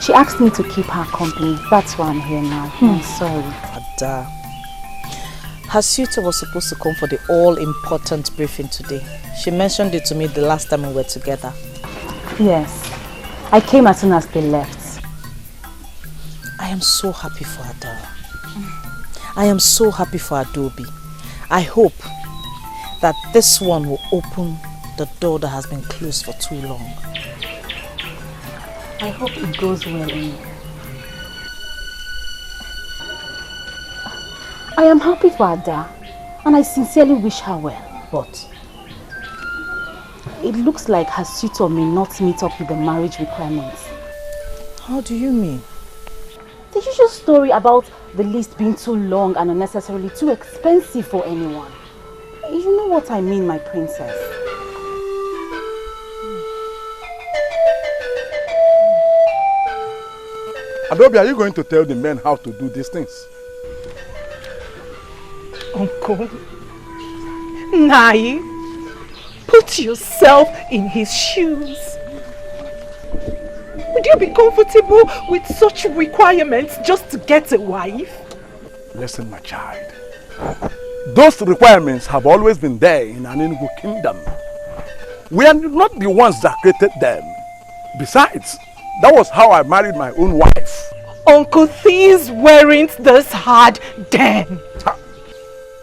She asked me to keep her company. That's why I'm here now. I'm sorry. Ada, her suitor was supposed to come for the all-important briefing today. She mentioned it to me the last time we were together. Yes. I came as soon as they left. I am so happy for Ada. I am so happy for Adobe. I hope that this one will open the door that has been closed for too long. I hope it goes well. I am happy for Ada and I sincerely wish her well, but it looks like her suitor may not meet up with the marriage requirements. How do you mean? The usual story about the list being too long and unnecessarily too expensive for anyone. You know what I mean, my princess. Adobe, are you going to tell the men how to do these things? Uncle, Nai, put yourself in his shoes. Would you be comfortable with such requirements just to get a wife? Listen, my child. Those requirements have always been there in an Enugu kingdom. We are not the ones that created them. Besides, that was how I married my own wife. Uncle, things weren't this hard then.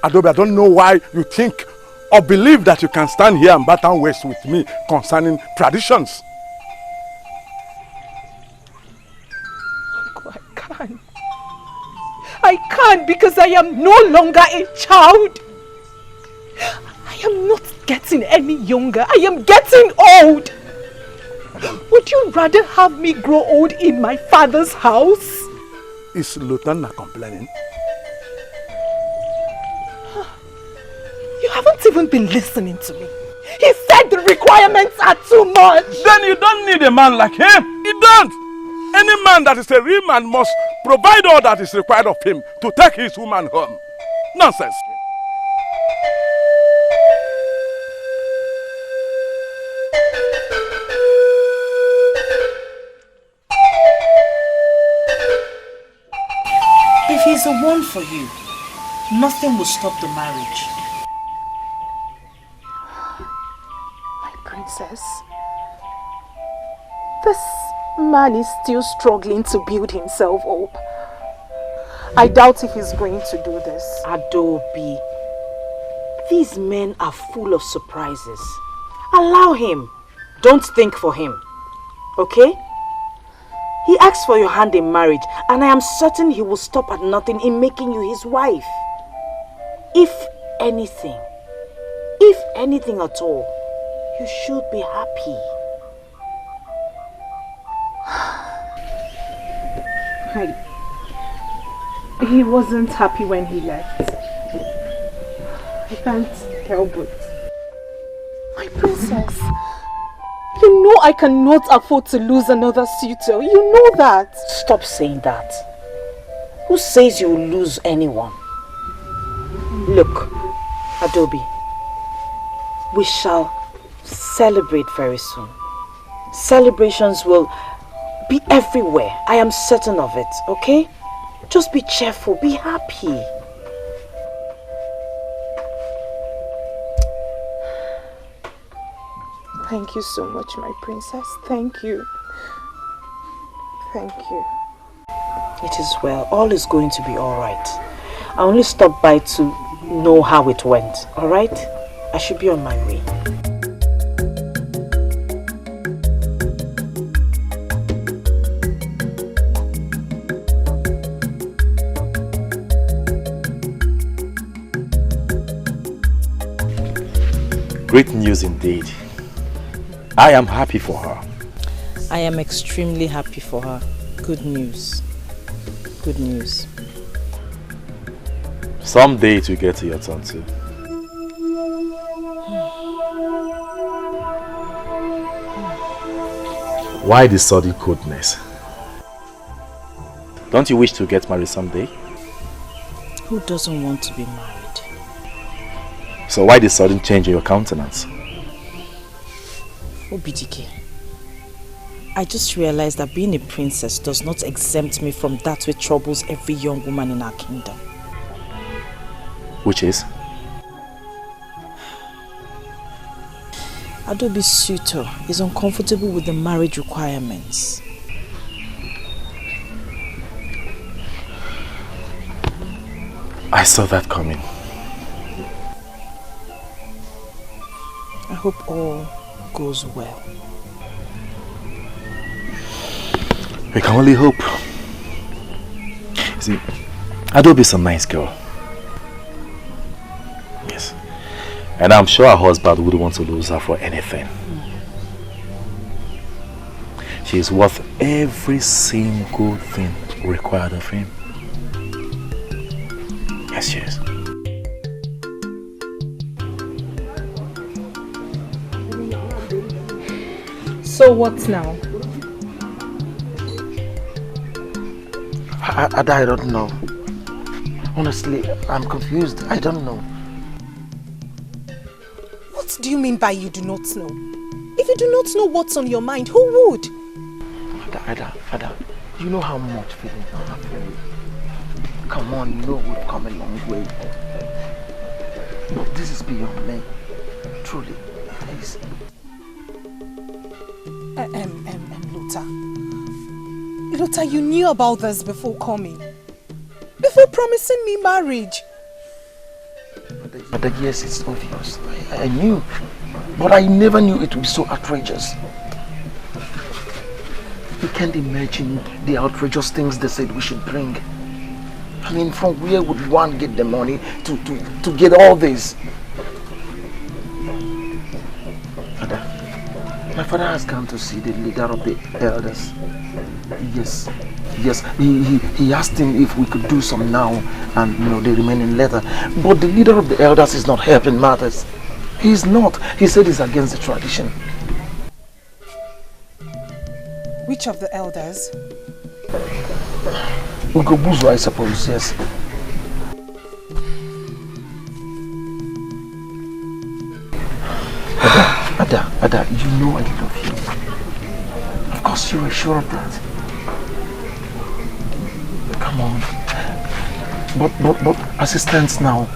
Adobe, I don't know why you think or believe that you can stand here and batten words with me concerning traditions. Uncle, I can't. I can't because I am no longer a child. I am not getting any younger. I am getting old. Would you rather have me grow old in my father's house? Is Lieutenant complaining? You haven't even been listening to me. He said the requirements are too much. Then you don't need a man like him. You don't. Any man that is a real man must provide all that is required of him to take his woman home. Nonsense. If he's the one for you, nothing will stop the marriage. My princess, this man is still struggling to build himself up. I doubt if he's going to do this. Adobe, these men are full of surprises. Allow him. Don't think for him. Okay? He asked for your hand in marriage, and I am certain he will stop at nothing in making you his wife. If anything at all, you should be happy. He wasn't happy when he left. I can't help it. My princess, you know I cannot afford to lose another suitor. You know that. Stop saying that. Who says you will lose anyone? Look, Adobe, we shall celebrate very soon. Celebrations will be everywhere. I am certain of it, okay? Just be cheerful, be happy. Thank you so much, my princess. Thank you. Thank you. It is well. All is going to be alright. I only stopped by to know how it went, alright? I should be on my way. Great news indeed. I am happy for her. I am extremely happy for her. Good news. Good news. Someday it will get to your turn too. Why the sudden coldness? Don't you wish to get married someday? Who doesn't want to be married? So why the sudden change in your countenance? OBDK. I just realized that being a princess does not exempt me from that which troubles every young woman in our kingdom. Which is? Adobe's suitor is uncomfortable with the marriage requirements. I saw that coming. I hope all goes well. We can only hope. See, Adobe's a nice girl. Yes. And I'm sure her husband wouldn't want to lose her for anything. She is worth every single thing required of him. Yes, she is. So what now? I don't know. Honestly, I'm confused. I don't know. What do you mean by you do not know? If you do not know what's on your mind, who would? Ada, you know how much feeling I have for you. Come on, you know we've come a long way. But this is beyond me. Truly, it is. Luther, you knew about this before coming. Before promising me marriage. But yes, it's obvious. I knew. But I never knew it would be so outrageous. You can't imagine the outrageous things they said we should bring. I mean, from where would one get the money to get all this? My father has come to see the leader of the elders. Yes. He asked him if we could do some now and the remaining later. But the leader of the elders is not helping matters. He's not. He said he's against the tradition. Which of the elders? Ugezu, I suppose, yes. Ada, you know I love you. Of course you are sure of that. Come on. But as it stands now,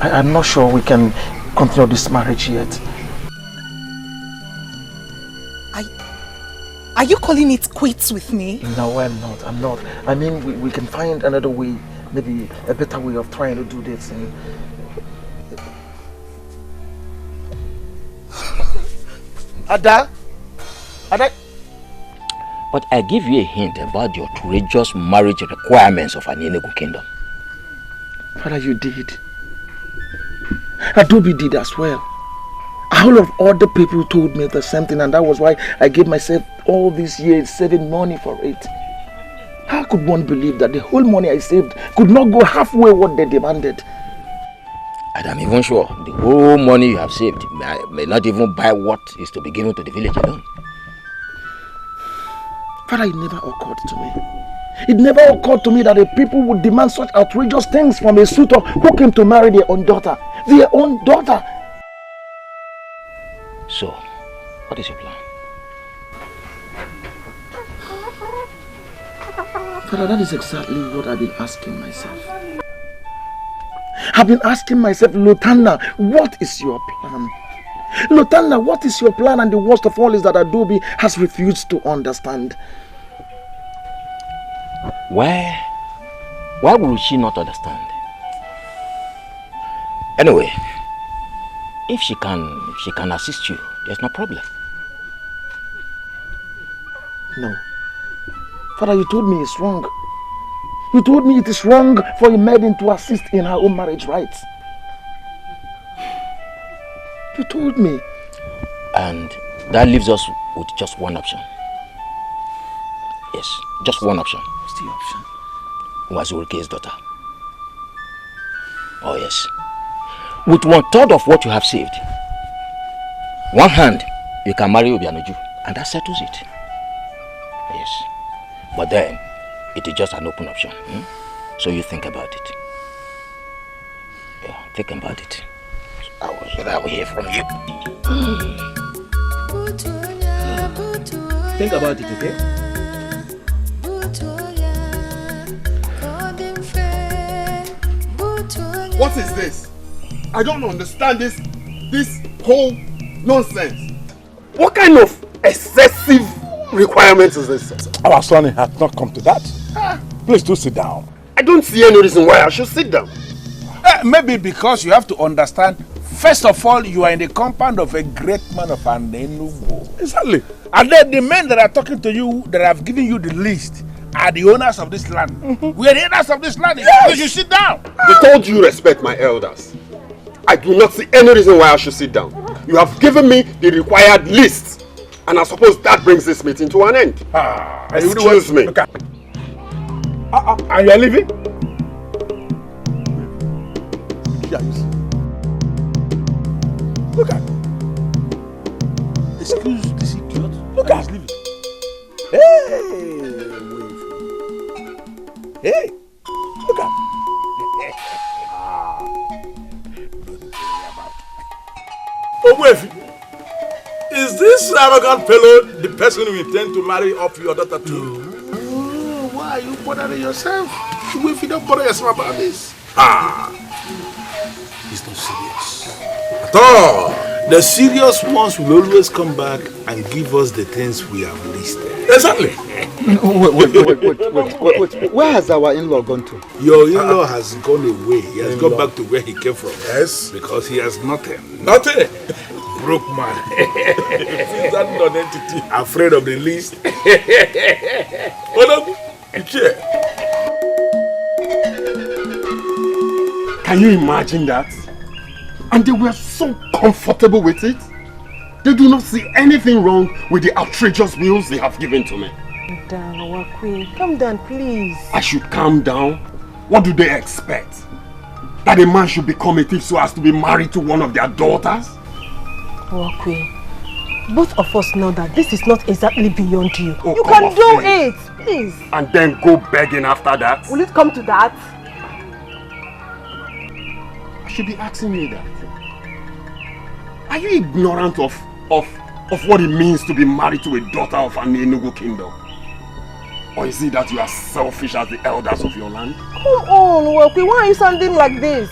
I'm not sure we can continue this marriage yet. Are you calling it quits with me? No, I'm not. I mean, we can find another way, maybe a better way of trying to do this. And Ada? But I give you a hint about the outrageous marriage requirements of an Enugu kingdom. Father, you did. Adobe did as well. A whole lot of other people told me the same thing, and that was why I gave myself all these years saving money for it. How could one believe that the whole money I saved could not go halfway what they demanded? And I'm even sure the whole money you have saved may not even buy what is to be given to the village alone. Father, it never occurred to me. It never occurred to me that the people would demand such outrageous things from a suitor who came to marry their own daughter. Their own daughter! So, what is your plan? Father, that is exactly what I've been asking myself. I've been asking myself, Lutana, what is your plan? Lutana, what is your plan? And the worst of all is that Adobe has refused to understand. Why would she not understand? Anyway, if she can assist you, there's no problem. No. Father, you told me it's wrong. You told me it is wrong for a maiden to assist in her own marriage rights. You told me. And that leaves us with just one option. Yes, just one option. What's the option? Wazurike's daughter. Oh yes. With 1/3 of what you have saved, one hand, you can marry Obianoju, and that settles it. Yes. But then, it is just an open option. So you think about it. Yeah, think about it. I will hear from you. think about it, okay? What is this? I don't understand this whole nonsense. What kind of excessive requirements is this? Our son has not come to that. Please do sit down. I don't see any reason why I should sit down. Maybe because you have to understand, first of all, you are in the compound of a great man of an Enugu. Exactly. And then the men that are talking to you, that have given you the list, are the owners of this land. We are the owners of this land. Yes. You should sit down. With all due respect, my elders, I do not see any reason why I should sit down. You have given me the required list, and I suppose that brings this meeting to an end. Excuse me. Okay. And you are leaving? Yes. Look at. Excuse this idiot. Look at. He's leaving. Hey, look at. Ogbefi, is this arrogant fellow the person you intend to marry off your daughter to? Why are you bothering yourself? If you don't bother yourself about this. He's not serious at all. The serious ones will always come back and give us the things we have listed. Exactly. Wait. Where has our in-law gone to? Your in-law has gone away. He has gone back to where he came from. Yes. Because he has nothing. Nothing. Broke man. That non-entity. Afraid of the least. Can you imagine that? And they were so comfortable with it. They do not see anything wrong with the outrageous bills they have given to me. Calm down, please. I should calm down? What do they expect? That a man should become a thief so as to be married to one of their daughters? Wakwe, both of us know that this is not exactly beyond you. Oh, you can do it, please. And then go begging after that? Will it come to that? I should be asking me that. Are you ignorant of what it means to be married to a daughter of an Enugu kingdom? Or is it that you are selfish as the elders of your land? Come on, Wakwe, why are you sounding like this?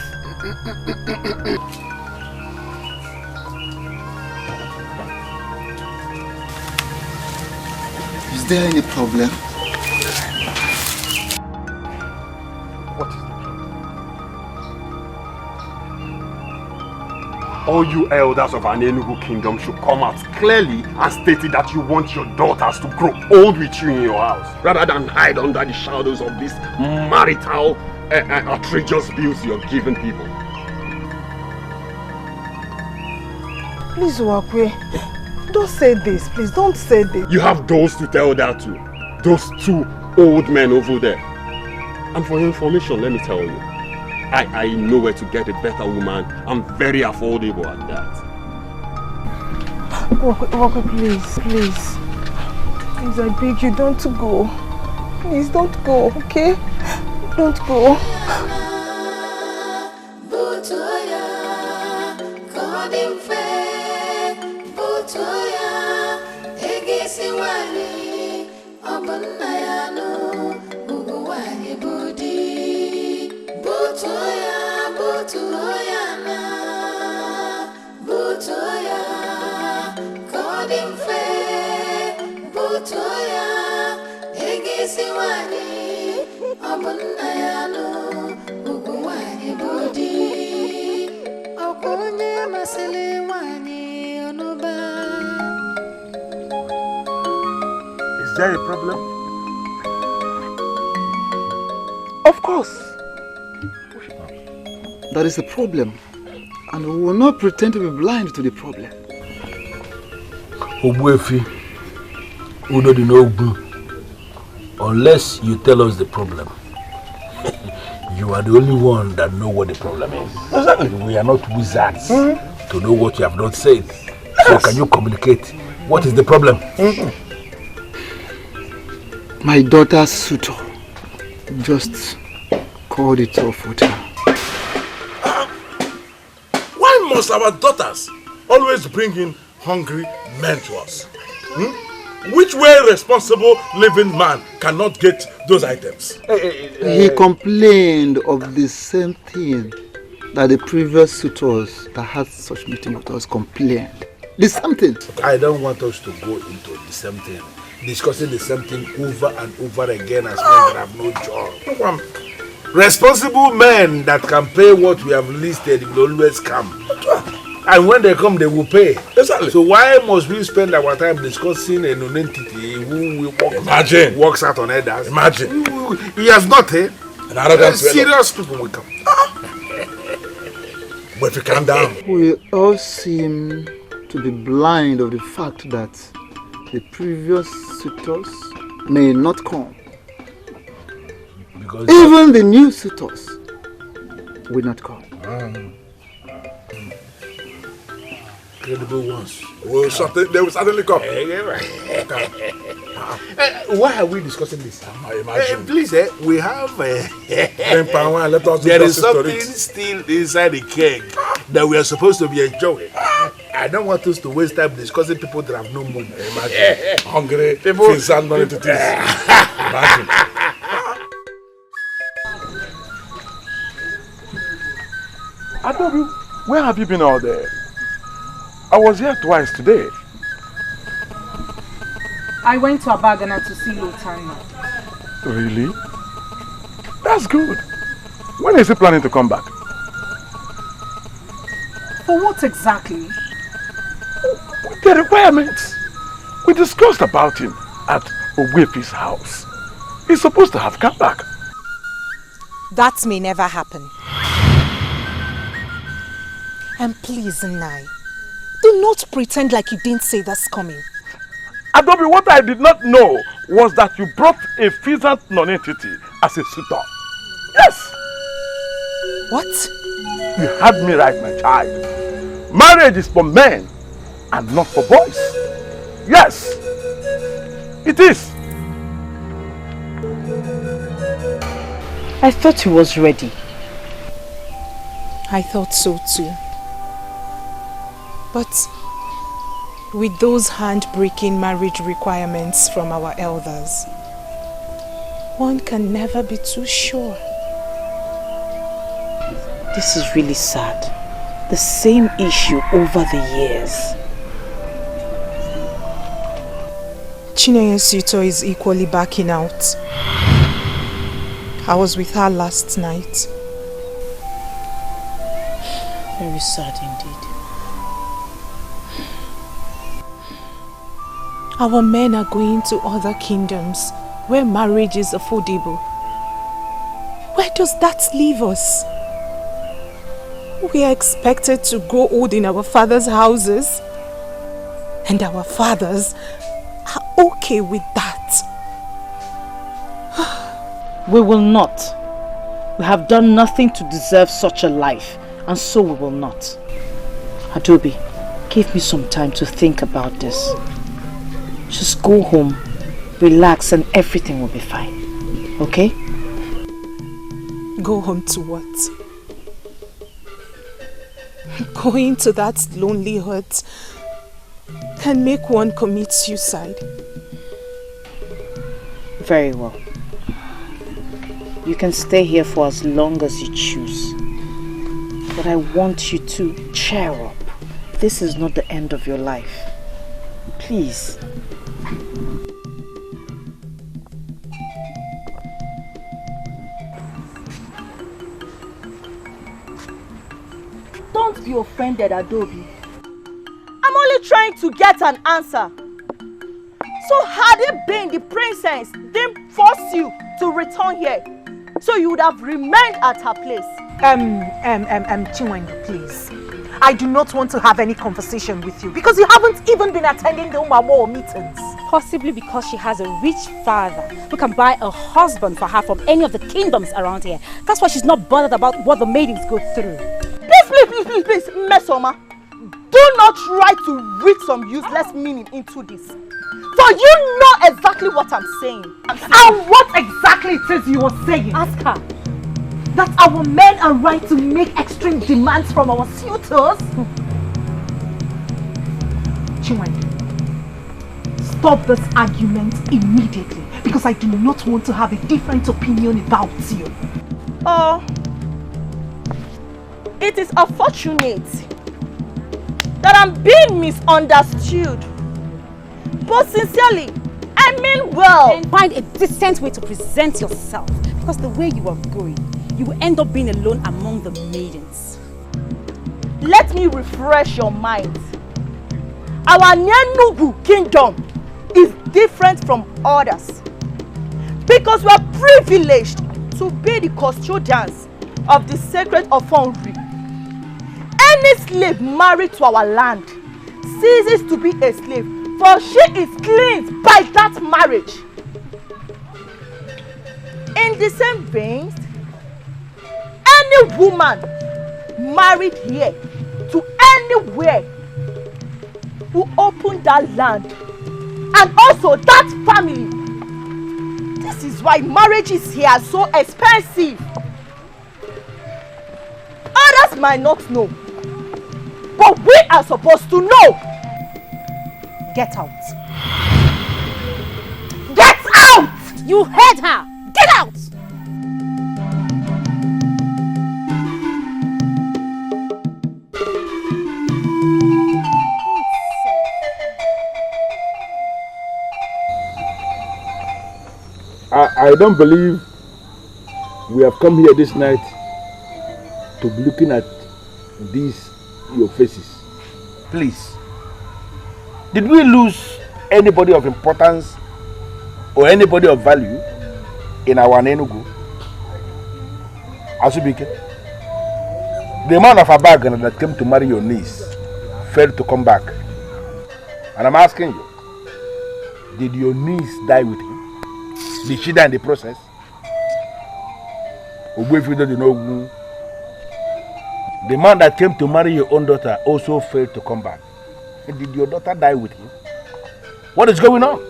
Is there any problem? What is the problem? All you elders of an Enugu kingdom should come out clearly and state it that you want your daughters to grow old with you in your house, rather than hide under the shadows of these marital outrageous bills you're giving people. Please, Wakwe, don't say this, please, don't say this. You have those to tell that to. Those two old men over there. And for your information, let me tell you, I know where to get a better woman. I'm very affordable at that. Wakwe, please. Please, I beg you, don't go. Please, don't go, okay? Don't go. Is there a problem? Of course. That is a problem. And we will not pretend to be blind to the problem. Ogbefi, Udo di Ogbu, unless you tell us the problem, you are the only one that know what the problem is. Exactly. We are not wizards to know what you have not said. So can you communicate? What is the problem? My daughter's suitor just called it off with her. Why must our daughters always bring in hungry men to us? Which way responsible living man cannot get those items? He complained of the same thing that the previous suitors that had such meeting with us complained. The same thing. I don't want us to go into the same thing, discussing the same thing over and over again as men that have no job. Responsible men that can pay what we have listed will always come. And when they come, they will pay. Exactly. So why must we spend our time discussing a non-entity who works out on others? Imagine. He has not, serious people will come. But if you calm down. We all seem to be blind of the fact that the previous suitors may not come. Because even the new suitors will not come. Credible ones. They will certainly come. Why are we discussing this? Imagine. Please, we have let us there is something still inside the keg that we are supposed to be enjoying. I don't want us to waste time discussing people that have no money. Imagine. Hungry people and money to this. Imagine. Adobe, where have you been all day? I was here twice today. I went to Abagana to see Lotanya. Really? That's good. When is he planning to come back? For what exactly? With the requirements. We discussed about him at Ogbefi's house. He's supposed to have come back. That may never happen. And please, Nai, do not pretend like you didn't say that's coming. Adobe, what I did not know was that you brought a pheasant non-entity as a suitor. Yes! What? You had me right, my child. Marriage is for men and not for boys. Yes! It is. I thought he was ready. I thought so too. But with those hand-breaking marriage requirements from our elders, one can never be too sure. This is really sad. The same issue over the years. Chinenye's suitor is equally backing out. I was with her last night. Very sad indeed. Our men are going to other kingdoms where marriage is affordable. Where does that leave us? We are expected to grow old in our father's houses, and our fathers are okay with that. We will not. We have done nothing to deserve such a life, and so we will not. Adobe, give me some time to think about this. Just go home, relax, and everything will be fine. Okay? Go home to what? Going to that lonely hut can make one commit suicide. Very well. You can stay here for as long as you choose. But I want you to cheer up. This is not the end of your life. Please. Don't be offended, Adobe. I'm only trying to get an answer. So had it been the princess didn't force you to return here, so you would have remained at her place. Chinwenye, please. I do not want to have any conversation with you because you haven't even been attending the Umamo meetings. Possibly because she has a rich father who can buy a husband for her from any of the kingdoms around here. That's why she's not bothered about what the maidens go through. Please, Mesoma. Do not try to read some useless meaning into this. For you know exactly what I'm saying. And what exactly it is you are saying? Ask her. That our men are right to make extreme demands from our suitors? Chinwenye, stop this argument immediately because I do not want to have a different opinion about you. Oh, it is unfortunate that I'm being misunderstood. But sincerely, I mean well. And find a decent way to present yourself, because the way you are going, you will end up being alone among the maidens. Let me refresh your mind. Our Nyenugu kingdom is different from others because we are privileged to be the custodians of the sacred offering. Any slave married to our land ceases to be a slave, for she is cleansed by that marriage. In the same vein, any woman married here to anywhere who open that land and also that family. This is why marriages here are so expensive. Others might not know, but we are supposed to know. Get out. Get out! You heard her. Get out! I don't believe we have come here this night to be looking at these your faces. Please, did we lose anybody of importance or anybody of value in our Nenugu? Asubike, the man of Abagana that came to marry your niece failed to come back. And I'm asking you, did your niece die with him? Did she die in the process? The man that came to marry your own daughter also failed to come back. And did your daughter die with him? What is going on?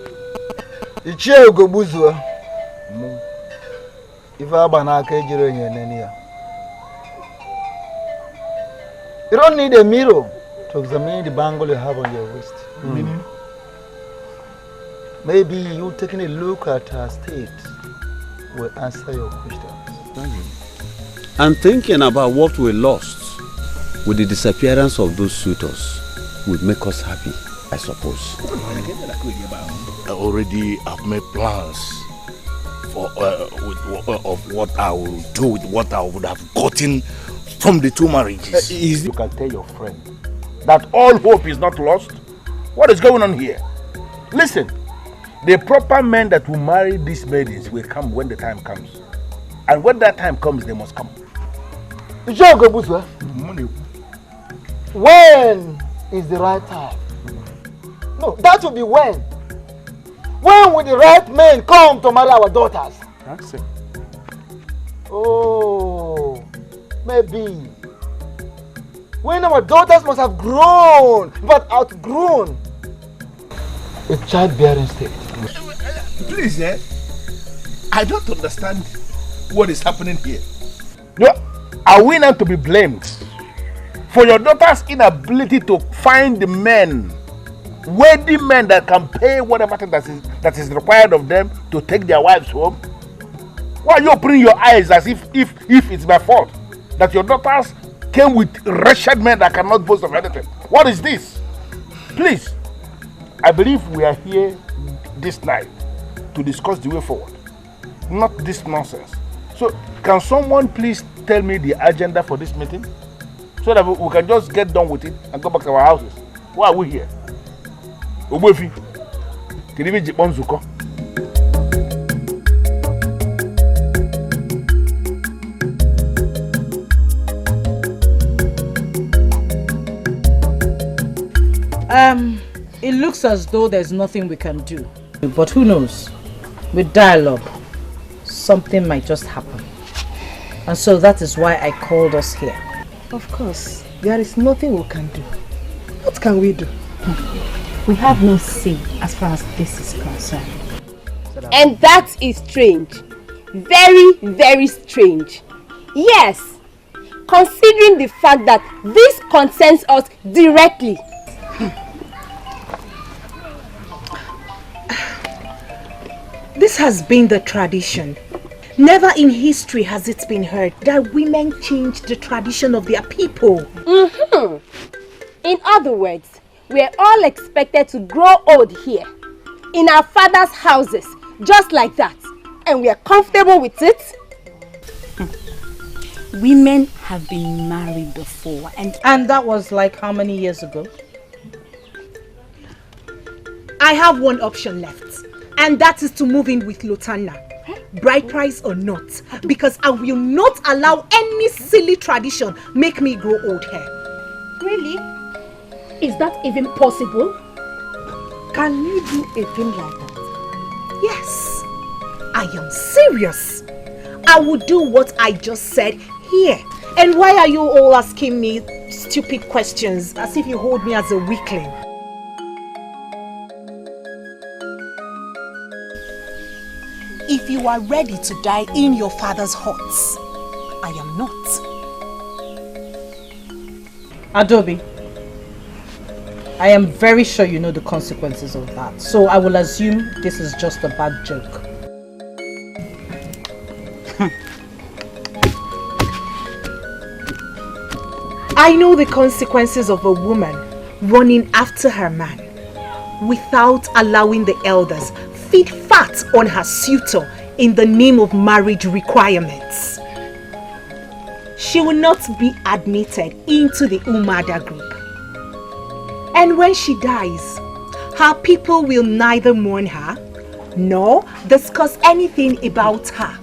Ugezu. You don't need a mirror to examine the bangle you have on your wrist. Meaning? Maybe you taking a look at her state will answer your questions. I'm thinking about what we lost with the disappearance of those suitors would make us happy, I suppose. I already have made plans for of what I will do with what I would have gotten from the two marriages. You can tell your friend that all hope is not lost. What is going on here? Listen, the proper men that will marry these maidens will come when the time comes. And when that time comes, they must come. When is the right time? No, that will be when. When will the right men come to marry our daughters? That's it. Oh, maybe. When our daughters must have grown, but outgrown a childbearing state. Please, I don't understand what is happening here. No, are we not to be blamed for your daughter's inability to find the men, worthy men that can pay whatever thing that is required of them to take their wives home? Why are you opening your eyes as if it's my fault that your daughters came with wretched men that cannot boast of anything? What is this? Please, I believe we are here this night to discuss the way forward, not this nonsense. So, can someone please tell me the agenda for this meeting so that we can just get done with it and go back to our houses? Why are we here? Ogbefi, Kiribi Jiponzuko. It looks as though there's nothing we can do. But who knows? With dialogue, something might just happen. And so that is why I called us here. Of course, there is nothing we can do. What can we do? We have no say as far as this is concerned. And that is strange. Very, very strange. Yes, considering the fact that this concerns us directly. This has been the tradition. Never in history has it been heard that women change the tradition of their people. In other words, we are all expected to grow old here, in our father's houses, just like that. And we are comfortable with it. Women have been married before, and that was like how many years ago? I have one option left, and that is to move in with Lotana, bride price or not, because I will not allow any silly tradition make me grow old hair. Really? Is that even possible? Can you do a thing like that? Yes, I am serious. I will do what I just said here. And why are you all asking me stupid questions as if you hold me as a weakling? If you are ready to die in your father's huts, I am not. Adobe, I am very sure you know the consequences of that. So I will assume this is just a bad joke. I know the consequences of a woman running after her man without allowing the elders feed fat on her suitor in the name of marriage requirements. She will not be admitted into the Umada group. And when she dies, her people will neither mourn her nor discuss anything about her.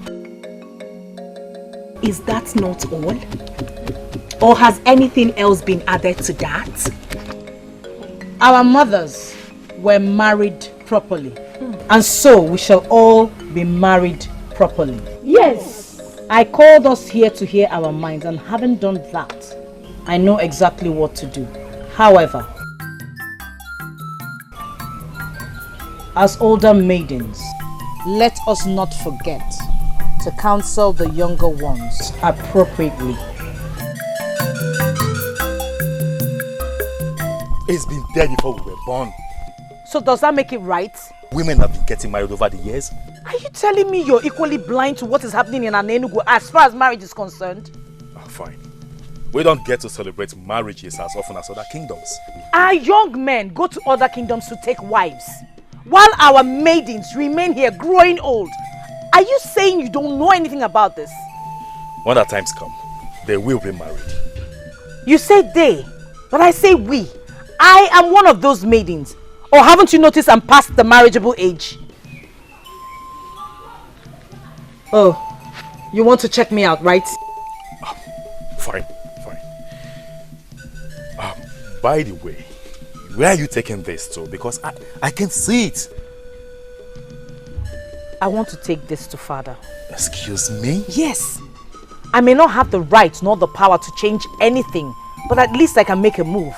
Is that not all? Or has anything else been added to that? Our mothers were married properly. And so we shall all be married properly. Yes. I called us here to hear our minds, and having done that, I know exactly what to do. However, as older maidens, let us not forget to counsel the younger ones appropriately. It's been there before we were born. So does that make it right? Women have been getting married over the years. Are you telling me you're equally blind to what is happening in Enugu as far as marriage is concerned? Oh, fine. We don't get to celebrate marriages as often as other kingdoms. Our young men go to other kingdoms to take wives, while our maidens remain here growing old. Are you saying you don't know anything about this? When that times come, they will be married. You say they, but I say we. I am one of those maidens. Or haven't you noticed I'm past the marriageable age? Oh, you want to check me out, right? Fine. By the way, where are you taking this to? Because I can see it. I want to take this to Father. Excuse me? Yes. I may not have the right nor the power to change anything, but at least I can make a move.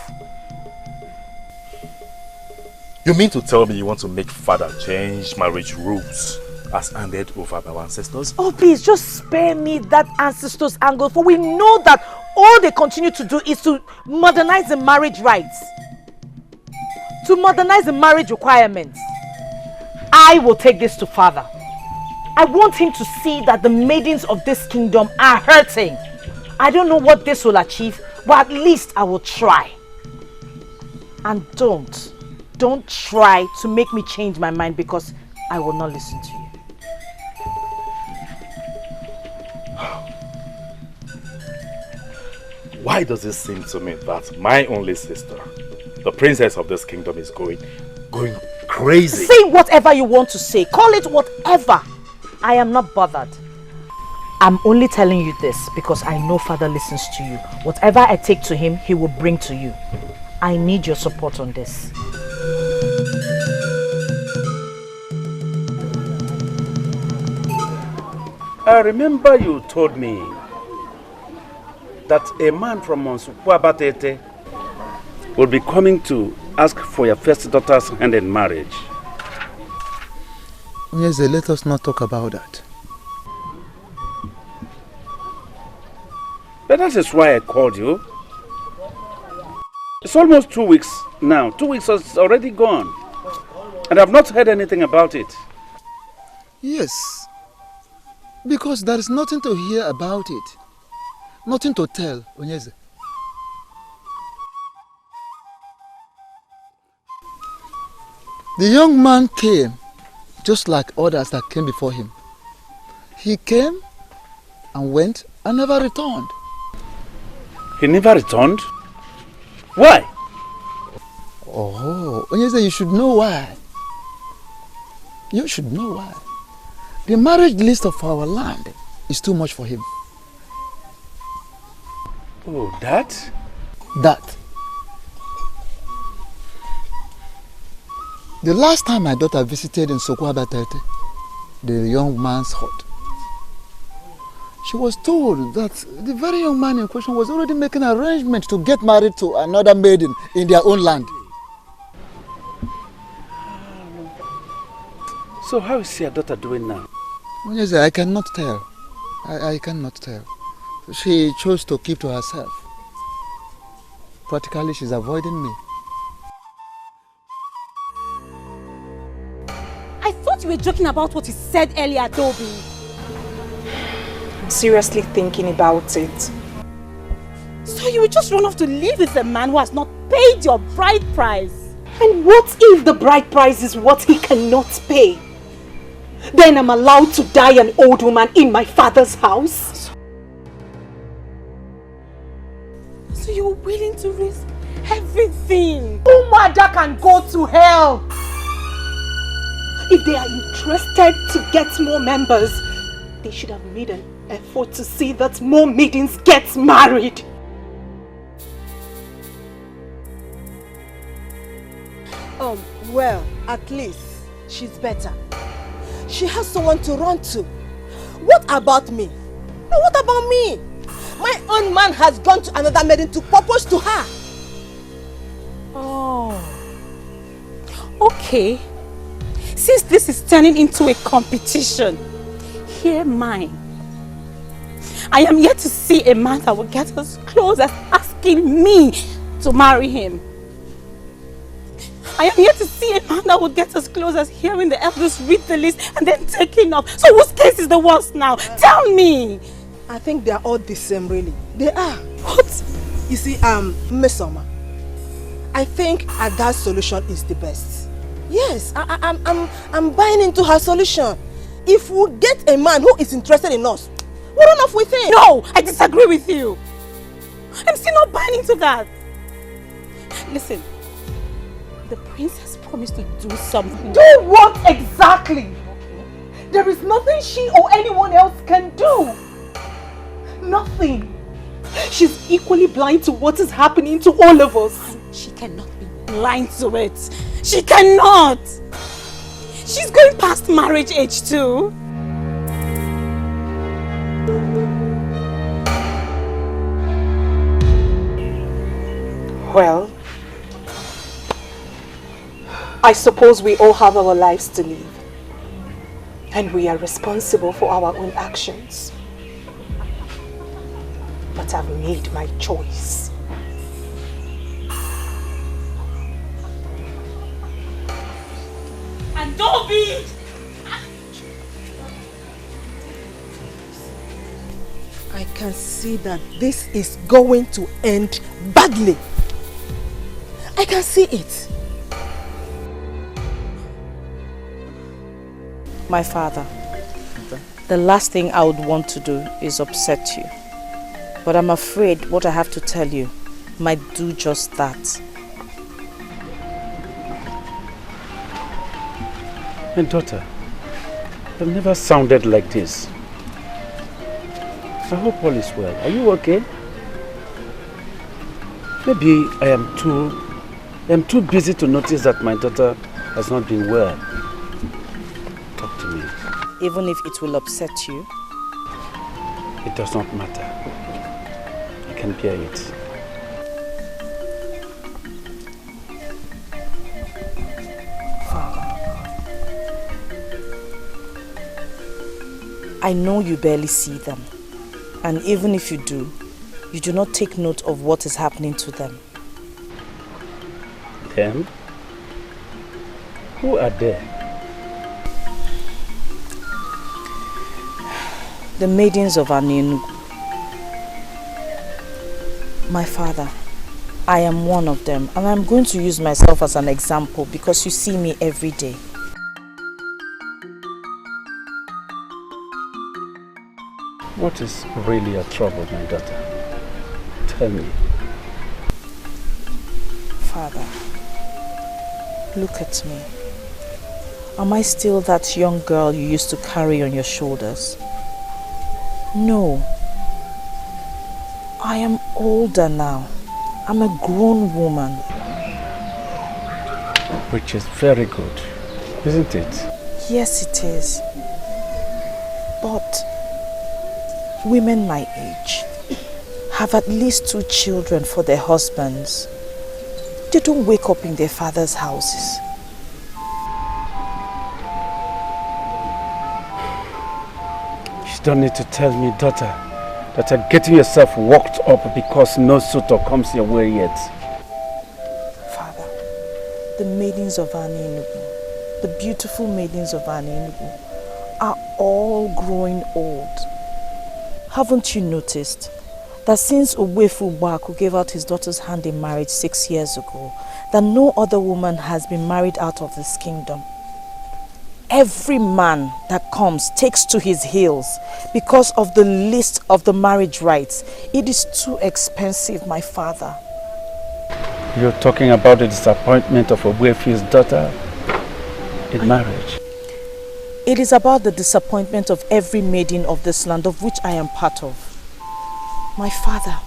You mean to tell me you want to make Father change marriage rules as handed over by our ancestors? Oh please, just spare me that ancestors angle, for we know that all they continue to do is to modernize the marriage rights. To modernize the marriage requirements. I will take this to Father. I want him to see that the maidens of this kingdom are hurting. I don't know what this will achieve, but at least I will try. And don't try to make me change my mind, because I will not listen to you. Why does it seem to me that my only sister, the princess of this kingdom, is going crazy? Say whatever you want to say. Call it whatever. I am not bothered. I'm only telling you this because I know Father listens to you. Whatever I take to him, he will bring to you. I need your support on this. I remember you told me that a man from Monsukwuabatete will be coming to ask for your first daughter's hand in marriage. Ugezu, let us not talk about that. But that is why I called you. It's almost 2 weeks now. 2 weeks is already gone. And I've not heard anything about it. Yes. Because there is nothing to hear about it. Nothing to tell, Ugezu. The young man came just like others that came before him. He came and went and never returned. He never returned? Why? Oh, Ugezu, you should know why. You should know why. The marriage list of our land is too much for him. Oh, that? That. The last time my daughter visited in Sokwaba-Tete, the young man's hut, she was told that the very young man in question was already making arrangements to get married to another maiden in their own land. So how is your daughter doing now? Ugezu, I cannot tell. I cannot tell. She chose to keep to herself. Practically, she's avoiding me. I thought you were joking about what you said earlier, Toby. I'm seriously thinking about it. So you would just run off to live with a man who has not paid your bride price? And what if the bride price is what he cannot pay? Then I'm allowed to die an old woman in my father's house? So you're willing to risk everything? Umada can go to hell! If they are interested to get more members, they should have made an effort to see that more maidens get married. Well, at least she's better. She has someone to run to. What about me? No, what about me? My own man has gone to another maiden to propose to her. Oh. Okay. Since this is turning into a competition, hear mine. I am yet to see a man that will get as close as asking me to marry him. I am yet to see a man that will get as close as hearing the elders read the list and then taking off. So whose case is the worst now? Tell me! I think they are all the same, really. They are. What? You see, Miss Oma, I think Ada's solution is the best. Yes, I'm buying into her solution. If we get a man who is interested in us, we'll run off with him. No, I disagree with you. I'm still not buying into that. Listen, the princess promised to do something. Do what exactly? There is nothing she or anyone else can do. Nothing. She's equally blind to what is happening to all of us. She cannot be blind to it. She cannot. She's going past marriage age too. Well, I suppose we all have our lives to live. And we are responsible for our own actions. But I've made my choice. And don't be... I can see that this is going to end badly. I can see it. My father, the last thing I would want to do is upset you. But I'm afraid what I have to tell you might do just that. My daughter, I've never sounded like this. I hope all is well. Are you okay? Maybe I am too busy to notice that my daughter has not been well. Talk to me. Even if it will upset you? It does not matter. I can bear it. I know you barely see them. And even if you do not take note of what is happening to them. Them? Who are they? The maidens of Anenu. My father, I am one of them, and I'm going to use myself as an example because you see me every day. What is really your trouble, my daughter? Tell me. Father, look at me. Am I still that young girl you used to carry on your shoulders? No. I am older now. I'm a grown woman. Which is very good, isn't it? Yes, it is. But women my age have at least 2 children for their husbands. They don't wake up in their father's houses. You don't need to tell me, daughter, that you're getting yourself worked up because no suitor comes your way yet. Father, the maidens of Anenugu, the beautiful maidens of Anenugu, are all growing old. Haven't you noticed that since Ugezu gave out his daughter's hand in marriage 6 years ago, that no other woman has been married out of this kingdom? Every man that comes takes to his heels because of the list of the marriage rites. It is too expensive, my father. You're talking about the disappointment of Ugezu's daughter in marriage. It is about the disappointment of every maiden of this land of which I am part of. My father,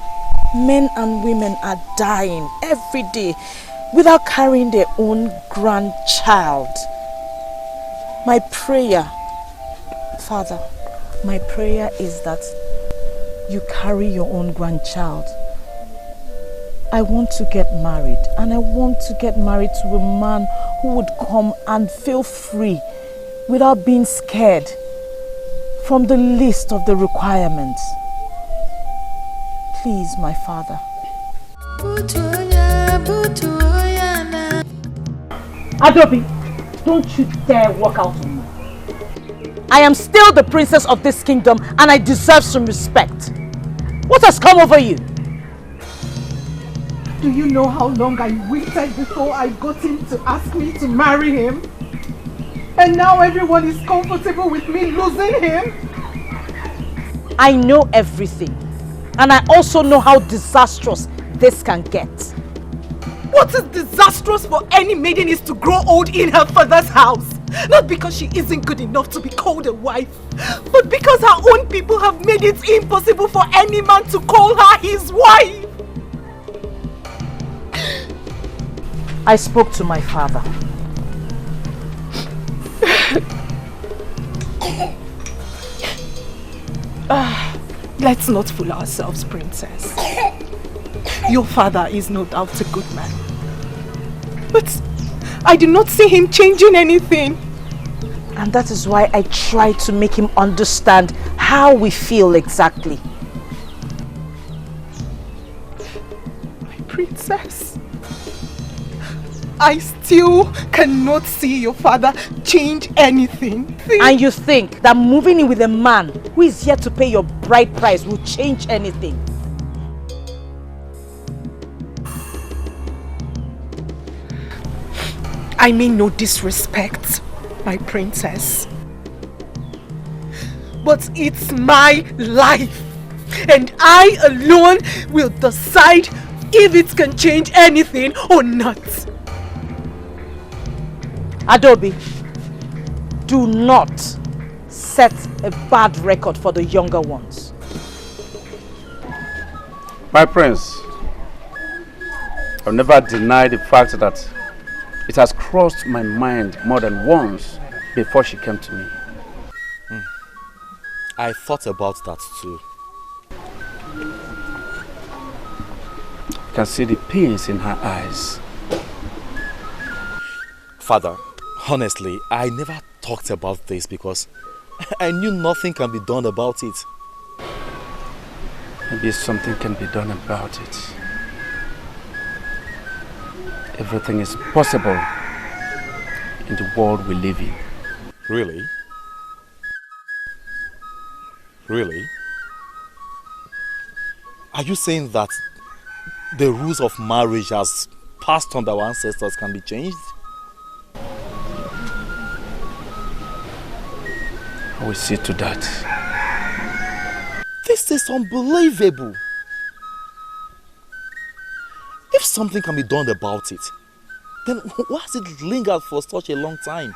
men and women are dying every day without carrying their own grandchild. My prayer, Father, my prayer is that you carry your own grandchild. I want to get married, and I want to get married to a man who would come and feel free without being scared from the list of the requirements. Please, my father. Adobe, don't you dare walk out on me. I am still the princess of this kingdom and I deserve some respect. What has come over you? Do you know how long I waited before I got him to ask me to marry him? And now everyone is comfortable with me losing him? I know everything. And I also know how disastrous this can get. What is disastrous for any maiden is to grow old in her father's house. Not because she isn't good enough to be called a wife, but because her own people have made it impossible for any man to call her his wife. I spoke to my father. Let's not fool ourselves, princess. Your father is no doubt a good man. But I do not see him changing anything. And that is why I try to make him understand how we feel exactly. My princess, I still cannot see your father change anything. And you think that moving in with a man who is yet to pay your bride price will change anything? I mean no disrespect, my princess. But it's my life. And I alone will decide if it can change anything or not. Adobe, do not set a bad record for the younger ones. My prince, I'll never deny the fact that it has crossed my mind more than once before she came to me. I thought about that too. I can see the pains in her eyes. Father, honestly, I never talked about this because I knew nothing can be done about it. Maybe something can be done about it. Everything is possible in the world we live in. Really? Really? Are you saying that the rules of marriage as passed on by our ancestors can be changed? I will see to that. This is unbelievable. If something can be done about it, then why has it lingered for such a long time?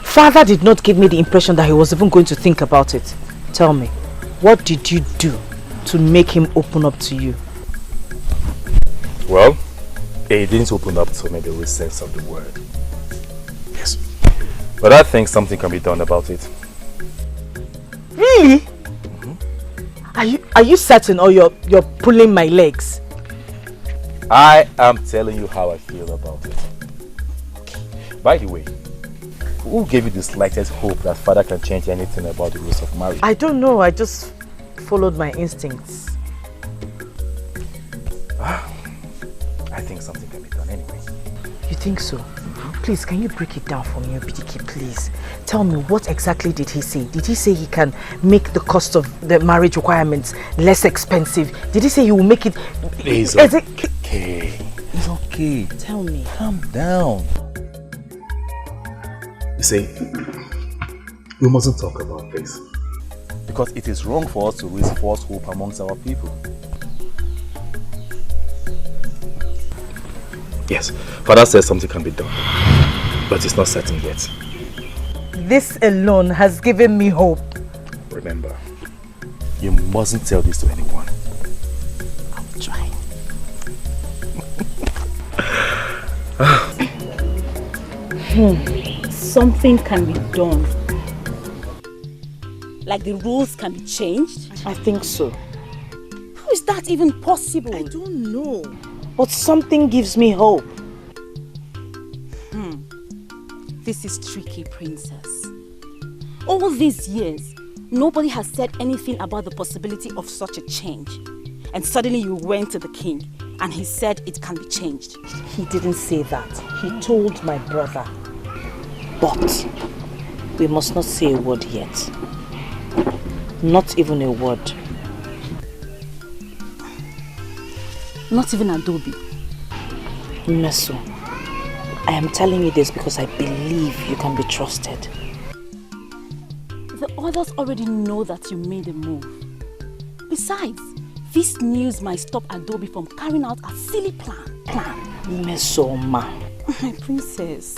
Father did not give me the impression that he was even going to think about it. Tell me, what did you do to make him open up to you? Well, he didn't open up to me the real sense of the word. Yes. But I think something can be done about it. Really? Are you certain, or you're pulling my legs? I am telling you how I feel about it. By the way, who gave you the slightest hope that father can change anything about the rules of marriage? I don't know. I just followed my instincts. I think something can be done anyway. You think so? Please, can you break it down for me, Obidiki, please? Tell me, what exactly did he say? Did he say he can make the cost of the marriage requirements less expensive? Did he say he will make it... It's okay. It's okay. Tell me. Calm down. You see, we mustn't talk about this, because it is wrong for us to raise false hope amongst our people. Yes, father says something can be done, but it's not certain yet. This alone has given me hope. Remember, you mustn't tell this to anyone. I'll try. Something can be done. Like the rules can be changed? I think so. How is that even possible? I don't know. But something gives me hope. This is tricky, princess. All these years, nobody has said anything about the possibility of such a change. And suddenly you went to the king and he said it can be changed. He didn't say that. He told my brother. But we must not say a word yet. Not even a word. Not even Adobe. Meso, I am telling you this because I believe you can be trusted. The others already know that you made a move. Besides, this news might stop Adobe from carrying out a silly plan. Mesoma. My princess.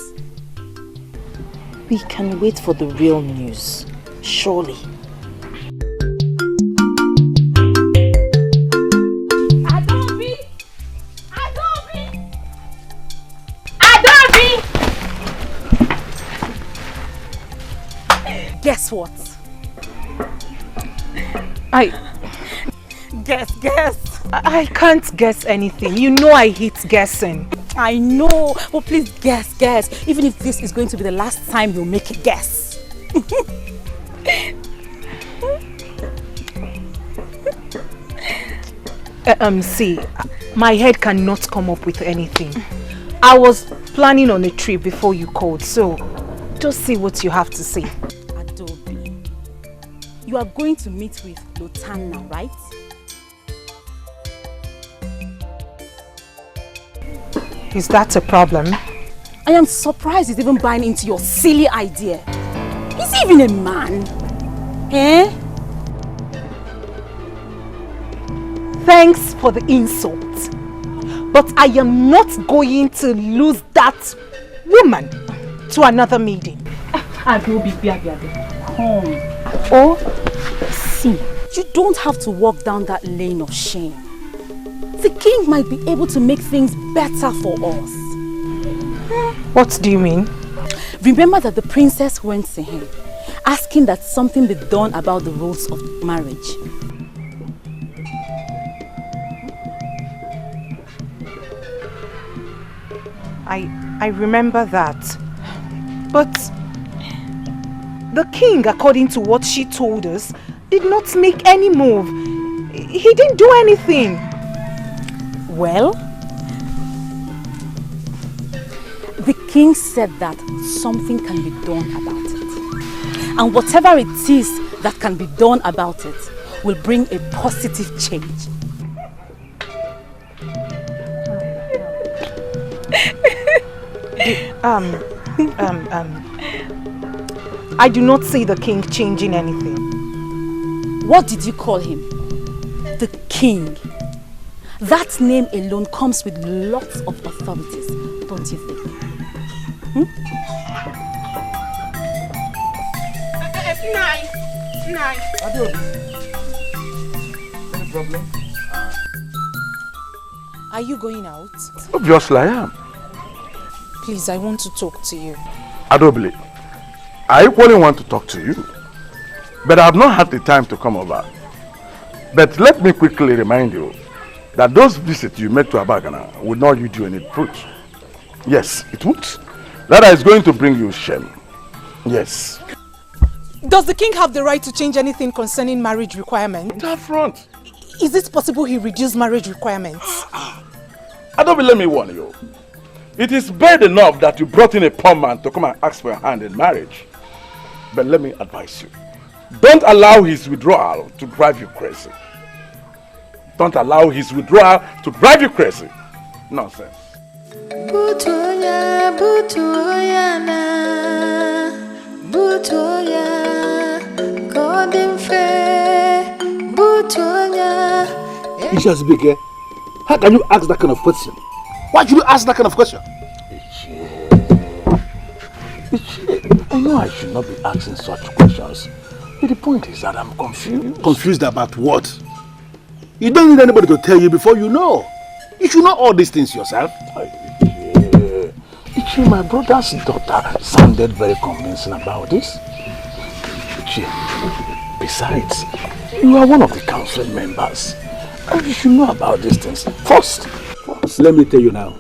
We can wait for the real news. Surely. Guess what? Guess. I can't guess anything. You know I hate guessing. I know, but please guess. Even if this is going to be the last time you'll make a guess. See, my head cannot come up with anything. I was planning on a trip before you called, so just see what you have to say. Adobe, you are going to meet with Lotana, right? Is that a problem? I am surprised he's even buying into your silly idea. Is he even a man? Eh? Thanks for the insult. But I am not going to lose that woman to another maiden. Adobe, come. Or, see, you don't have to walk down that lane of shame. The king might be able to make things better for us. What do you mean? Remember that the princess went to him, asking that something be done about the rules of marriage. I remember that. But the king, according to what she told us, did not make any move. He didn't do anything. Well, the king said that something can be done about it. And whatever it is that can be done about it will bring a positive change. I do not see the king changing anything. What did you call him? The king. That name alone comes with lots of authorities, don't you think? Any problem? Are you going out? Obviously I am. Please, I want to talk to you. Adobili, I equally want to talk to you, but I have not had the time to come over. But let me quickly remind you that those visits you made to Abagana would not yield you any fruit. Yes, it would. That is going to bring you shame. Yes. Does the king have the right to change anything concerning marriage requirements? That front. Is it possible he reduced marriage requirements? Adobili, let me warn you. It is bad enough that you brought in a poor man to come and ask for your hand in marriage. But let me advise you. Don't allow his withdrawal to drive you crazy. Don't allow his withdrawal to drive you crazy. Nonsense. Butoya, butoya na, butoya, godin fe, butoya. Ishazbike, how can you ask that kind of question? Why should you ask that kind of question? I know I should not be asking such questions. But the point is that I'm confused. Confused about what? You don't need anybody to tell you before you know. You should know all these things yourself. Ichi, my brother's daughter sounded very convincing about this. Ichi, besides, you are one of the council members. And you should know about these things first. Let me tell you now,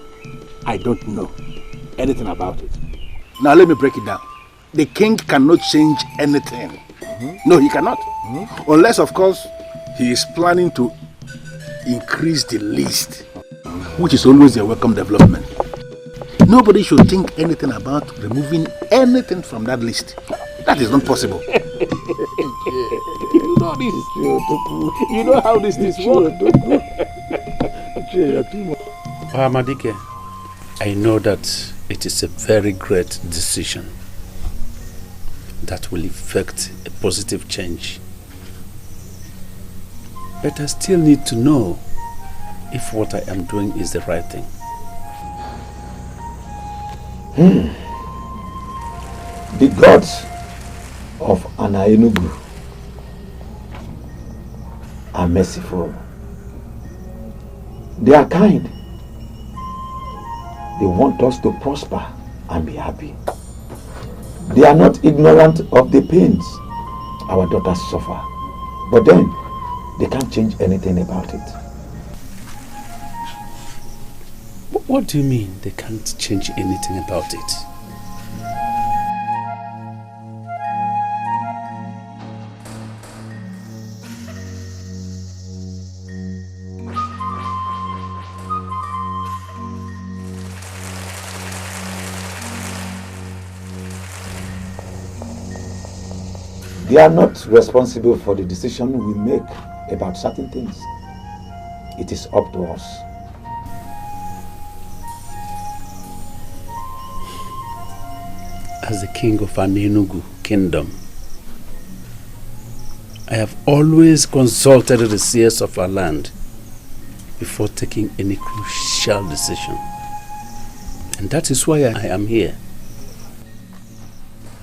I don't know anything about it. Now let me break it down. The king cannot change anything. No, he cannot. Unless, of course, he is planning to increase the list, which is always a welcome development. Nobody should think anything about removing anything from that list. That is not possible. You know this is true. You know how this is work. Amadike, I know that it is a very great decision that will effect a positive change. But I still need to know if what I am doing is the right thing. The gods of Enugu are merciful. They are kind. They want us to prosper and be happy. They are not ignorant of the pains our daughters suffer. But then, they can't change anything about it. What do you mean they can't change anything about it? They are not responsible for the decision we make about certain things. It is up to us. As the king of an Enugu kingdom, I have always consulted the seers of our land before taking any crucial decision. And that is why I am here.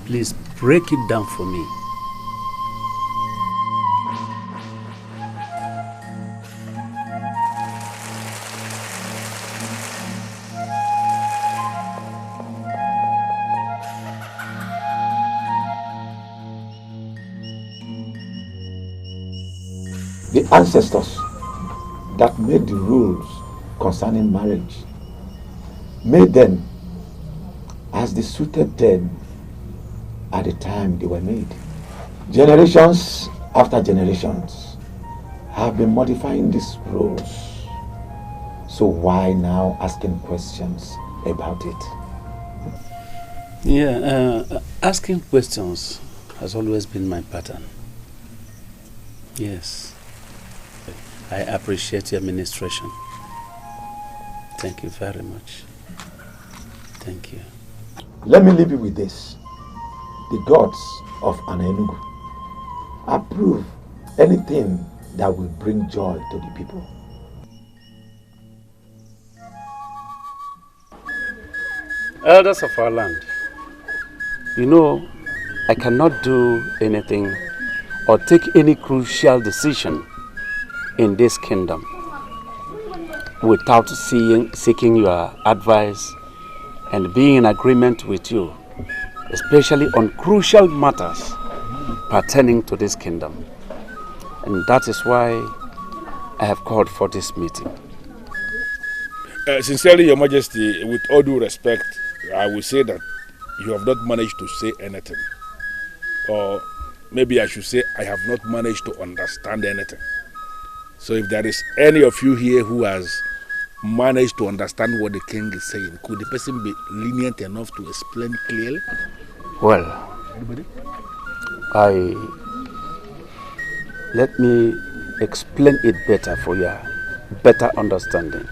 Please break it down for me. The ancestors that made the rules concerning marriage made them as they suited them at the time they were made. Generations after generations have been modifying these rules. So why now asking questions about it? Yeah, asking questions has always been my pattern. Yes. I appreciate your administration. Thank you very much. Thank you. Let me leave you with this. The gods of Enugu approve anything that will bring joy to the people. Elders of our land, you know, I cannot do anything or take any crucial decision in this kingdom without seeking your advice and being in agreement with you, especially on crucial matters pertaining to this kingdom. And that is why I have called for this meeting. Sincerely, Your Majesty, with all due respect, I will say that you have not managed to say anything. Or maybe I should say I have not managed to understand anything. So if there is any of you here who has managed to understand what the king is saying, could the person be lenient enough to explain clearly? Well, let me explain it better for your better understanding.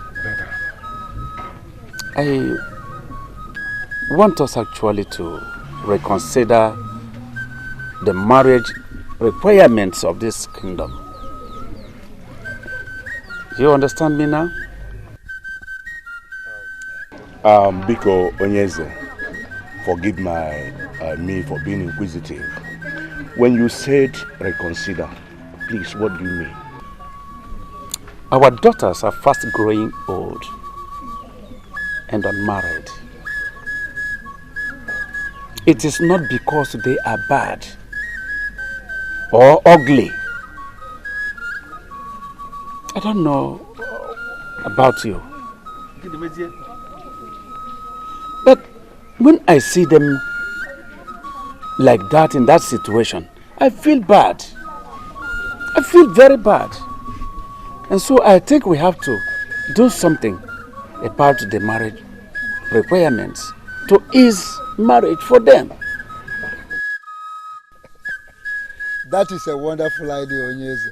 I want us actually to reconsider the marriage requirements of this kingdom. Do you understand me now? Biko Onyeze, forgive me for being inquisitive. When you said reconsider, please, what do you mean? Our daughters are fast growing old and unmarried. It is not because they are bad or ugly. I don't know about you, but when I see them like that in that situation, I feel bad. I feel very bad. And so I think we have to do something about the marriage requirements to ease marriage for them. That is a wonderful idea, Ugezu.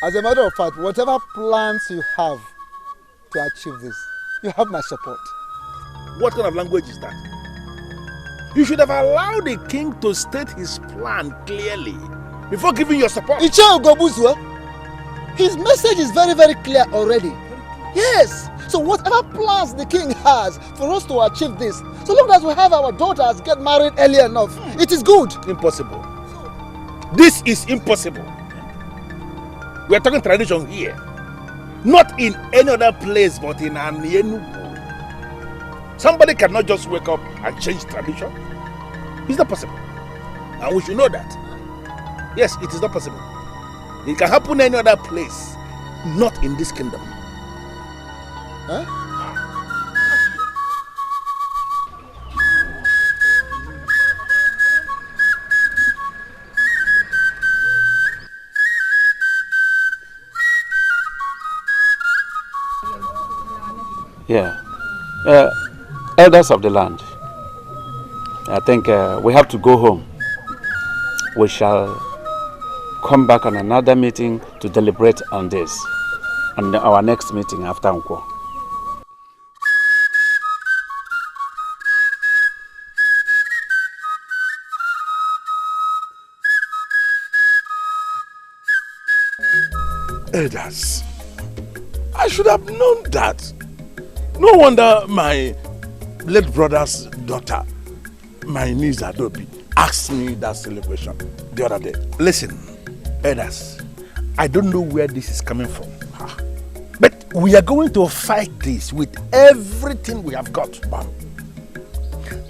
As a matter of fact, whatever plans you have to achieve this, you have my support. What kind of language is that? You should have allowed the king to state his plan clearly before giving your support. His message is very, very clear already. Yes. So whatever plans the king has for us to achieve this, so long as we have our daughters get married early enough, it is good. Impossible. This is impossible. We are talking tradition here. Not in any other place but in Enugu. Somebody cannot just wake up and change tradition. It's not possible. And we should know that. Yes, it is not possible. It can happen any other place, not in this kingdom. Huh? Yeah. Elders of the land, I think we have to go home. We shall come back on another meeting to deliberate on this, on our next meeting after Nkwo. Elders, I should have known that. No wonder my late brother's daughter, my niece Adobe, asked me that silly question the other day. Listen, elders, I don't know where this is coming from. But we are going to fight this with everything we have got.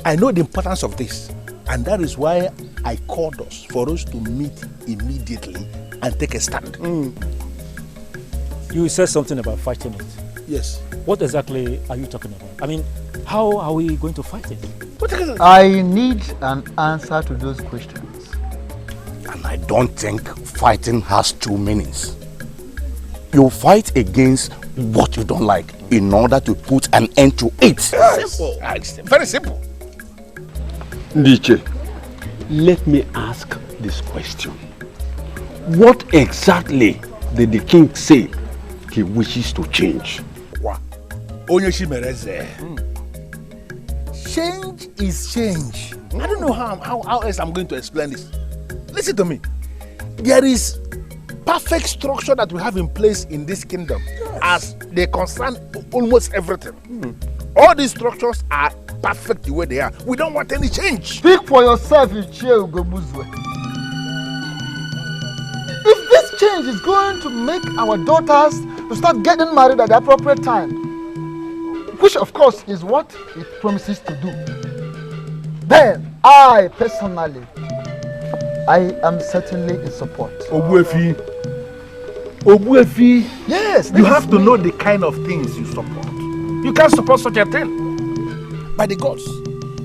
I know the importance of this, and that is why I called us for us to meet immediately and take a stand. You said something about fighting it. Yes. What exactly are you talking about? I mean, how are we going to fight it? I need an answer to those questions. And I don't think fighting has two meanings. You fight against what you don't like in order to put an end to it. Yes. Simple. Very simple. Niche, let me ask this question. What exactly did the king say he wishes to change? Change is change. I don't know how else I'm going to explain this. Listen to me. There is perfect structure that we have in place in this kingdom as they concern almost everything. All these structures are perfect the way they are. We don't want any change. Speak for yourself, Ugezu. If this change is going to make our daughters to start getting married at the appropriate time, which of course is what it promises to do, then I personally, I am certainly in support. Obuefi, yes, you have to know the kind of things you support. You can't support such a thing. By the gods,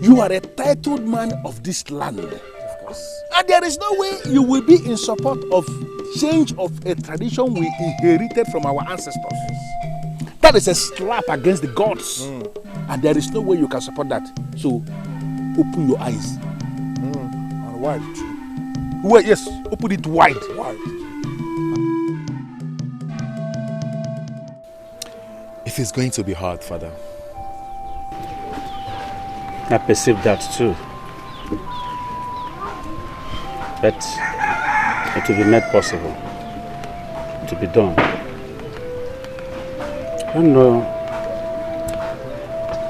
you are a titled man of this land. Of course. And there is no way you will be in support of change of a tradition we inherited from our ancestors. That is a slap against the gods. And there is no way you can support that. So, open your eyes. And wide. Well, yes, open it wide. It is going to be hard, Father. I perceive that too. But it will be made possible to be done. I don't know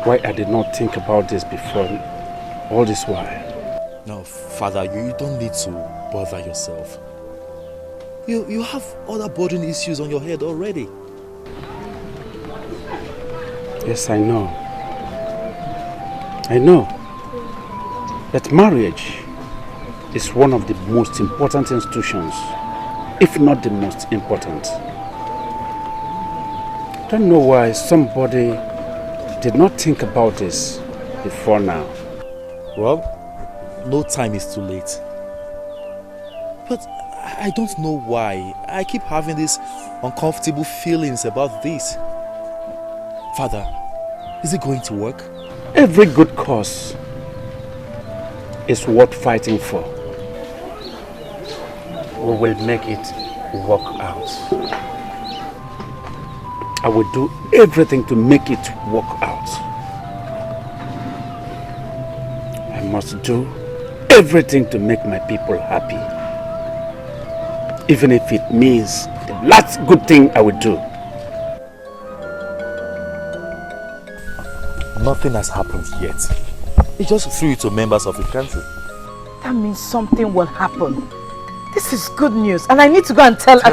why I did not think about this before all this while. No, Father, you don't need to bother yourself. You have other burden issues on your head already. Yes, I know. I know that marriage is one of the most important institutions, if not the most important. I don't know why somebody did not think about this before now. Well, no time is too late. But I don't know why. I keep having these uncomfortable feelings about this. Father, is it going to work? Every good cause is worth fighting for. We will make it work out. I will do everything to make it work out. I must do everything to make my people happy. Even if it means the last good thing I will do. Nothing has happened yet. He just threw it to members of the country. That means something will happen. This is good news, and I need to go and tell her.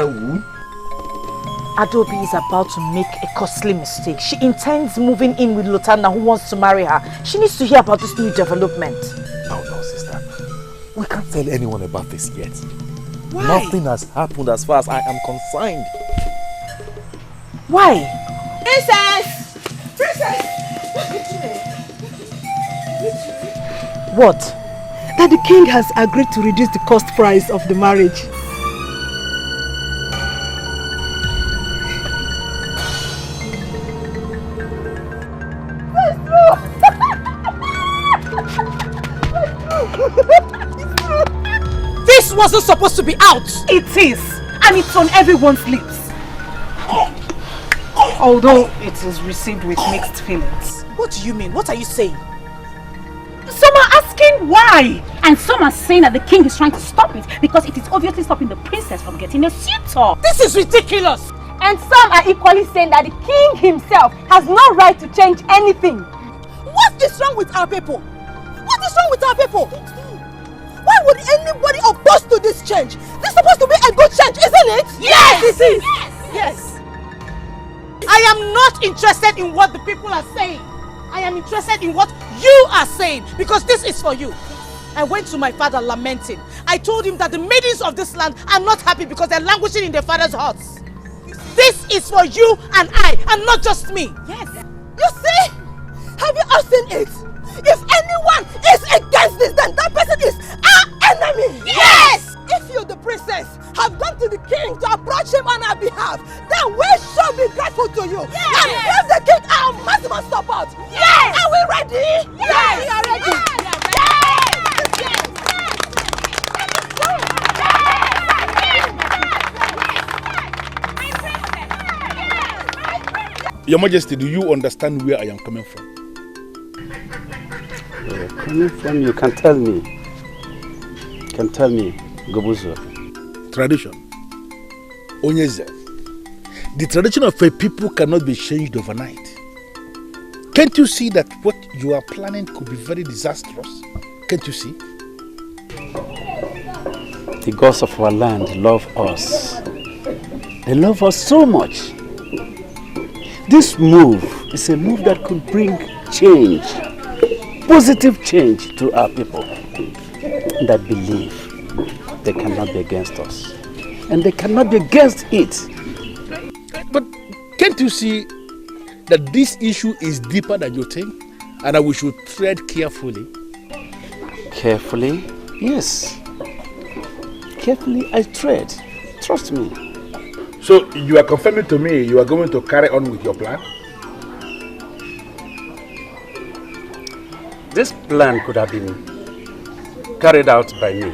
Adobe is about to make a costly mistake. She intends moving in with Lutana, who wants to marry her. She needs to hear about this new development. No, sister. We can't tell anyone about this yet. Why? Nothing has happened as far as I am concerned. Why? Princess! Princess! What? That the king has agreed to reduce the cost price of the marriage. This wasn't supposed to be out. It is, and it's on everyone's lips. Although it is received with mixed feelings. What do you mean? What are you saying? Some are asking why, and some are saying that the king is trying to stop it because it is obviously stopping the princess from getting a suitor. This is ridiculous. And some are equally saying that the king himself has no right to change anything. What is wrong with our people? What is wrong with our people? Why would anybody oppose to this change? This is supposed to be a good change, isn't it? Yes, it is. Yes. I am not interested in what the people are saying. I am interested in what you are saying, because this is for you. I went to my father lamenting. I told him that the maidens of this land are not happy because they're languishing in their father's huts. This is for you and I, and not just me. Yes. You see? Have you all seen it? If anyone is against this, then that person is our enemy. Yes! If you, the princess, have gone to the king to approach him on our behalf, then we shall be grateful to you. Yes! And give the king our maximum support. Yes! Are we ready? Yes! We are ready. Yes! Your Majesty, do you understand where I am coming from? Where you're coming from, you can tell me. You can tell me, Gobuzo. Tradition. Onyeze. The tradition of a people cannot be changed overnight. Can't you see that what you are planning could be very disastrous? Can't you see? The gods of our land love us. They love us so much. This move is a move that could bring change, positive change to our people that believe they cannot be against us and they cannot be against it. But can't you see that this issue is deeper than you think and that we should tread carefully? Carefully? Yes. Carefully I tread. Trust me. So you are confirming to me you are going to carry on with your plan? This plan could have been carried out by me.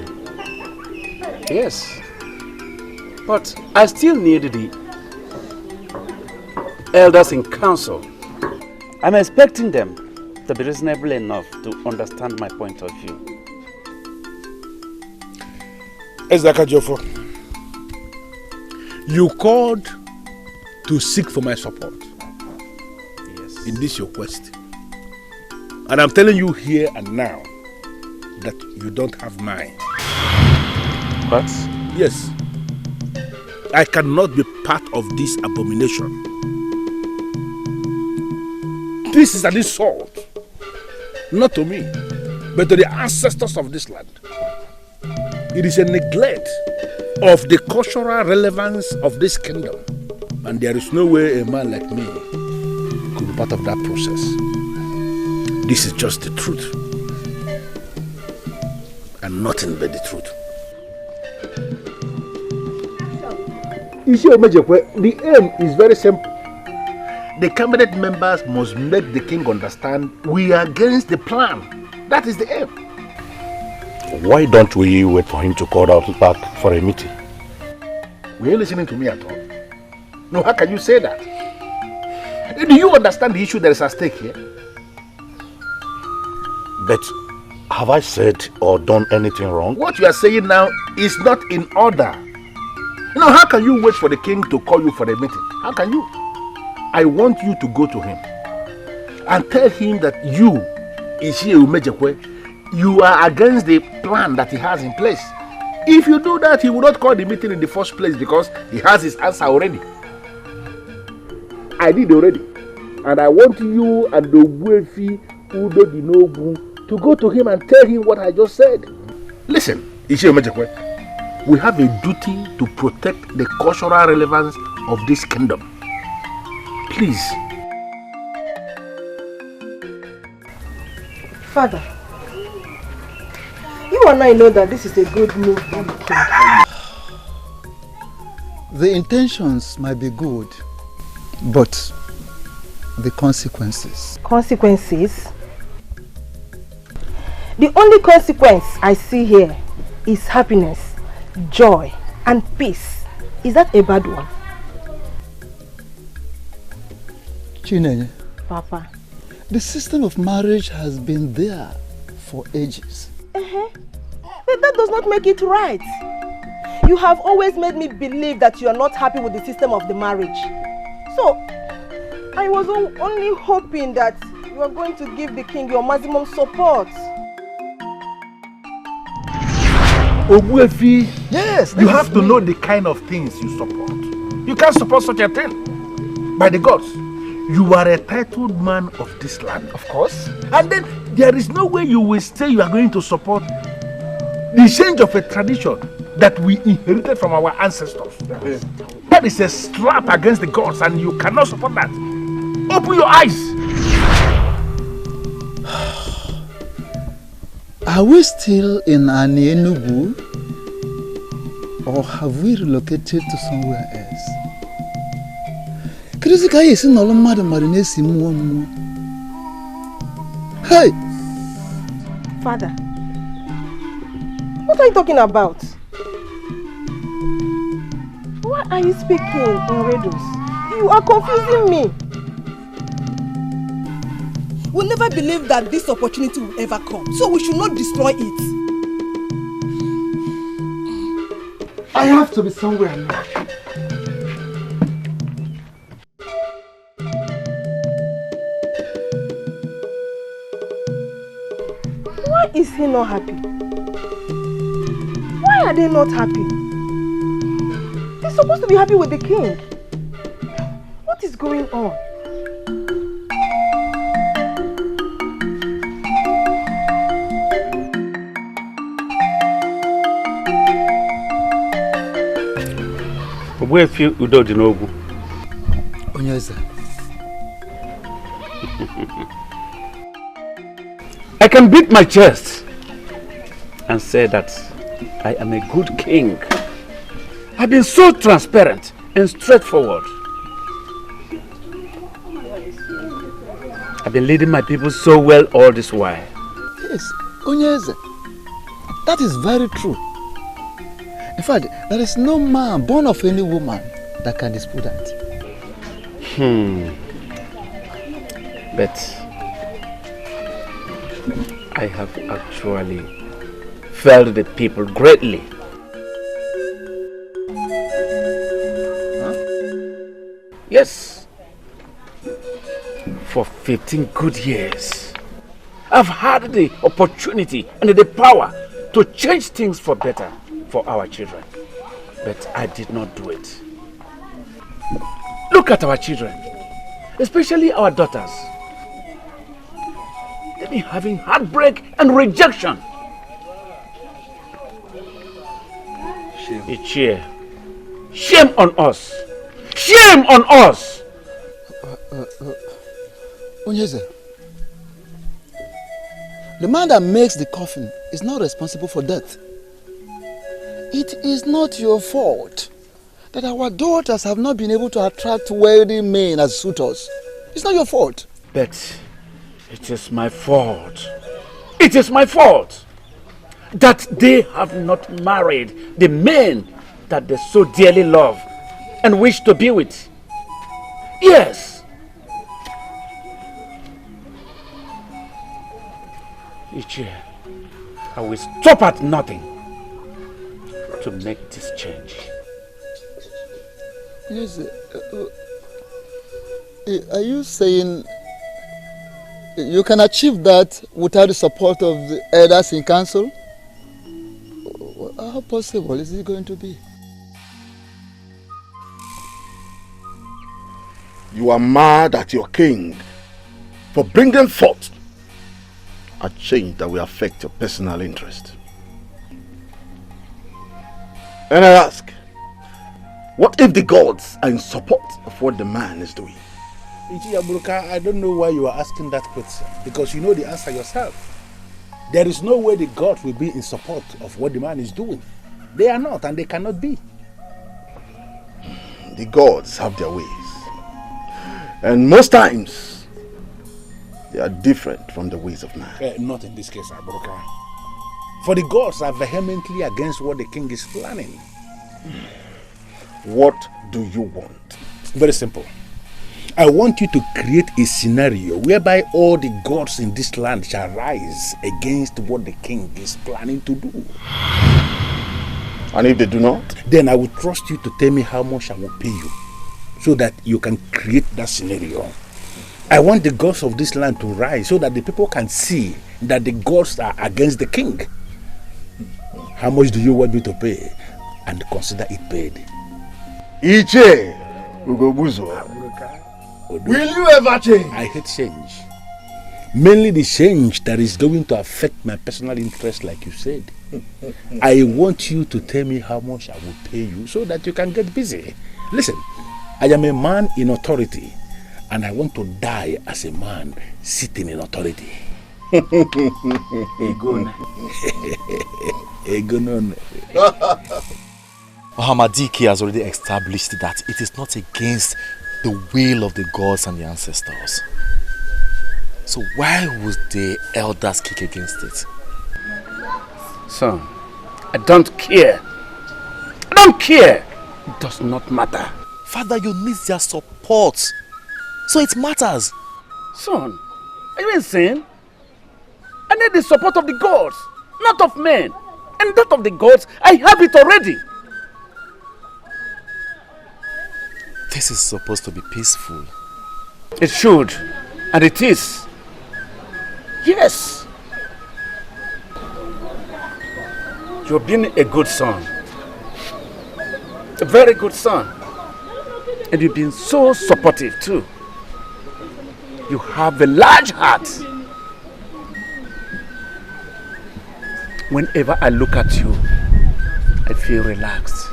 Yes. But I still need the elders in council. I'm expecting them to be reasonable enough to understand my point of view. Ezaka Jofo, you called to seek for my support. Yes. In this your quest. And I'm telling you here and now that you don't have mine. What? Yes. I cannot be part of this abomination. This is an insult. Not to me, but to the ancestors of this land. It is a neglect of the cultural relevance of this kingdom. And there is no way a man like me could be part of that process. This is just the truth. And nothing but the truth. The aim is very simple. The cabinet members must make the king understand we are against the plan. That is the aim. Why don't we wait for him to call out back for a meeting? Were you listening to me at all? No, how can you say that? Do you understand the issue that is at stake here? But have I said or done anything wrong? What you are saying now is not in order. You know, how can you wait for the king to call you for a meeting? How can you? I want you to go to him and tell him that you, Ishie Umejekwe, you are against the plan that he has in place. If you do that, he will not call the meeting in the first place because he has his answer already. I did already. And I want you and the Ogbuefi Udo Dinobu to go to him and tell him what I just said. Listen, Ishie Umejekwe, we have a duty to protect the cultural relevance of this kingdom. Please. Father, you and I know that this is a good move by the king. The intentions might be good, but the consequences. Consequences? The only consequence I see here is happiness, joy, and peace. Is that a bad one? Chinenye, Papa. the system of marriage has been there for ages. But that does not make it right. You have always made me believe that you are not happy with the system of the marriage. So, I was only hoping that you are going to give the king your maximum support. Ogbuefi, yes, you have to know the kind of things you support. You can't support such a thing. By the gods, you are a titled man of this land. Of course. And then there is no way you will say you are going to support the change of a tradition that we inherited from our ancestors. That is a slap against the gods and you cannot support that. Open your eyes. Are we still in Enugu or have we relocated to somewhere else? Hey! Father, what are you talking about? Why are you speaking in riddles? You are confusing me. will never believe that this opportunity will ever come. So we should not destroy it. I have to be somewhere now. Why is he not happy? Why are they not happy? They're supposed to be happy with the king. What is going on? Ugezu. I can beat my chest and say that I am a good king. I've been so transparent and straightforward. I've been leading my people so well all this while. Yes, Ugezu, that is very true. In fact, there is no man born of any woman that can dispute that. But I have actually failed the people greatly. Yes. For 15 good years, I've had the opportunity and the power to change things for better for our children. But I did not do it. Look at our children, especially our daughters. They've been having heartbreak and rejection. Shame. Shame on us. Shame on us. Ugezu, the man that makes the coffin is not responsible for death. It is not your fault that our daughters have not been able to attract wealthy men as suitors. It's not your fault. But it is my fault. It is my fault that they have not married the men that they so dearly love and wish to be with. Yes. Each year, I will stop at nothing to make this change. Yes. Are you saying you can achieve that without the support of the elders in council? How possible is it going to be? You are mad at your king for bringing forth a change that will affect your personal interest. And I ask, what if the gods are in support of what the man is doing? I don't know why you are asking that question, because you know the answer yourself. There is no way the gods will be in support of what the man is doing. They are not, and they cannot be. The gods have their ways. And most times, they are different from the ways of man. Not in this case, Abroka. For the gods are vehemently against what the king is planning. What do you want? Very simple. I want you to create a scenario whereby all the gods in this land shall rise against what the king is planning to do. And if they do not? Then I will trust you to tell me how much I will pay you, so that you can create that scenario. I want the gods of this land to rise so that the people can see that the gods are against the king. How much do you want me to pay? And consider it paid. Ugezu, will you ever change? I hate change. Mainly the change that is going to affect my personal interest, like you said. I want you to tell me how much I will pay you so that you can get busy. Listen, I am a man in authority, and I want to die as a man sitting in authority. Muhammadiki has already established that it is not against the will of the gods and the ancestors. So why would the elders kick against it? Son, I don't care. I don't care. It does not matter. Father, you need their support. So it matters. Son, Are you insane? I need the support of the gods, not of men. And that of the gods, I have it already. This is supposed to be peaceful. It should, and it is. Yes. You've been a good son. A very good son. And you've been so supportive too. You have a large heart. Whenever I look at you, I feel relaxed.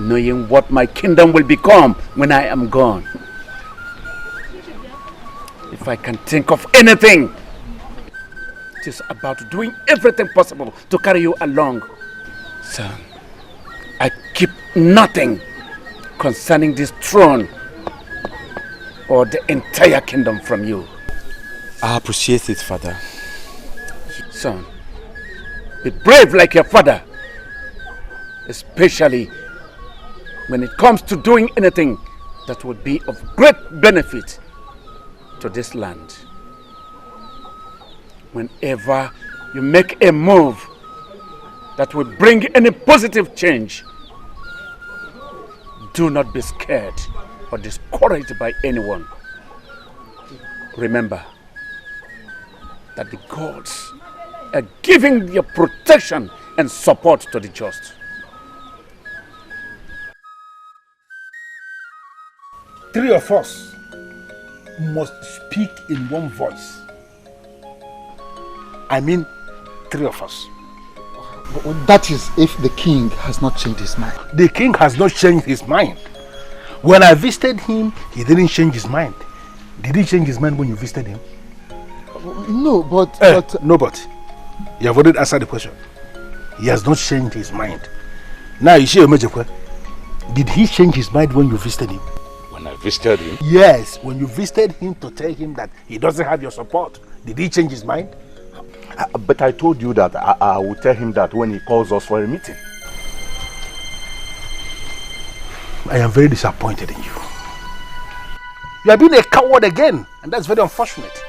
Knowing what my kingdom will become when I am gone. If I can think of anything, it is about doing everything possible to carry you along. Son, I keep nothing concerning this throne or the entire kingdom from you. I appreciate it, Father. Son, be brave like your father, especially when it comes to doing anything that would be of great benefit to this land. Whenever you make a move that will bring any positive change, do not be scared or discouraged by anyone. Remember that the gods are giving their protection and support to the just. Three of us must speak in one voice. I mean, three of us. That is if the king has not changed his mind. The king has not changed his mind. When I visited him, he didn't change his mind. Did he change his mind when you visited him? No, but... No, but. You have already answered the question. He has not changed his mind. Now, you see, did he change his mind when you visited him? When I visited him? Yes, when you visited him to tell him that he doesn't have your support. Did he change his mind? But I told you that I will tell him that when he calls us for a meeting. I am very disappointed in you. You have been a coward again, and that's very unfortunate.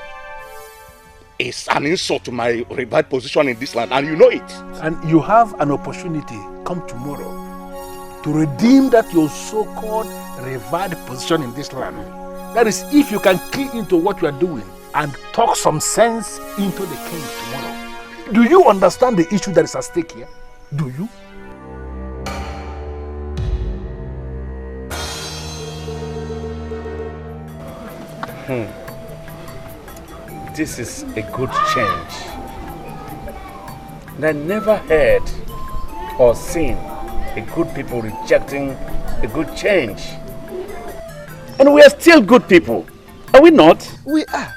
It's an insult to my revered position in this land, and you know it. And you have an opportunity come tomorrow to redeem that your so-called revered position in this land. That is, if you can key into what you are doing and talk some sense into the king tomorrow. Do you understand the issue that is at stake here? Do you? This is a good change. And I never heard or seen a good people rejecting a good change. And we are still good people, are we not? We are.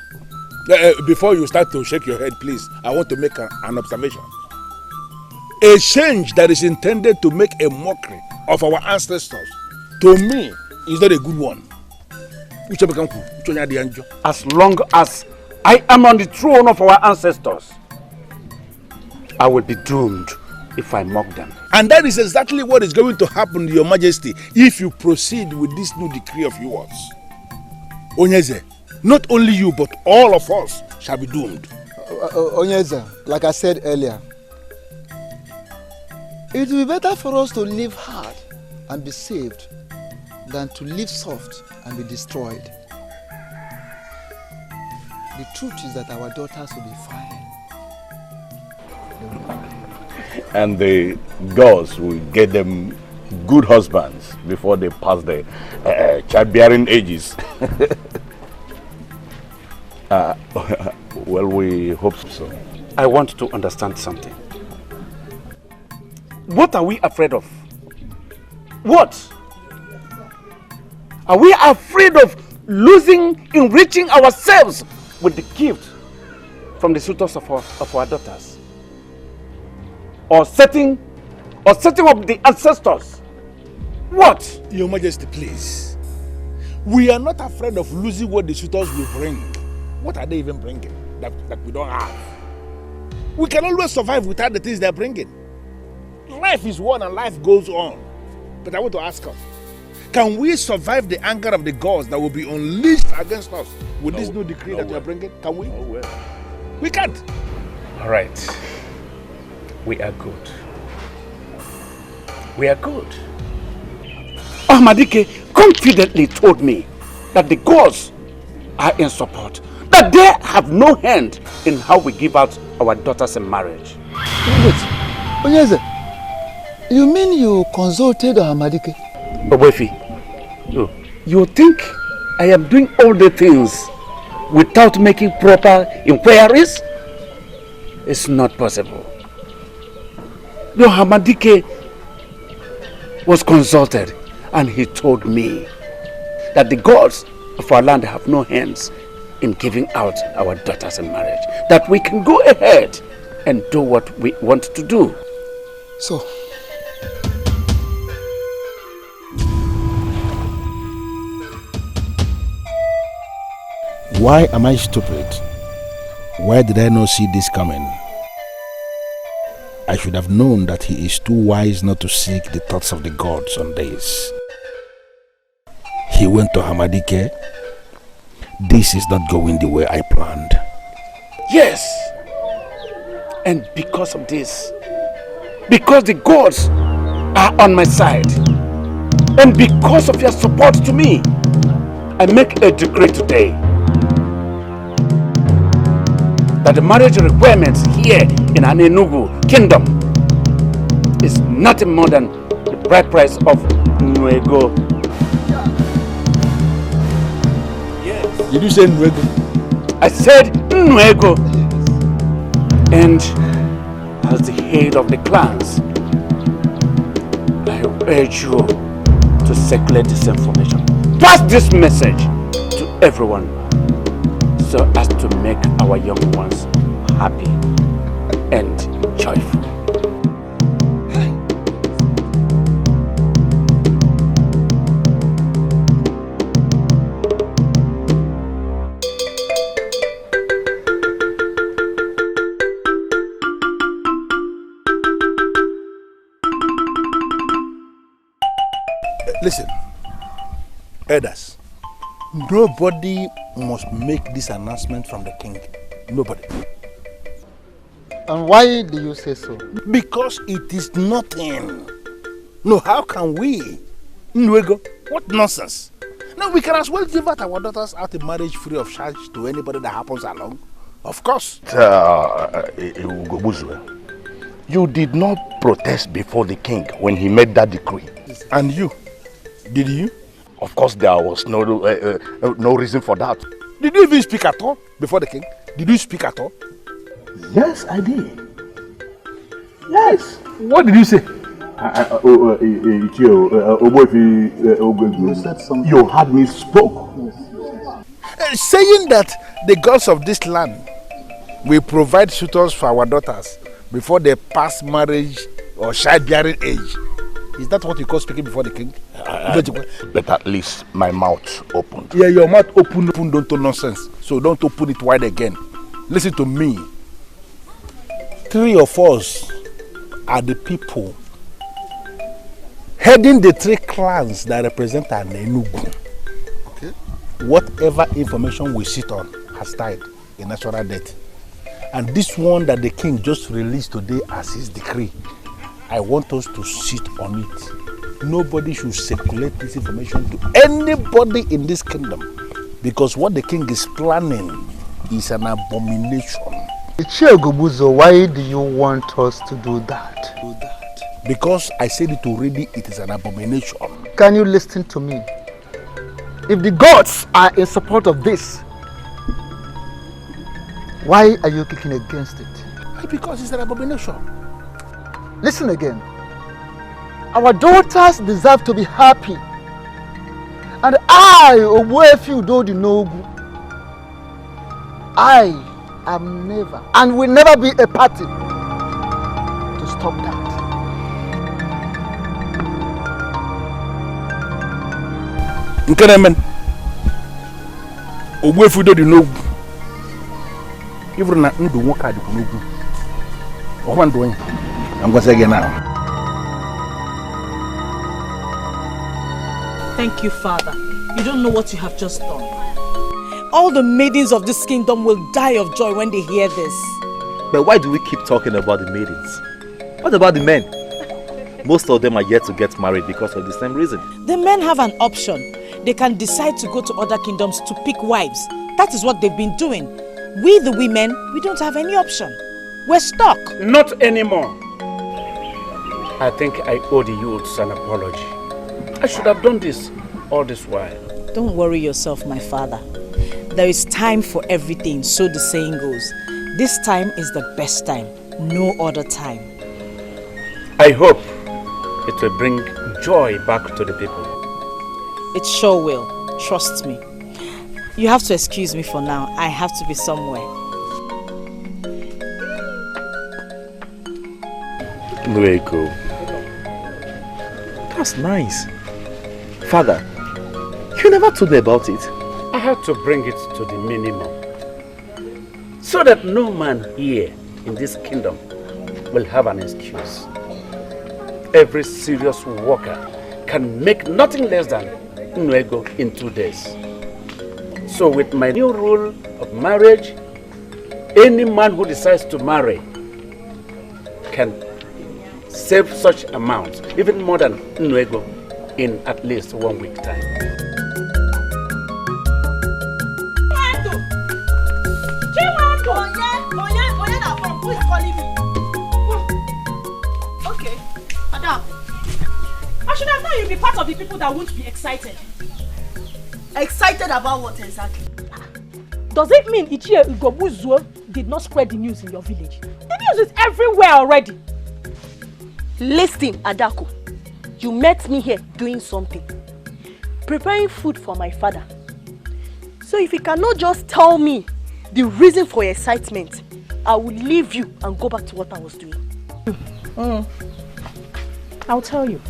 Before you start to shake your head, please, I want to make an observation. A change that is intended to make a mockery of our ancestors, to me, is not a good one. As long as I am on the throne of our ancestors, I will be doomed if I mock them. And that is exactly what is going to happen, Your Majesty, if you proceed with this new decree of yours. Onyeze, not only you, but all of us shall be doomed. Onyeze, like I said earlier, it will be better for us to live hard and be saved than to live soft and be destroyed. The truth is that our daughters will be fine. And the girls will get them good husbands before they pass the childbearing ages. Well, we hope so. I want to understand something. What are we afraid of? What? Are we afraid of losing, enriching ourselves with the gift from the suitors of our daughters? Or setting up the ancestors? What? Your Majesty, please. We are not afraid of losing what the suitors will bring. What are they even bringing that we don't have? We can always survive without the things they're bringing. Life is one and life goes on. But I want to ask us, Can we survive the anger of the gods that will be unleashed against us with this new decree that you are bringing? Can we? We can't. All right. We are good. We are good. Ahmadike confidently told me that the gods are in support, that they have no hand in how we give out our daughters in marriage. Wait, Ugezu, you mean you consulted Ahmadike? Obefi, you think I am doing all the things without making proper inquiries? It's not possible. No, Ahmadike was consulted and he told me that the gods of our land have no hands in giving out our daughters in marriage, that we can go ahead and do what we want to do. So, why am I stupid? Why did I not see this coming? I should have known that he is too wise not to seek the thoughts of the gods on this. He went to Ahmadike. This is not going the way I planned. Yes. And because of this, because the gods are on my side, and because of your support to me, I make a decree today that the marriage requirements here in Anenugu kingdom is nothing more than the bride price of Nwego. Yes. Did you say Nwego? I said Nwego. And as the head of the clans, I urge you to circulate this information. Pass this message to everyone so as to make our young ones happy and joyful. Listen, elders, nobody must make this announcement from the king. Nobody. And why do you say so? Because it is nothing. No, how can we? Nwego, what nonsense. No, we can as well give out our daughters out in marriage free of charge to anybody that happens along. Of course. Ugezu, you did not protest before the king when he made that decree. And you? Did you? Of course, there was no reason for that. Did you even speak at all before the king? Did you speak at all? Yes, I did. Yes. What did you say? You had me spoke. Saying that the gods of this land will provide suitors for our daughters before they pass marriage or childbearing age. Is that what you call speaking before the king? But at least my mouth opened. Yeah, your mouth open, don't do nonsense. So don't open it wide again. Listen to me. 3 of us are the people heading the 3 clans that represent Anenugu. Okay. Whatever information we sit on has died a natural death. And this one that the king just released today as his decree, I want us to sit on it. Nobody should circulate this information to anybody in this kingdom, because what the king is planning is an abomination. Ugezu, why do you want us to do that? Because I said it already, it is an abomination. Can you listen to me? If the gods are in support of this, why are you kicking against it? Because it's an abomination. Listen again. Our daughters deserve to be happy. And I, Ogbuefi Udodinogu, I am never and will never be a party to stop that. Nkenemen, Ogbuefi Udodinogu, even na ndu nwoke adịkwu n'ogwu. Ọkwa ndu onye. I'm going to say again now. Thank you, Father. You don't know what you have just done. All the maidens of this kingdom will die of joy when they hear this. But why do we keep talking about the maidens? What about the men? Most of them are yet to get married because of the same reason. The men have an option. They can decide to go to other kingdoms to pick wives. That is what they've been doing. We, the women, we don't have any option. We're stuck. Not anymore. I think I owe the youths an apology. I should have done this all this while. Don't worry yourself, my father. There is time for everything, so the saying goes. This time is the best time. No other time. I hope it will bring joy back to the people. It sure will. Trust me. You have to excuse me for now. I have to be somewhere. Ugezu. That's nice. Father, you never told me about it. I had to bring it to the minimum. So that no man here in this kingdom will have an excuse. Every serious worker can make nothing less than Ugezu in 2 days. So with my new rule of marriage, any man who decides to marry can save such amounts, even more than Ugezu, in at least 1 week time. Who is calling me? Okay, Madam. I should have known you'd be part of the people that won't be excited. Excited about what exactly? Does it mean Ugezu did not spread the news in your village? The news is everywhere already. Listen, Adako. You met me here doing something. Preparing food for my father. So if you cannot just tell me the reason for your excitement, I will leave you and go back to what I was doing. I'll tell you.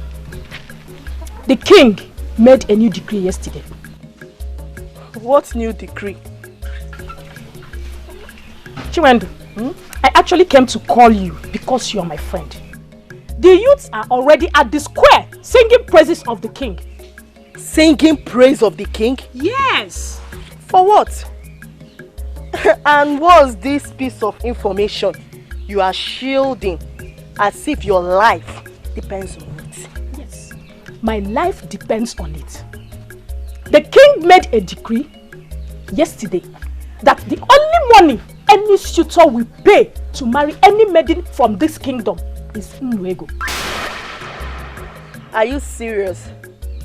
The king made a new decree yesterday. What new decree? Chiwendu, I actually came to call you because you're my friend. The youths are already at the square singing praises of the king. Singing praise of the king? Yes. For what? And what's this piece of information you are shielding as if your life depends on it? Yes, my life depends on it. The king made a decree yesterday that the only money any suitor will pay to marry any maiden from this kingdom is Ugezu. Are you serious?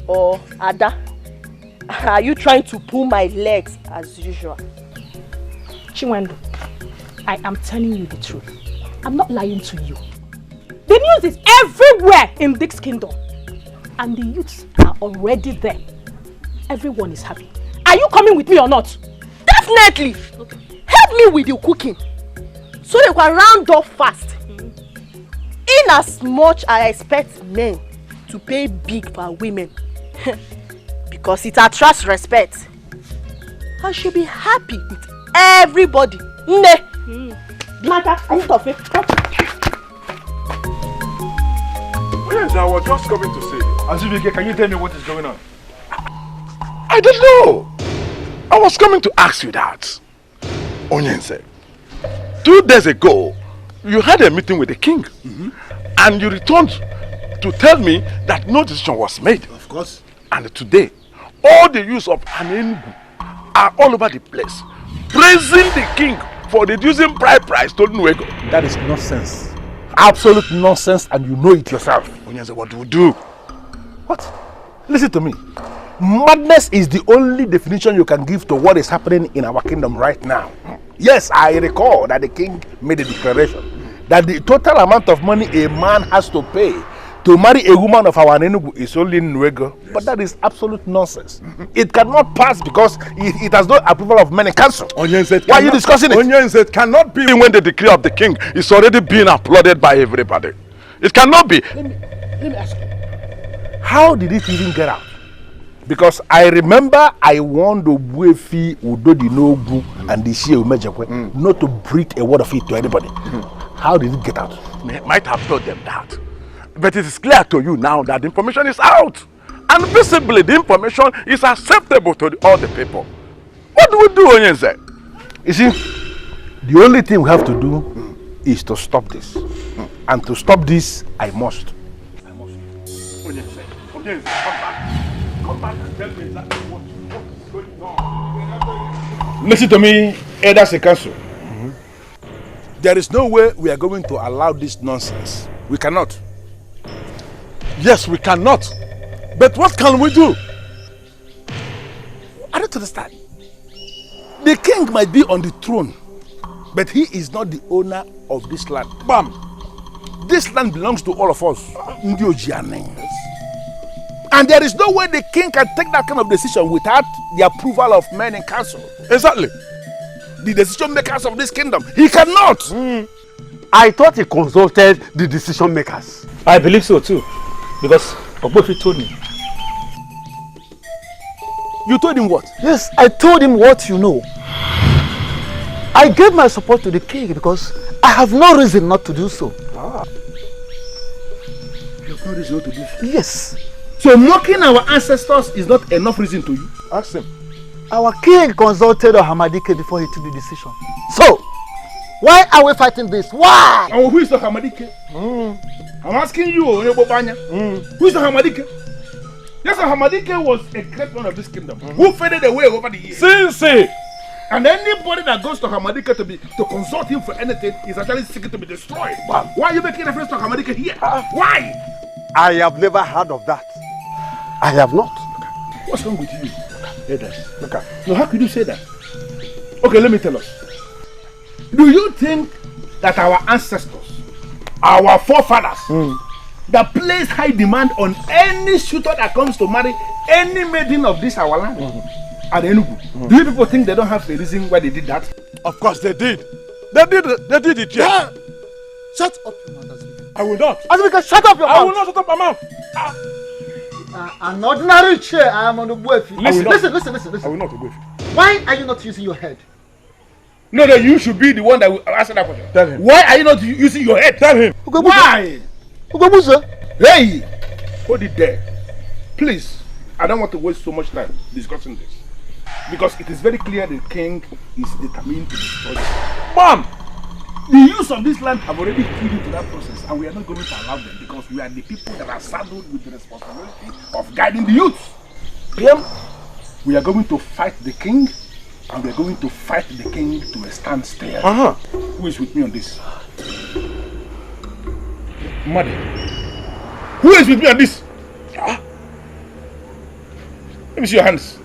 Or Ada? Are you trying to pull my legs as usual? Chiwendu, I am telling you the truth. I'm not lying to you. The news is everywhere in this kingdom. And the youths are already there. Everyone is happy. Are you coming with me or not? Definitely! Okay. Help me with the cooking. So they can round up fast. In as much I expect men to pay big for women. Because it attracts respect. I should be happy with everybody. Blanca, are you tough? Yes, I was just coming to say. Azubike, can you tell me what is going on? I don't know. I was coming to ask you that. Onyense, 2 days ago, you had a meeting with the king. And you returned to tell me that no decision was made. Of course. And today, all the youths of Anengu are all over the place, praising the king for reducing price to Ugezu. That is nonsense. Absolute nonsense, and you know it yourself. Onyense, what do we do? What? Listen to me. Madness is the only definition you can give to what is happening in our kingdom right now. Yes, I recall that the king made a declaration that the total amount of money a man has to pay to marry a woman of our Enugu is only Ugezu. Yes. But that is absolute nonsense. It cannot pass because it has no approval of many council. Why are you discussing it? Onyense, it cannot be when the decree of the king is already being applauded by everybody. It cannot be. Let me ask you. How did it even get out? Because I remember I warned Ogbuefi, Udodinogu, and the Shie Umejekwe not to breathe a word of it to anybody. How did it get out? They might have told them that. But it is clear to you now that the information is out. And visibly, the information is acceptable to all the people. What do we do, Onyenze? You see, the only thing we have to do is to stop this. And to stop this, I must. Onyenze, come back. Come back and tell me exactly what is going on. Listen to me, Elders Council. There is no way we are going to allow this nonsense. We cannot. Yes, we cannot. But what can we do? I don't understand. The king might be on the throne, but he is not the owner of this land. Bam! This land belongs to all of us. Ndi Ojiane. And there is no way the king can take that kind of decision without the approval of men in council. Exactly. The decision makers of this kingdom. He cannot. I thought he consulted the decision makers. I believe so too. Because Ogbofi told me. You told him what? Yes, I told him what you know. I gave my support to the king because I have no reason not to do so. You have no reason not to do so? Yes. So mocking our ancestors is not enough reason to you? Ask him. Our king consulted Hamadike before he took the decision. So, why are we fighting this? Why? And who is the Hamadike? I'm asking you, Banya. Who is the Hamadike? Yes, the Hamadike was a great one of this kingdom. Who faded away over the years. Since and anybody that goes to Hamadike to consult him for anything is actually seeking to be destroyed. Wow. Why are you making reference to Hamadike here? Why? I have never heard of that. I have not. What's wrong with you? No, how could you say that? Okay, let me tell us. Do you think that our ancestors, our forefathers, that placed high demand on any suitor that comes to marry any maiden of this our land at Enugu, do you people think they don't have a reason why they did that? Of course they did. They did it, yeah. Shut up your mouth, I will not. Azubike, shut up your mouth. I will not shut up my mouth. An ordinary chair, I am on the Ogbofi. Listen. I will not Ogbofi. Why are you not using your head? No, you should be the one that will answer that question. Tell him. Why are you not using your head? Tell him. Why? Ugezu. Hey! Hold it there. Please, I don't want to waste so much time discussing this. Because it is very clear the king is determined to destroy it. Mom! The use of this land have already keyed into that process, and we are not going to allow them because we are the people that are saddled with the responsibility of guiding the youth. We are going to fight the king, and we are going to fight the king to a standstill. Who is with me on this? Mother. Who is with me on this? Let me see your hands.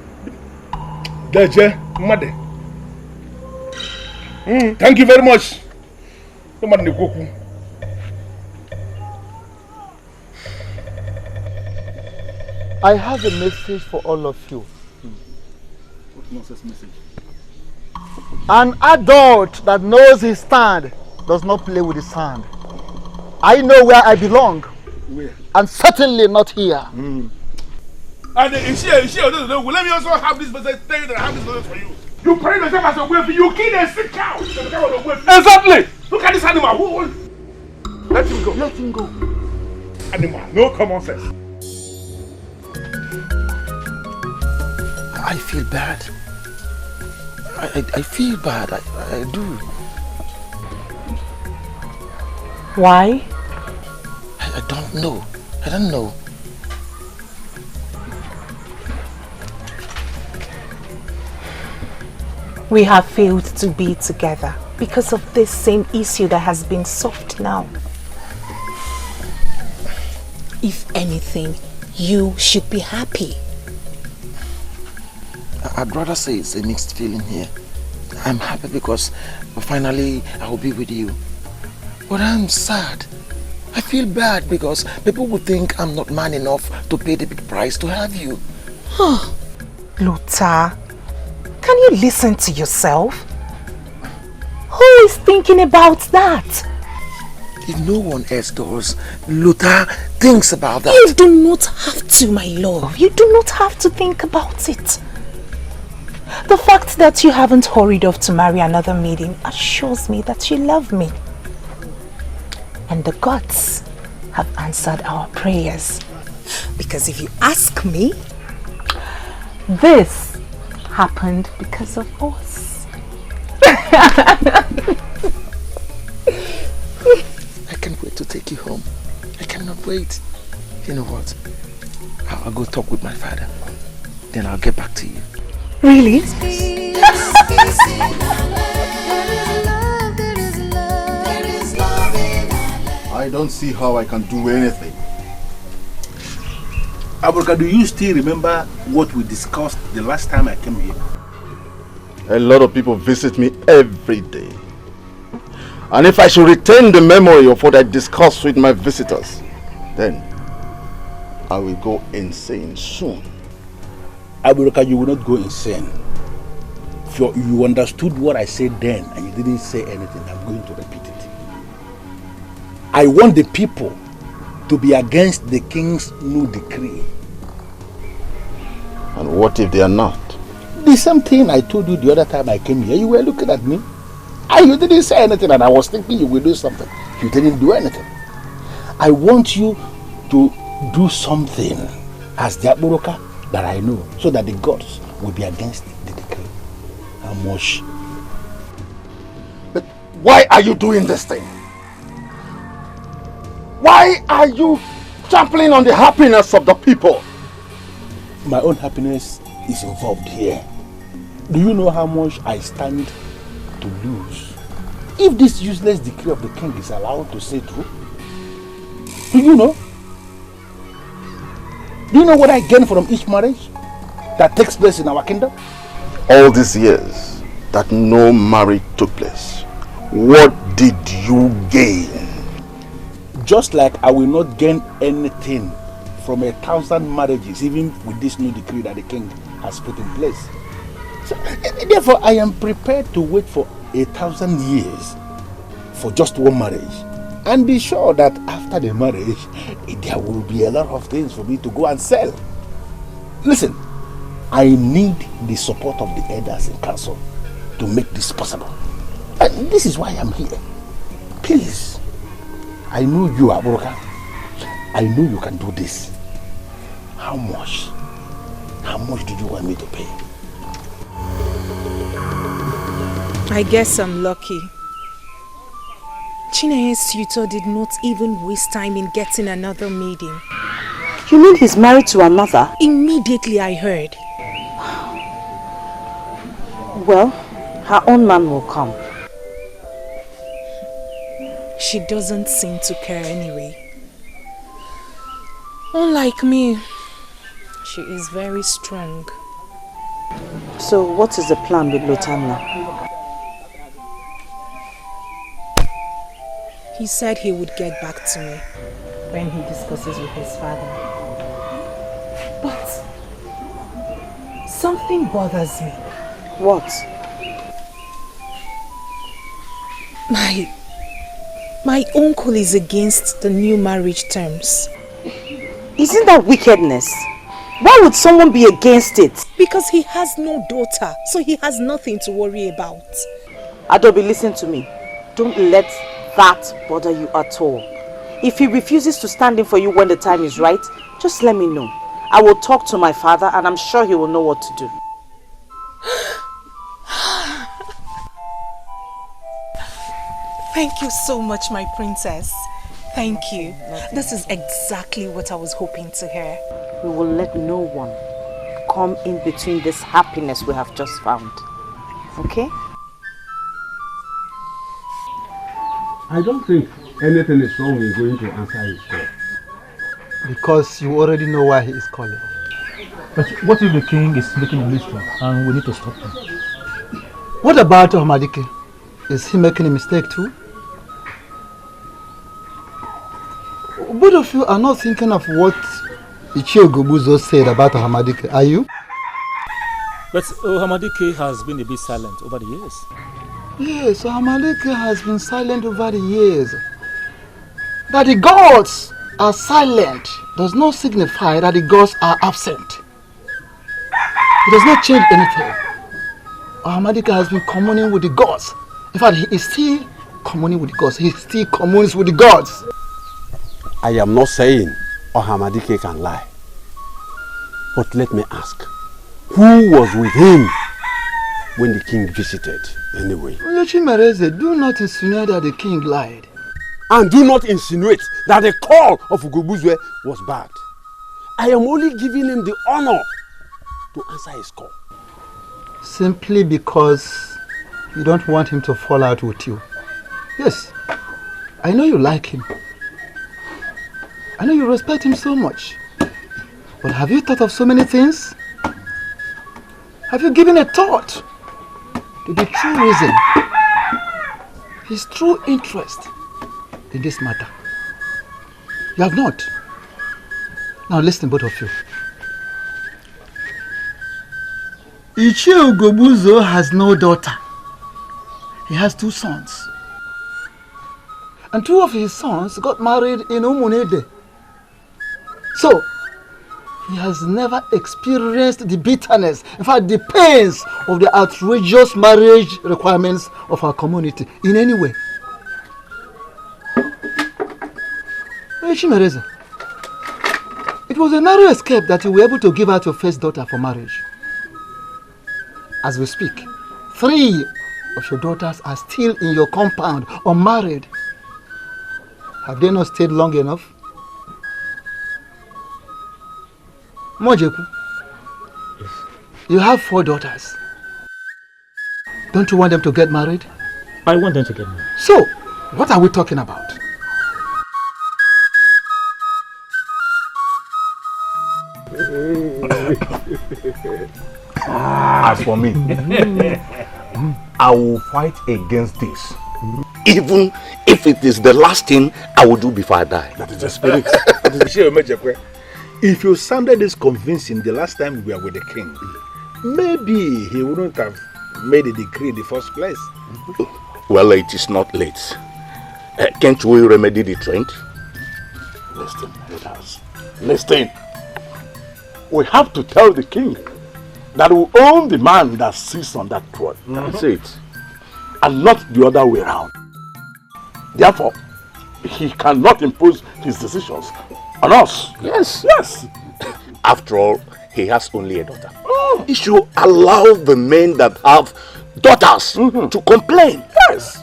Deje, Mother. Thank you very much. I have a message for all of you. What nonsense message? An adult that knows his stand does not play with his hand. I know where I belong. Where? And certainly not here. And let me also have this message. Tell you that I have this message for you. You pray yourself as a way, you kill a sick cow. Exactly. Look at this animal. Let him go. Let him go. Animal, no common sense. I feel bad. I feel bad. I do. Why? I don't know. I don't know. We have failed to be together because of this same issue that has been solved now. If anything, you should be happy. I'd rather say it's a mixed feeling here. I'm happy because finally I will be with you. But I'm sad. I feel bad because people will think I'm not man enough to pay the big price to have you. Luther, can you listen to yourself? Who is thinking about that? If no one else does, Luther thinks about that. You do not have to, my love. You do not have to think about it. The fact that you haven't hurried off to marry another maiden assures me that you love me. And the gods have answered our prayers. Because Because if you ask me, this happened because of us. I can't wait to take you home. I cannot wait. You know what? I'll go talk with my father. Then I'll get back to you. Really? I don't see how I can do anything. Abuka, do you still remember what we discussed the last time I came here? A lot of people visit me every day. And if I should retain the memory of what I discussed with my visitors, then I will go insane soon. Abuka, you will not go insane. If you understood what I said then and you didn't say anything, I'm going to repeat it. I want the people to be against the king's new decree. And what if they are not? The same thing I told you the other time I came here. You were looking at me and you didn't say anything, and I was thinking you will do something. You didn't do anything. I want you to do something as the Aburoka that I know, so that the gods will be against the decree. How much? But why are you doing this thing? Why are you trampling on the happiness of the people? My own happiness is involved here. Do you know how much I stand to lose if this useless decree of the king is allowed to stay through? Do you know? Do you know what I gain from each marriage that takes place in our kingdom? All these years that no marriage took place, what did you gain? Just like I will not gain anything from 1,000 marriages, even with this new decree that the king has put in place. So, therefore, I am prepared to wait for 1,000 years for just one marriage, and be sure that after the marriage, there will be a lot of things for me to go and sell. Listen, I need the support of the elders in council to make this possible. And this is why I'm here. Please. I know you, Aburoka. I know you can do this. How much? How much do you want me to pay? I guess I'm lucky. Chinenye's suitor did not even waste time in getting another maiden. You mean he's married to another? Immediately I heard. Well, her own man will come. She doesn't seem to care anyway. Unlike me, she is very strong. So what is the plan with Lutana? He said he would get back to me when he discusses with his father. But something bothers me. What? My uncle is against the new marriage terms. Isn't that wickedness? Why would someone be against it? Because he has no daughter, so he has nothing to worry about. Adobe, listen to me. Don't let that bother you at all. If he refuses to stand in for you when the time is right, just let me know. I will talk to my father and I'm sure he will know what to do. Thank you so much, my princess. Thank you. This is exactly what I was hoping to hear. We will let no one come in between this happiness we have just found. Okay? I don't think anything is wrong with going to answer his call. Because you already know why he is calling. But what if the king is making a mistake and we need to stop him? What about Hamadike? Is he making a mistake too? Both of you are not thinking of what Ugezu said about Hamadike, are you? But Hamadike has been a bit silent over the years. Yes, Hamadike has been silent over the years. That the gods are silent does not signify that the gods are absent. It does not change anything. Hamadike has been communing with the gods. In fact, he is still communing with the gods. He still communes with the gods. I am not saying Hamadike can lie. But let me ask, who was with him when the king visited anyway? Chimereze, do not insinuate that the king lied. And do not insinuate that the call of Ugezu was bad. I am only giving him the honor to answer his call. Simply because you don't want him to fall out with you. Yes, I know you like him. I know you respect him so much. But have you thought of so many things? Have you given a thought to the true reason, his true interest in this matter? You have not. Now listen, both of you. Ugezu has no daughter. He has 2 sons. And 2 of his sons got married in Umunede. So, he has never experienced the bitterness, in fact the pains of the outrageous marriage requirements of our community in any way. Chimereze, it was a narrow escape that you were able to give out your first daughter for marriage. As we speak, 3 of your daughters are still in your compound, unmarried. Have they not stayed long enough? Mojeku, you have 4 daughters. Don't you want them to get married? I want them to get married. So, what are we talking about? As for me, I will fight against this. Even if it is the last thing I will do before I die. That is the spirit. If you sounded this convincing the last time we were with the king, maybe he wouldn't have made a decree in the first place. Well, it is not late. Can't we remedy the trend? Listen, elders. Listen. We have to tell the king that we own the man that sits on that throne. That's it. And not the other way around. Therefore, he cannot impose his decisions on us. Yes. Yes. After all, he has only a daughter. He should allow the men that have daughters to complain. Yes.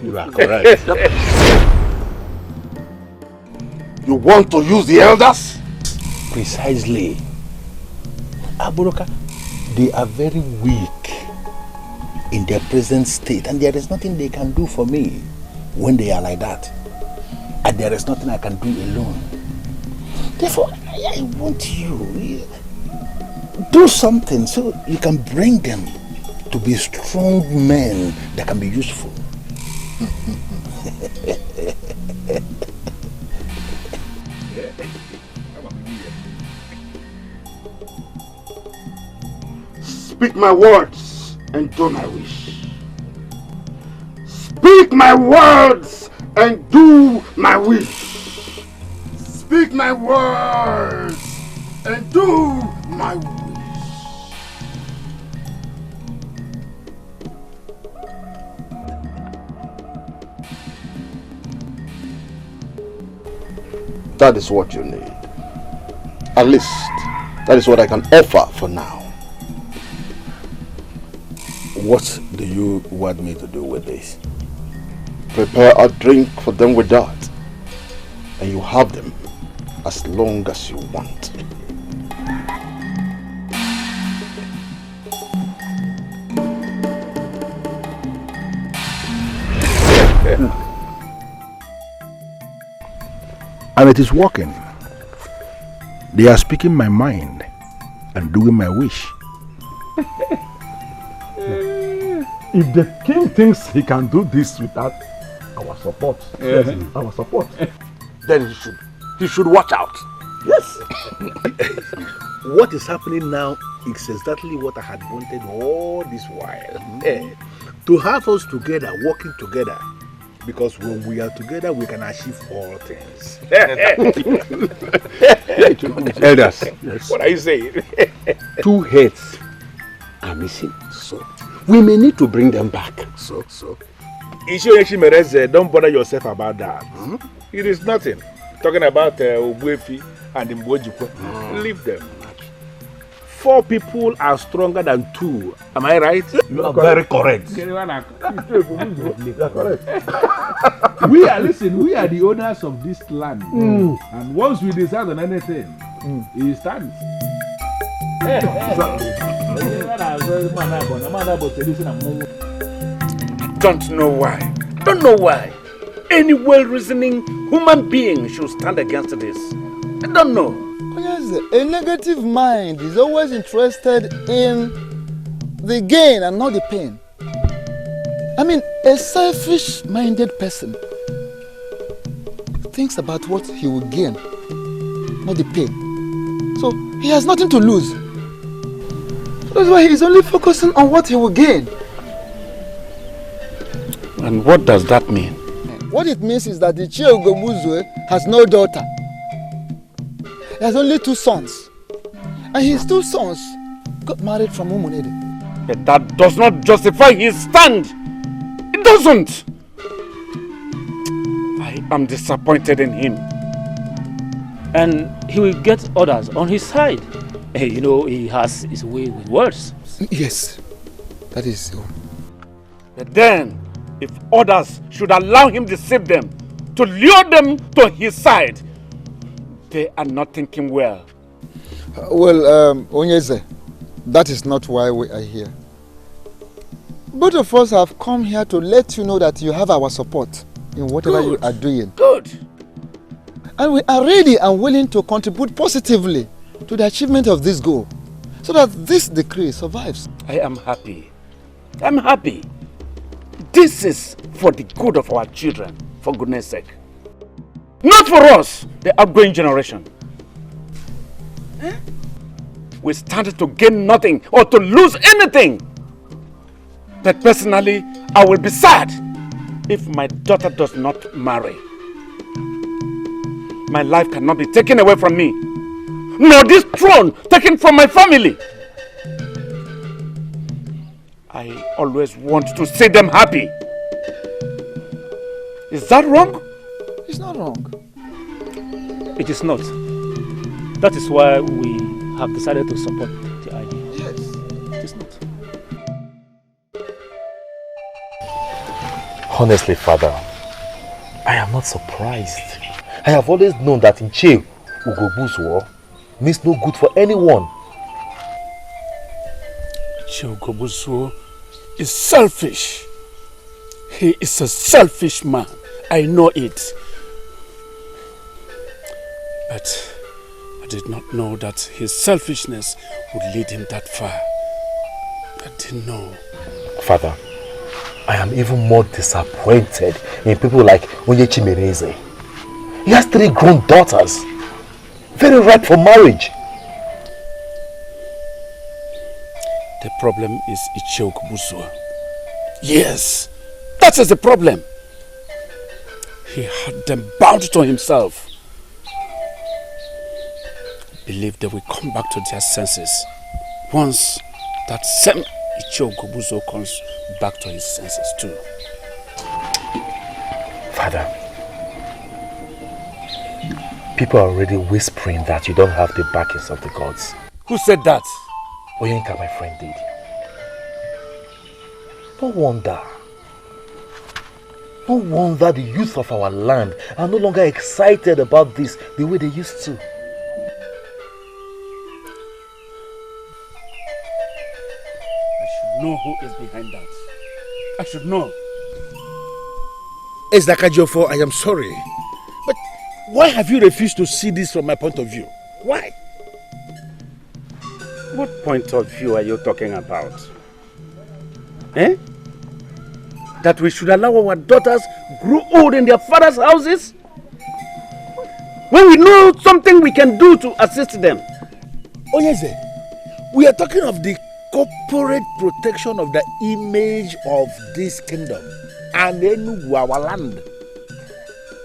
You are correct. You want to use the elders? Precisely. Aburoka, they are very weak in their present state, and there is nothing they can do for me when they are like that. And there is nothing I can do alone. Therefore, I want you do something so you can bring them to be strong men that can be useful. Speak my words and do my wish. Speak my words and do my wish. Speak my words and do my wish. That is what you need. At least, that is what I can offer for now. What do you want me to do with this? Prepare a drink for them with that, and you have them as long as you want. And it is working. They are speaking my mind and doing my wish. If the king thinks he can do this without our support, then he should watch out. Yes. What is happening now is exactly what I had wanted all this while. To have us together, working together. Because when we are together, we can achieve all things. Elders, yes. What are you saying? 2 heads are missing. So we may need to bring them back. So. Chimereze, don't bother yourself about that. It is nothing. Talking about Ogbuefi and MGWATU. Leave them. 4 people are stronger than 2. Am I right? You are very correct. You are correct. We are the owners of this land. And once we decide on anything, it stands. Don't know why. Don't know why. Any well-reasoning human being should stand against this. I don't know. Yes, a negative mind is always interested in the gain and not the pain. I mean, a selfish-minded person thinks about what he will gain, not the pain. So he has nothing to lose. That's why he is only focusing on what he will gain. And what does that mean? What it means is that the Ugezu has no daughter. He has only 2 sons. And his 2 sons got married from Umunede. But that does not justify his stand. It doesn't. I am disappointed in him. And he will get others on his side. Hey, you know, he has his way with words. Yes, that is so. But then, if others should allow him to deceive them, to lure them to his side, they are not thinking well. Onyeze, that is not why we are here. Both of us have come here to let you know that you have our support in whatever you are doing. Good. And we are ready and willing to contribute positively to the achievement of this goal, so that this decree survives. I am happy. I'm happy. This is for the good of our children, for goodness sake. Not for us, the outgoing generation. We stand to gain nothing or to lose anything. But personally, I will be sad if my daughter does not marry. My life cannot be taken away from me, nor this throne taken from my family. I always want to see them happy. Is that wrong? It's not wrong. It is not. That is why we have decided to support the idea. Yes. It is not. Honestly, Father, I am not surprised. I have always known that in Che Ugezu means no good for anyone. Che Ugezu is selfish. He is a selfish man. I know it. But I did not know that his selfishness would lead him that far. I didn't know. Father, I am even more disappointed in people like Chimenye. He has 3 grown daughters, very ripe for marriage. The problem is Ugezu. Yes, that is the problem. He had them bound to himself. Believe they will come back to their senses once that same Ugezu comes back to his senses too. Father, people are already whispering that you don't have the backings of the gods. Who said that? Oyenka, my friend, did. No wonder. No wonder the youth of our land are no longer excited about this the way they used to. I should know who is behind that. I should know. Ezakajofo, I am sorry. But why have you refused to see this from my point of view? Why? What point of view are you talking about? Eh? That we should allow our daughters grow old in their father's houses? When we know something we can do to assist them. Onyeze, we are talking of the corporate protection of the image of this kingdom and Enugu, our land.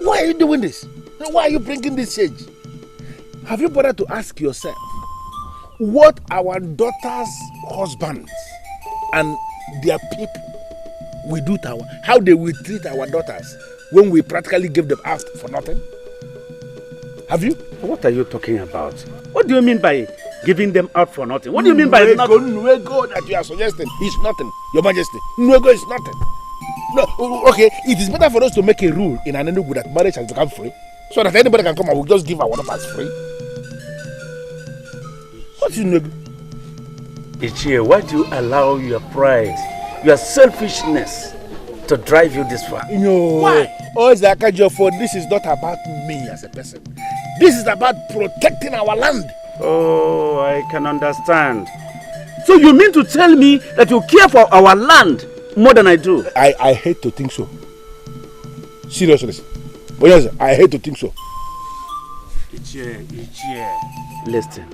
Why are you doing this? Why are you bringing this change? Have you bothered to ask yourself what our daughters' husbands and their people will do to how they will treat our daughters when we practically give them out for nothing? Have you? What are you talking about? What do you mean by giving them out for nothing? What do you mean by nothing? Nwego that you are suggesting is nothing, Your Majesty. Nwego is nothing. No, okay, it is better for us to make a rule in Anenugu that marriage has become free, so that anybody can come and we'll just give our one as free. What's Nwego? Ichie, why do you allow your pride, your selfishness to drive you this far? No. Why? Oh, for this is not about me as a person. This is about protecting our land. Oh, I can understand. So you mean to tell me that you care for our land more than I do? I hate to think so. Seriously. But yes, I hate to think so. Ichie. Listen.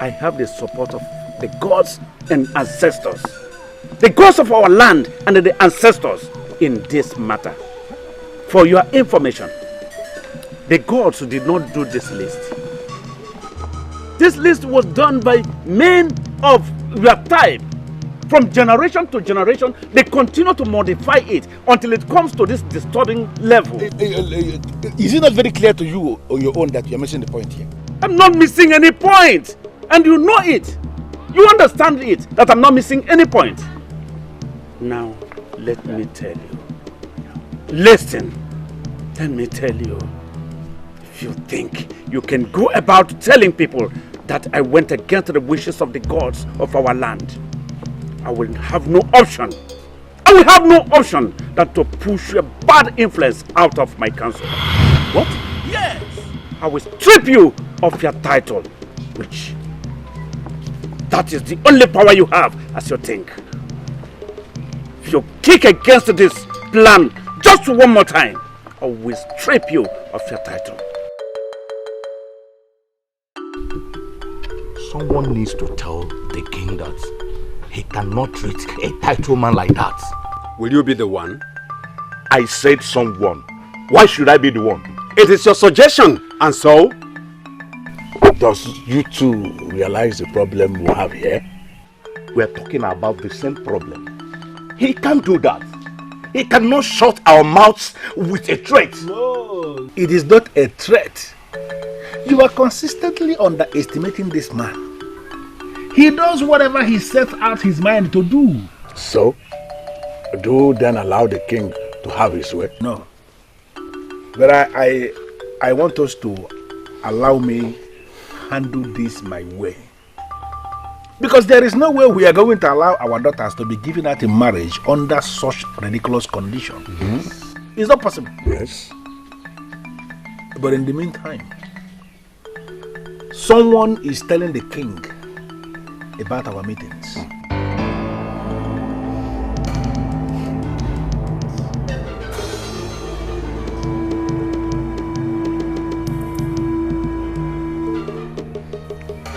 I have the support of the gods and ancestors. The gods of our land and the ancestors in this matter. For your information, the gods did not do this list. This list was done by men of your time. From generation to generation, they continue to modify it until it comes to this disturbing level. Is it not very clear to you on your own that you are missing the point here? I'm not missing any point. And you know it. You understand it, that I'm not missing any point. Now, let me tell you. Listen, let me tell you. If you think you can go about telling people that I went against the wishes of the gods of our land, I will have no option. I will have no option than to push a bad influence out of my council. What? Yes! I will strip you of your title, which that is the only power you have as you think. If you kick against this plan just one more time, I will strip you of your title. Someone needs to tell the king that he cannot treat a title man like that. Will you be the one? I said someone. Why should I be the one? It is your suggestion, and so? Does you two realize the problem we have here? We're talking about the same problem. He can't do that. He cannot shut our mouths with a threat. No, it is not a threat. You are consistently underestimating this man. He does whatever he sets out his mind to do. So, do then allow the king to have his way? No. But I want us to allow me handle this my way. Because there is no way we are going to allow our daughters to be given out in marriage under such ridiculous conditions. Mm-hmm. It's not possible. Yes. But in the meantime, someone is telling the king about our meetings.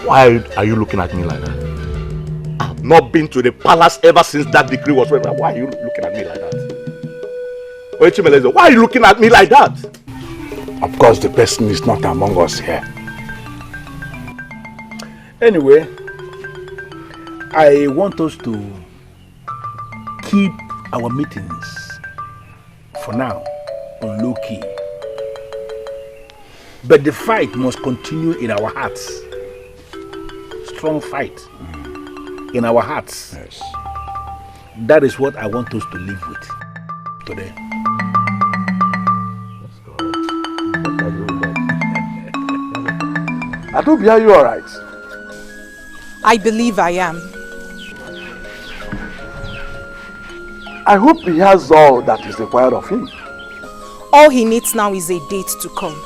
Why are you looking at me like that? I've not been to the palace ever since that decree was read. Why are you looking at me like that? Why are you looking at me like that? Of course, the person is not among us here. Anyway, I want us to keep our meetings, for now, on low key. But the fight must continue in our hearts. Strong fight in our hearts. Yes. That is what I want us to live with today. Adobe, are you alright? I believe I am. I hope he has all that is required of him. All he needs now is a date to come.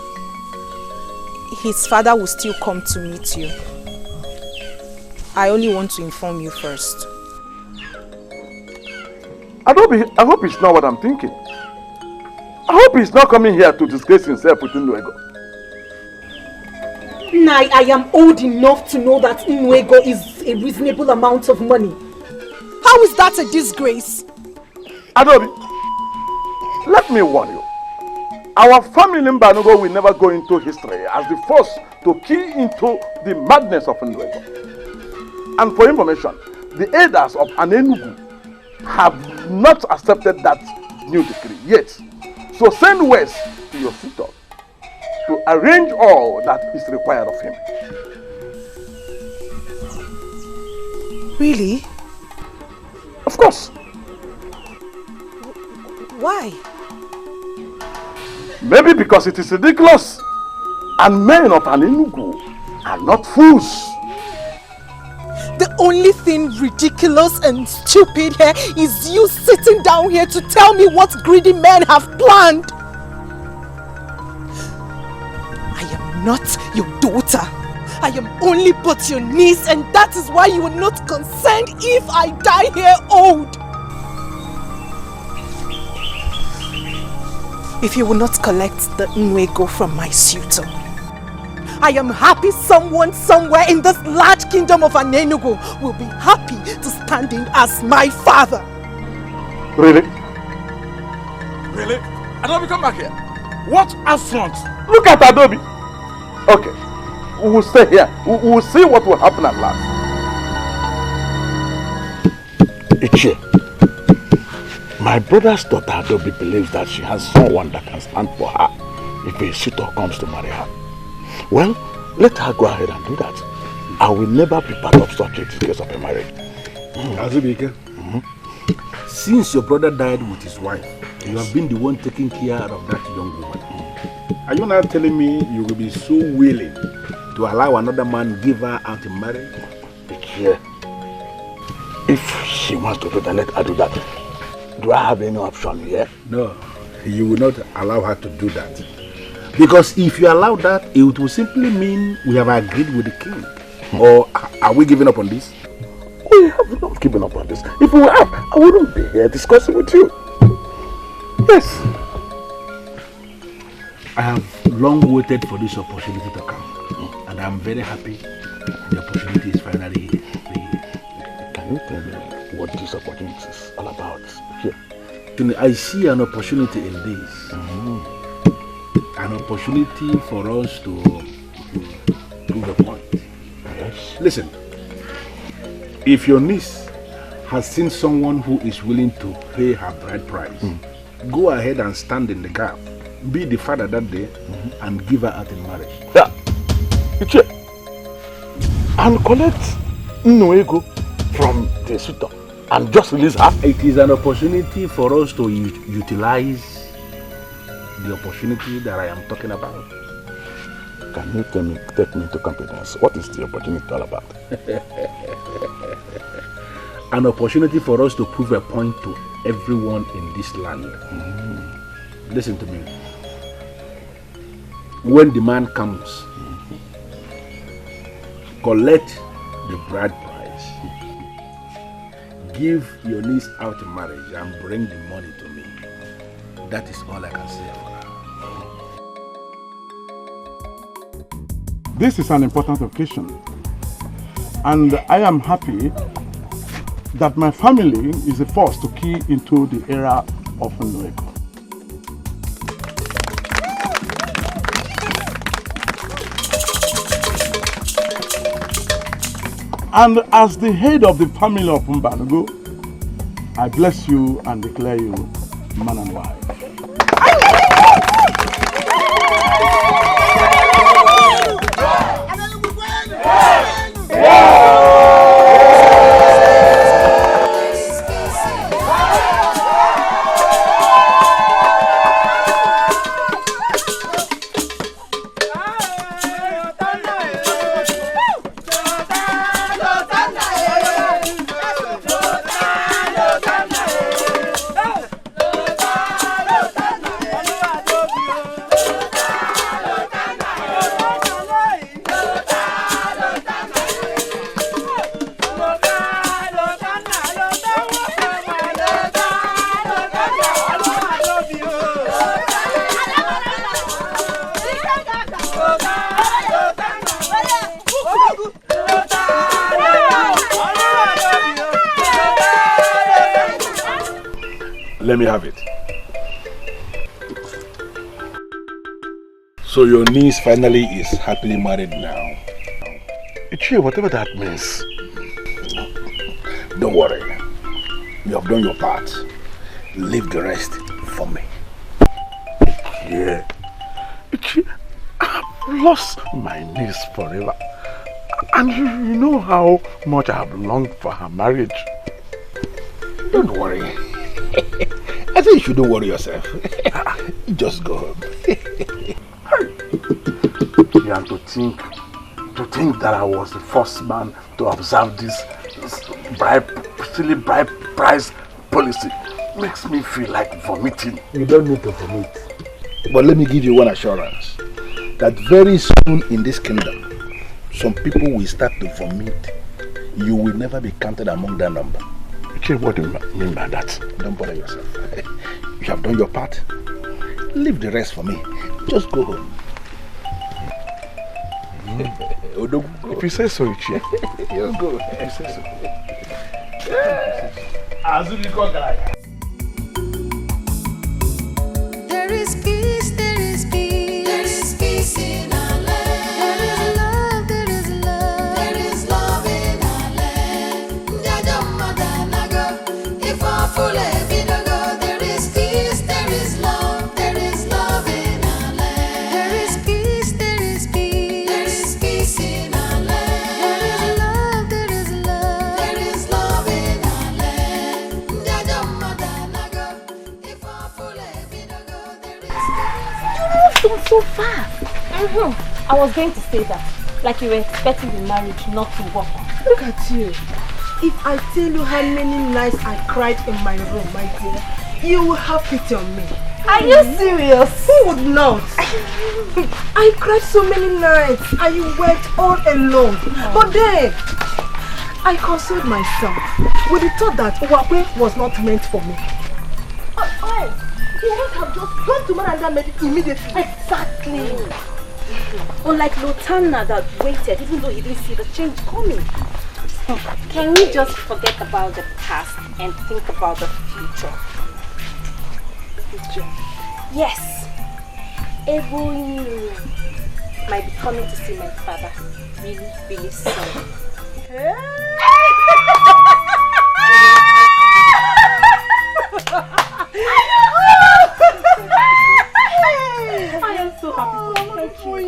His father will still come to meet you. I only want to inform you first. Adobe, I hope it's not what I'm thinking. I hope he's not coming here to disgrace himself with Nwego. I am old enough to know that Nwego is a reasonable amount of money. How is that a disgrace? Adobe, let me warn you. Our family in Mbanogo will never go into history as the first to key into the madness of Nwego. And for information, the elders of Anenugu have not accepted that new decree yet. So send west to your suitor to arrange all that is required of him. Really? Of course. Why? Maybe because it is ridiculous and men of an Enugu are not fools. The only thing ridiculous and stupid here is you sitting down here to tell me what greedy men have planned. I am not your daughter. I am only but your niece, and that is why you are not concerned if I die here old. If you will not collect the Nwego from my suitor, I am happy someone somewhere in this large kingdom of Anenugu will be happy to stand in as my father. Really? Really? Adobe, come back here. What affront? Look at Adobe. Okay, we will stay here. We will see what will happen at last. Uche, my brother's daughter Adobe believes that she has someone that can stand for her if a suitor comes to marry her. Well, let her go ahead and do that. I will never be part of such a case of a marriage. Azubike, since your brother died with his wife, you have been the one taking care of that young woman. Are you now telling me you will be so willing to allow another man give her out in marriage? Yeah. If she wants to do that, let her do that. Do I have any option here? No, you will not allow her to do that. Because if you allow that, it will simply mean we have agreed with the king. Or are we giving up on this? We have not given up on this. If we have, I wouldn't be here discussing with you. Yes. I have long waited for this opportunity to come. And I'm very happy the opportunity is finally here. Can you tell me what this opportunity is all about? Here. I see an opportunity in this. An opportunity for us to prove a point. Yes. Listen, if your niece has seen someone who is willing to pay her bride price, go ahead and stand in the gap. Be the father that day and give her out in marriage. Yeah. And collect Nwego from the suitor and just release her. It is an opportunity for us to utilize the opportunity that I am talking about. Can you take me to confidence? What is the opportunity all about? An opportunity for us to prove a point to everyone in this land. Listen to me. When the man comes, collect the bride price, give your niece out in marriage and bring the money to me. That is all I can say for now. This is an important occasion, and I am happy that my family is the first to key into the era of Nwego. And as the head of the family of Mbanogo, I bless you and declare you man and wife. Let me have it. So your niece finally is happily married now. Uche, whatever that means. Don't worry. You have done your part. Leave the rest for me. Yeah. Uche, lost my niece forever. And you know how much I have longed for her marriage. Don't worry. I think you shouldn't worry yourself. Just go home. You have to think that I was the first man to observe this silly bribe price policy makes me feel like vomiting. You don't need to vomit. But let me give you one assurance. That very soon in this kingdom, some people will start to vomit. You will never be counted among that number. Okay, what do you mean by that? Don't bother yourself. You have done your part. Leave the rest for me. Just go home. If you say so, Uche. Just go. If you say so. There is peace, there is peace. There is peace in our land. There is love, there is love. There is love in our land. If our full there is peace, there is love. There is love in our land. There is peace, there is peace. There is peace in our land. There is love, there is love. There is love in our land. You moved so fast. I was going to say that. Like you were expecting the marriage not to work. Look at you. If I tell you how many nights I cried in my room, my dear, you will have pity on me. Are you serious? Who would not? I cried so many nights. I wept all alone. But then, I consoled myself with the thought that Uwakwe was not meant for me. You would have just gone to Maranda Medical immediately. Exactly. Unlike Lotana that waited even though he didn't see the change coming. Can we just forget about the past and think about the future? Yes. Everyone might be coming to see my father really, really soon. I am so happy. Thank you.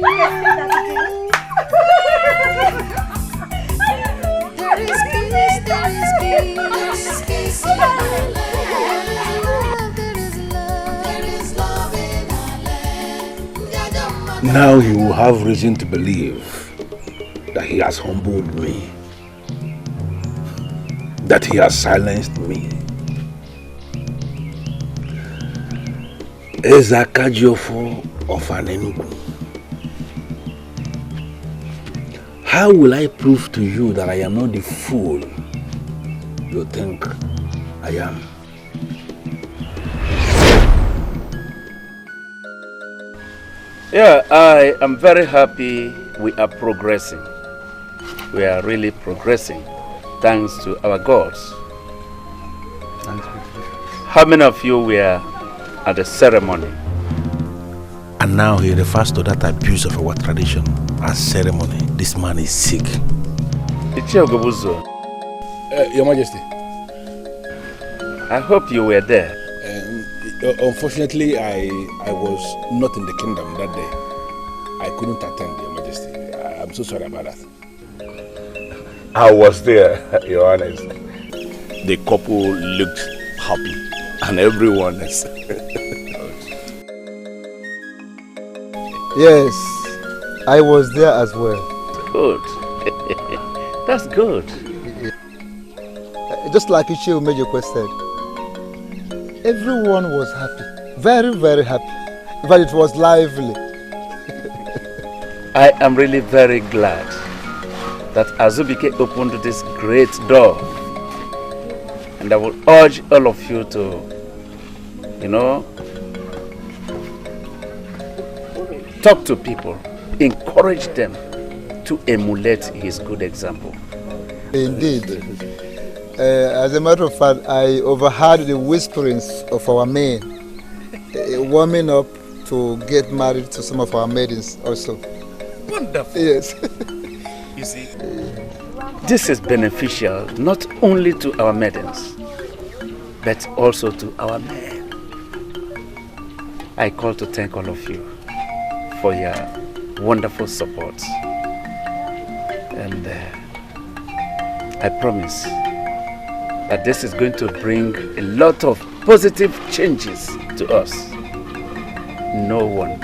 There is peace, there is peace. There is peace in our land. There is love, there is love in our land. Now you will have reason to believe that he has humbled me, that he has silenced me. Ezakajiofo of Anenugu. How will I prove to you that I am not the fool you think I am? Yeah, I am very happy we are progressing. We are really progressing, thanks to our gods. How many of you were at the ceremony? And now he refers to that abuse of our tradition as ceremony. This man is sick. Ugezu. Your Majesty. I hope you were there. Unfortunately, I was not in the kingdom that day. I couldn't attend, Your Majesty. I'm so sorry about that. I was there, Your Honor. The couple looked happy, and everyone is. Yes, I was there as well. Good. That's good. Just like Uche Umejuko said, everyone was happy. Very, very happy. In fact, it was lively. I am really very glad that Azubike opened this great door. And I will urge all of you to, talk to people, encourage them to emulate his good example. Indeed. As a matter of fact, I overheard the whisperings of our men warming up to get married to some of our maidens also. Wonderful. Yes. You see, this is beneficial not only to our maidens, but also to our men. I call to thank all of you for your wonderful support. And I promise that this is going to bring a lot of positive changes to us. No one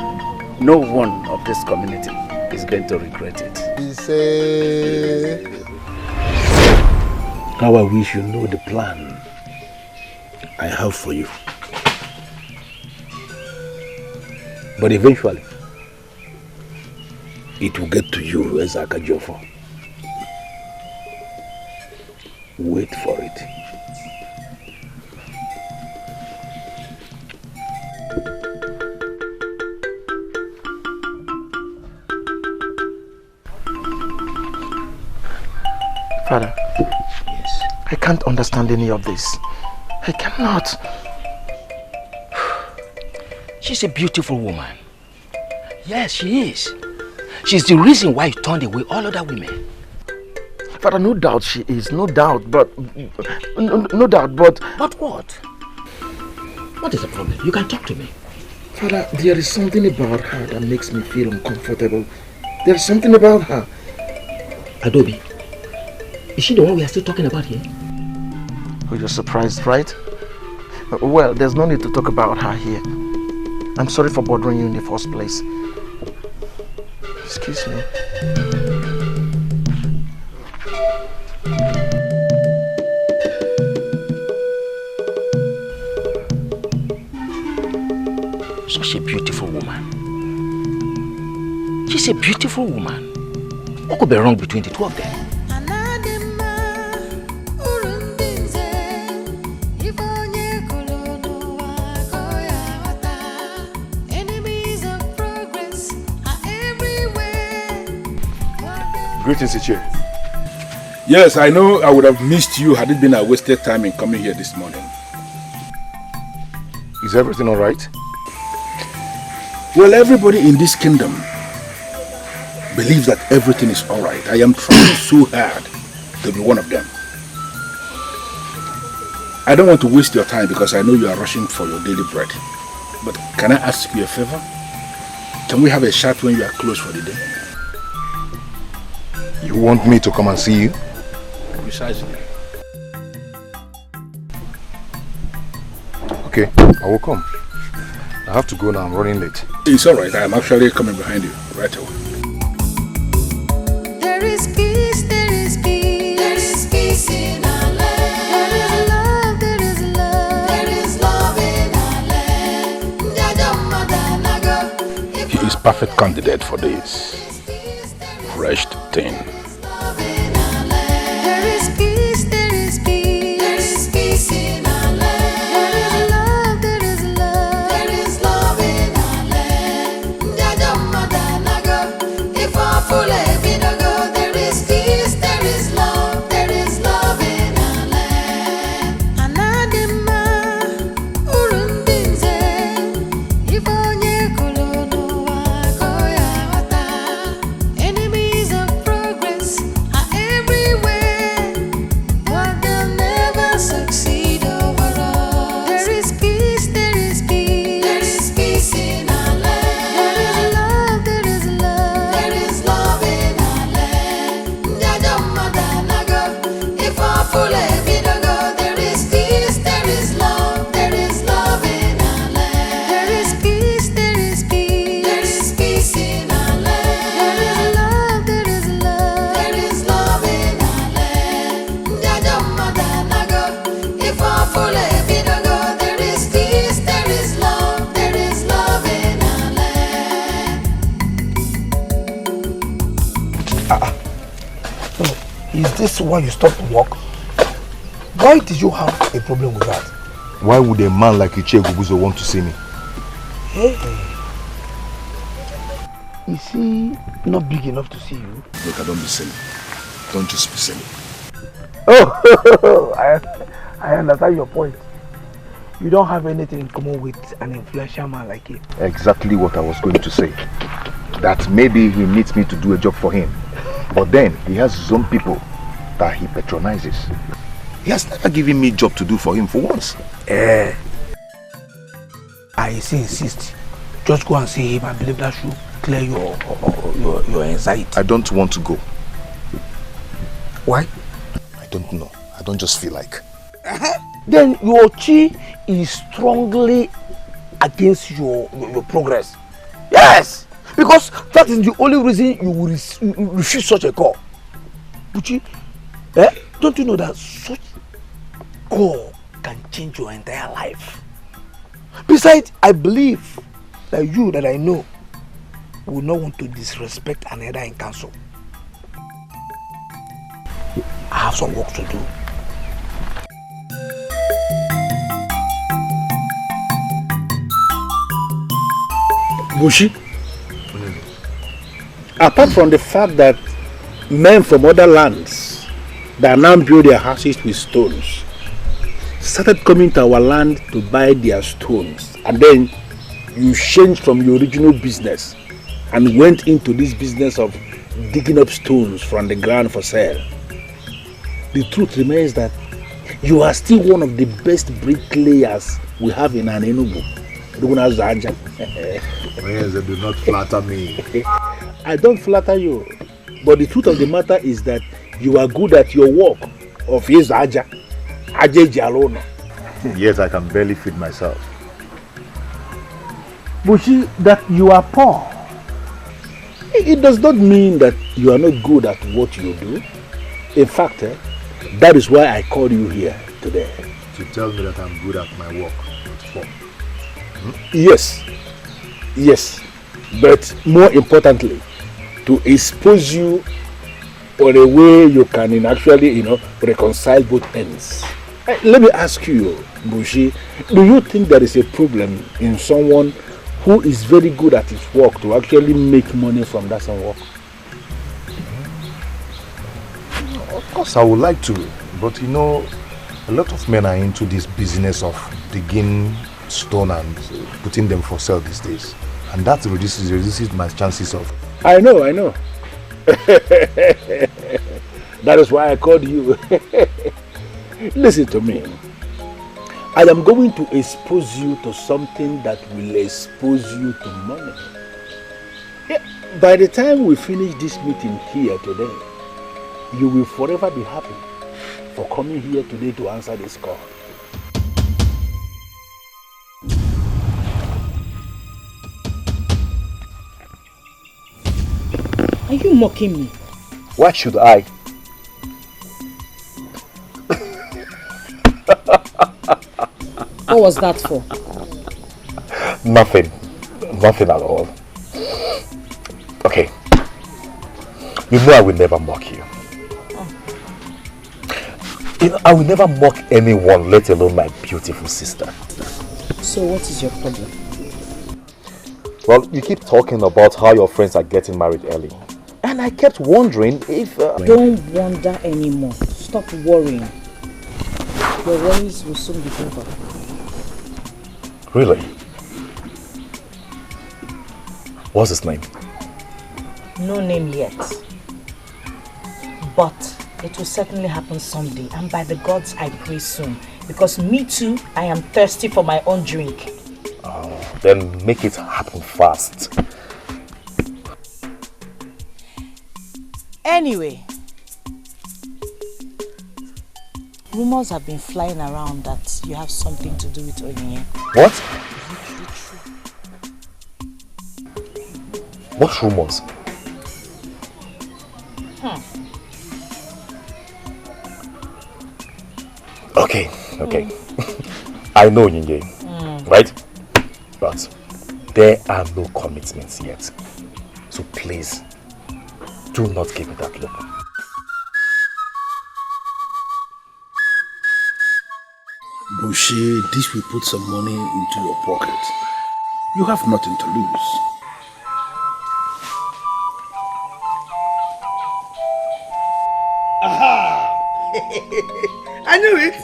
of this community is going to regret it. How I wish you know the plan I have for you. But eventually, it will get to you, Ezaka Jofo. Wait for it. Father, yes. I can't understand any of this. I cannot. She's a beautiful woman. Yes, she is. She's the reason why you turned away all other women. Father, no doubt she is, no doubt, but... No doubt, but... But what? What is the problem? You can talk to me. Father, there is something about her that makes me feel uncomfortable. There is something about her. Adobe, is she the one we are still talking about here? Oh, you're surprised, right? Well, there's no need to talk about her here. I'm sorry for bothering you in the first place. Excuse me. Such a beautiful woman. She's a beautiful woman. What could be wrong between the two of them? Greetings, UCHE. Yes, I know I would have missed you had it been a wasted time in coming here this morning. Is everything all right? Well, everybody in this kingdom believes that everything is all right. I am trying so hard to be one of them. I don't want to waste your time because I know you are rushing for your daily bread. But can I ask you a favor? Can we have a chat when you are closed for the day? You want me to come and see you? Precisely. Okay, I will come. I have to go now, I'm running late. It's alright, I am actually coming behind you right away. There is peace, there is peace. There is peace in our land. There is love, there is love in our land. He is perfect candidate for this. Fresh thing. There is peace, there is peace. There is peace in our land. There is love, there is love in our land. If I full go, there is peace, there is love in our land. Anadima, urundinze, ifonye kolono wakoya wata. Enemies of progress are everywhere, but they'll never succeed over us. There is peace, there is peace. There is peace in our land. There is love, there is love in our land. If I full go, there is peace, there is love in our land. There is peace, there is peace. There is peace in our land. There is love, there is love in our land. If I full go, there is peace, there is love in our land. Is this why you stopped work? Why did you have a problem with that? Why would a man like Ugezu want to see me? Hey. Is he not big enough to see you? Look, I don't be silly. Don't just be silly. Oh, I understand your point. You don't have anything in common with an influential man like him. Exactly what I was going to say. That maybe he needs me to do a job for him. But then he has his own people that he patronizes. He has never given me a job to do for him for once. I insist. Just go and see him and believe that true. clear your anxiety. I don't want to go. Why? I don't know. I don't just feel like. Then your chi is strongly against your progress. Yes! Because that is the only reason you will refuse such a call. Buchi, don't you know that such call can change your entire life? Besides, I believe that you that I know will not want to disrespect another in council. I have some work to do. Bushi, apart from the fact that men from other lands that now build their houses with stones started coming to our land to buy their stones, and then you changed from your original business and went into this business of digging up stones from the ground for sale. The truth remains that you are still one of the best bricklayers we have in Enugu. Do not flatter me. I don't flatter you, but the truth of the matter is that you are good at your work of his Aja Jalona. Yet I can barely feed myself. Bushi, that you are poor, it does not mean that you are not good at what you do. In fact, that is why I called you here today. To tell me that I'm good at my work. Yes, but more importantly, to expose you on a way you can actually, reconcile both ends. Let me ask you, Bushi, do you think there is a problem in someone who is very good at his work to actually make money from that same work? Of course I would like to, but a lot of men are into this business of digging stone and putting them for sale these days, and that reduces my chances of. I know. That is why I called you. Listen to me. I am going to expose you to something that will expose you to money. By the time we finish this meeting here today, you will forever be happy for coming here today to answer this call. Are you mocking me? Why should I? What was that for? Nothing at all. Okay. You know I will never mock you. I will never mock anyone, let alone my beautiful sister. So what is your problem? Well, you keep talking about how your friends are getting married early. And I kept wondering if... Don't wonder anymore. Stop worrying. Your worries will soon be over. Really? What's his name? No name yet. But it will certainly happen someday. And by the gods, I pray soon. Because me too, I am thirsty for my own drink. Oh, then make it happen fast. Anyway, rumors have been flying around that you have something to do with Onyinye. What? What rumors? Okay. I know Onyinye, right? But there are no commitments yet. So please, do not give me that look. Bushi, this will put some money into your pocket. You have nothing to lose. Aha! I knew it!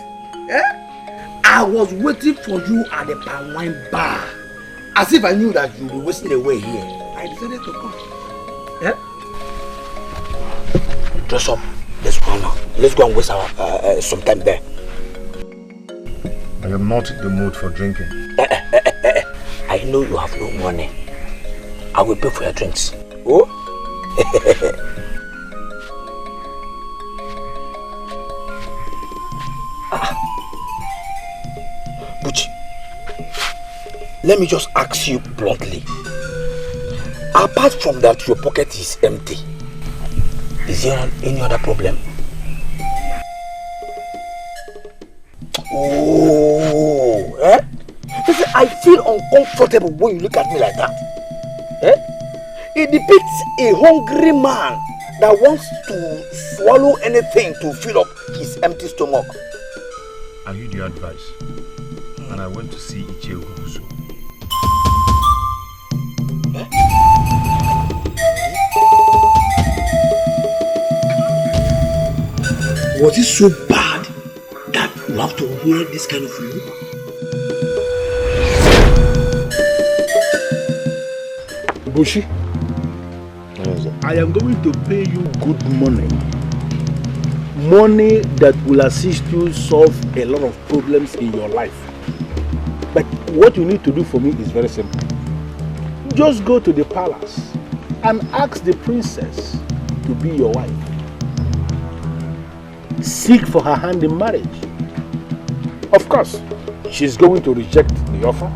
I was waiting for you at the palm wine bar. As if I knew that you were wasting away here. I decided to come. Dress up. Let's go now. Let's go and waste our some time there. I am not in the mood for drinking. I know you have no money. I will pay for your drinks. Oh? Buchi, let me just ask you bluntly. Apart from that, your pocket is empty. Is there any other problem? Oh, eh? Listen, I feel uncomfortable when you look at me like that. Eh? It depicts a hungry man that wants to swallow anything to fill up his empty stomach. I heard your advice, and I went to see Ugezu. Was it so bad that you have to wear this kind of look? Bushi, I am going to pay you good money. Money that will assist you solve a lot of problems in your life. But what you need to do for me is very simple. Just go to the palace and ask the princess to be your wife. Seek for her hand in marriage. Of course, she's going to reject the offer.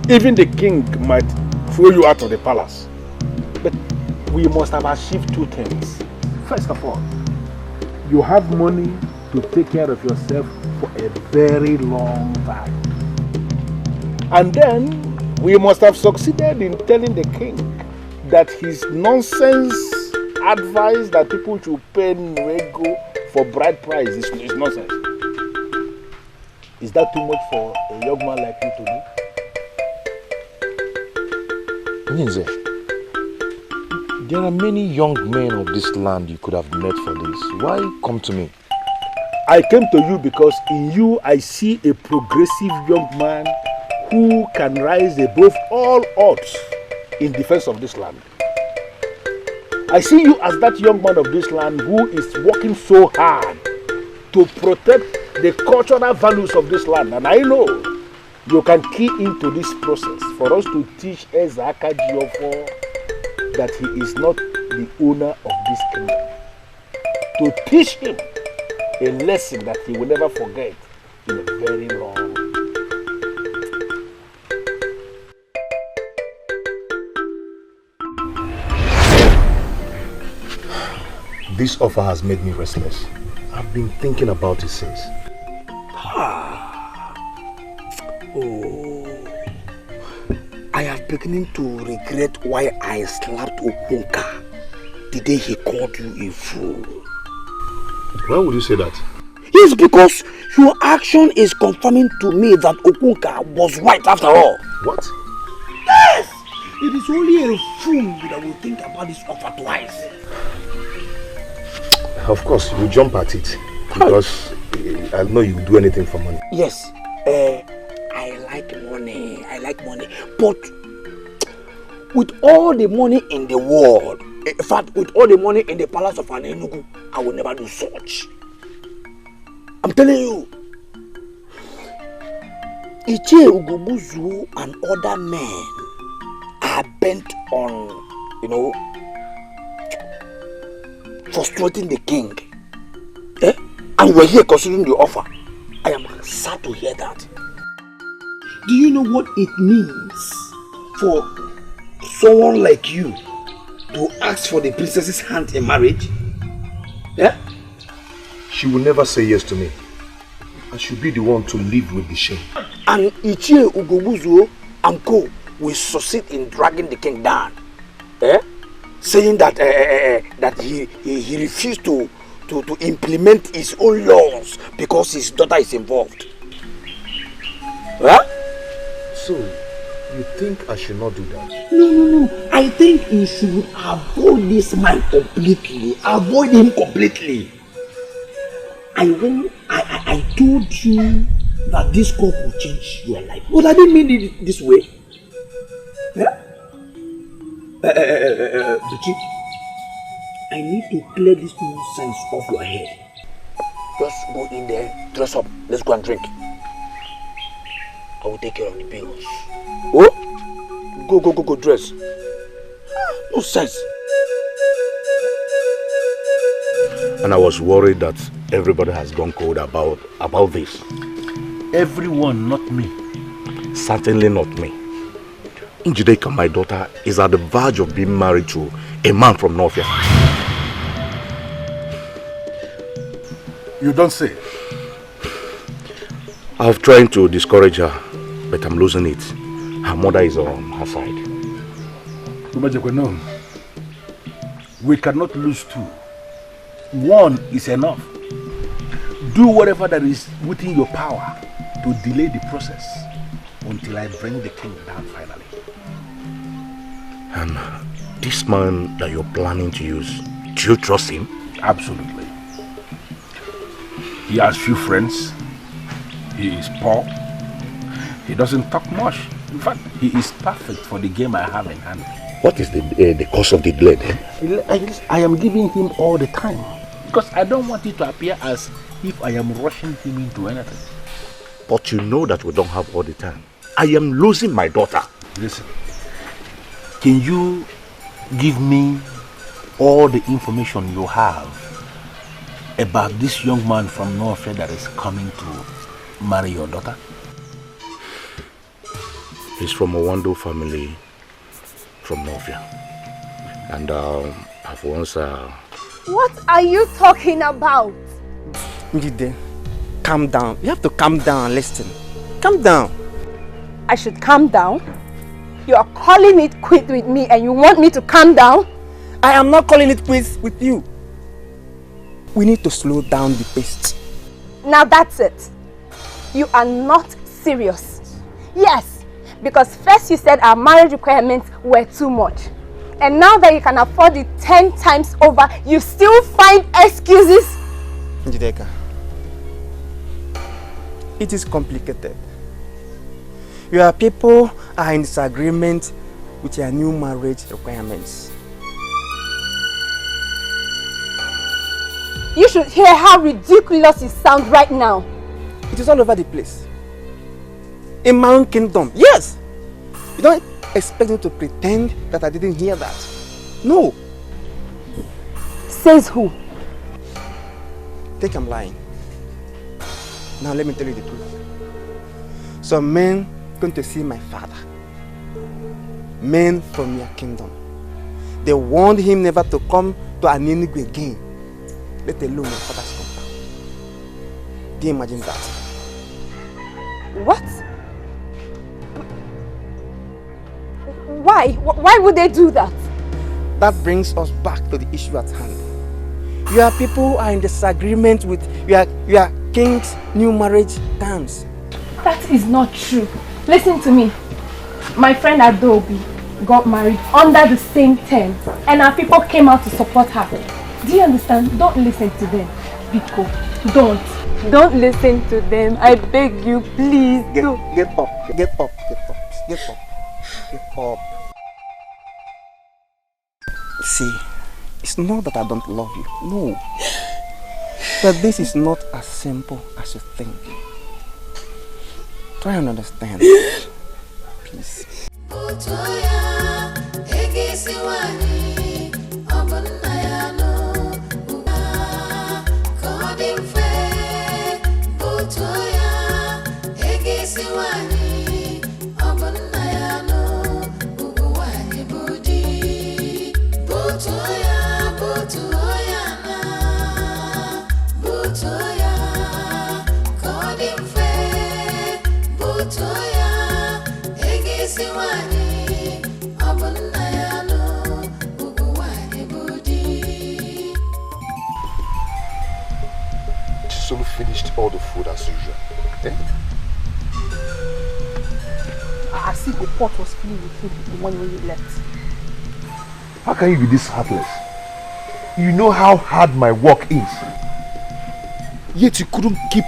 Even the king might throw you out of the palace. But we must have achieved two things. First of all, you have money to take care of yourself for a very long time. And then we must have succeeded in telling the king that his nonsense advice that people should pay Nwego for bride price is nonsense. Is that too much for a young man like you to do? Ninze, there are many young men of this land you could have met for this. Why come to me? I came to you because in you I see a progressive young man who can rise above all odds in defense of this land. I see you as that young man of this land who is working so hard to protect the cultural values of this land. And I know you can key into this process for us to teach Ezaka Jiofo that he is not the owner of this kingdom. To teach him a lesson that he will never forget in a very long time. This offer has made me restless. I've been thinking about it since. Oh, I am beginning to regret why I slapped Chukwuka the day he called you a fool. Why would you say that? Yes, because your action is confirming to me that Chukwuka was right after all. What? Yes! It is only a fool that will think about this offer twice. Of course, you jump at it because I know you do anything for money. Yes, I like money. I like money. But with all the money in the world, in fact, with all the money in the palace of Enugu, I will never do such. I'm telling you, Ugezu and other men are bent on, frustrating the king. And we're here considering the offer. I am sad to hear that. Do you know what it means for someone like you to ask for the princess's hand in marriage? Yeah? She will never say yes to me. I should be the one to live with the shame. And Ugezu and co will succeed in dragging the king down. Saying that that he refused to implement his own laws because his daughter is involved. Huh? So, you think I should not do that? No. I think you should avoid this man completely. Avoid him completely. I told you that this cup will change your life. But I didn't mean it this way. Yeah? Buchi, I need to clear this nonsense off your head. Just go in there, dress up, let's go and drink. I will take care of the bills. Oh? Go, dress. Who says? And I was worried that everybody has gone cold about this. Everyone, not me. Certainly not me. Njideka, my daughter, is at the verge of being married to a man from Northia. You don't say. I've tried to discourage her, but I'm losing it. Her mother is on her side. No. We cannot lose two. One is enough. Do whatever that is within your power to delay the process until I bring the king down finally. And this man that you're planning to use, do you trust him? Absolutely. He has few friends. He is poor. He doesn't talk much. In fact, he is perfect for the game I have in hand. What is the cause of the delay then? I am giving him all the time because I don't want it to appear as if I am rushing him into anything. But you know that we don't have all the time. I am losing my daughter. Listen, can you give me all the information you have about this young man from North that is coming to marry your daughter? He's from a Wando family from Northia. And I've once... What are you talking about? Njide, calm down. You have to calm down and listen. Calm down. I should calm down? You are calling it quit with me and you want me to calm down? I am not calling it quits with you. We need to slow down the pace. Now that's it. You are not serious. Yes, because first you said our marriage requirements were too much. And now that you can afford it 10 times over, you still find excuses? Njideka, it is complicated. Your people are in disagreement with your new marriage requirements. You should hear how ridiculous it sounds right now. It is all over the place. In my own kingdom, yes. You don't expect me to pretend that I didn't hear that. No. Says who? Think I'm lying. Now let me tell you the truth. Some men going to see my father. Men from your kingdom. They warned him never to come to Aninigwe again, let alone your father's compound. Do you imagine that? What? Why? Why would they do that? That brings us back to the issue at hand. Your people are in disagreement with your king's new marriage terms. That is not true. Listen to me. My friend Adobe got married under the same terms and our people came out to support her. Do you understand? Don't listen to them. Biko, don't listen to them. I beg you, please. Get up. See, it's not that I don't love you. No. But this is not as simple as you think. Try and understand. Please. Chisolu finished all the food as usual. Eh? I see the pot was filled with food the one when you left. How can you be this heartless? You know how hard my work is. Yet you couldn't keep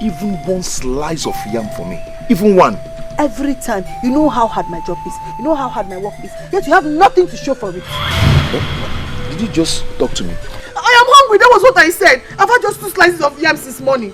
even one slice of yam for me. Even one. Every time, you know how hard my job is. You know how hard my work is. Yet you have nothing to show for it. Did you just talk to me? I am hungry. That was what I said. I've had just 2 slices of yams this morning.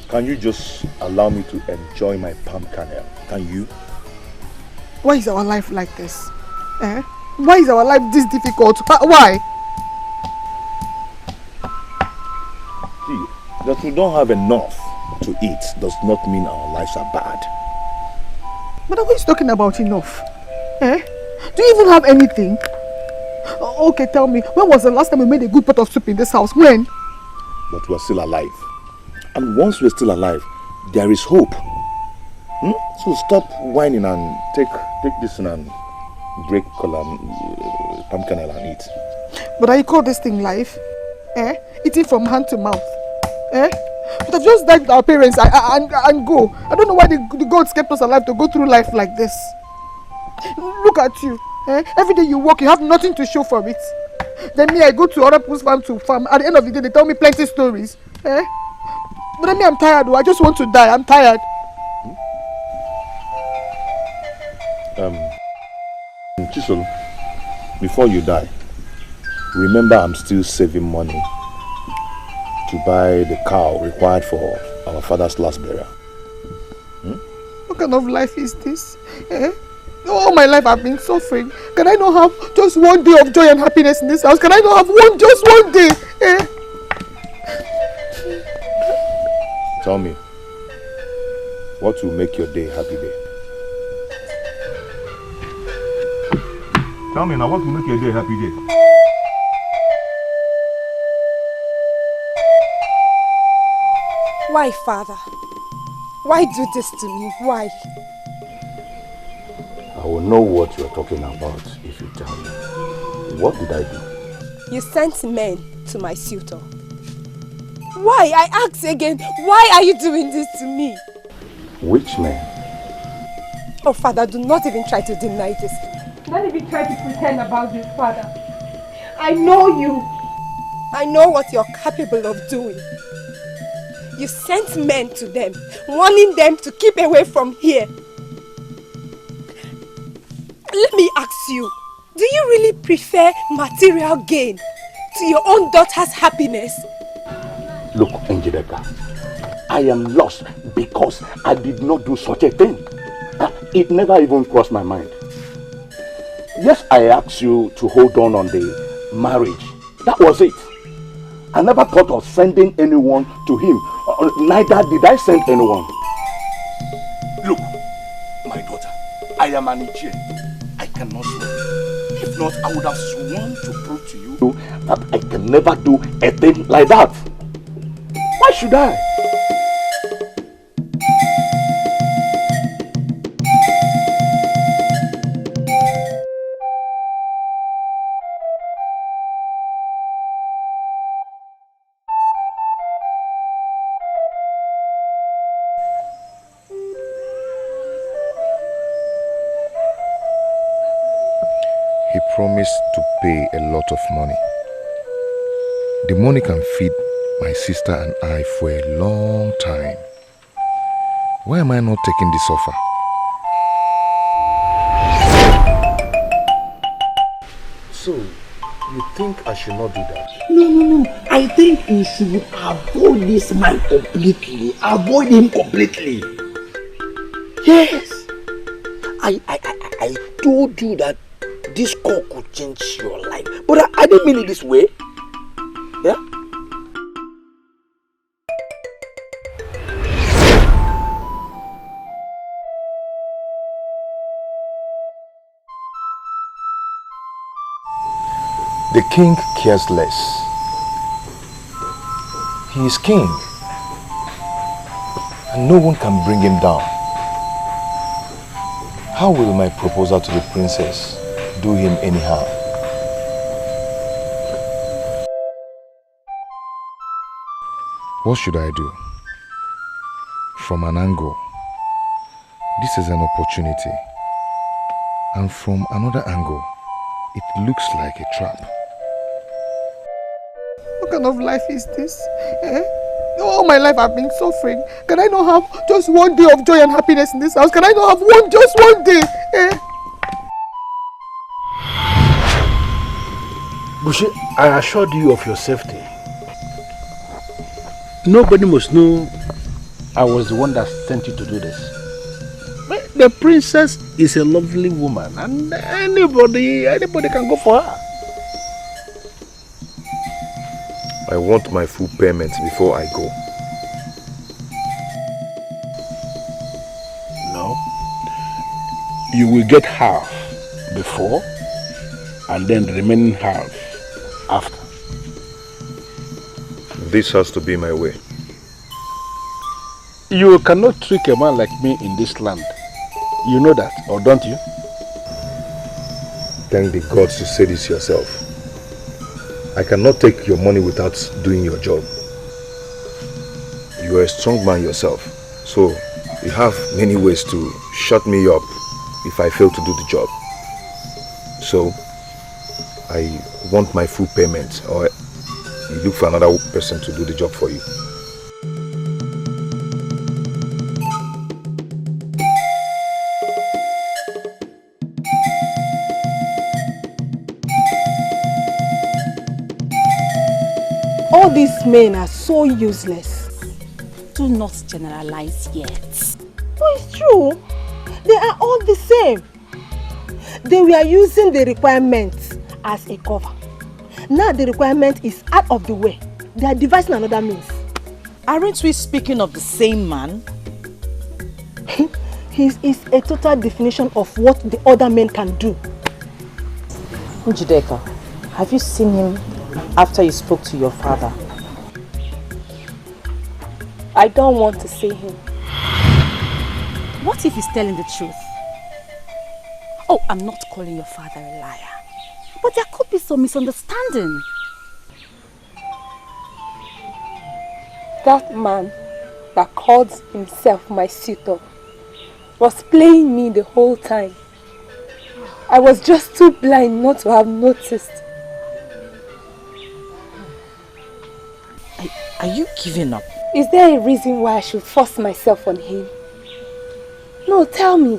Can you just allow me to enjoy my palm kernel? Can you? Why is our life like this? Eh? Why is our life this difficult? Why? See, that we don't have enough to eat does not mean our lives are bad. But what is talking about enough? Eh? Do you even have anything? Okay, tell me, when was the last time we made a good pot of soup in this house? When? But we're still alive. And once we're still alive, there is hope. So stop whining and take this and break palm kernel and eat. But I call this thing life? Eh? Eating from hand to mouth. Eh? But I've just died with our parents and go. I don't know why the gods kept us alive to go through life like this. Look at you. Eh? Every day you work, you have nothing to show for it. Then me, I go to other people's farm to farm. At the end of the day, they tell me plenty stories. Eh? But then me, I'm tired though. I just want to die. I'm tired. Chisel, before you die, remember I'm still saving money to buy the cow required for our father's last burial. What kind of life is this? Eh? All my life I've been suffering. Can I not have just one day of joy and happiness in this house? Can I not have just one day? Eh? Tell me, what will make your day a happy day? Tell me now, what will make your day a happy day? Why, Father? Why do this to me? Why? I will know what you are talking about if you tell me. What did I do? You sent men to my suitor. Why? I ask again, why are you doing this to me? Which men? Oh, Father, do not even try to deny this. Don't even try to pretend about this, Father. I know you. I know what you're capable of doing. You sent men to them, warning them to keep away from here. Let me ask you, do you really prefer material gain to your own daughter's happiness? Look, Angelica, I am lost because I did not do such a thing. It never even crossed my mind. Yes, I asked you to hold on the marriage. That was it. I never thought of sending anyone to him. Neither did I send anyone. Look, my daughter, I am an Ugezu. I cannot swear. If not, I would have sworn to prove to you that I can never do a thing like that. Why should I? He promised to pay a lot of money. The money can feed my sister and I for a long time. Why am I not taking this offer? So, you think I should not do that? No. I think you should avoid this man completely. Avoid him completely. Yes. I told you that this call could change your life. But I didn't mean it this way. Yeah? The king cares less. He is king, and no one can bring him down. How will my proposal to the princess do him any harm? What should I do? From an angle, this is an opportunity, and from another angle, it looks like a trap. What kind of life is this? Eh? All my life I've been suffering. Can I not have just one day of joy and happiness in this house? Can I not have just one day? Eh? Bushi, I assured you of your safety. Nobody must know I was the one that sent you to do this. The princess is a lovely woman, and anybody can go for her. I want my full payment before I go. No. You will get half before, and then the remaining half after. This has to be my way. You cannot trick a man like me in this land. You know that, or don't you? Thank the gods you say this yourself. I cannot take your money without doing your job. You are a strong man yourself, so you have many ways to shut me up if I fail to do the job. So, I want my full payment, or you look for another person to do the job for you. All these men are so useless. Do not generalize yet. But it's true. They are all the same. They were using the requirements as a cover. Now the requirement is out of the way. They are devising another means. Aren't we speaking of the same man? He is a total definition of what the other men can do. Njideka, have you seen him after you spoke to your father? I don't want to see him. What if he's telling the truth? Oh, I'm not calling your father a liar. But there could be some misunderstanding. That man that called himself my suitor was playing me the whole time. I was just too blind not to have noticed. Are you giving up? Is there a reason why I should force myself on him? No, tell me.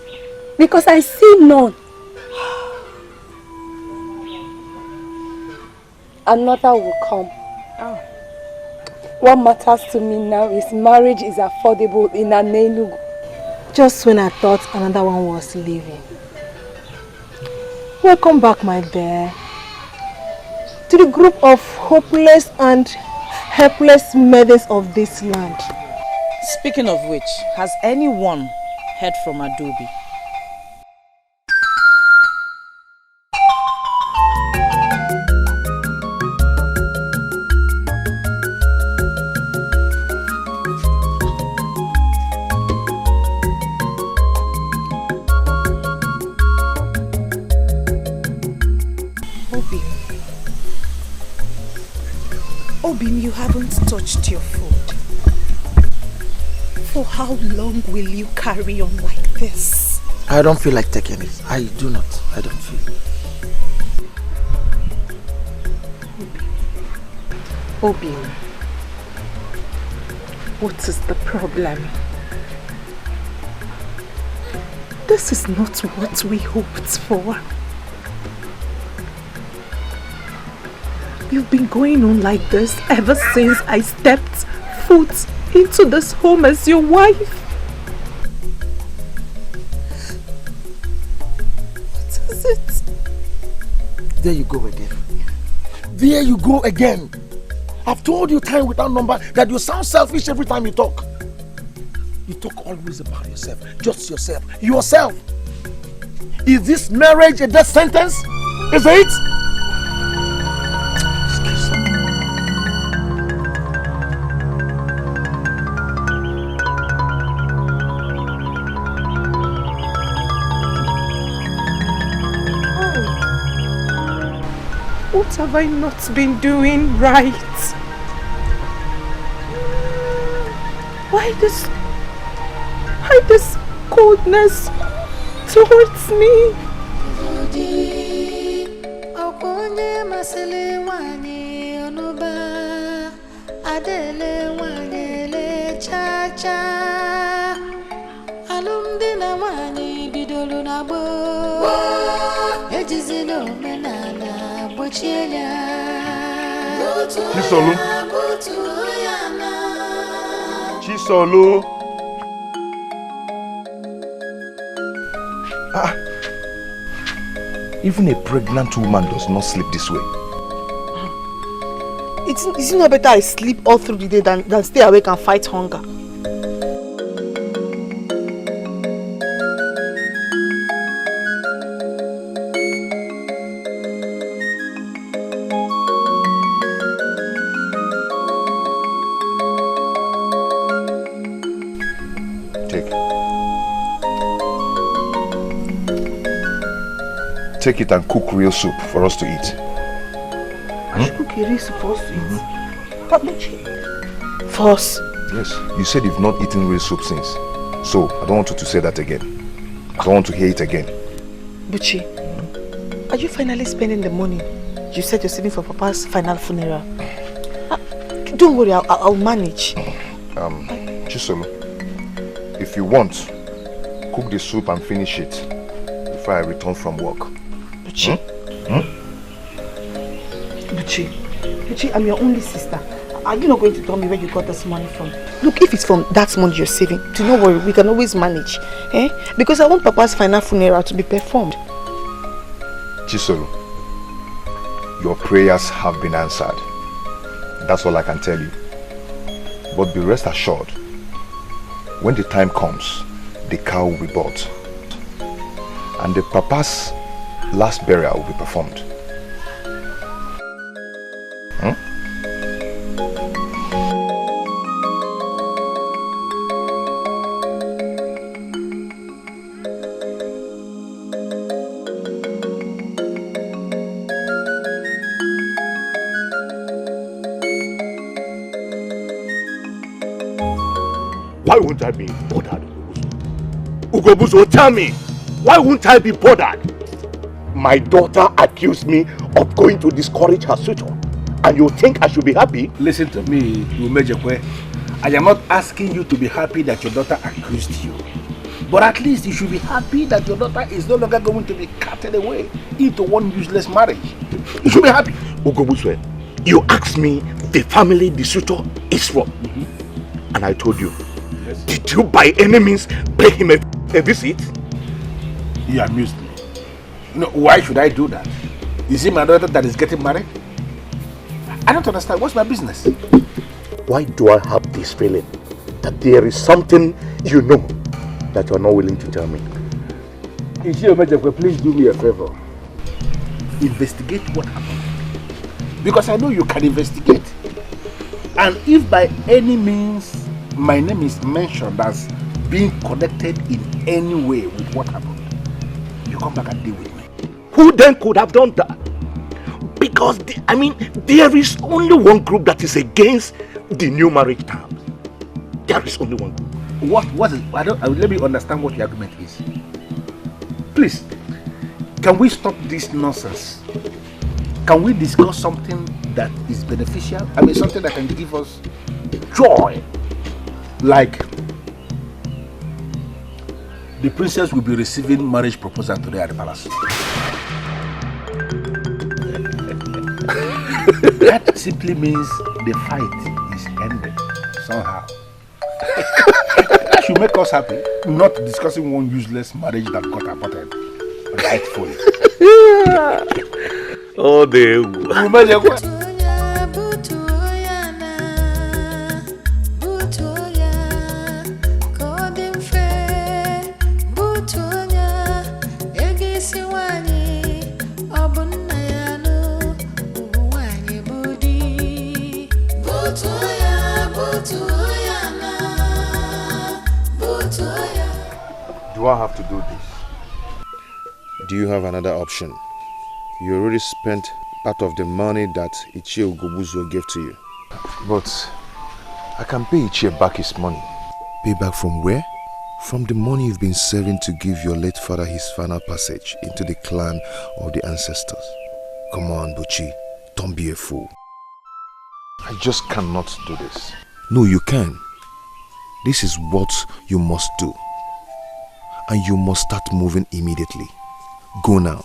Because I see none. Another will come. Oh. What matters to me now is marriage is affordable in Enugu. Just when I thought another one was leaving. Welcome back, my dear, to the group of hopeless and helpless maidens of this land. Speaking of which, has anyone heard from Adobe? Obin, you haven't touched your food. For how long will you carry on like this? I don't feel like taking it. I do not. I don't feel. Obin, what is the problem? This is not what we hoped for. You've been going on like this ever since I stepped foot into this home as your wife. What is it? There you go again. There you go again. I've told you time without number that you sound selfish every time you talk. You talk always about yourself. Just yourself. Yourself. Is this marriage a death sentence? Is it? What have I not been doing right? Why this coldness towards me? Chisolu. Even a pregnant woman does not sleep this way. It's not better I sleep all through the day than stay awake and fight hunger. Take it and cook real soup for us to eat. I should cook a real soup for us to eat? But Buchi, for us? Yes, you said you've not eaten real soup since. So, I don't want you to say that again. I don't want to hear it again. Buchi, are you finally spending the money you said you're saving for Papa's final funeral? Don't worry, I'll manage. Chisom, if you want, cook the soup and finish it before I return from work. Buchi. Buchi, I'm your only sister. Are you not going to tell me where you got this money from? Look, if it's from that money you're saving, don't worry, we can always manage. Because I want Papa's final funeral to be performed. Chisolu, your prayers have been answered. That's all I can tell you. But be rest assured, when the time comes, the cow will be bought. And the Papa's last burial will be performed. Why won't I be bothered, Ugezu? Tell me, why won't I be bothered? My daughter accused me of going to discourage her suitor, and you think I should be happy? Listen to me, Umejekwe. I am not asking you to be happy that your daughter accused you. But at least you should be happy that your daughter is no longer going to be carted away into one useless marriage. You should be happy. Ugezu, you asked me the family the suitor is from. And I told you. Yes. Did you by any means pay him a visit? You amused me. You know, why should I do that? Is it my daughter that is getting married? I don't understand. What's my business? Why do I have this feeling that there is something you know that you are not willing to tell me? Please do me a favor. Investigate what happened. Because I know you can investigate. And if by any means my name is mentioned as being connected in any way with what happened, you come back and deal with me. Who then could have done that? Because, there is only one group that is against the new marriage terms. There is only one group. What is, let me understand what your argument is. Please, can we stop this nonsense? Can we discuss something that is beneficial? Something that can give us joy. Like, the princess will be receiving marriage proposal today at the palace. That simply means the fight is ended somehow. That should make us happy, not discussing one useless marriage that got aborted rightfully. Oh, they Do I have to do this? Do you have another option? You already spent part of the money that Ugezu gave to you. But I can pay Ichie back his money. Pay back from where? From the money you've been saving to give your late father his final passage into the clan of the ancestors. Come on, Buchi, don't be a fool. I just cannot do this. No, you can. This is what you must do. And you must start moving immediately. Go now.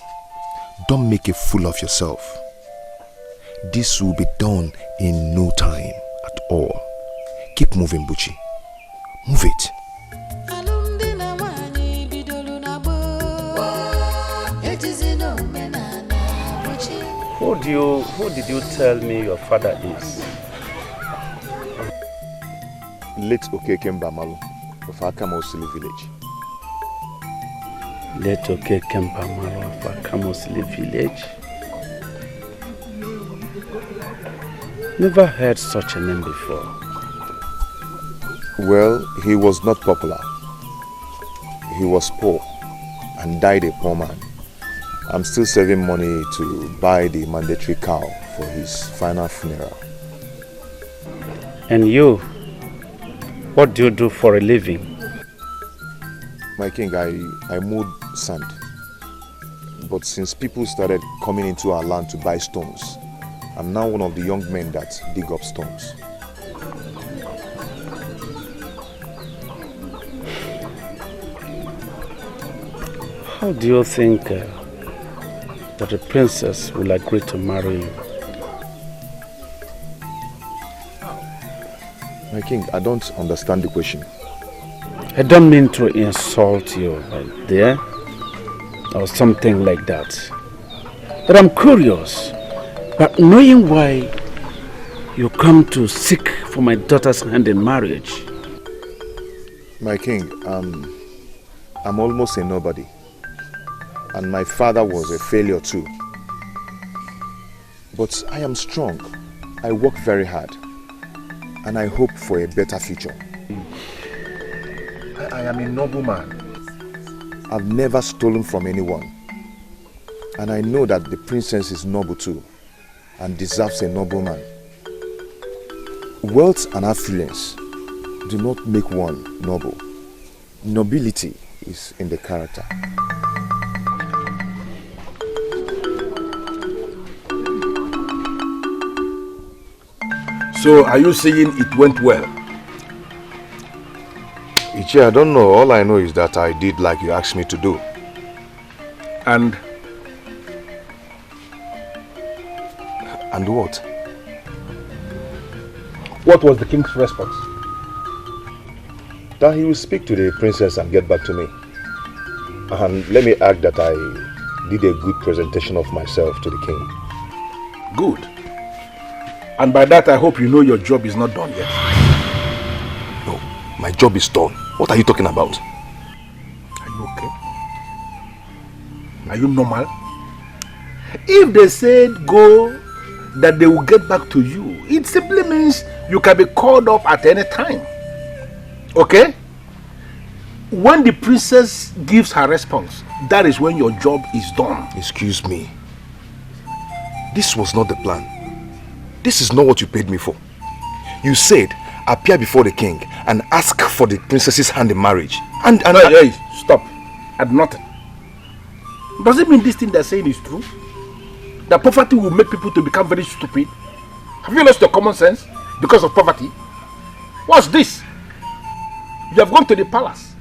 Don't make a fool of yourself. This will be done in no time at all. Keep moving, Buchi. Move it. Who did you tell me your father is? Late Okekemba Malu of Akamosili village. Late Okekemba Malu of Akamosili village? Never heard such a name before. Well, he was not popular. He was poor and died a poor man. I'm still saving money to buy the mandatory cow for his final funeral. And you? What do you do for a living? My king, I mowed sand. But since people started coming into our land to buy stones, I'm now one of the young men that dig up stones. How do you think that the princess will agree to marry you? My king, I don't understand the question. I don't mean to insult you right there, or something like that. But I'm curious, but knowing why you come to seek for my daughter's hand in marriage. My king, I'm almost a nobody. And my father was a failure too. But I am strong. I work very hard. And I hope for a better future. I am a noble man. I've never stolen from anyone. And I know that the princess is noble too. And deserves a noble man. Wealth and affluence do not make one noble. Nobility is in the character. So, are you saying it went well? Uche, I don't know. All I know is that I did like you asked me to do. And what? What was the king's response? That he will speak to the princess and get back to me. And let me add that I did a good presentation of myself to the king. Good. And by that, I hope you know your job is not done yet. No, my job is done. What are you talking about? Are you okay? Are you normal? If they said go, that they will get back to you, it simply means you can be called up at any time. Okay? When the princess gives her response, that is when your job is done. Excuse me. This was not the plan. This is not what you paid me for. You said, appear before the king and ask for the princess's hand in marriage. Hey, stop. At nothing. Does it mean this thing they're saying is true? That poverty will make people to become very stupid? Have you lost your common sense because of poverty? What's this? You have gone to the palace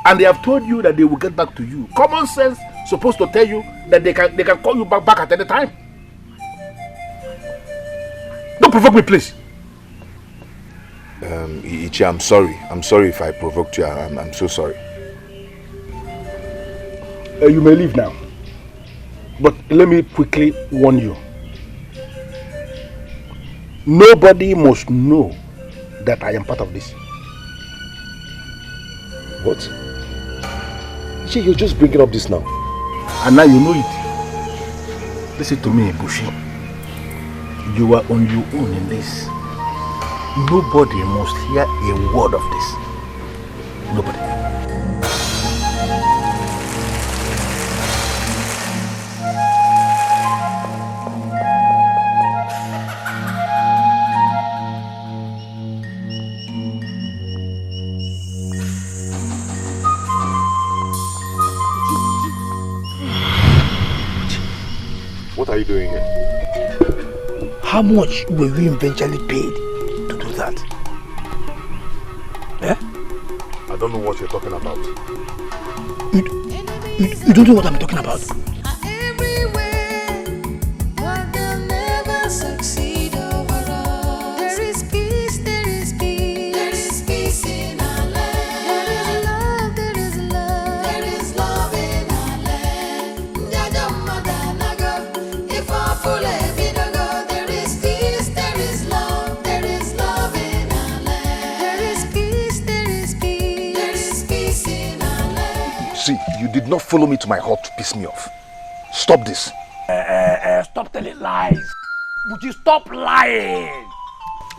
and they have told you that they will get back to you. Common sense supposed to tell you that they can call you back at any time. Don't provoke me, please. Ichi, I'm sorry. I'm sorry if I provoked you. I'm so sorry. You may leave now. But let me quickly warn you. Nobody must know that I am part of this. What? Ichi, you're just bringing up this now. And now you know it. Listen to me, Bushi. You are on your own in this. Nobody must hear a word of this. Nobody. What are you doing here? How much were we eventually paid to do that? Eh? I don't know what you're talking about. You don't know what I'm talking about? But they'll never succeed overall. There is peace, there is peace. There is peace in our land. There is love, there is love in our land. If I See, you did not follow me to my hut to piss me off. Stop this. Stop telling lies. Would you stop lying?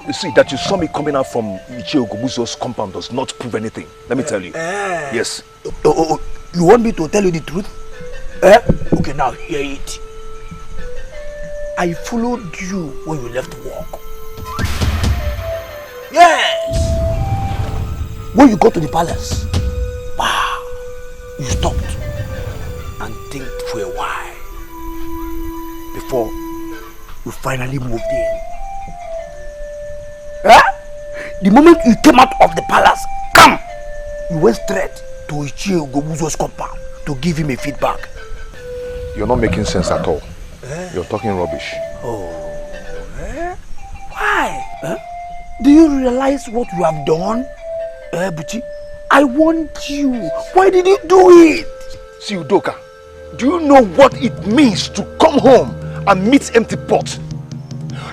You see, that you saw me coming out from Ugezu's compound does not prove anything. Let me tell you. Yes. You want me to tell you the truth? Okay, now hear it. I followed you when you left work. Yes! When you got to the palace, wow, you stopped and think for a while before you finally moved in. The moment you came out of the palace, you went straight to Ugezu's compound to give him a feedback. You're not making sense at all. You're talking rubbish. Why? Do you realize what you have done? Buchi, I want you. Why did you do it? See, Udoka, do you know what it means to come home and meet empty pot?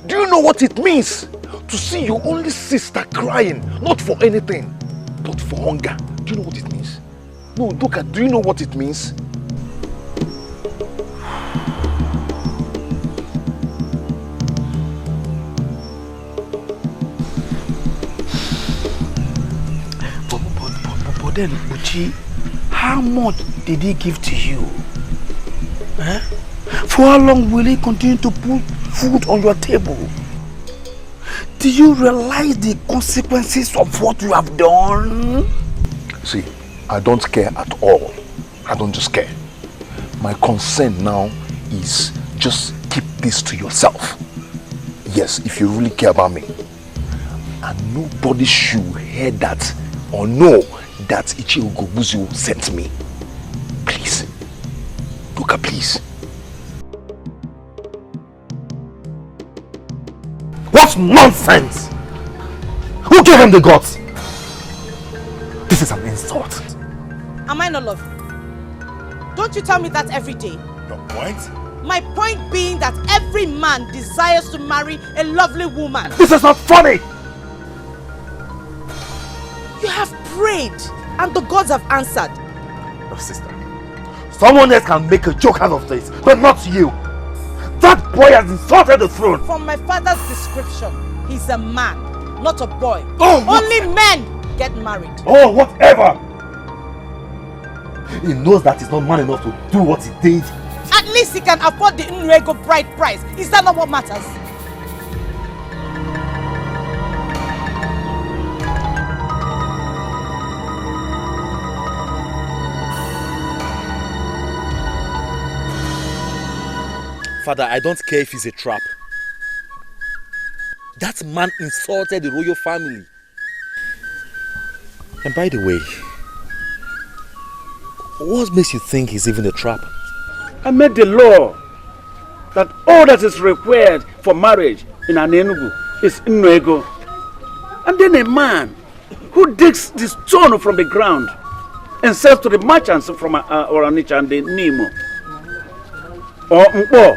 Do you know what it means to see your only sister crying, not for anything, but for hunger? Do you know what it means? No, Udoka, do you know what it means? But then, Uchi, how much did he give to you? For how long will he continue to put food on your table? Do you realize the consequences of what you have done? See, I don't care at all. I don't just care. My concern now is just keep this to yourself. Yes, if you really care about me. And nobody should hear that or know that Ugezu sent me. Please. Luka, please. What nonsense! Who gave him the guts? This is an insult. Am I not lovely? Don't you tell me that every day? Your point? My point being that every man desires to marry a lovely woman. This is not funny! You have prayed and the gods have answered. No, sister. Someone else can make a joke out of this, but not you. That boy has insulted the throne. From my father's description, he's a man, not a boy. Oh, only men get married. Oh, whatever. He knows that he's not man enough to do what he did. At least he can afford the Nwego bride price. Is that not what matters? Father, I don't care if it's a trap. That man insulted the royal family. And by the way, what makes you think it's even a trap? I made the law that all that is required for marriage in Anenugu is Nwego. And then a man who digs the stone from the ground and sells to the merchants from Oranicha and the Nemo or Mpo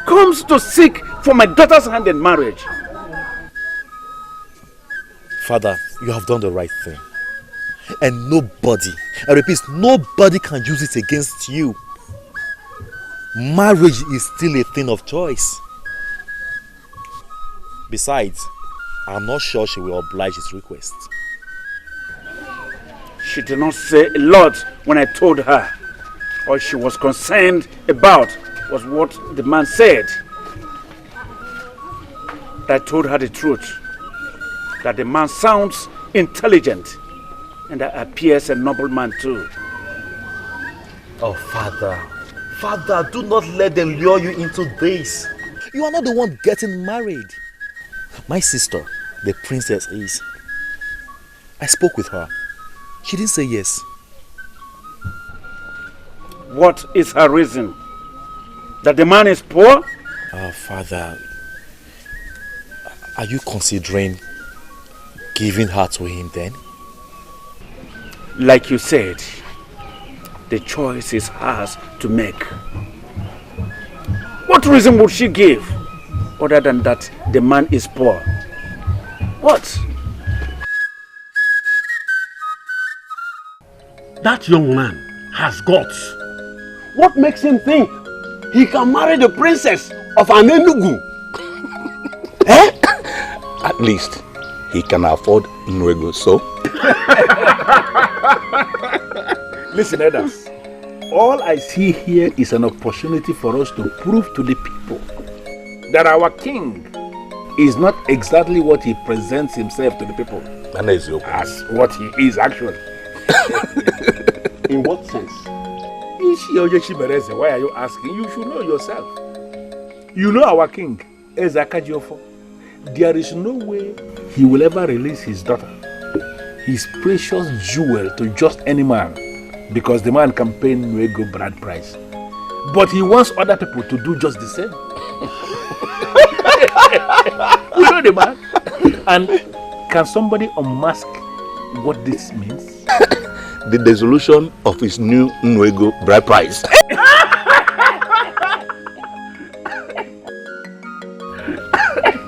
comes to seek for my daughter's hand in marriage. Father, you have done the right thing. And nobody, I repeat, nobody can use it against you. Marriage is still a thing of choice. Besides, I'm not sure she will oblige his request. She did not say a lot when I told her. All she was concerned about was what the man said. I told her the truth, that the man sounds intelligent and appears a noble man too. Oh, Father, do not let them lure you into this. You are not the one getting married. My sister, the princess, is. I spoke with her. She didn't say yes. What is her reason? That the man is poor? Father, are you considering giving her to him then? Like you said, the choice is hers to make. What reason would she give other than that the man is poor? What? That young man has guts. What makes him think he can marry the princess of an Enugu? Eh? At least he can afford Nwego, so? Listen, elders. All I see here is an opportunity for us to prove to the people that our king is not exactly what he presents himself to the people as what he is actually. In what sense? Why are you asking? You should know yourself. You know our king, Ezakajiofo. There is no way he will ever release his daughter, his precious jewel, to just any man, because the man can pay Nwego bride price. But he wants other people to do just the same. You know the man. And can somebody unmask what this means? The dissolution of his new Nwego bride price.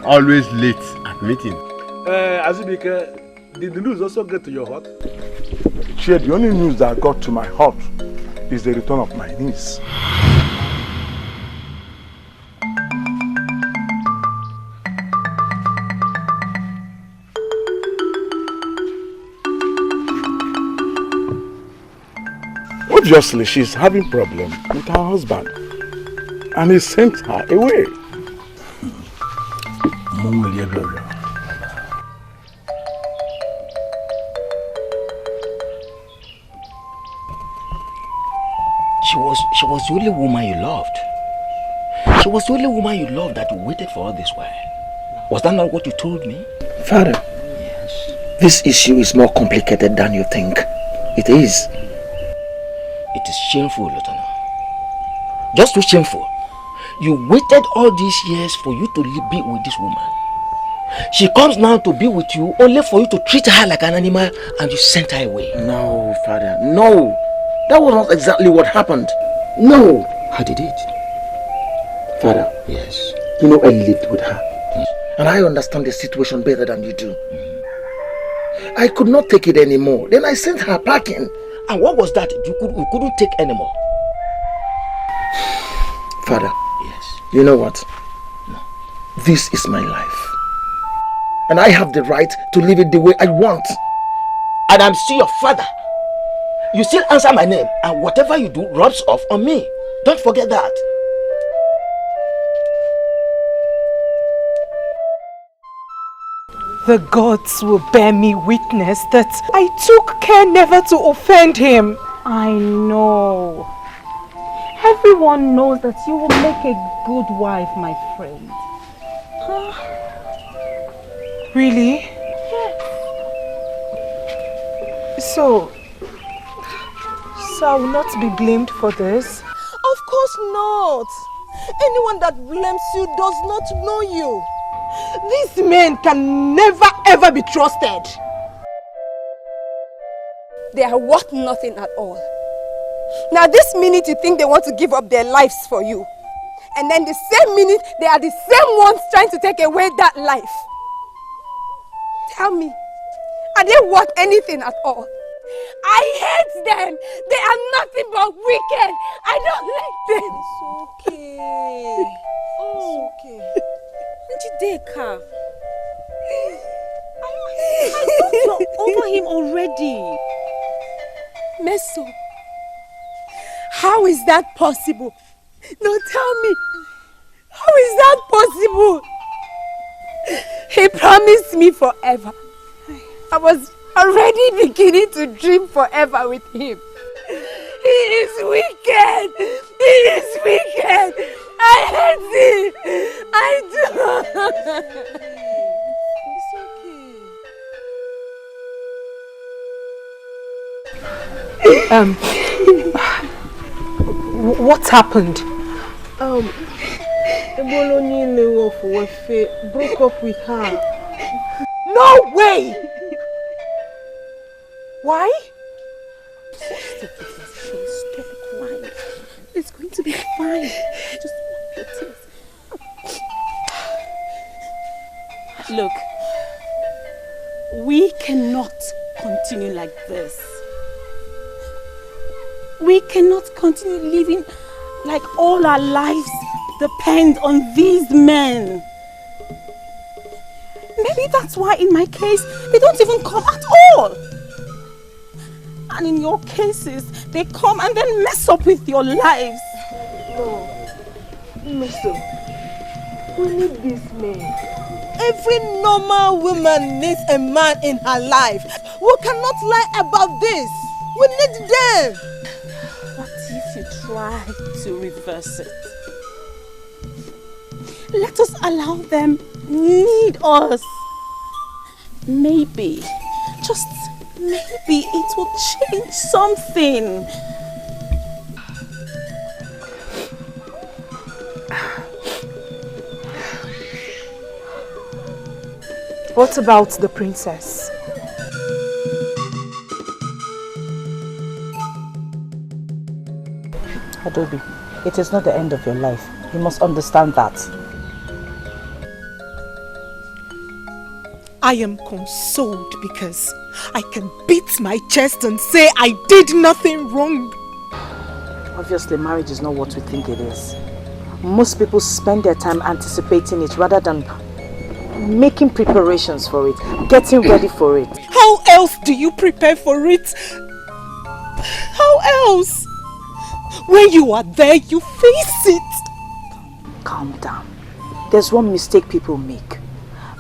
Always late at meeting. Azubike, did the news also get to your heart? Sure, the only news that got to my heart is the return of my niece. Obviously, she's having problem with her husband, and he sent her away. She was the only woman you loved. She was the only woman you loved that waited for all this while. Was that not what you told me? Father, yes. This issue is more complicated than you think. It is. It is shameful, Lieutenant. Just too shameful. You waited all these years for you to be with this woman. She comes now to be with you only for you to treat her like an animal, and you sent her away. No, Father, no. That was not exactly what happened. No. How did it? Father. Yes. You know I lived with her. Yes. And I understand the situation better than you do. I could not take it anymore. Then I sent her packing. And what was that you couldn't take anymore? Father. Yes. You know what? No. This is my life. And I have the right to live it the way I want. And I'm still your father. You still answer my name, and whatever you do rubs off on me. Don't forget that. The gods will bear me witness that I took care never to offend him. I know. Everyone knows that you will make a good wife, my friend. Really? So I will not be blamed for this? Of course not. Anyone that blames you does not know you. These men can never ever be trusted. They are worth nothing at all. Now this minute you think they want to give up their lives for you. And then the same minute they are the same ones trying to take away that life. Tell me, are they worth anything at all? I hate them. They are nothing but wicked. I don't like them. It's okay. Oh, it's okay. Njideka. I thought you're over him already. Meso, how is that possible? No, tell me. How is that possible? He promised me forever. I was already beginning to dream forever with him. He is wicked. He is wicked. I hate him. I do. What happened? Broke up with her. No way! Why? Stop it, quiet. It's going to be fine. Just wipe your tears. Look, we cannot continue like this. We cannot continue living like all our lives depend on these men. Maybe that's why in my case, they don't even come at all. And in your cases, they come and then mess up with your lives. No. Listen, we need these men. Every normal woman needs a man in her life. We cannot lie about this. We need them. What if you try to reverse it? Let us allow them need us. Maybe, just maybe it will change something. What about the princess? Adobe, it is not the end of your life. You must understand that. I am consoled because I can beat my chest and say I did nothing wrong. Obviously, marriage is not what we think it is. Most people spend their time anticipating it rather than making preparations for it, getting ready for it. How else do you prepare for it? How else? When you are there, you face it. Calm down. There's one mistake people make.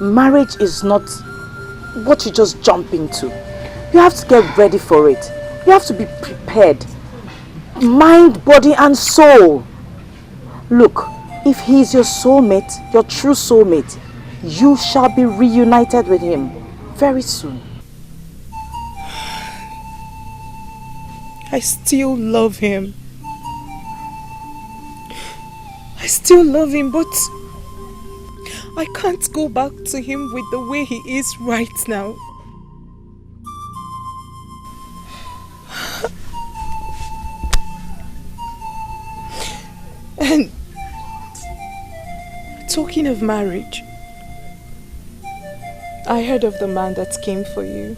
Marriage is not what you just jump into. You have to get ready for it. You have to be prepared. Mind, body and soul. Look, if he is your soulmate, your true soulmate, you shall be reunited with him very soon. I still love him. I still love him, but I can't go back to him with the way he is right now. And talking of marriage, I heard of the man that came for you.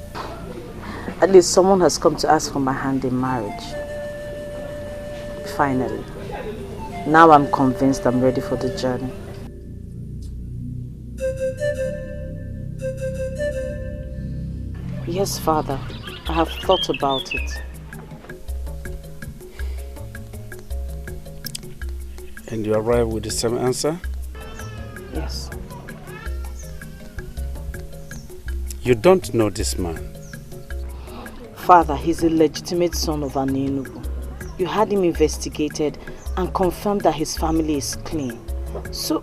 At least someone has come to ask for my hand in marriage. Finally. Now I'm convinced I'm ready for the journey. Yes, Father. I have thought about it. And you arrive with the same answer? Yes. You don't know this man? Father, he's a legitimate son of an Enugu. You had him investigated and confirmed that his family is clean. So...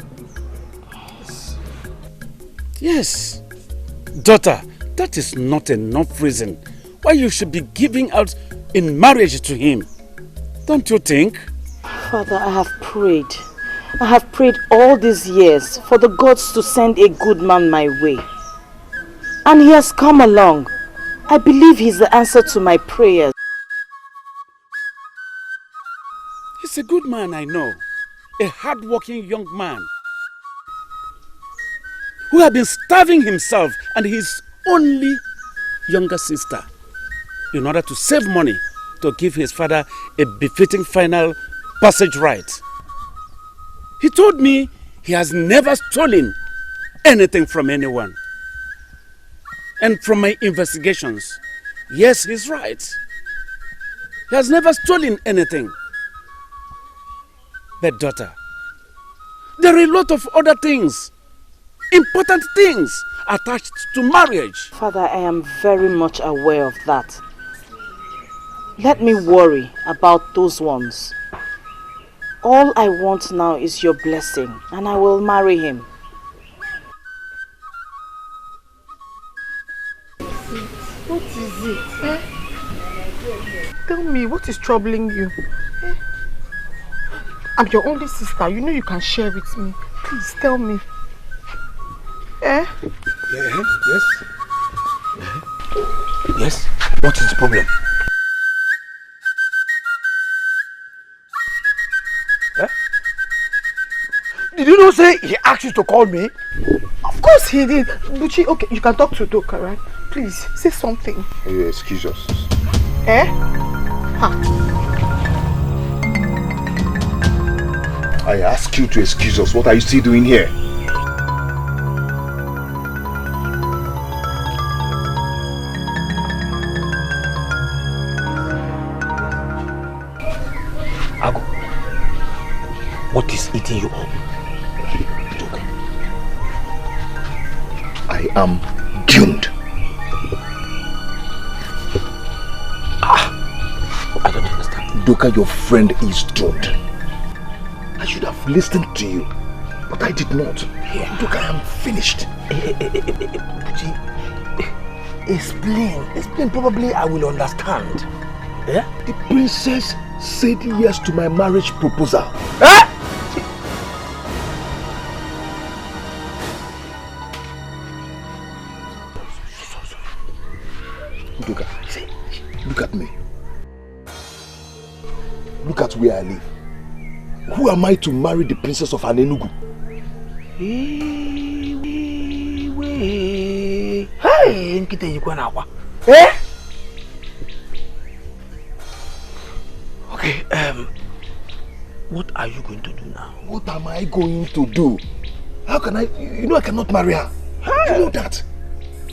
Yes. Daughter, that is not enough reason why you should be giving out in marriage to him. Don't you think? Father, I have prayed. I have prayed all these years for the gods to send a good man my way. And he has come along. I believe he's the answer to my prayers. He's a good man, I know. A hard-working young man who had been starving himself and his only younger sister in order to save money to give his father a befitting final passage right. He told me he has never stolen anything from anyone. And from my investigations, yes, he's right. He has never stolen anything. But daughter, there are a lot of other things, important things attached to marriage. Father, I am very much aware of that. Let me worry about those ones. All I want now is your blessing, and I will marry him. What is it? Eh? Tell me, what is troubling you? Eh? I'm your only sister. You know you can share with me. Please tell me. Eh? Yeah, yes. Yes? What is the problem? Eh? Did you not say he asked you to call me? Of course he did. Buchi, okay, you can talk to Doka, right? Please, say something. You excuse us. Eh? Ha. I ask you to excuse us. What are you still doing here? Ago, what is eating you up? I am doomed. I don't understand. Doka, your friend is doomed. I should have listened to you, but I did not. Yeah. Doka, I am finished. Explain. Probably I will understand. Yeah? The princess said yes to my marriage proposal. Eh? Doka, look at me. Look at where I live. Who am I to marry the princess of Anenugu? Hey, nkite yikwa na akwa. Eh? Okay, what are you going to do now? What am I going to do? How can I? You know I cannot marry her. You know that.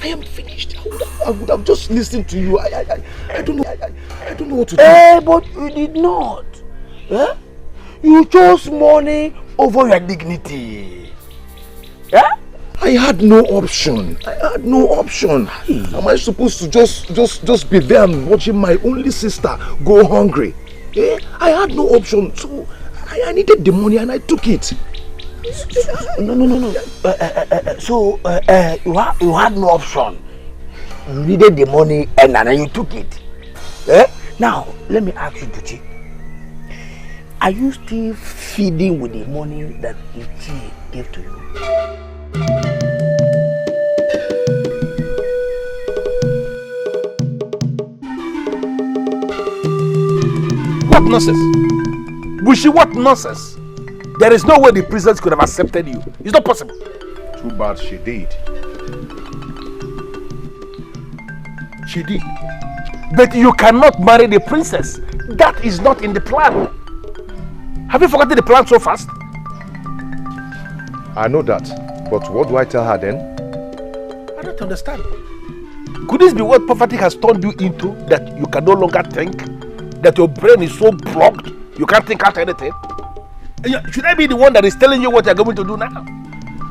I am finished. I would have just listened to you. I don't know. I don't know what to do. But you did not. Eh? You chose money over your dignity. Yeah? I had no option. Am I supposed to just be there and watching my only sister go hungry? Yeah? I had no option, so I needed the money and I took it. No. So you had no option. You needed the money and then you took it. Eh? Now let me ask you, Duchi. Are you still feeding with the money that Uche gave to you? What nonsense? Bushi, what nonsense? There is no way the princess could have accepted you. It's not possible. Too bad she did. She did. But you cannot marry the princess. That is not in the plan. Have you forgotten the plan so fast? I know that. But what do I tell her then? I don't understand. Could this be what poverty has turned you into, that you can no longer think? That your brain is so blocked, you can't think out anything? Should I be the one that is telling you what you're going to do now?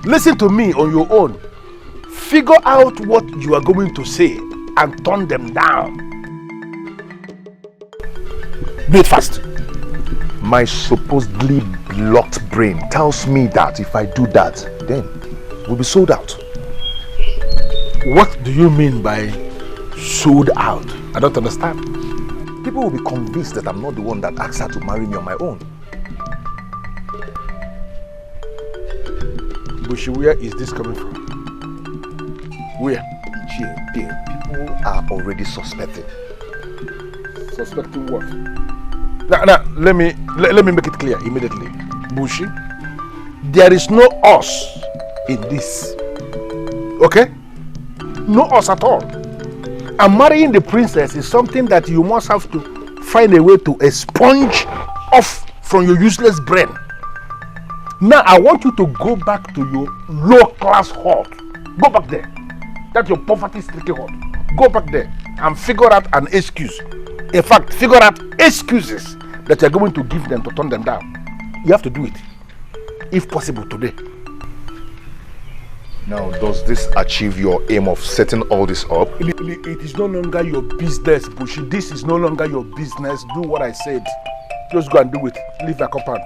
Listen to me on your own. Figure out what you are going to say and turn them down. Do it fast. My supposedly blocked brain tells me that if I do that, then we'll be sold out. What do you mean by sold out? I don't understand. People will be convinced that I'm not the one that asked her to marry me on my own. Bushi, where is this coming from? Where? People are already suspecting. Suspecting what? Now, let me make it clear immediately. Bushi, there is no us in this. Okay? No us at all. And marrying the princess is something that you must have to find a way to expunge off from your useless brain. Now I want you to go back to your low-class hut. Go back there. That's your poverty-stricken hut. Go back there and figure out an excuse. In fact, figure out excuses that you're going to give them to turn them down. You have to do it, if possible, today. Now, does this achieve your aim of setting all this up? It is no longer your business, Bushi. This is no longer your business. Do what I said. Just go and do it. Leave your compound.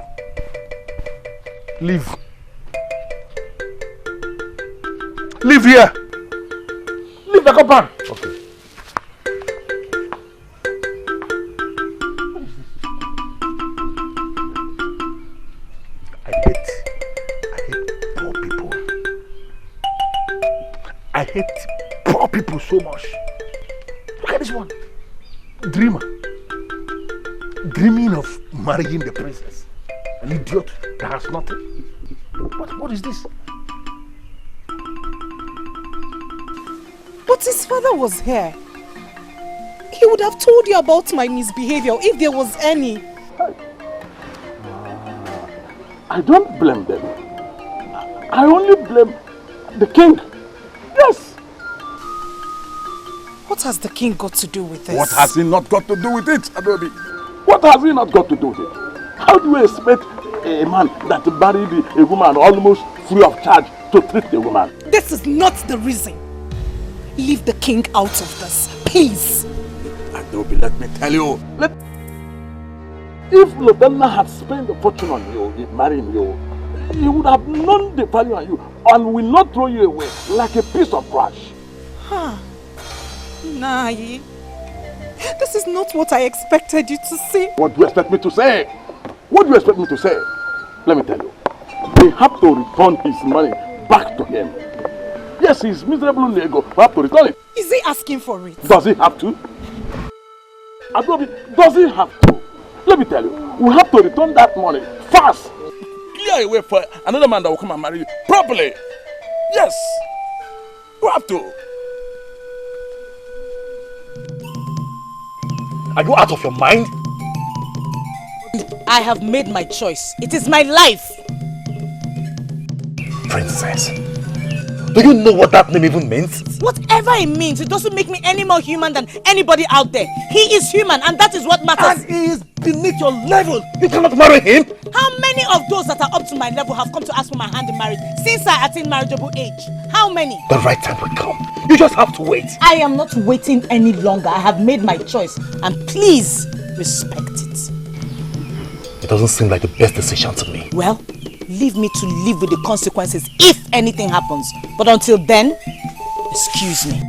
Leave. Leave here. Leave the compound. Okay. I hate poor people so much. Look at this one. Dreamer. Dreaming of marrying the princess. An idiot that has nothing. What is this? But his father was here. He would have told you about my misbehavior if there was any. I don't blame them. I only blame the king. Yes. What has the king got to do with this? What has he not got to do with it, Adobe? What has he not got to do with it? How do you expect a man that married a woman almost free of charge to treat the woman? This is not the reason. Leave the king out of this, please. Adobe, let me tell you. If Lobenna had spent a fortune on you in marrying you, he would have known the value on you and will not throw you away like a piece of trash. Huh. Nai, this is not what I expected you to say. What do you expect me to say? What do you expect me to say? Let me tell you. They have to return his money back to him. Yes, his miserable nego will have to return it. Is he asking for it? Does he have to? Adobe, does he have to? Let me tell you, we have to return that money fast. Clear a way for another man that will come and marry you properly. Yes, we have to. Are you out of your mind? I have made my choice. It is my life. Princess, do you know what that name even means? Whatever it means, it doesn't make me any more human than anybody out there. He is human and that is what matters. And he is beneath your level. You cannot marry him. How many of those that are up to my level have come to ask for my hand in marriage since I attained marriageable age? How many? The right time will come. You just have to wait. I am not waiting any longer. I have made my choice and please respect it. It doesn't seem like the best decision to me. Well, leave me to live with the consequences if anything happens. But until then, excuse me.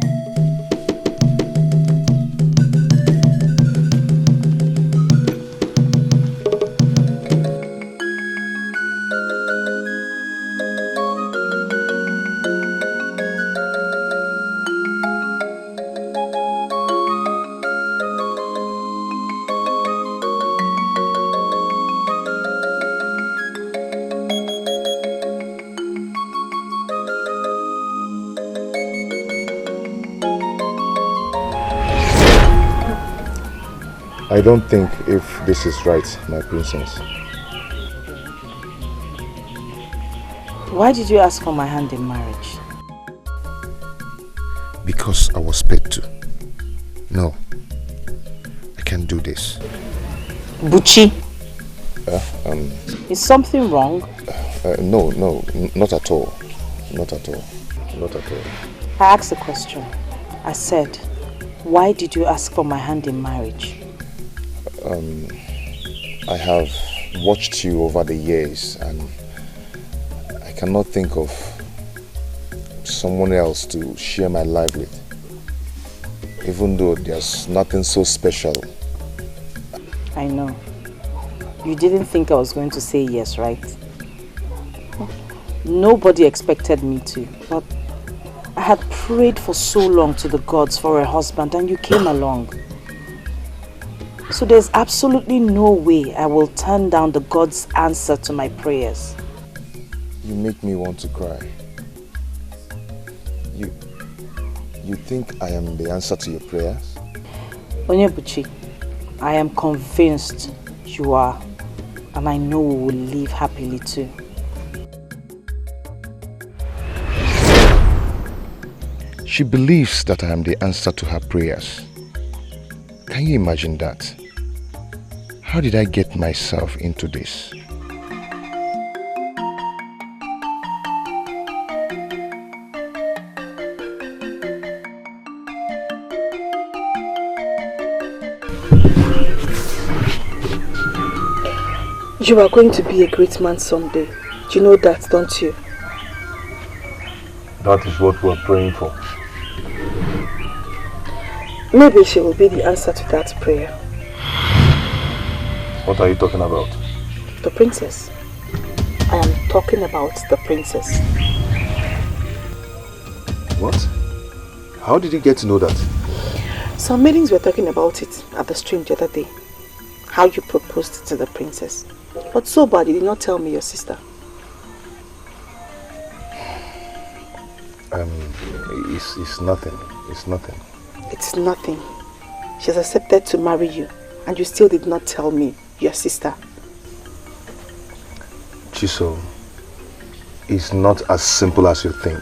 I don't think if this is right, my princess. Why did you ask for my hand in marriage? Because I was paid to. No, I can't do this. Buchi, Is something wrong? No, not at all. Not at all. Not at all. I asked a question. I said, why did you ask for my hand in marriage? I have watched you over the years and I cannot think of someone else to share my life with. Even though there's nothing so special. I know. You didn't think I was going to say yes, right? Nobody expected me to, but I had prayed for so long to the gods for a husband and you came along. So there's absolutely no way I will turn down the God's answer to my prayers. You make me want to cry. You think I am the answer to your prayers? Onyebuchi, I am convinced you are, and I know we will live happily too. She believes that I am the answer to her prayers. Can you imagine that? How did I get myself into this? You are going to be a great man someday. You know that, don't you? That is what we are praying for. Maybe she will be the answer to that prayer. What are you talking about? The princess. I am talking about the princess. What? How did you get to know that? Some maidens were talking about it at the stream the other day. How you proposed to the princess. But so bad you did not tell me your sister. It's nothing. It's nothing. It's nothing. She has accepted to marry you and you still did not tell me, your sister. Chiso, it's not as simple as you think.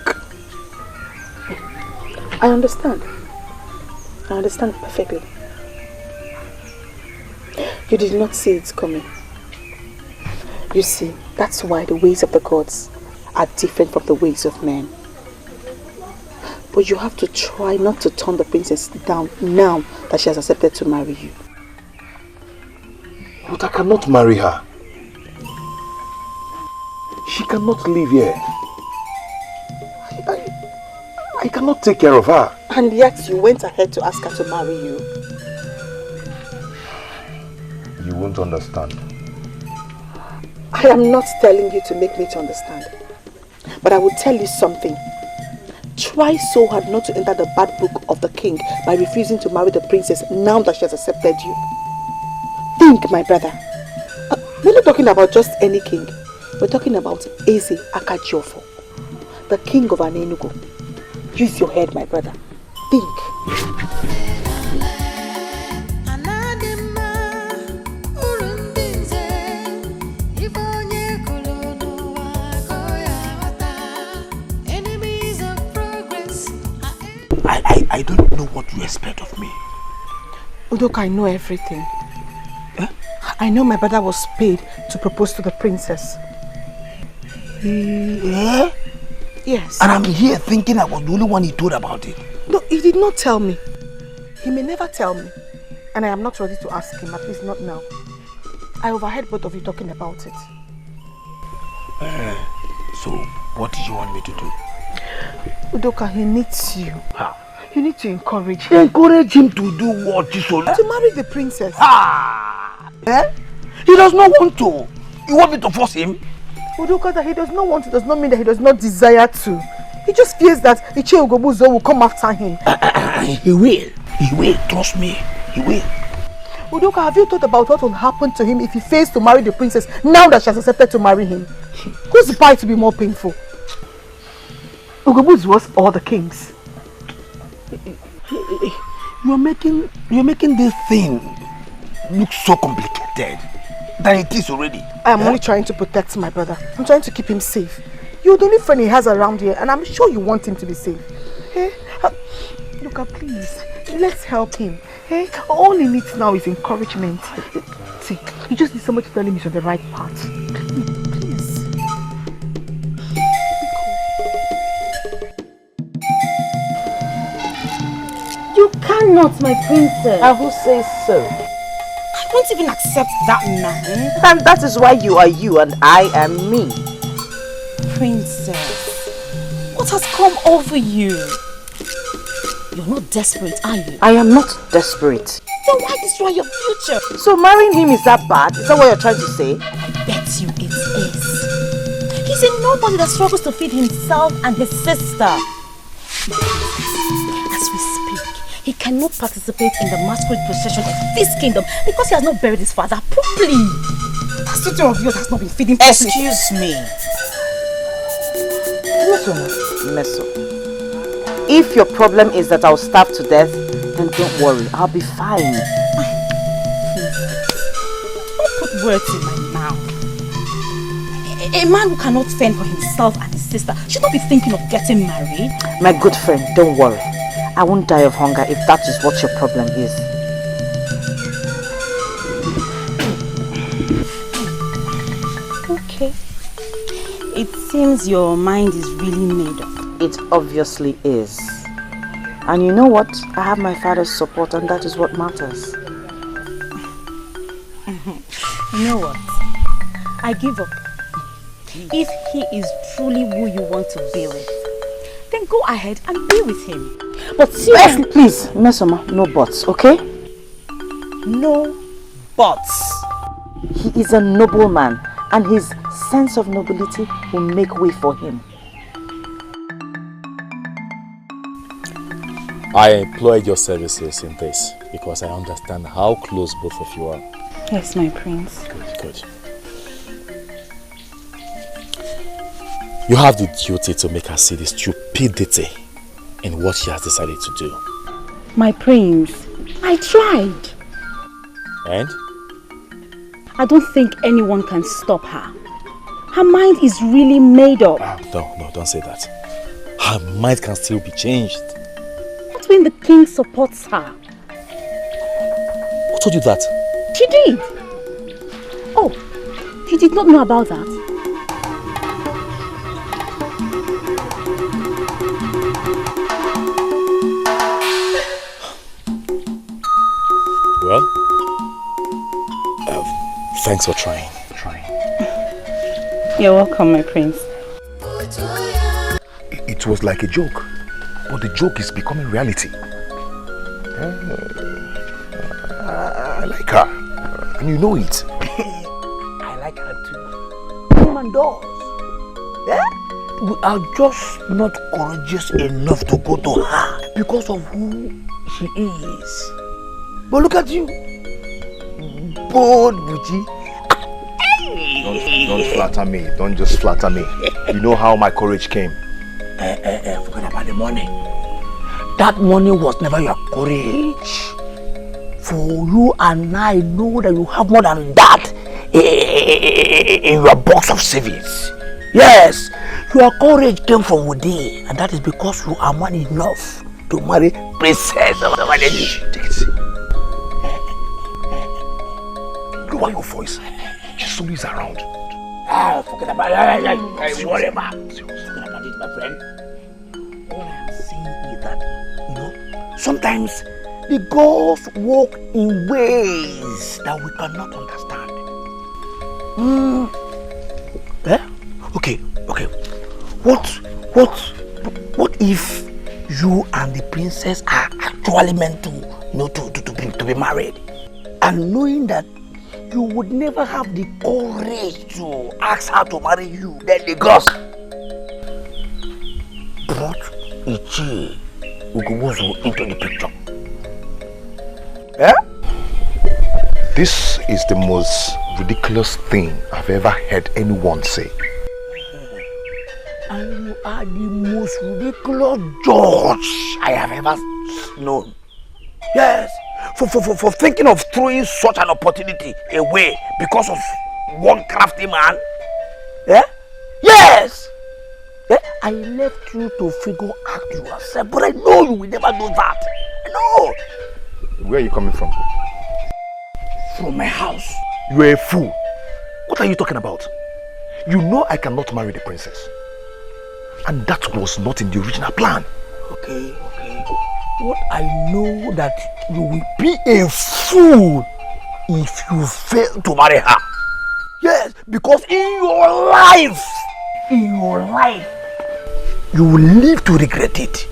I understand. I understand perfectly. You did not see it coming. You see, that's why the ways of the gods are different from the ways of men. But you have to try not to turn the princess down now that she has accepted to marry you. But I cannot marry her. She cannot live here. I cannot take care of her. And yet you went ahead to ask her to marry you. You won't understand. I am not telling you to make me to understand. But I will tell you something. Try so hard not to enter the bad book of the king by refusing to marry the princess now that she has accepted you. Think, my brother. We're not talking about just any king. We're talking about Eze Akajiofo, the king of Anenugo. Use your head, my brother. Think. I don't know what you expect of me. Udoka, I know everything. I know my brother was paid to propose to the princess. Yeah? Yes. And I'm here thinking I was the only one he told about it. No, he did not tell me. He may never tell me. And I am not ready to ask him, at least not now. I overheard both of you talking about it. So, what do you want me to do? Udoka, he needs you. You need to encourage him. Encourage him to do what, Chisola? To marry the princess. He does not want to. You want me to force him? Udoka, that he does not want to does not mean that he does not desire to. He just fears that Uche Ugobuzo will come after him. He will. He will. Trust me. He will. Udoka, have you thought about what will happen to him if he fails to marry the princess now that she has accepted to marry him? Whose part to be more painful? Ugobuzo was all the kings. You're making this thing look so complicated than it is already. I am only trying to protect my brother. I'm trying to keep him safe. You're the only friend he has around here, and I'm sure you want him to be safe. Hey, Luca, please, let's help him. Hey, all he needs now is encouragement. See, he just needs somebody to tell him he's on the right path. Please. You cannot, my princess. And who says so? I won't even accept that man. And that is why you are you and I am me. Princess, what has come over you? You're not desperate, are you? I am not desperate. Then why destroy your future? So marrying him is that bad? Is that what you're trying to say? I bet you it is. He's a nobody that struggles to feed himself and his sister. As we speak, he cannot participate in the masquerade procession of this kingdom because he has not buried his father properly. That suitor of yours has not been feeding properly. Excuse me. Meso. If your problem is that I'll starve to death, then don't worry, I'll be fine. Don't put words in my mouth. A man who cannot fend for himself and his sister should not be thinking of getting married. My good friend, don't worry. I won't die of hunger if that is what your problem is. Okay. It seems your mind is really made up. It obviously is. And you know what? I have my father's support and that is what matters. You know what? I give up. If he is truly who you want to be with, then go ahead and be with him. But seriously, please, Mesoma, no buts, okay? No buts. He is a noble man and his sense of nobility will make way for him. I employed your services in this because I understand how close both of you are. Yes, my prince. Good. You have the duty to make her see the stupidity in what she has decided to do. My prince, I tried. And? I don't think anyone can stop her. Her mind is really made up. No, don't say that. Her mind can still be changed. What when the king supports her? Who told you that? She did. Oh, you did not know about that? Well, thanks for trying. You're welcome, my prince. It was like a joke, but the joke is becoming reality. I like her, and you know it. I like her too. Woman does. Yeah? We are just not courageous enough to go to her because of who she is. But look at you. Bold Buchi. Don't flatter me. Don't just flatter me. You know how my courage came. Forget about the money. That money was never your courage. For you and I know that you have more than that in your box of savings. Yes, your courage came from within, and that is because you are man enough to marry Princess of the Valley. Take it. Lower your voice. She's always around. Forget about it. Worry about it. Forget about it, my friend. All I am saying is that, sometimes the gods walk in ways that we cannot understand. Okay. What if you and the princess are actually meant to be married, and knowing that you would never have the courage to ask her to marry you, then the gods brought Ugezu into the picture? This is the most ridiculous thing I've ever heard anyone say. And you are the most ridiculous judge I have ever known. Yes, for thinking of throwing such an opportunity away because of one crafty man. Yes. I left you to figure out yourself, but I know you will never do that. I know. Where are you coming from? From my house. You are a fool. What are you talking about? You know I cannot marry the princess. And that was not in the original plan. Okay. What I know that you will be a fool if you fail to marry her. Yes, because in your life, you will live to regret it.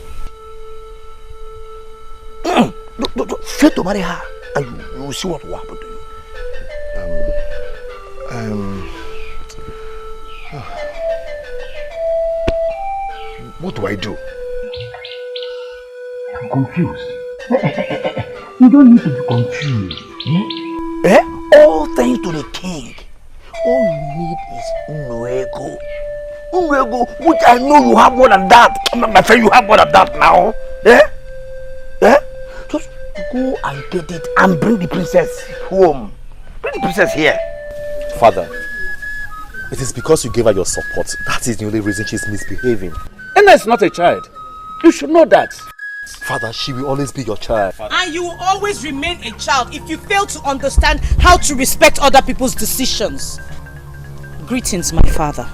Fail to marry her, and you will see what will happen to you. What do I do? I'm confused. You don't need to be confused. All thanks to the king. All you need is Ugezu, which I know you have more than that. My friend, you have more than that now. Just go and get it and bring the princess home. Bring the princess here. Father, it is because you gave her your support. That is the only reason she's misbehaving. Enna is not a child. You should know that. Father, she will always be your child. And you will always remain a child if you fail to understand how to respect other people's decisions. Greetings, my father.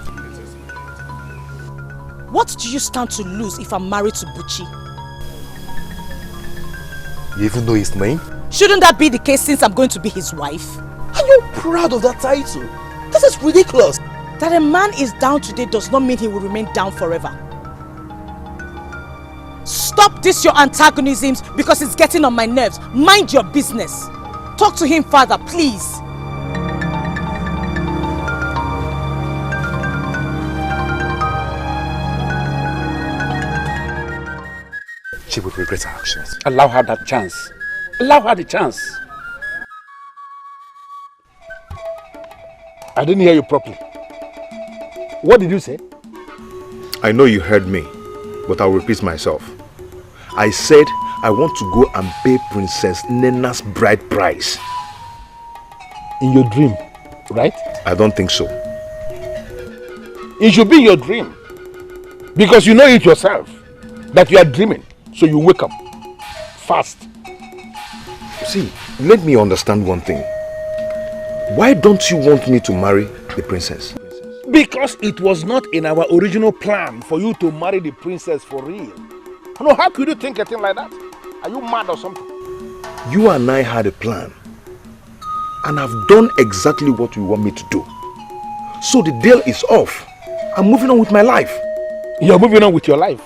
What do you stand to lose if I'm married to Buchi? You even know his name? Shouldn't that be the case since I'm going to be his wife? Are you proud of that title? This is ridiculous. That a man is down today does not mean he will remain down forever. Stop this your antagonisms because it's getting on my nerves. Mind your business. Talk to him, father, please. She would regret her actions. Allow her that chance. Allow her the chance. I didn't hear you properly. What did you say? I know you heard me, but I'll repeat myself. I said I want to go and pay Princess Nena's bride price. In your dream, right? I don't think so. It should be your dream. Because you know it yourself that you are dreaming. So you wake up fast. See, let me understand one thing. Why don't you want me to marry the princess? Because it was not in our original plan for you to marry the princess for real. No, how could you think a thing like that? Are you mad or something? You and I had a plan. And I've done exactly what you want me to do. So the deal is off. I'm moving on with my life. You're moving on with your life?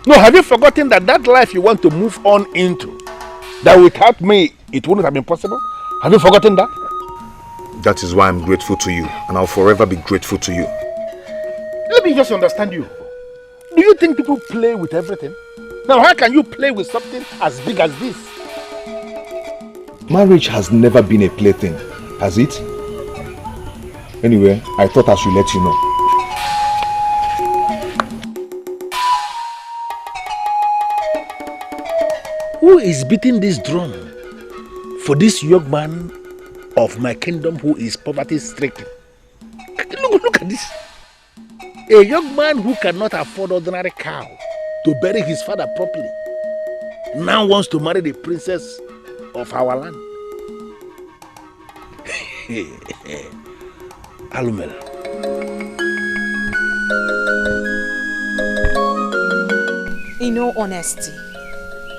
No, have you forgotten that that life you want to move on into, that without me, it wouldn't have been possible? Have you forgotten that? That is why I'm grateful to you, and I'll forever be grateful to you. Let me just understand you. Do you think people play with everything? Now, how can you play with something as big as this? Marriage has never been a plaything, has it? Anyway, I thought I should let you know. Who is beating this drum for this young man of my kingdom who is poverty-stricken? Look at this. A young man who cannot afford ordinary cow to bury his father properly now wants to marry the princess of our land. Alumel. In all honesty,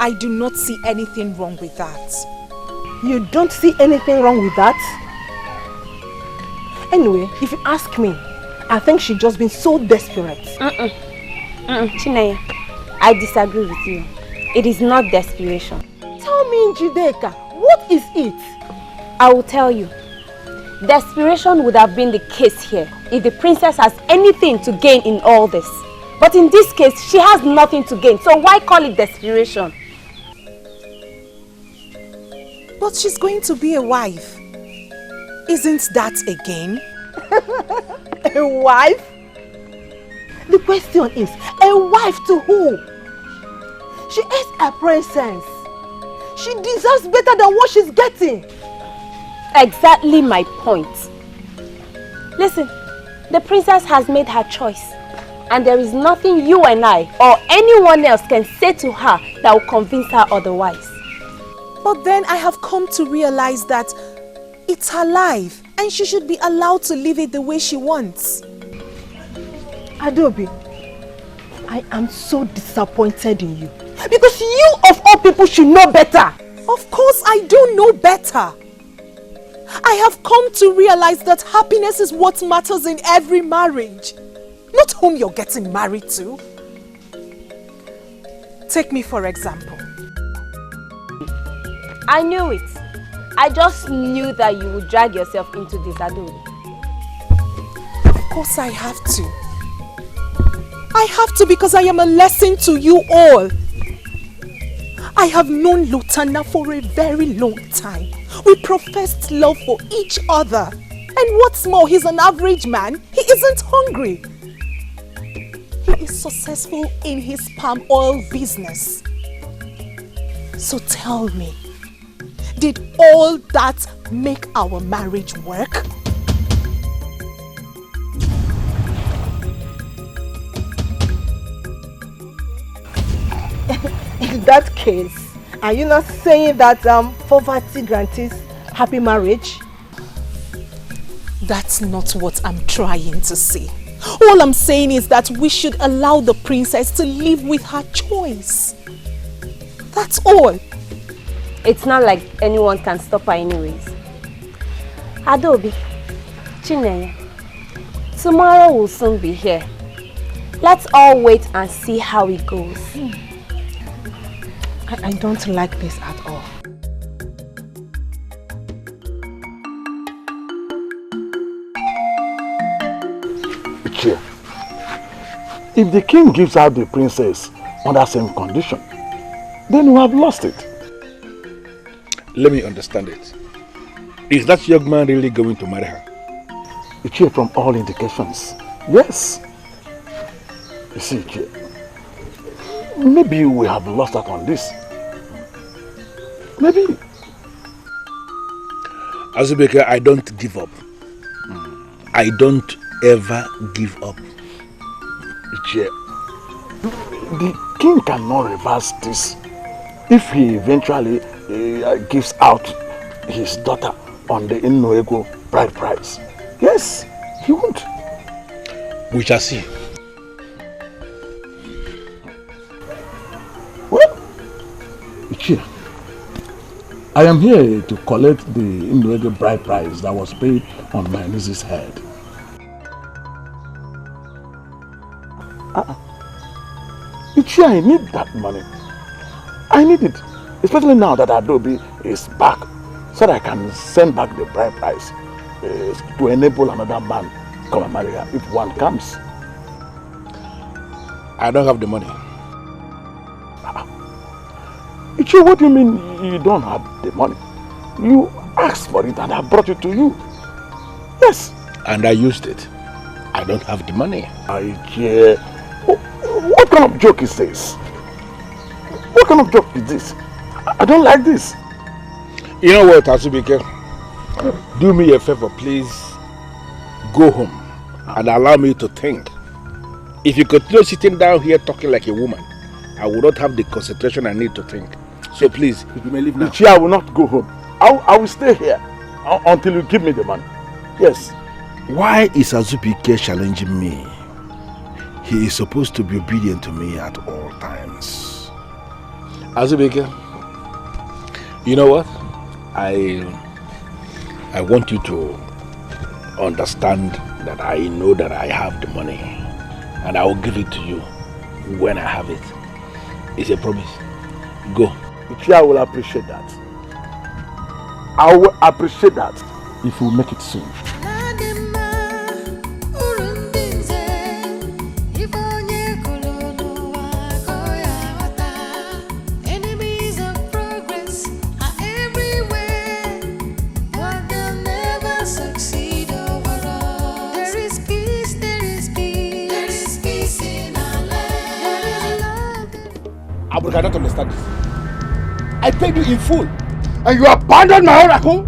I do not see anything wrong with that. You don't see anything wrong with that? Anyway, if you ask me, I think she's just been so desperate. Chinenye, I disagree with you. It is not desperation. Tell me, Njideka, what is it? I will tell you. Desperation would have been the case here if the princess has anything to gain in all this. But in this case, she has nothing to gain. So why call it desperation? But she's going to be a wife. Isn't that a gain? A wife? The question is, a wife to who? She is a princess. She deserves better than what she's getting. Exactly my point. Listen, the princess has made her choice. And there is nothing you and I or anyone else can say to her that will convince her otherwise. But then I have come to realize that it's her life and she should be allowed to live it the way she wants. Adobe, I am so disappointed in you. Because you of all people should know better. Of course I do know better. I have come to realize that happiness is what matters in every marriage. Not whom you're getting married to. Take me for example. I knew it. I just knew that you would drag yourself into this, Adobe. Of course I have to. I have to because I am a lesson to you all. I have known Lutana for a very long time. We professed love for each other. And what's more, he's an average man. He isn't hungry. He is successful in his palm oil business. So tell me, did all that make our marriage work? In that case, are you not saying that poverty guarantees happy marriage? That's not what I'm trying to say. All I'm saying is that we should allow the princess to live with her choice. That's all. It's not like anyone can stop her anyways. Adobe, Chinenye, tomorrow will soon be here. Let's all wait and see how it goes. I don't like this at all. Uche, if the king gives out the princess on that same condition, then we have lost it. Let me understand it. Is that young man really going to marry her? Uche, from all indications, yes. You see, Uche, maybe we have lost out on this. Maybe. Azubeke, I don't give up. I don't ever give up. Uche, the king cannot reverse this if he eventually gives out his daughter on the ULEGWU bride price. Yes, he won't. We shall see. Well, Uche, I am here to collect the ULEGWU bride price that was paid on my niece's head. Uche, I need that money. I need it. Especially now that Adobe is back, so that I can send back the bride price to enable another man to come and marry her if one comes. I don't have the money. Uche, what do you mean you don't have the money? You asked for it and I brought it to you. Yes. And I used it. I don't have the money. Uche, what kind of joke is this? What kind of joke is this? I don't like this. You know what, Azubike? Do me a favor, please. Go home and allow me to think. If you continue sitting down here talking like a woman, I will not have the concentration I need to think. So please, you may leave now. Uche, I will not go home. I will stay here until you give me the money. Yes. Why is Azubike challenging me? He is supposed to be obedient to me at all times. Azubike, you know what? I want you to understand that I know that I have the money and I will give it to you when I have it. It's a promise. Go. Uche, I will appreciate that. I will appreciate that if you make it soon. I don't understand this. I paid you in full and you abandoned my oracle?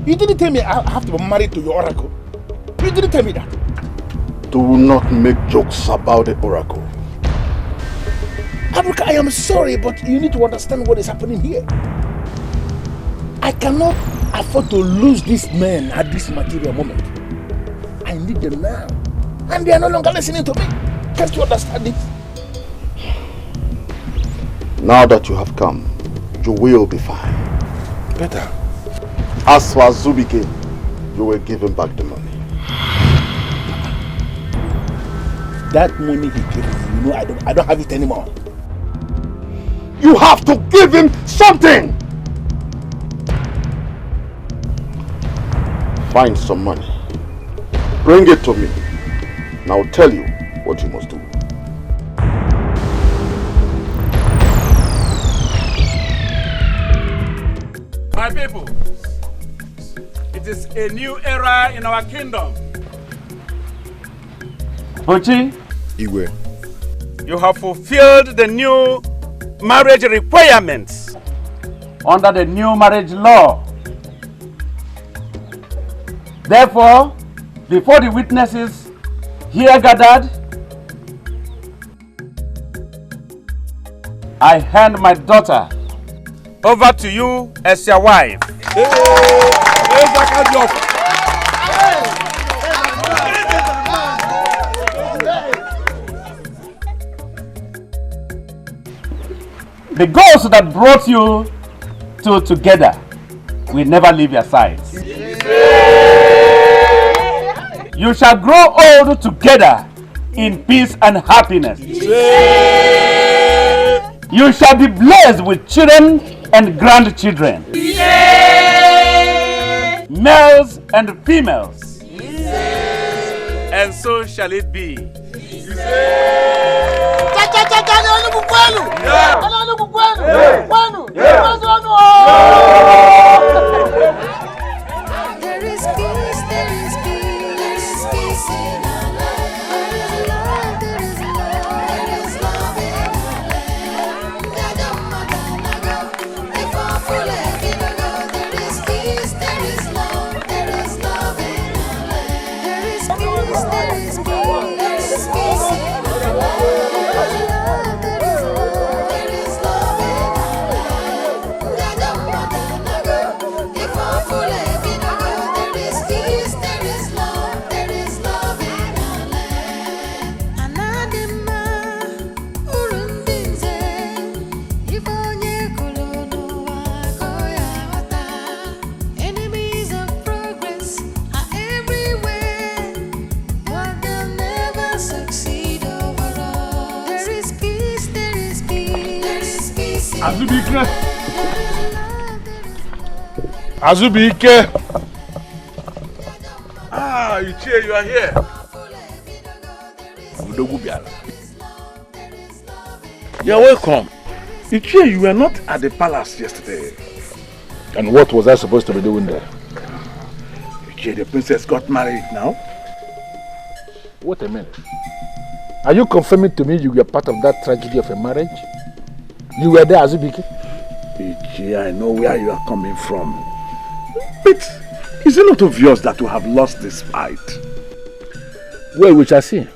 You didn't tell me I have to be married to your oracle. You didn't tell me that. Do not make jokes about the oracle. Abuka, I am sorry, but you need to understand what is happening here. I cannot afford to lose these men at this material moment. I need them now. And they are no longer listening to me. Can't you understand it? Now that you have come, you will be fine. Better. As for Azubike, you will give him back the money. That money he gave me, you know, I don't have it anymore. You have to give him something! Find some money. Bring it to me. And I'll tell you what you must do. My people, it is a new era in our kingdom. Ochi, Igwe, you have fulfilled the new marriage requirements under the new marriage law. Therefore, before the witnesses here gathered, I hand my daughter over to you as your wife. The ghost that brought you two together will never leave your sides. You shall grow old together in peace and happiness. You shall be blessed with children and grandchildren. Males and females. And so shall it be. There is peace, there is peace in our land. There is love, there is love in our land. If our full there is peace, there is love in our land. There is Azubike! Ah, Uche, you are here. You are welcome. Uche, you were not at the palace yesterday. And what was I supposed to be doing there? Uche, the princess got married now. Wait a minute. Are you confirming to me you were part of that tragedy of a marriage? You were there, Azubike? Uche, I know where you are coming from. But is it not obvious that you have lost this fight? Well, we shall see.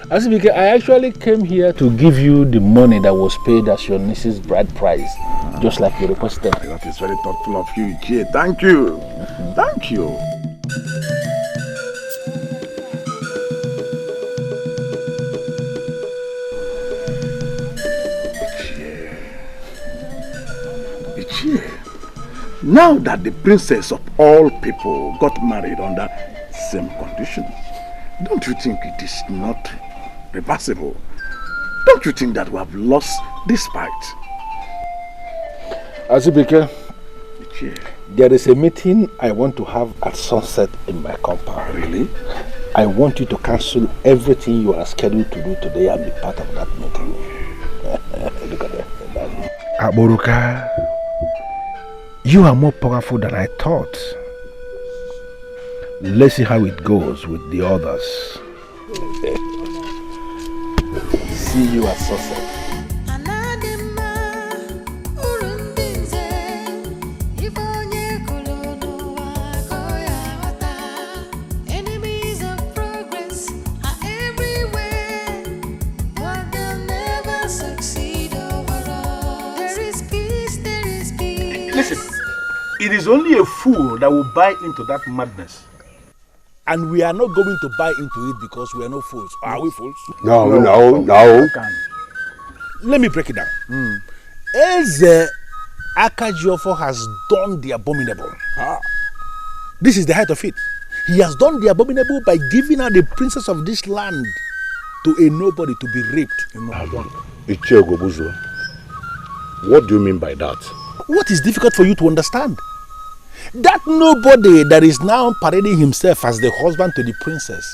Azubike, I actually came here to give you the money that was paid as your niece's bride price, just like you requested. That is very thoughtful of you, Uche. Thank you. Thank you. Now that the princess of all people got married under same condition, don't you think it is not reversible? Don't you think that we have lost this fight? Azubike, there is a meeting I want to have at sunset in my compound. Really? I want you to cancel everything you are scheduled to do today and be part of that meeting. Look at that. Aboruka, you are more powerful than I thought. Let's see how it goes with the others. See you at sunset. Listen, it is only a fool that will buy into that madness. And we are not going to buy into it because we are not fools. Are we fools? No. Let me break it down. Eze Akajiofo has done the abominable. This is the height of it. He has done the abominable by giving her the princess of this land to a nobody to be raped. Ichie Ogobuzo, what do you mean by that? What is difficult for you to understand? That nobody that is now parading himself as the husband to the princess,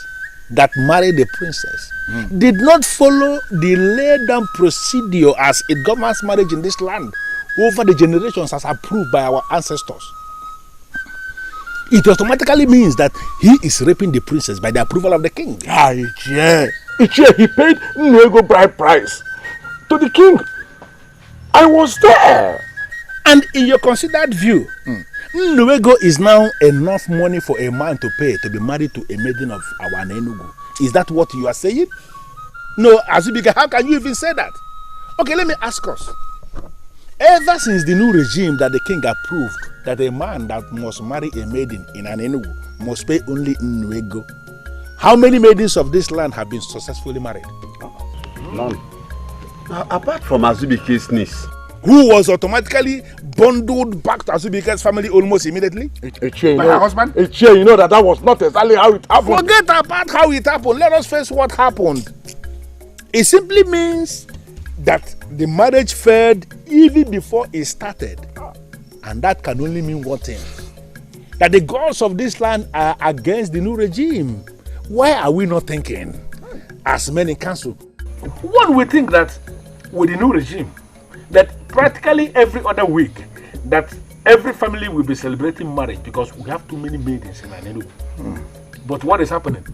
that married the princess, did not follow the laid down procedure as it governs marriage in this land over the generations as approved by our ancestors. It automatically means that he is raping the princess by the approval of the king. Ichie, he paid Nego bride price to the king. I was there. And in your considered view, Nwego is now enough money for a man to pay to be married to a maiden of our Enugu. Is that what you are saying? No, Azubike, how can you even say that? Okay, let me ask us. Ever since the new regime that the king approved that a man that must marry a maiden in an Enugu must pay only Nwego, how many maidens of this land have been successfully married? None. Apart from Azubike's niece, who was automatically bundled back to Azubike's family almost immediately? Ichie, by her husband? Ichie, you know that was not exactly how it happened. Forget about how it happened. Let us face what happened. It simply means that the marriage failed even before it started. And that can only mean one thing. That the gods of this land are against the new regime. Why are we not thinking, as men in council? One would think that with the new regime, that practically every other week, that every family will be celebrating marriage because we have too many maidens in Enugu. But what is happening?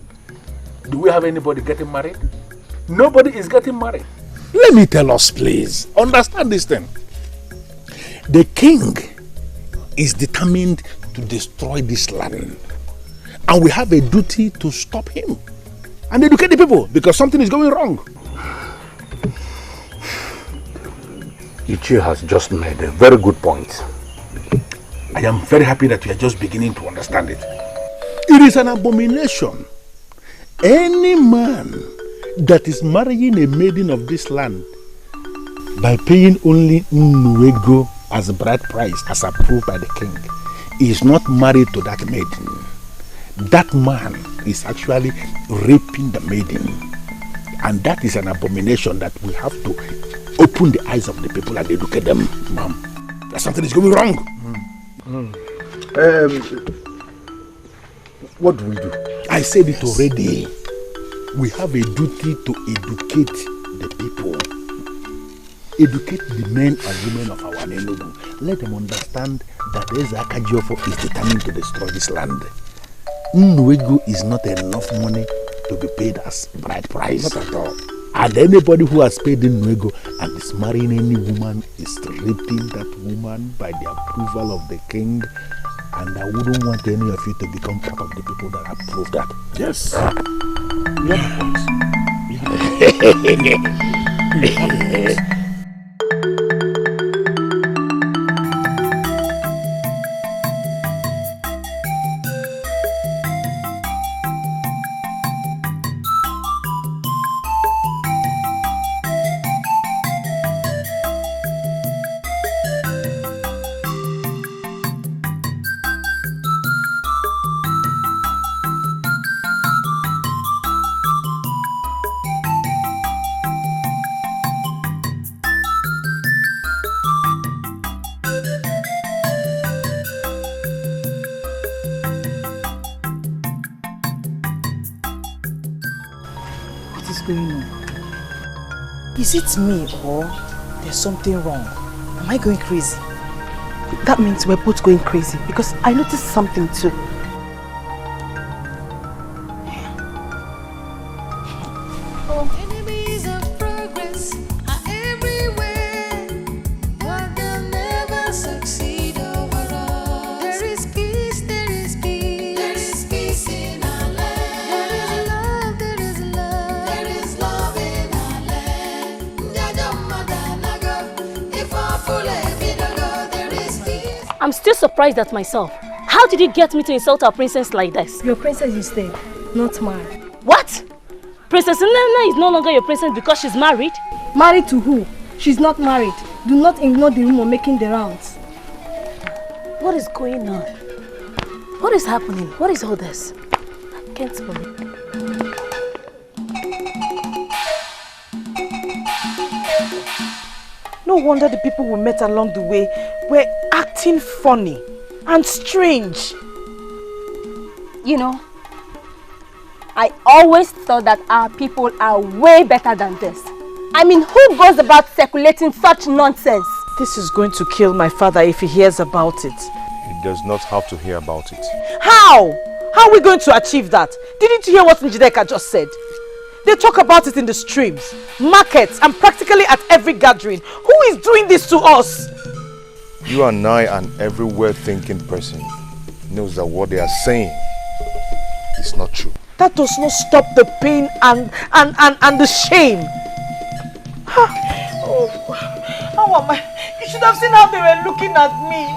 Do we have anybody getting married? Nobody is getting married. Let me tell us, please. Understand this thing. The king is determined to destroy this land. And we have a duty to stop him and educate the people because something is going wrong. Ichie has just made a very good point. I am very happy that you are just beginning to understand it. It is an abomination. Any man that is marrying a maiden of this land by paying only Nwego as a bride price as approved by the king is not married to that maiden. That man is actually raping the maiden. And that is an abomination that we have to open the eyes of the people and educate them, ma'am. That something is going wrong. What do we do? I said it already. We have a duty to educate the people. Educate the men and women of our Enugu. Let them understand that Akajiofo is determined to destroy this land. Ugezu is not enough money to be paid as bride price. Not at all. And anybody who has paid Ugezu and is marrying any woman is raping that woman by the approval of the king. And I wouldn't want any of you to become part of the people that approve that. Yes. You have a point. Is it me or there's something wrong? Am I going crazy? That means we're both going crazy because I noticed something too. Enemies of progress are everywhere, but they'll never succeed overall. There is peace, there is peace, there is peace in our land. There is love, there is love in our land. There is peace. I'm still surprised at myself. How did you get me to insult our princess like this? Your princess is dead, not mine. What? Princess Nana is no longer your princess because she's married? Married to who? She's not married. Do not ignore the rumor making the rounds. What is going on? What is happening? What is all this? I can't believe it. No wonder the people we met along the way were acting funny and strange. You know, I always thought that our people are way better than this. I mean, who goes about circulating such nonsense? This is going to kill my father if he hears about it. He does not have to hear about it. How? How are we going to achieve that? Didn't you hear what Njideka just said? They talk about it in the streams, markets, and practically at every gathering. Who is doing this to us? You and I and every well-thinking person knows that what they are saying is not true. That does not stop the pain and the shame. Oh, how am I? You should have seen how they were looking at me.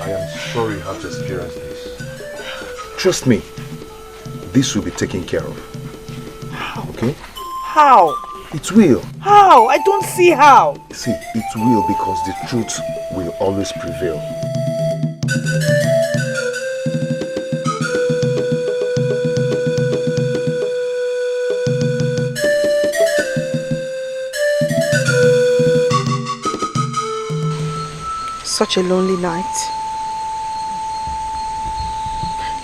I am sorry you have to experience this. Trust me, this will be taken care of. Okay? How? It will. How? I don't see how. See, it will because the truth will always prevail. Such a lonely night.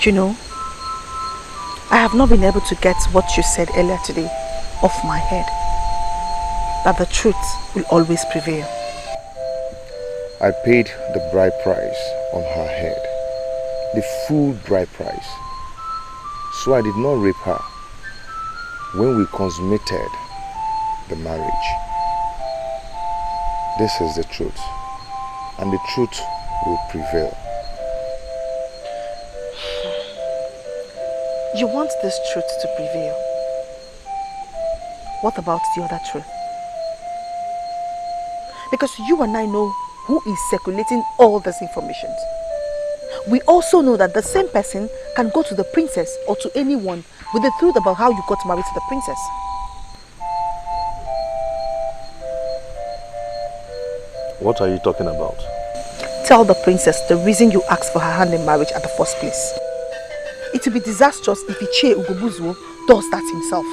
You know, I have not been able to get what you said earlier today off my head. That the truth will always prevail. I paid the bride price on her head. The full bride price. So I did not rape her when we consummated the marriage. This is the truth. And the truth will prevail. You want this truth to prevail. What about the other truth? Because you and I know who is circulating all this information. We also know that the same person can go to the princess or to anyone with the truth about how you got married to the princess. What are you talking about? Tell the princess the reason you asked for her hand in marriage at the first place. It will be disastrous if Ugezu does that himself.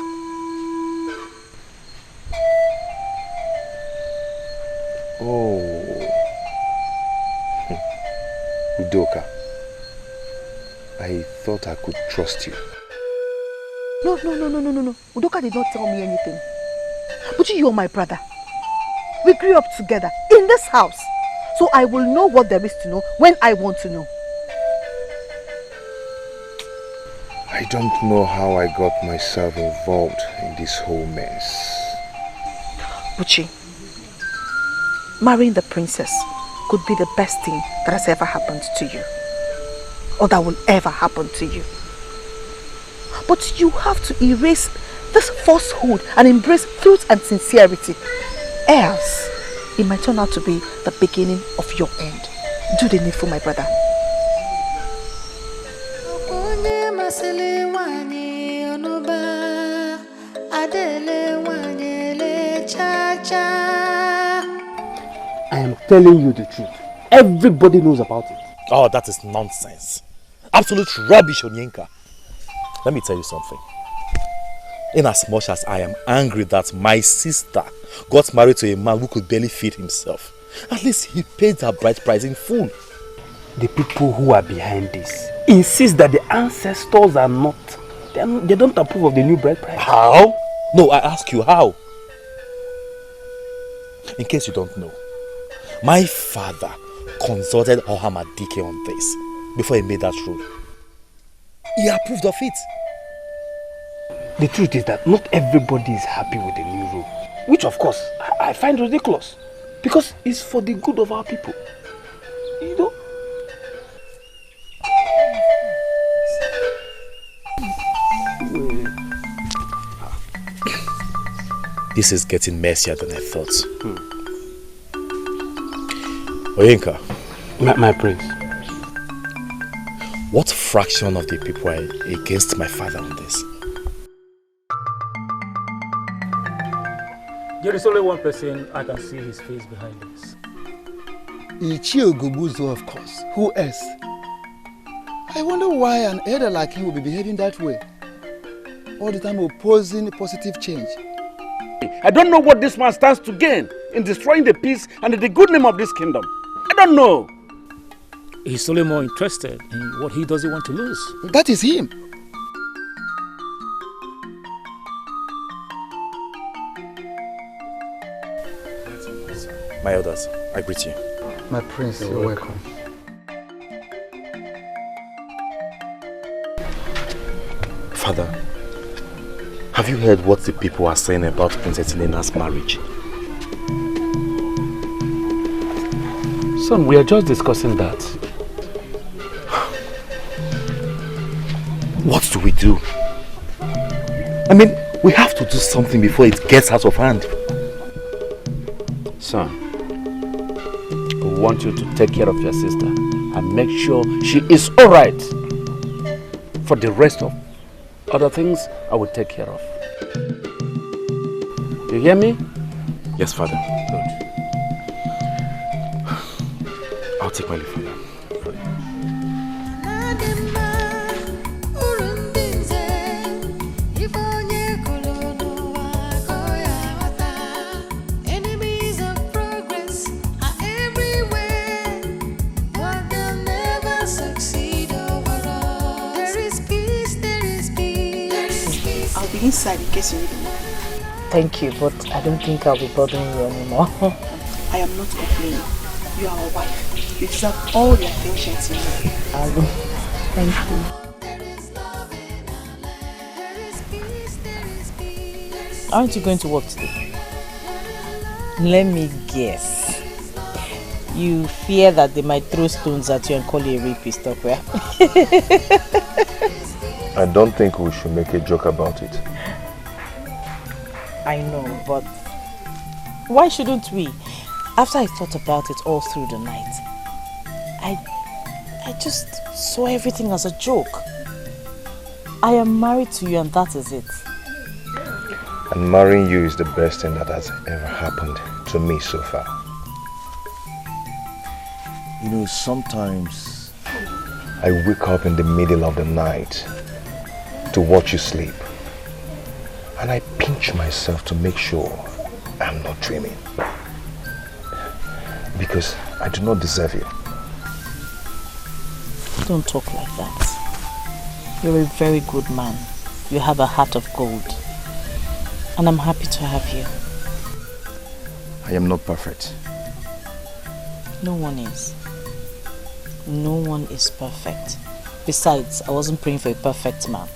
Udoka. I thought I could trust you. No. Udoka did not tell me anything. But you are my brother. We grew up together in this house. So I will know what there is to know when I want to know. I don't know how I got myself involved in this whole mess. Buchi, marrying the princess could be the best thing that has ever happened to you. Or that will ever happen to you. But you have to erase this falsehood and embrace truth and sincerity. Else, it might turn out to be the beginning of your end. Do the needful, my brother. I am telling you the truth. Everybody knows about it. Oh, that is nonsense. Absolute rubbish, Onyinka. Let me tell you something. In as much as I am angry that my sister got married to a man who could barely feed himself, at least he paid her bride price in full. The people who are behind this insist that the ancestors are not, they don't approve of the new bride price. How? No, I ask you, how? In case you don't know, my father consulted Ohamadike on this before he made that rule. He approved of it. The truth is that not everybody is happy with the new rule, which of course I find ridiculous because it's for the good of our people. You know? This is getting messier than I thought. Oyinka. My prince. What fraction of the people are against my father on this? There is only one person I can see his face behind this. Ugezu, of course. Who else? I wonder why an elder like him will be behaving that way. All the time opposing positive change. I don't know what this man stands to gain in destroying the peace and the good name of this kingdom. I don't know. He's only more interested in what he doesn't want to lose. That is him. My elders, I greet you. My prince, you're welcome. Father, have you heard what the people are saying about Princess Inena's marriage? Son, we are just discussing that. What do we do? I mean, we have to do something before it gets out of hand. Son, I want you to take care of your sister and make sure she is all right. For the rest of other things, I will take care of. You hear me? Yes, Father. Good. I'll take my leave, Father. Inside in case you need me. Thank you, but I don't think I'll be bothering you anymore. I am not complaining. You are our wife. You deserve all the attentions you need. Thank you. Aren't you going to work today? Let me guess. You fear that they might throw stones at you and call you a rapist, okay? I don't think we should make a joke about it. I know, but why shouldn't we? After I thought about it all through the night, I just saw everything as a joke. I am married to you and that is it. And marrying you is the best thing that has ever happened to me so far. You know, sometimes I wake up in the middle of the night to watch you sleep. And I pinch myself to make sure I'm not dreaming. Because I do not deserve you. Don't talk like that. You're a very good man. You have a heart of gold. And I'm happy to have you. I am not perfect. No one is. No one is perfect. Besides, I wasn't praying for a perfect man.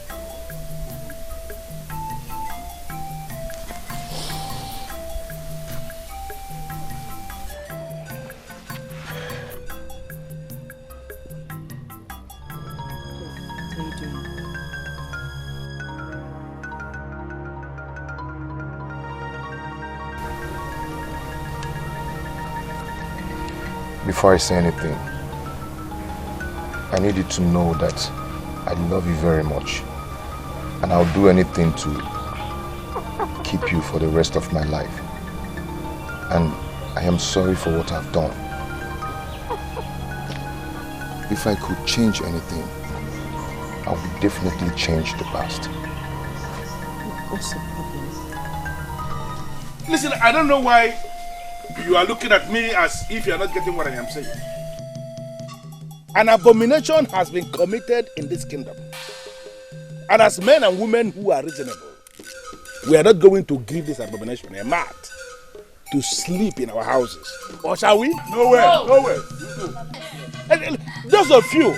Before I say anything, I need you to know that I love you very much, and I'll do anything to keep you for the rest of my life. And I am sorry for what I've done. If I could change anything, I would definitely change the past. What's the problem? Listen, I don't know why you are looking at me as if you are not getting what I am saying. An abomination has been committed in this kingdom. And as men and women who are reasonable, we are not going to give this abomination a mat to sleep in our houses. Or shall we? No way, no way. Those of you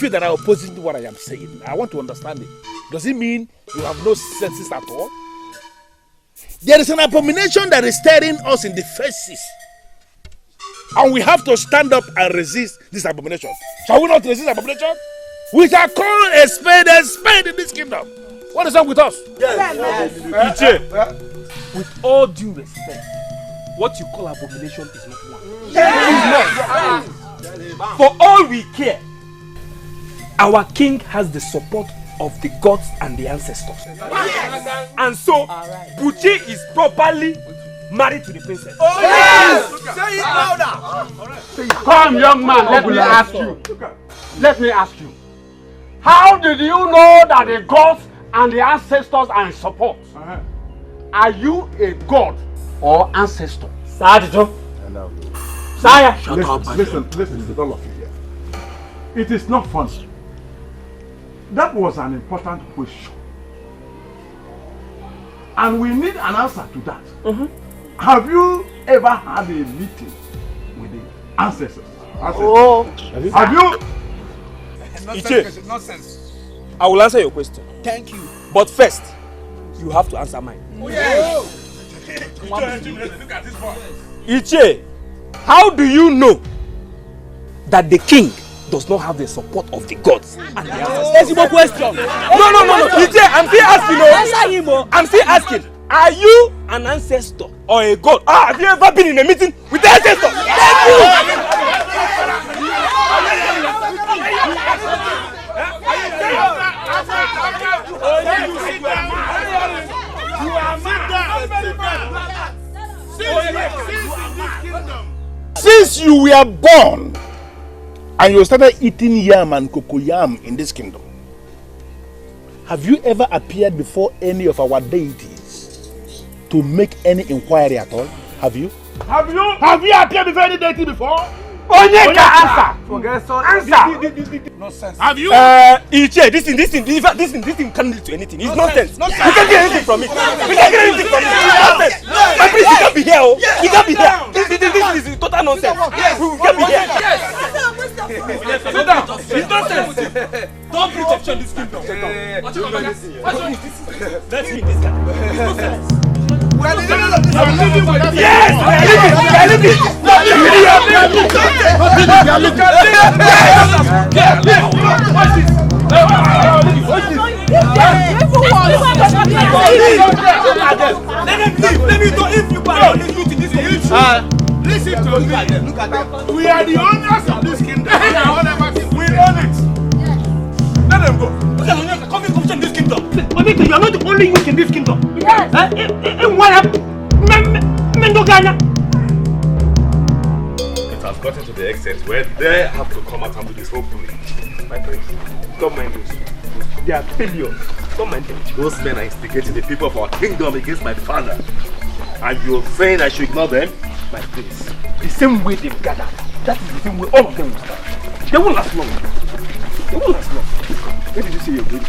that are opposing to what I am saying, I want to understand it. Does it mean you have no senses at all? There is an abomination that is staring us in the faces. And we have to stand up and resist this abomination. Shall we not resist abomination? We shall call a spade in this kingdom. What is wrong with us? Yes. Iche, with all due respect, what you call abomination is not one. Yes. It's not. For all we care, our king has the support of the gods and the ancestors. Yes. And so, Buchi is properly married to the princess. Oh yes! Say it louder! Come, young man, let me ask you. Let me ask you. How did you know that the gods and the ancestors are in support? Are you a god or ancestor? Sir, Sire, listen to all of you here. It is not funny. That was an important question. And we need an answer to that. Have you ever had a meeting with the ancestors? Oh. Have you? Iche, Nonsense. I will answer your question. Thank you. But first, you have to answer mine. Oh, yes. Look at this boy. Iche, how do you know that the king does not have the support of the gods and the ancestors? That's question. No. Iche, I'm still asking. Answer him. I'm still asking. Are you an ancestor or a god? Have you ever been in a meeting with the ancestor? Thank you. Since you were born and you started eating yam and cocoyam in this kingdom, have you ever appeared before any of our deities to make any inquiry at all? Have you? Have you appeared before any deity before? Onyeka, answer. Forget so. Answer. Nonsense. Have you? Iche, this thing can't lead to anything. It's nonsense. You can't get anything from it. You can't get anything from it. It's nonsense. My priest, you can't be here. You can't be here. This is total nonsense. We can't be here. Sit down. It's nonsense. Don't preach option this kingdom. Let's meet this guy. It's nonsense. Yes! Listen to me. Look at them. We are the owners of this kingdom. We own it. Let them go. Come in this kingdom. You are not the only youth in this kingdom. Yes. It has gotten to the extent where they have to come out and do this whole play. My friend, don't mind those. They are failures. Don't mind them. Those men are instigating the people of our kingdom against my father. And you're saying I should ignore them? My prince, the same way they've gathered, that is the same way all of them will start. They won't last long. They won't last long. Where did you see your baby?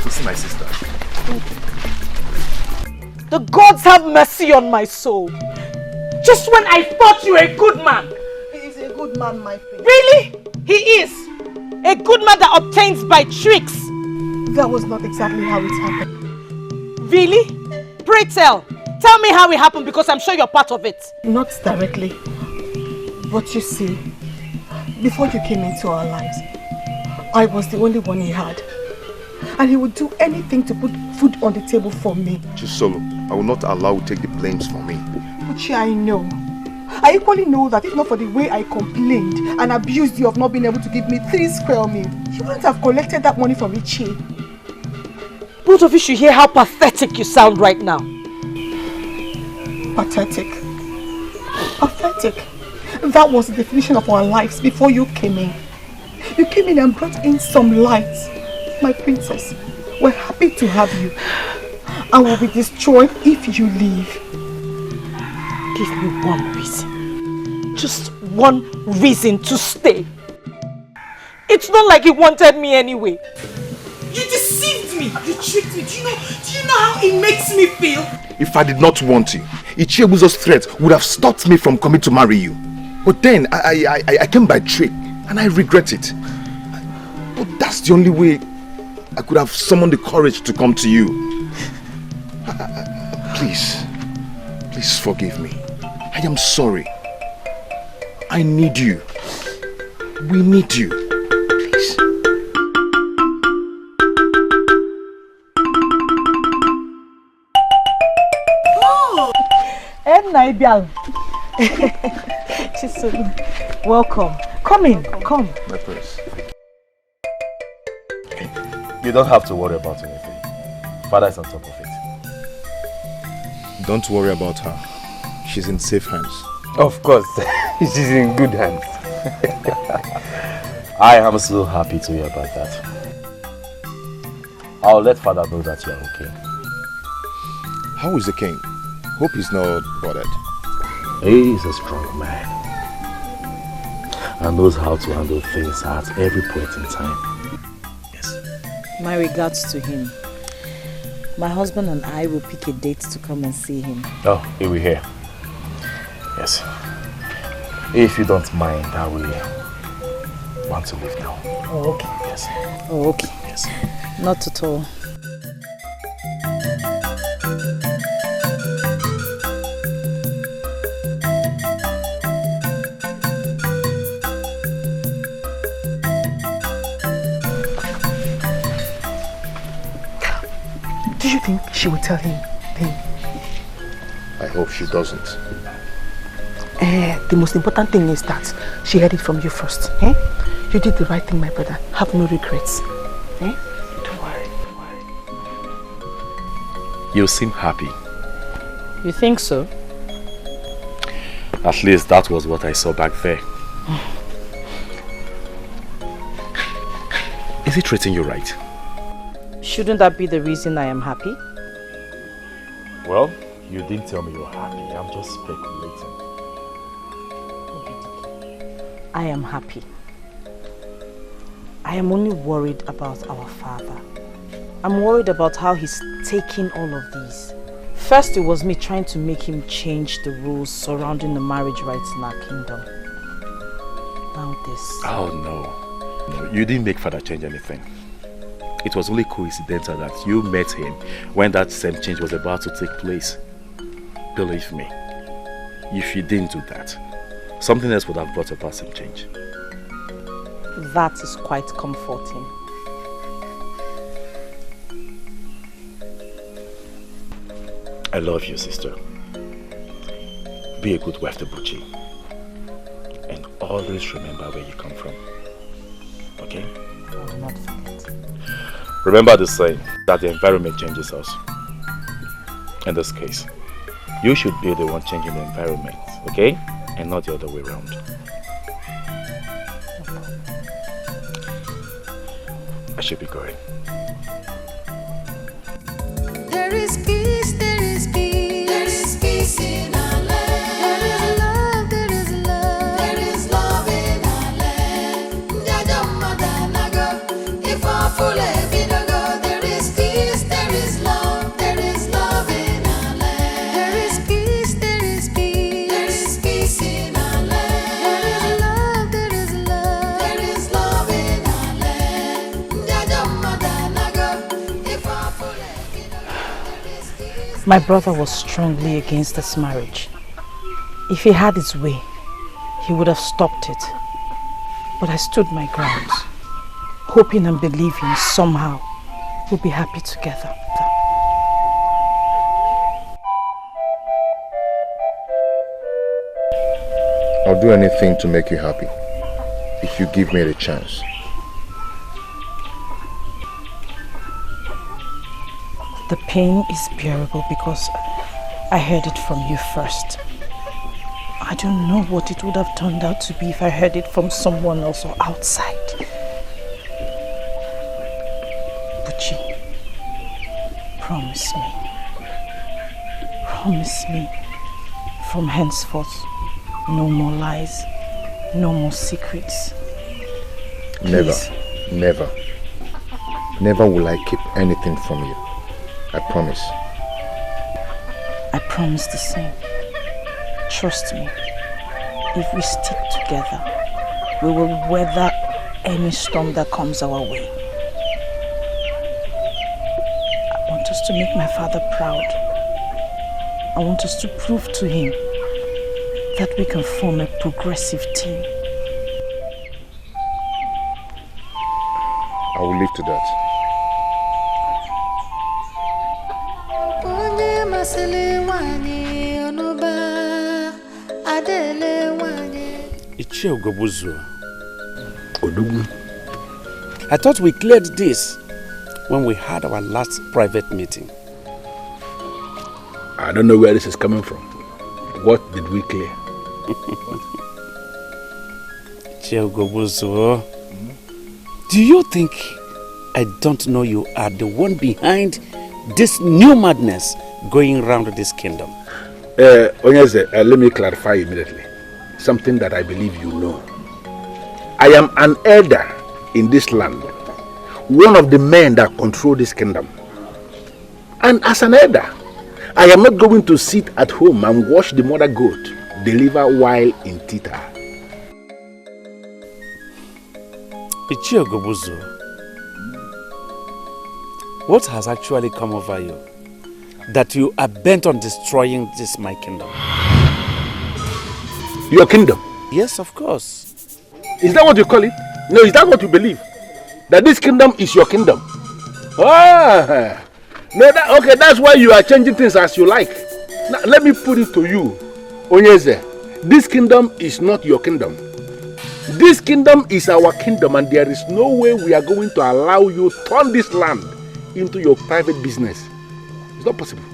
This is my sister. The gods have mercy on my soul. Just when I thought you were a good man. He is a good man, my friend. Really? He is. A good man that obtains by tricks. That was not exactly how it happened. Really? Pray tell. Tell me how it happened because I'm sure you're part of it. Not directly. But you see, before you came into our lives, I was the only one he had. And he would do anything to put food on the table for me. Chisolo, I will not allow you to take the blames for me. Uche, I know. I equally know that if not for the way I complained and abused you of not being able to give me 3 square meals, you wouldn't have collected that money from Uche. Both of you should hear how pathetic you sound right now. Pathetic. Pathetic. That was the definition of our lives before you came in. You came in and brought in some light. My princess, we're happy to have you. And will be destroyed if you leave. Give me one reason. Just one reason to stay. It's not like you wanted me anyway. You deceived me. You tricked me. Do you know how it makes me feel? If I did not want you, Ichiebuzo's threat would have stopped me from coming to marry you. But then I came by trick and I regret it. But that's the only way I could have summoned the courage to come to you. Please forgive me. I am sorry. I need you. We need you. Please. Oh! Welcome. Come in. Come. My prince. You don't have to worry about anything. Father is on top of it. Don't worry about her. She's in safe hands. Of course. She's in good hands. I am so happy to hear about that. I'll let Father know that you're okay. How is the king? Hope he's not bothered. He is a strong man and knows how to handle things at every point in time. My regards to him. My husband and I will pick a date to come and see him. Oh, he will hear. Yes. If you don't mind, I will want to leave now. Oh, okay. Yes. Oh, okay. Yes. Not at all. Do you think she will tell him? I hope she doesn't. The most important thing is that she heard it from you first. Eh? You did the right thing, my brother. Have no regrets. Eh? Don't worry. You seem happy. You think so? At least that was what I saw back there. Is he treating you right? Shouldn't that be the reason I am happy? Well, you didn't tell me you're happy. I'm just speculating. I am happy. I am only worried about our father. I'm worried about how he's taking all of these. First, it was me trying to make him change the rules surrounding the marriage rights in our kingdom. Now this. Oh no. No, you didn't make father change anything. It was only coincidental that you met him when that same change was about to take place. Believe me, if you didn't do that, something else would have brought about some change. That is quite comforting. I love you, sister. Be a good wife to Buchi. And always remember where you come from. Okay? I will not forget. Remember the saying that the environment changes us. In this case, you should be the one changing the environment, okay? And not the other way around. I should be going. There is peace, there is peace. There is peace in our land. There is love, there is love. There is love in our land. My brother was strongly against this marriage. If he had his way, he would have stopped it. But I stood my ground, hoping and believing somehow we'll be happy together. I'll do anything to make you happy, if you give me the chance. The pain is bearable because I heard it from you first. I don't know what it would have turned out to be if I heard it from someone else or outside. Buchi, promise me, from henceforth, no more lies, no more secrets. Please. Never will I keep anything from you. I promise. I promise the same. Trust me. If we stick together, we will weather any storm that comes our way. I want us to make my father proud. I want us to prove to him that we can form a progressive team. I will leave to that. Ugezu. I thought we cleared this when we had our last private meeting. I don't know where this is coming from. What did we clear? Ugezu, do you think I don't know you are the one behind this new madness going around this kingdom? Onyeze, let me clarify immediately. Something that I believe you know. I am an elder in this land. One of the men that control this kingdom. And as an elder, I am not going to sit at home and watch the mother goat deliver while in theater. Ugezu, what has actually come over you that you are bent on destroying this my kingdom? Your kingdom? Yes, of course. Is that what you call it? No, is that what you believe? That this kingdom is your kingdom? Ah, no, okay, that's why you are changing things as you like. Now, let me put it to you, Onyeze. This kingdom is not your kingdom. This kingdom is our kingdom, and there is no way we are going to allow you to turn this land into your private business. It's not possible.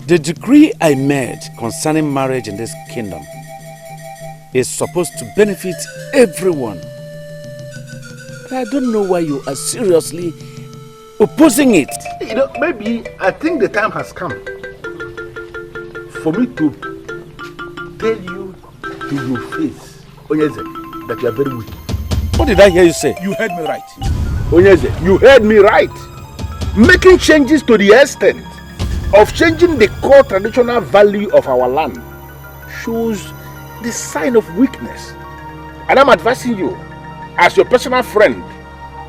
The decree I made concerning marriage in this kingdom is supposed to benefit everyone. But I don't know why you are seriously opposing it. You know, maybe I think the time has come for me to tell you to your face, Onyeze, that you are very weak. What did I hear you say? You heard me right. Onyeze, you heard me right. Making changes to the extent of changing the core traditional value of our land shows the sign of weakness. And I'm advising you, as your personal friend,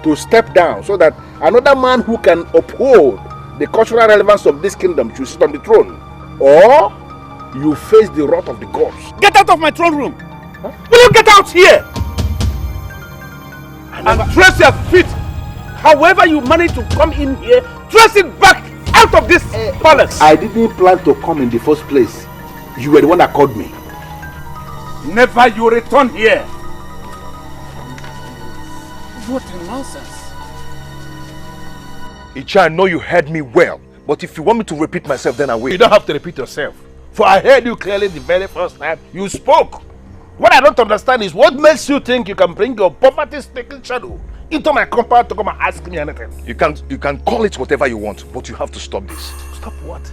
to step down so that another man who can uphold the cultural relevance of this kingdom should sit on the throne. Or you face the wrath of the gods. Get out of my throne room! Huh? Will you get out here? And trace your feet. However you manage to come in here, trace it back out of this palace. I didn't plan to come in the first place. You were the one that called me. Never you return here. What a nonsense. Icha, I know you heard me well, but if you want me to repeat myself, then I will. You don't have to repeat yourself. For I heard you clearly the very first time you spoke. What I don't understand is what makes you think you can bring your poverty-stricken shadow into my compound to come and ask me anything. You can call it whatever you want, but you have to stop this. Stop what?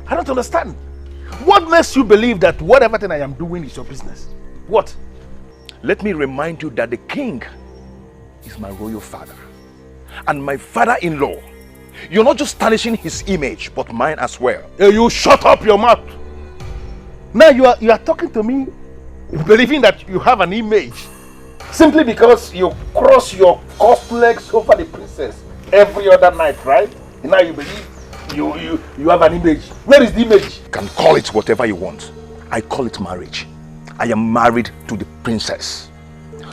I don't understand. What makes you believe that whatever thing I am doing is your business? What? Let me remind you that the king is my royal father and my father-in-law. You're not just tarnishing his image, but mine as well. You shut up your mouth. Now you are talking to me believing that you have an image simply because you cross your cuffed legs over the princess every other night, right? And now you believe You have an image. Where is the image? You can call it whatever you want. I call it marriage. I am married to the princess.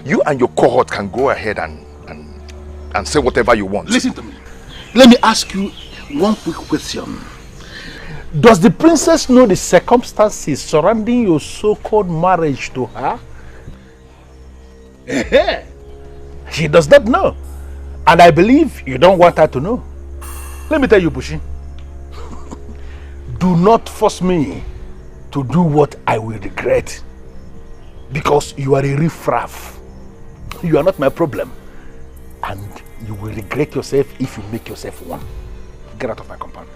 You and your cohort can go ahead and say whatever you want. Listen to me. Let me ask you one quick question. Does the princess know the circumstances surrounding your so-called marriage to her? She does not know. And I believe you don't want her to know. Let me tell you, Bushi. Do not force me to do what I will regret. Because you are a riffraff. You are not my problem. And you will regret yourself if you make yourself one. Get out of my compound.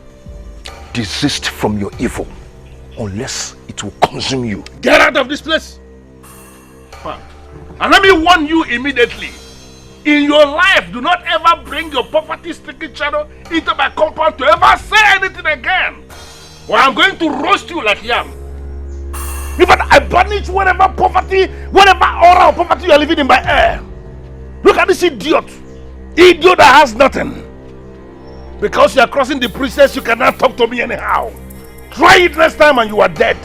Desist from your evil, unless it will consume you. Get out of this place! And let me warn you immediately. In your life, do not ever bring your poverty-stricken shadow into my compound to ever say anything again. Or I'm going to roast you like yam. In fact, I banish whatever poverty, whatever aura of poverty you are living in my air. Look at this idiot. Idiot that has nothing. Because you are crossing the princess, you cannot talk to me anyhow. Try it next time and you are dead.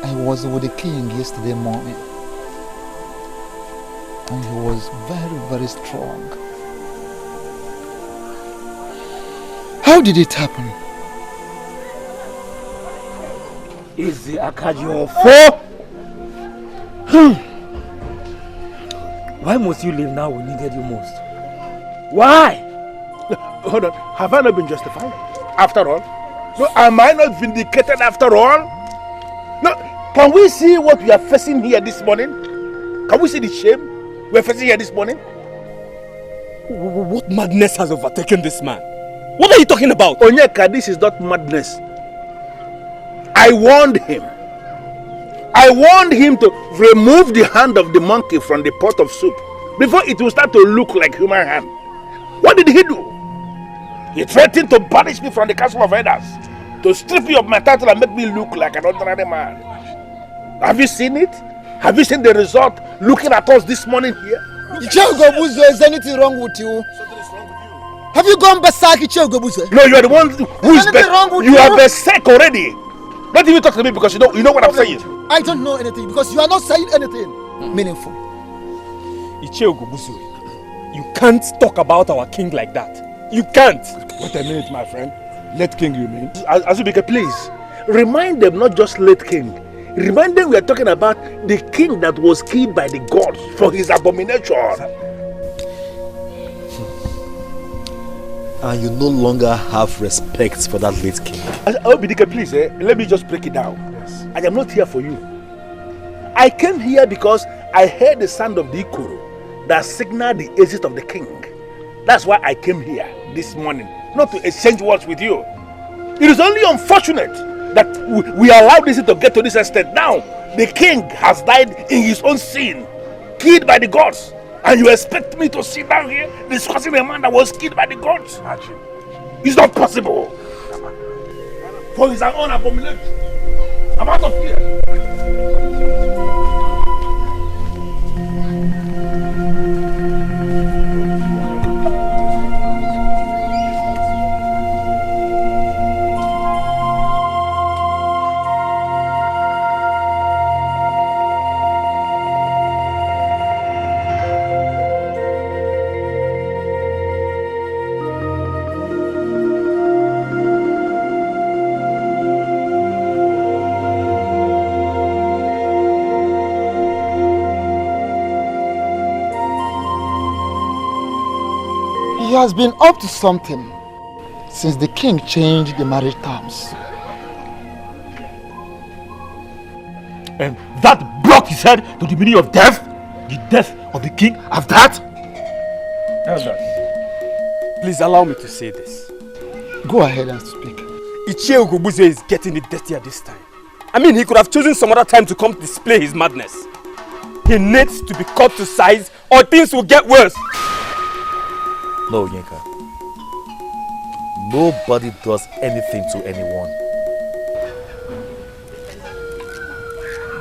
I was with the king yesterday morning and he was very, very strong. How did it happen? Is the Akaji four? Why must you leave now we needed you most? Why? Hold on, have I not been justified? After all? No, am I not vindicated after all? No, can we see what we are facing here this morning? Can we see the shame we are facing here this morning? What madness has overtaken this man? What are you talking about? Onyeka, this is not madness. I warned him. I warned him to remove the hand of the monkey from the pot of soup before it will start to look like human hand. What did he do? He threatened to banish me from the castle of elders, to strip me of my title and make me look like an ordinary man. Have you seen it? Have you seen the result looking at us this morning here? Ugezu, is anything wrong with you? Have you gone berserk, Ugezu? No, you are the one who is berserk. You are berserk already. Don't even talk to me because you know what I'm saying. I don't know anything because you are not saying anything meaningful. Ugezu, you can't talk about our king like that. You can't. Wait a minute, my friend. Late king, you mean? Azubike, please. Remind them not just late king. Remind them we are talking about the king that was killed by the gods for his abomination. And you no longer have respect for that late king. Obidike, please, let me just break it down. Yes. I am not here for you. I came here because I heard the sound of the ikoro that signaled the exit of the king. That's why I came here this morning, not to exchange words with you. It is only unfortunate that we allowed this to get to this extent. Now, the king has died in his own sin, killed by the gods. And you expect me to sit down here discussing a man that was killed by the gods? It's not possible. For his own abomination. I'm out of here. He has been up to something since the king changed the marriage terms. And that talk his head to the meaning of death? The death of the king of that? Elders, please allow me to say this. Go ahead and speak. Ugezu is getting it dirty at this time. I mean, he could have chosen some other time to come to display his madness. He needs to be cut to size or things will get worse. No, Yinka. Nobody does anything to anyone.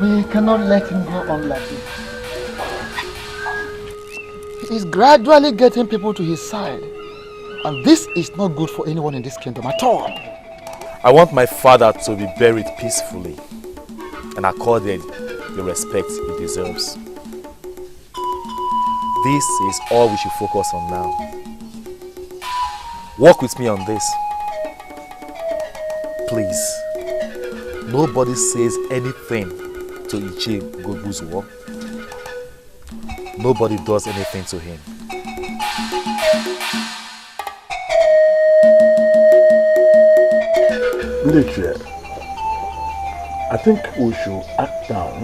We cannot let him go on like this. He is gradually getting people to his side. And this is not good for anyone in this kingdom at all. I want my father to be buried peacefully and accorded the respect he deserves. This is all we should focus on now. Work with me on this. Please, nobody says anything to Ugezu's war. Nobody does anything to him. I think we should act down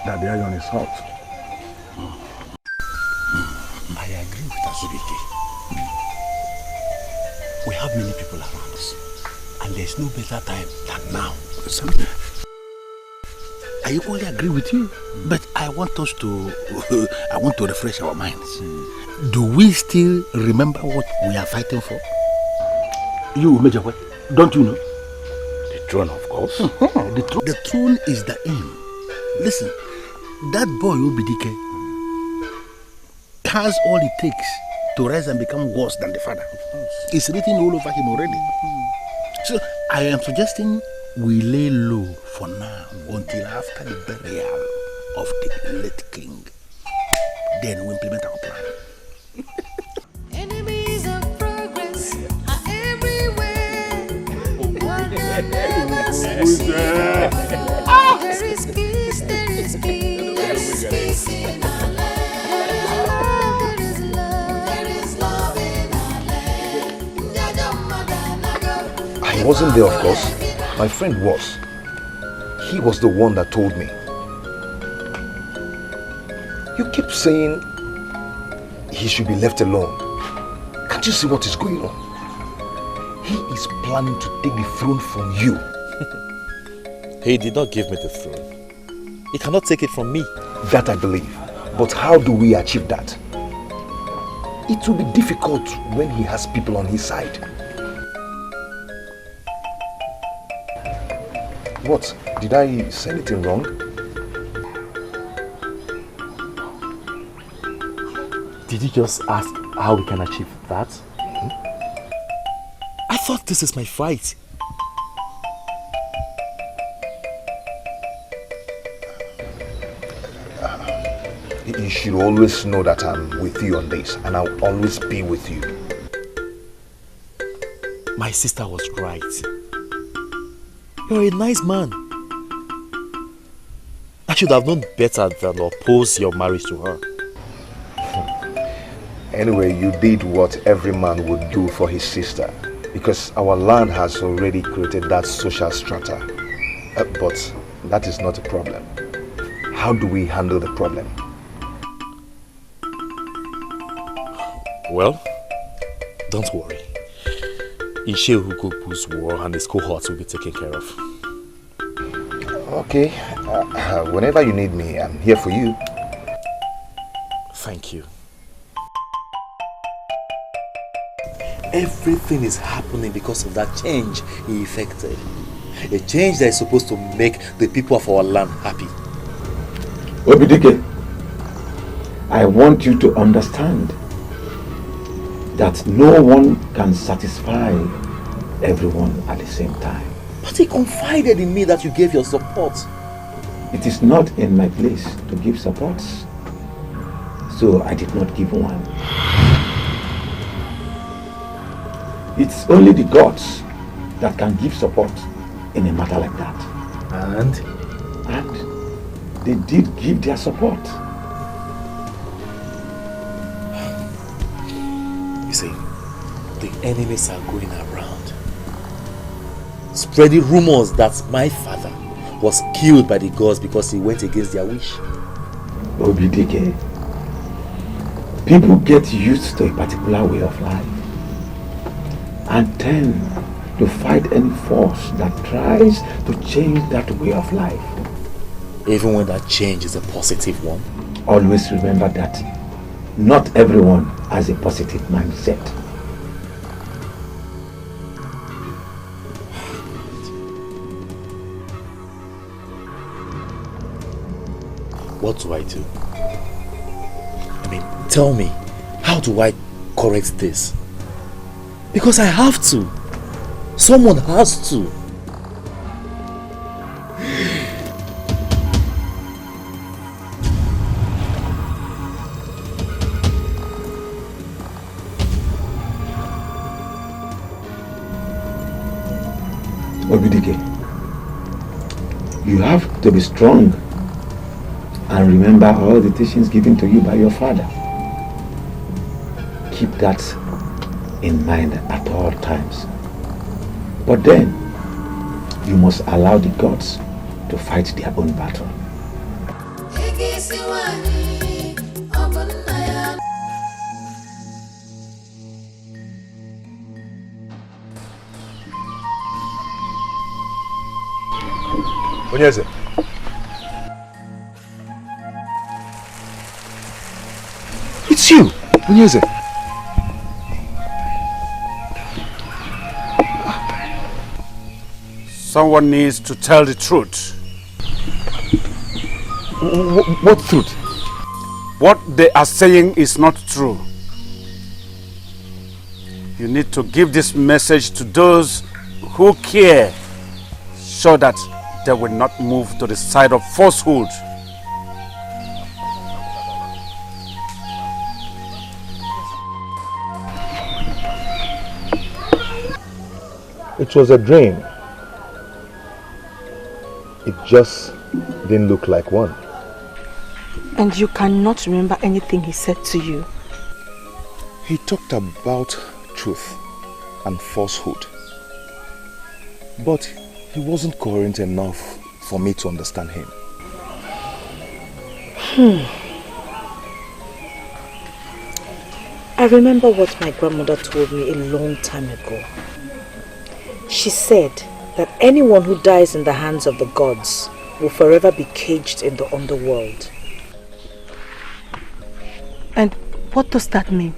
that the iron is hot. I agree with Azubike. We have many people around us, and there's no better time than now. I equally agree with you, but I want us to refresh our minds. Do we still remember what we are fighting for? You, Major, don't you know? The throne, of course. The throne is the aim. Listen, that boy Obidike has all it takes to rise and become worse than the father. It's written all over him already. So I am suggesting we lay low for now until after the burial of the late king. Then we implement our plan. Enemies of progress are everywhere. One never succeeds. There is peace, there is peace, there is peace in our land. There is love, there is love in our land. I wasn't there, of course. My friend was. He was the one that told me. You keep saying he should be left alone. Can't you see what is going on? He is planning to take the throne from you. He did not give me the throne. He cannot take it from me. That I believe. But how do we achieve that? It will be difficult when he has people on his side. What? Did I say anything wrong? Did you just ask how we can achieve that? I thought this is my fight. You should always know that I'm with you on this, and I'll always be with you. My sister was right. You're a nice man. I should have known better than oppose your marriage to her. Anyway, you did what every man would do for his sister, because our land has already created that social strata. But that is not a problem. How do we handle the problem? Well, don't worry. Ugezu's war and his cohorts will be taken care of. Okay. Whenever you need me, I'm here for you. Thank you. Everything is happening because of that change he effected. A change that is supposed to make the people of our land happy. Obidike, I want you to understand that no one can satisfy everyone at the same time. But he confided in me that you gave your support. It is not in my place to give support, so I did not give one. It's only the gods that can give support in a matter like that. And they did give their support. You see, the enemies are going around, spreading rumors that my father was killed by the gods because he went against their wish. Obidike, people get used to a particular way of life and tend to fight any force that tries to change that way of life. Even when that change is a positive one? Always remember that not everyone has a positive mindset. What do I do? I mean, tell me, how do I correct this? Because I have to. Someone has to. Obidike, you have to be strong and remember all the teachings given to you by your father. Keep that in mind at all times. But then, you must allow the gods to fight their own battle. Ugezu. It's you, Ugezu. Someone needs to tell the truth. What truth? What they are saying is not true. You need to give this message to those who care, so that they will not move to the side of falsehood. It was a dream. It just didn't look like one. And you cannot remember anything he said to you? He talked about truth and falsehood. But he wasn't coherent enough for me to understand him. I remember what my grandmother told me a long time ago. She said that anyone who dies in the hands of the gods will forever be caged in the underworld. And what does that mean?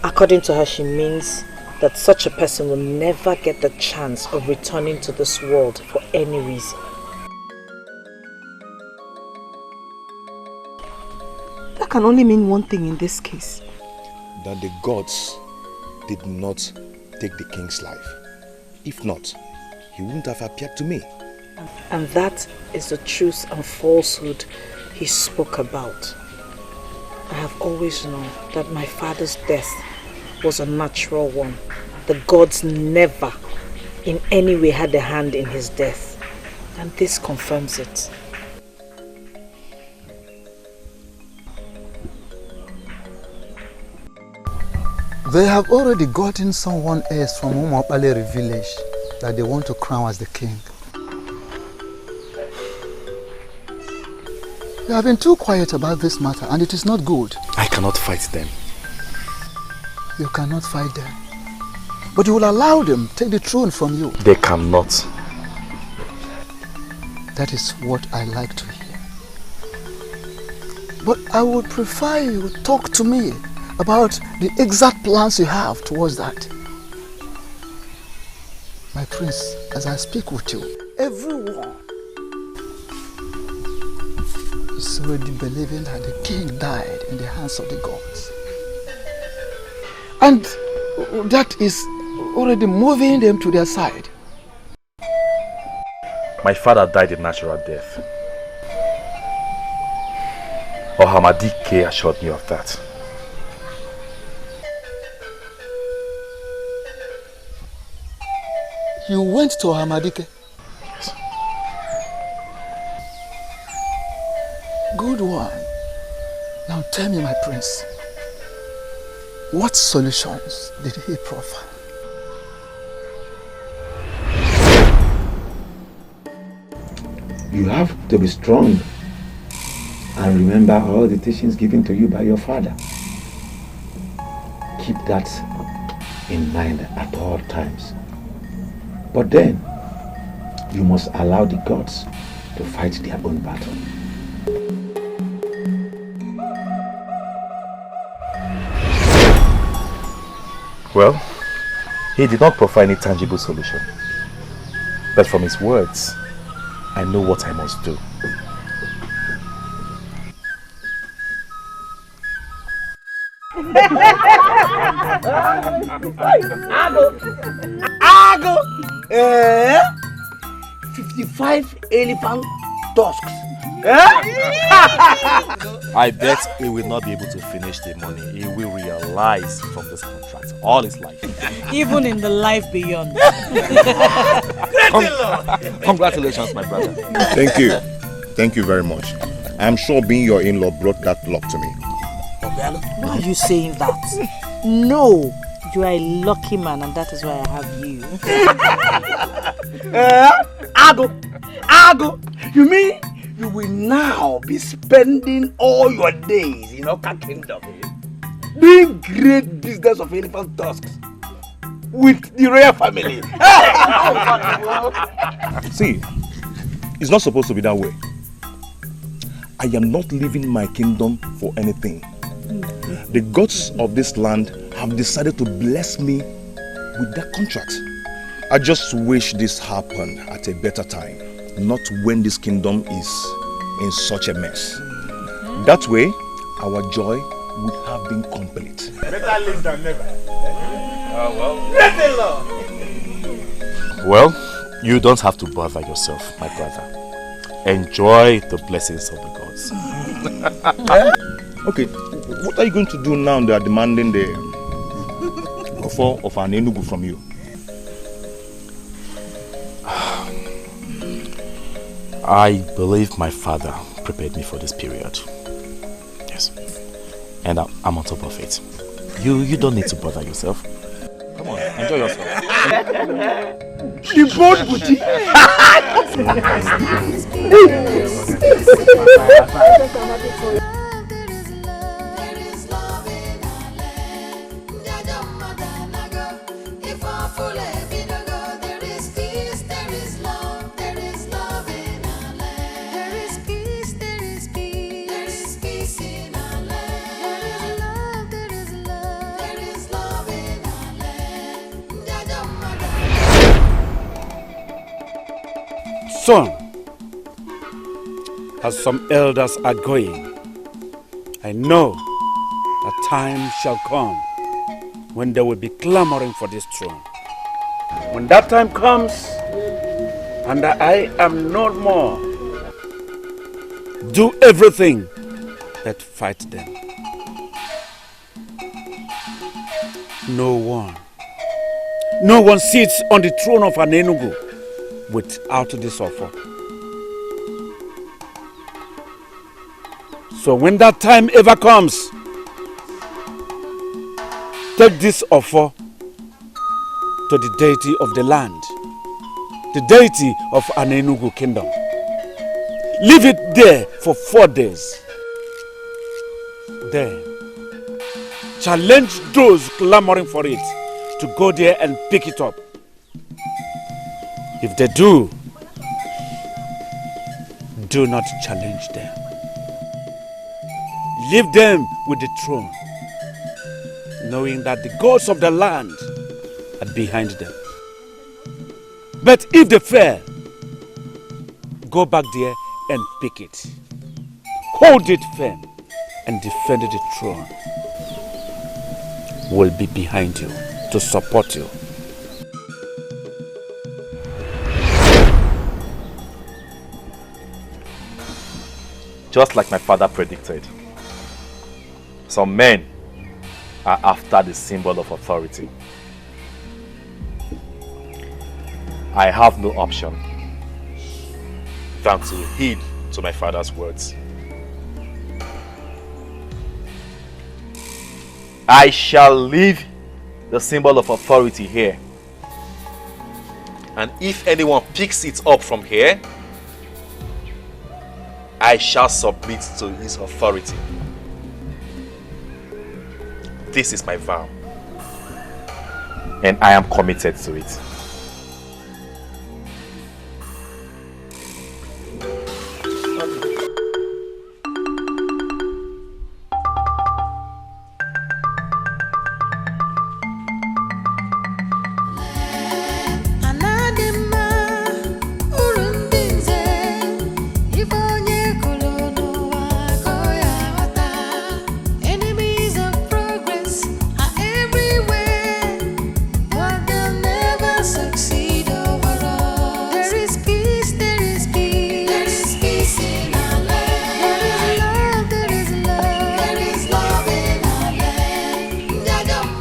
According to her, she means that such a person will never get the chance of returning to this world for any reason. That can only mean one thing in this case. That the gods did not take the king's life. If not, he wouldn't have appeared to me. And that is the truth and falsehood he spoke about. I have always known that my father's death was a natural one. The gods never in any way had a hand in his death. And this confirms it. They have already gotten someone else from Umopalere village that they want to crown as the king. They have been too quiet about this matter and it is not good. I cannot fight them. You cannot fight them. But you will allow them to take the throne from you. They cannot. That is what I like to hear. But I would prefer you talk to me about the exact plans you have towards that. My prince, as I speak with you, everyone is already believing that the king died in the hands of the gods. And that is already moving them to their side. My father died a natural death. Ohamadike assured me of that. You went to Ohamadike? Yes. Good one. Now tell me, my prince, what solutions did he proffer? You have to be strong and remember all the teachings given to you by your father. Keep that in mind at all times. But then, you must allow the gods to fight their own battle. Well, he did not provide any tangible solution. But from his words, I know what I must do. Ago! 55 elephant tusks. I bet he will not be able to finish the money. He will realize from this contract all his life. Even in the life beyond. Congratulations, my brother. Thank you. Thank you very much. I'm sure being your in-law brought that luck to me. Why are you saying that? No, you are a lucky man and that is why I have you. Ago! You mean you will now be spending all your days in Oka Kingdom doing great business of elephant tusks with the royal family? See, it's not supposed to be that way. I am not leaving my kingdom for anything. The gods of this land have decided to bless me with that contract. I just wish this happened at a better time, not when this kingdom is in such a mess. That way, our joy would have been complete. Better late than never. Well, you don't have to bother yourself, my brother. Enjoy the blessings of the gods. Okay, what are you going to do now they are demanding the offer of an enugu from you? I believe my father prepared me for this period. Yes. And I'm on top of it. You don't need to bother yourself. Come on, enjoy yourself. The boat booty. Son, as some elders are going, I know a time shall come when they will be clamoring for this throne. When that time comes, and I am no more, do everything that fight them. No one sits on the throne of an Enugu without this offer. So when that time ever comes, take this offer to the deity of the land, the deity of an Enugu kingdom. Leave it there for 4 days. Then challenge those clamoring for it to go there and pick it up. If they do not challenge them. Leave them with the throne, knowing that the gods of the land are behind them. But if they fail, go back there and pick it. Hold it firm and defend the throne. Will be behind you to support you. Just like my father predicted, some men are after the symbol of authority. I have no option than to heed to my father's words. I shall leave the symbol of authority here. And if anyone picks it up from here, I shall submit to his authority. This is my vow. And I am committed to it.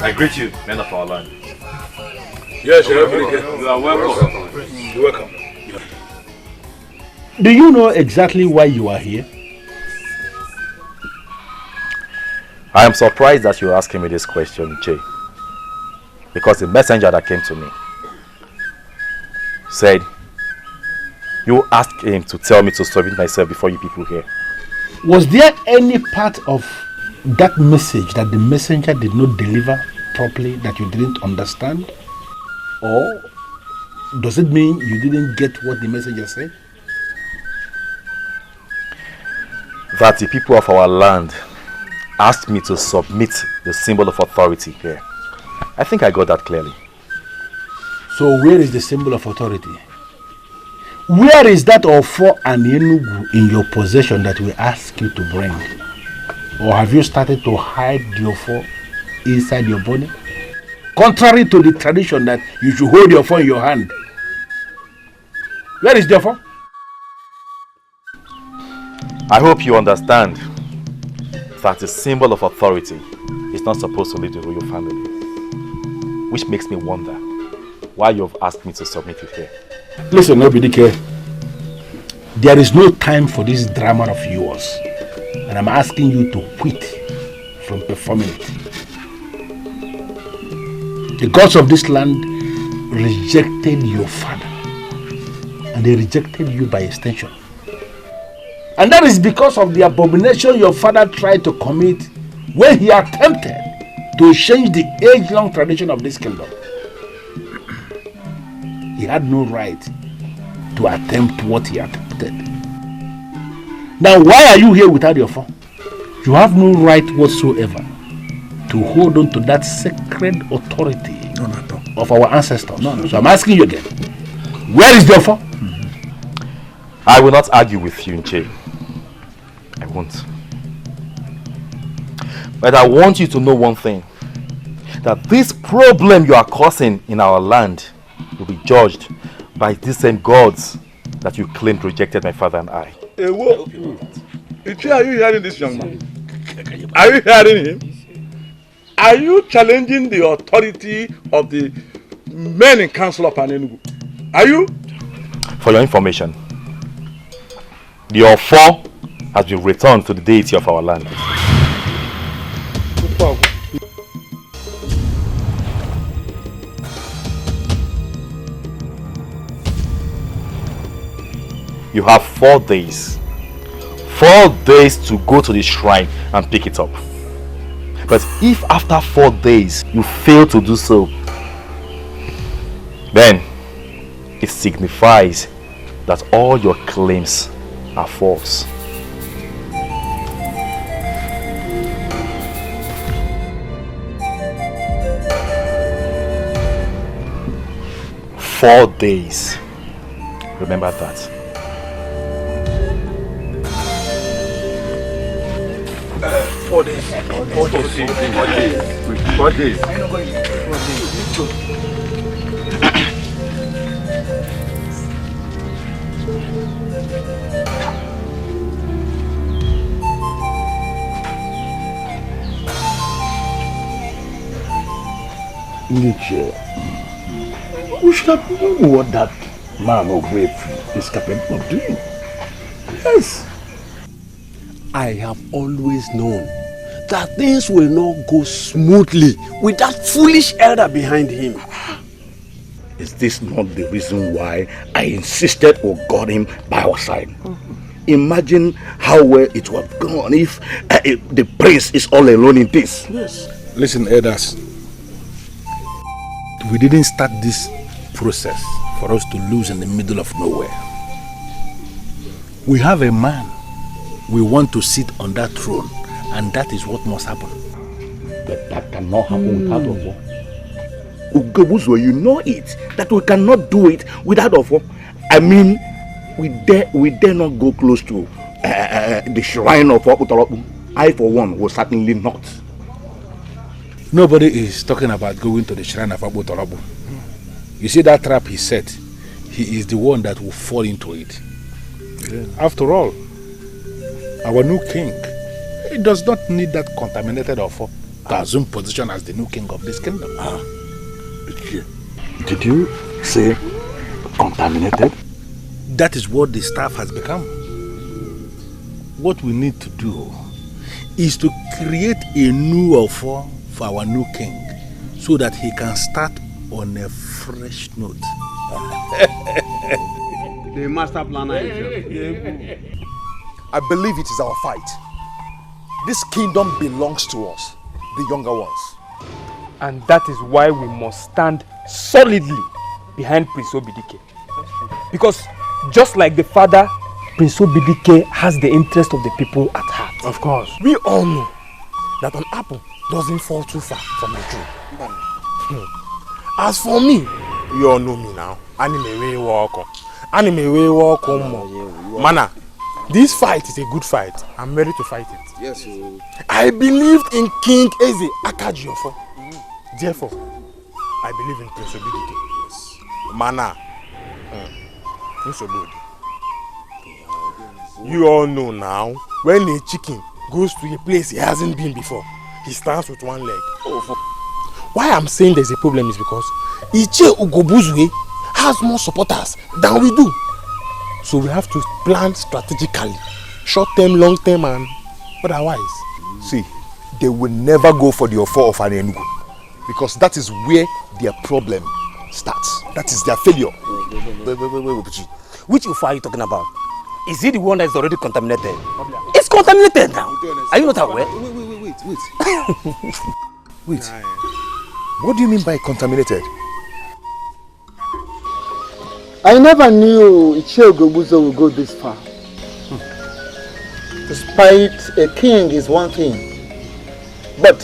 I greet you, men of our land. Yes, you are welcome. You're welcome. Do you know exactly why you are here? I am surprised that you are asking me this question, Che. Because the messenger that came to me said, you asked him to tell me to submit myself before you people here. Was there any part of that message that the messenger did not deliver properly that you didn't understand? Or does it mean you didn't get what the messenger said? That the people of our land asked me to submit the symbol of authority here. I think I got that clearly. So where is the symbol of authority? Where is that Ofo and Enugu in your possession that we ask you to bring? Or have you started to hide the Ofo inside your body? Contrary to the tradition that you should hold your phone in your hand. Where is the phone? I hope you understand that the symbol of authority is not supposed to leave the royal family. Which makes me wonder why you have asked me to submit it here. Listen, Obidike. There is no time for this drama of yours. And I'm asking you to quit from performing it. The gods of this land rejected your father. And they rejected you by extension. And that is because of the abomination your father tried to commit when he attempted to change the age-long tradition of this kingdom. He had no right to attempt what he attempted. Now, why are you here without your phone? You have no right whatsoever to hold on to that sacred authority of our ancestors. So I'm asking you again, where is your phone? I will not argue with you, Nche. I won't. But I want you to know one thing. That this problem you are causing in our land will be judged by these same gods that you claimed rejected my father and I. Hey, whoa. Ichi, are you hearing this young man? Are you hearing him? Are you challenging the authority of the men in council of Enugu? Are you? For your information, the Ofo has been returned to the deity of our land. You have 4 days. 4 days to go to the shrine and pick it up. But if after 4 days you fail to do so, then it signifies that all your claims are false. Four days. Remember that. 4 days. 4 days. 4 days. 4 days. Ugezu, we should have known what that man Ugezu is capable of doing. Yes. I have always known that things will not go smoothly with that foolish elder behind him. Is this not the reason why I insisted we got him by our side? imagine how well it would have gone if the prince is all alone in this. Yes. Listen, elders. We didn't start this process for us to lose in the middle of nowhere. We have a man we want to sit on that throne, and that is what must happen. But that cannot happen without Ofo. Ugezu, you know it, that we cannot do it without Ofo. I mean, we dare not go close to the shrine of Utarapu. I, for one, will certainly not. Nobody is talking about going to the shrine of Utarapu. You see that trap he set? He is the one that will fall into it. Yeah. After all, our new king, he does not need that contaminated Ofo to assume position as the new king of this kingdom. Did you say contaminated? That is what the staff has become. What we need to do is to create a new Ofo for our new king so that he can start on a fresh note. The master planner. I believe it is our fight. This kingdom belongs to us, the younger ones. And that is why we must stand solidly behind Prince Obidike. Because just like the father, Prince Obidike has the interest of the people at heart. Of course. We all know that an apple doesn't fall too far from the tree. As for me, you all know me now. Mana, this fight is a good fight. I'm ready to fight it. Yes, I believed in King Eze Akajiofo. Therefore, I believe in Prince Obidike. Yes. Mana, Prince Obidike. You all know now, when a chicken goes to a place he hasn't been before, he stands with one leg. Why I'm saying there's a problem is because Iche Ugobuzwe has more supporters than we do. So we have to plan strategically, short term, long term, and otherwise. See, they will never go for the Ofo of Enugu because that is where their problem starts. That is their failure. Wait. Which Ofo are you talking about? Is it the one that is already contaminated? It's contaminated now. Are you not aware? Wait. What do you mean by contaminated? I never knew Ichie Ugezu would go this far. To spite a king is one thing, but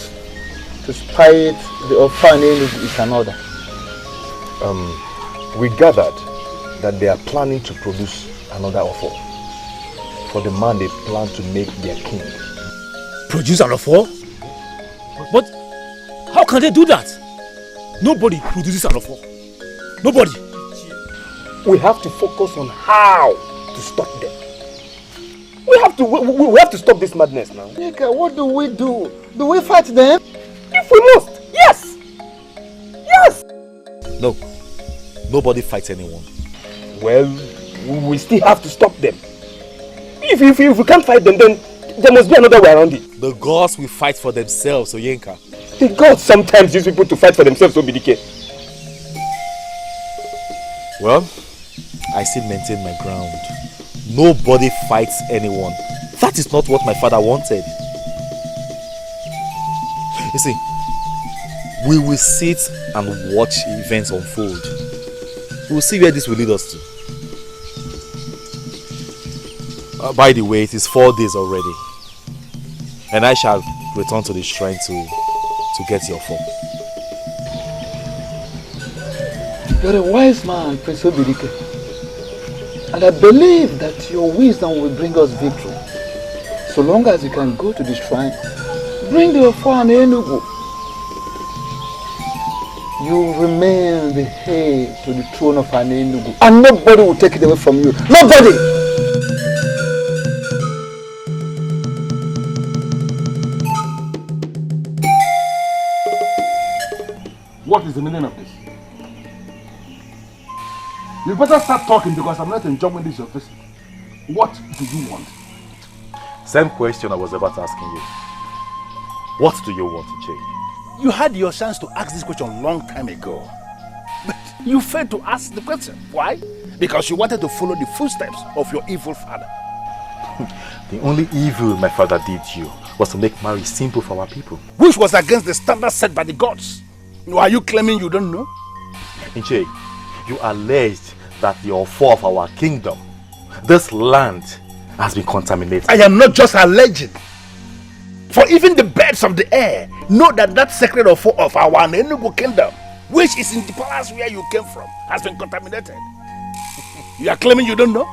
to spite the orphanage is another. We gathered that they are planning to produce another Ofo for the man they plan to make their king. Produce an Ofo? But how can they do that? Nobody produces an Ofo. Nobody. We have to focus on how to stop them. We have to stop this madness now. Nika, what do we do? Do we fight them? If we must, yes! Yes! No, nobody fights anyone. Well, we still have to stop them. If we can't fight them, then there must be another way around it. The gods will fight for themselves, Oyenka. The gods sometimes use people to fight for themselves, Obidike. Well, I still maintain my ground. Nobody fights anyone. That is not what my father wanted. You see, we will sit and watch events unfold. We will see where this will lead us to. By the way, it is 4 days already. And I shall return to the shrine to get your form. You're a wise man, Prince Obidike. And I believe that your wisdom will bring us victory. So long as you can go to the shrine, bring the Ofo and Enugu. You remain the heir to the throne of Enugu. And nobody will take it away from you. Nobody! What is the meaning of this? You better start talking because I'm not enjoying this your visit. What do you want? Same question I was about asking you. What do you want to change? You had your chance to ask this question a long time ago. But you failed to ask the question. Why? Because you wanted to follow the footsteps of your evil father. The only evil my father did you was to make marriage simple for our people. Which was against the standards set by the gods. Are you claiming you don't know? Nche, you alleged that the offer of our kingdom, this land, has been contaminated. I am not just alleging. For even the birds of the air know that that sacred offer of our Enugu kingdom, which is in the palace where you came from, has been contaminated. You are claiming you don't know?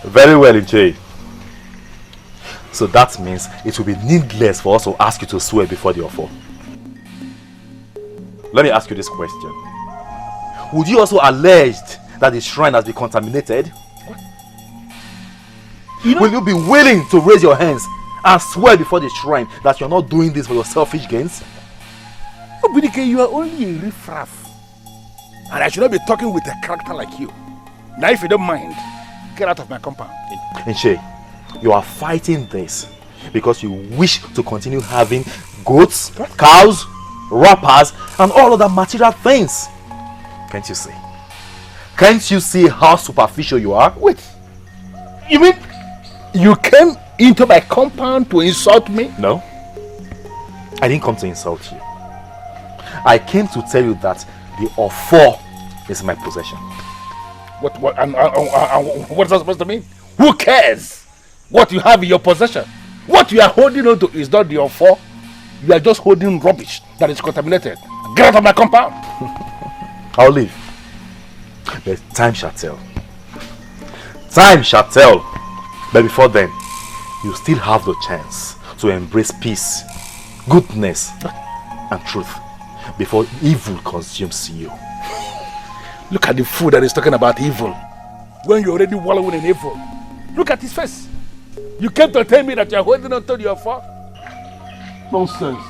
Very well, Nche. So that means it will be needless for us to ask you to swear before the offer. Let me ask you this question. Would you also allege that the shrine has been contaminated? Will you be willing to raise your hands and swear before the shrine that you're not doing this for your selfish gains? Obidike, you are only a riffraff. And I should not be talking with a character like you. Now if you don't mind, get out of my compound. Nche, you are fighting this because you wish to continue having goats, cows, wrappers, and all other material things. Can't you see? Can't you see how superficial you are? Wait, you mean you came into my compound to insult me? No, I didn't come to insult you. I came to tell you that the offer is my possession. What is that supposed to mean? Who cares what you have in your possession? What you are holding on to is not the offer. You are just holding rubbish that is contaminated. Get out of my compound. I'll leave. But time shall tell. Time shall tell. But before then, you still have the chance to embrace peace, goodness, and truth before evil consumes you. Look at the fool that is talking about evil when you're already wallowing in evil. Look at his face. You came to tell me that you're holding on to the offer? Nonsense.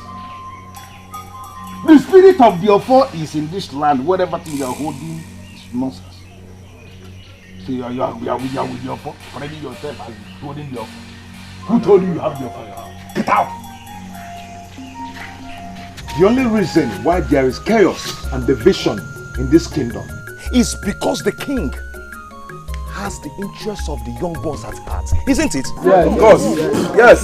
The spirit of the offer is in this land. Whatever thing you're holding is nonsense. So you are with the offer, already yourself as holding the offer. Who told you you have the offer? Get out! The only reason why there is chaos and division in this kingdom is because the king has the interests of the young ones at heart, isn't it? Yes, of course. Yes.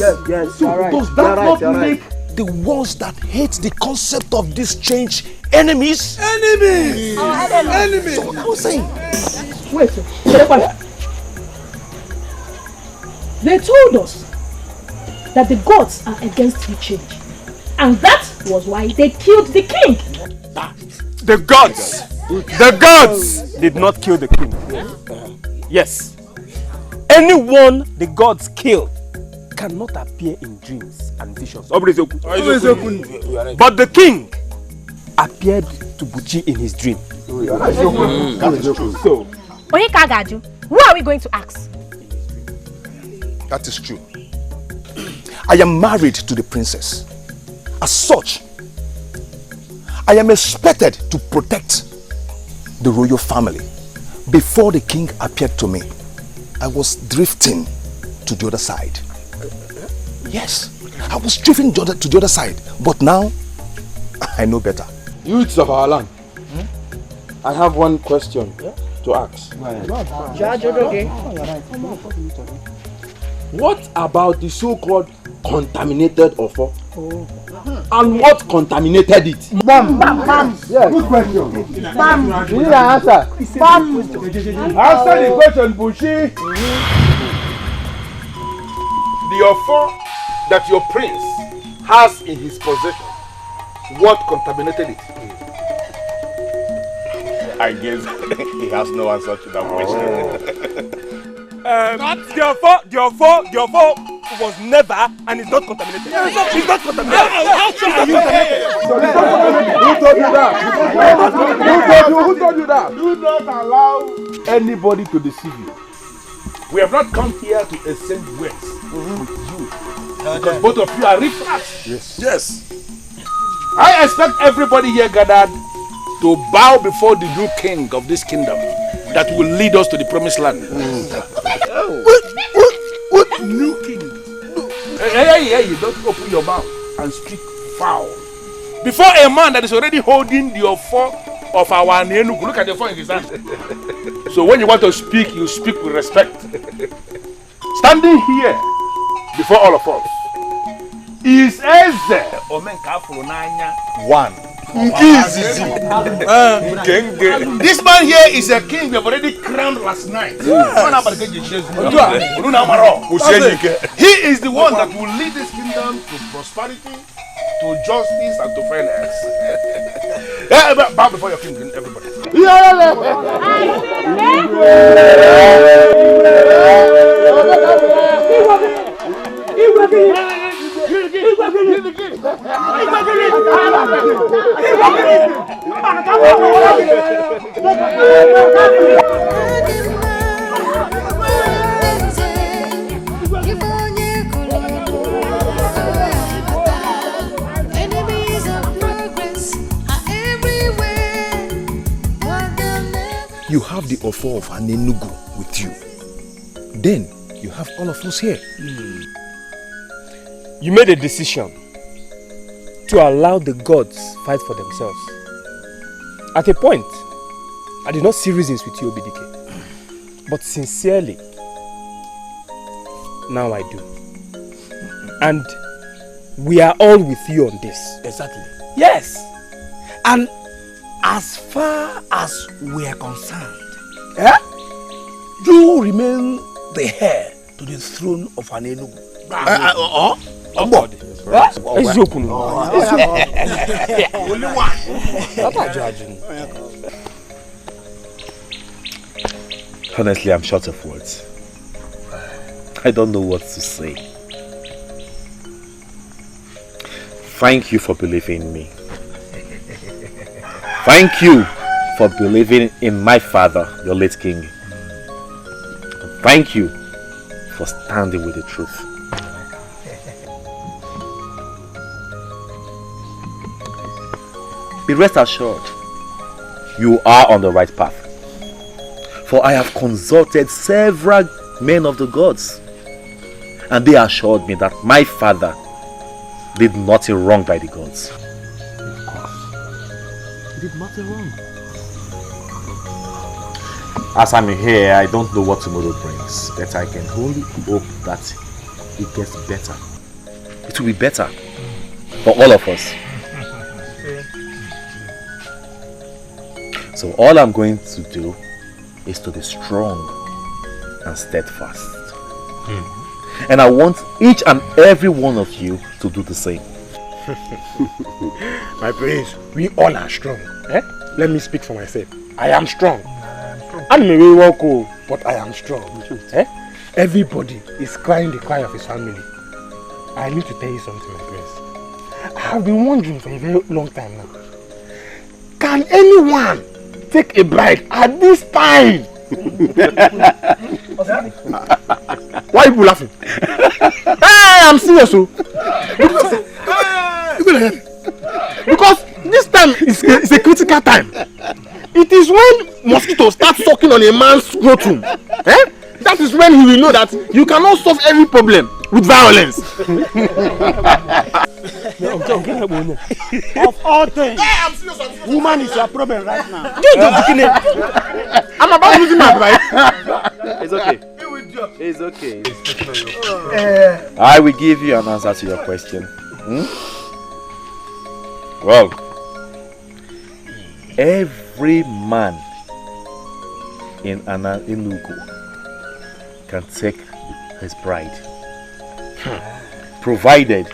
So Right. does that not Right. make the ones that hate the concept of this change enemies? Enemies! Enemies! So what I was saying. Wait, they told us that the gods are against the change. And that was why they killed the king. The gods did not kill the king. Yes. Anyone the gods kill cannot appear in dreams and visions. But the king appeared to Buchi in his dream. That is true. So, Who are we going to ask? That is true. I am married to the princess. As such, I am expected to protect the royal family. Before the king appeared to me, I was drifting to the other side. Yes, I was drifting to the other side. But now, I know better. youths of our land, I have one question to ask. What about the so-called contaminated offer? And what contaminated it? Yes. Good question. You need an answer. Answer the question, Bushi. The offer that your prince has in his possession, what contaminated it? I guess he has no answer to that question. The offer was never and is not contaminated. It's not contaminated. Who told you that? Who told you that? Do not allow anybody to deceive you. We have not come here to exchange words with you. Because both of you are riffraff. Yes. I expect everybody here gathered to bow before the new king of this kingdom that will lead us to the promised land. What new king? Hey, don't open your mouth and speak foul. Before a man that is already holding the offer of our Enugu. Look at the phone in his hand. So when you want to speak, you speak with respect. Standing here before all of us is Eze Omenkafulonanya one. This man here is a king we have already crowned last night. He is the one that will lead this kingdom to prosperity, to justice, and to fairness. Bow before your king, everybody. You have the offer of an Enugu with you. Then you have all of us here. You made a decision to allow the gods fight for themselves. At a point, I did not see reasons with you, Obidike. But sincerely, now I do. And we are all with you on this. Exactly. Yes. And as far as we are concerned, you remain the heir to the throne of an Enugu. Only one. Honestly, I'm short of words. I don't know what to say. Thank you for believing in me. Thank you for believing in my father, your late king. Thank you for standing with the truth. Be rest assured, you are on the right path. For I have consulted several men of the gods, and they assured me that my father did nothing wrong by the gods. He did nothing wrong. As I'm here, I don't know what tomorrow brings, but I can only hope that it gets better. It will be better for all of us. So all I'm going to do is to be strong and steadfast. And I want each and every one of you to do the same. My prince, we all are strong. Let me speak for myself. I am strong. I may be walk, but I am strong. Everybody is crying the cry of his family. I need to tell you something, my prince. I have been wondering for a very long time now. Can anyone take a bride at this time? Why are you laughing? Hey, I'm serious. Because this time is a critical time. It is when mosquitoes start sucking on a man's scrotum. That is when he will know that you cannot solve every problem with violence. Of all things, woman is your problem right now. I'm about losing my bride. It's okay. It's okay. I will give you an answer to your question. Well, every man in Enugu can take his bride, provided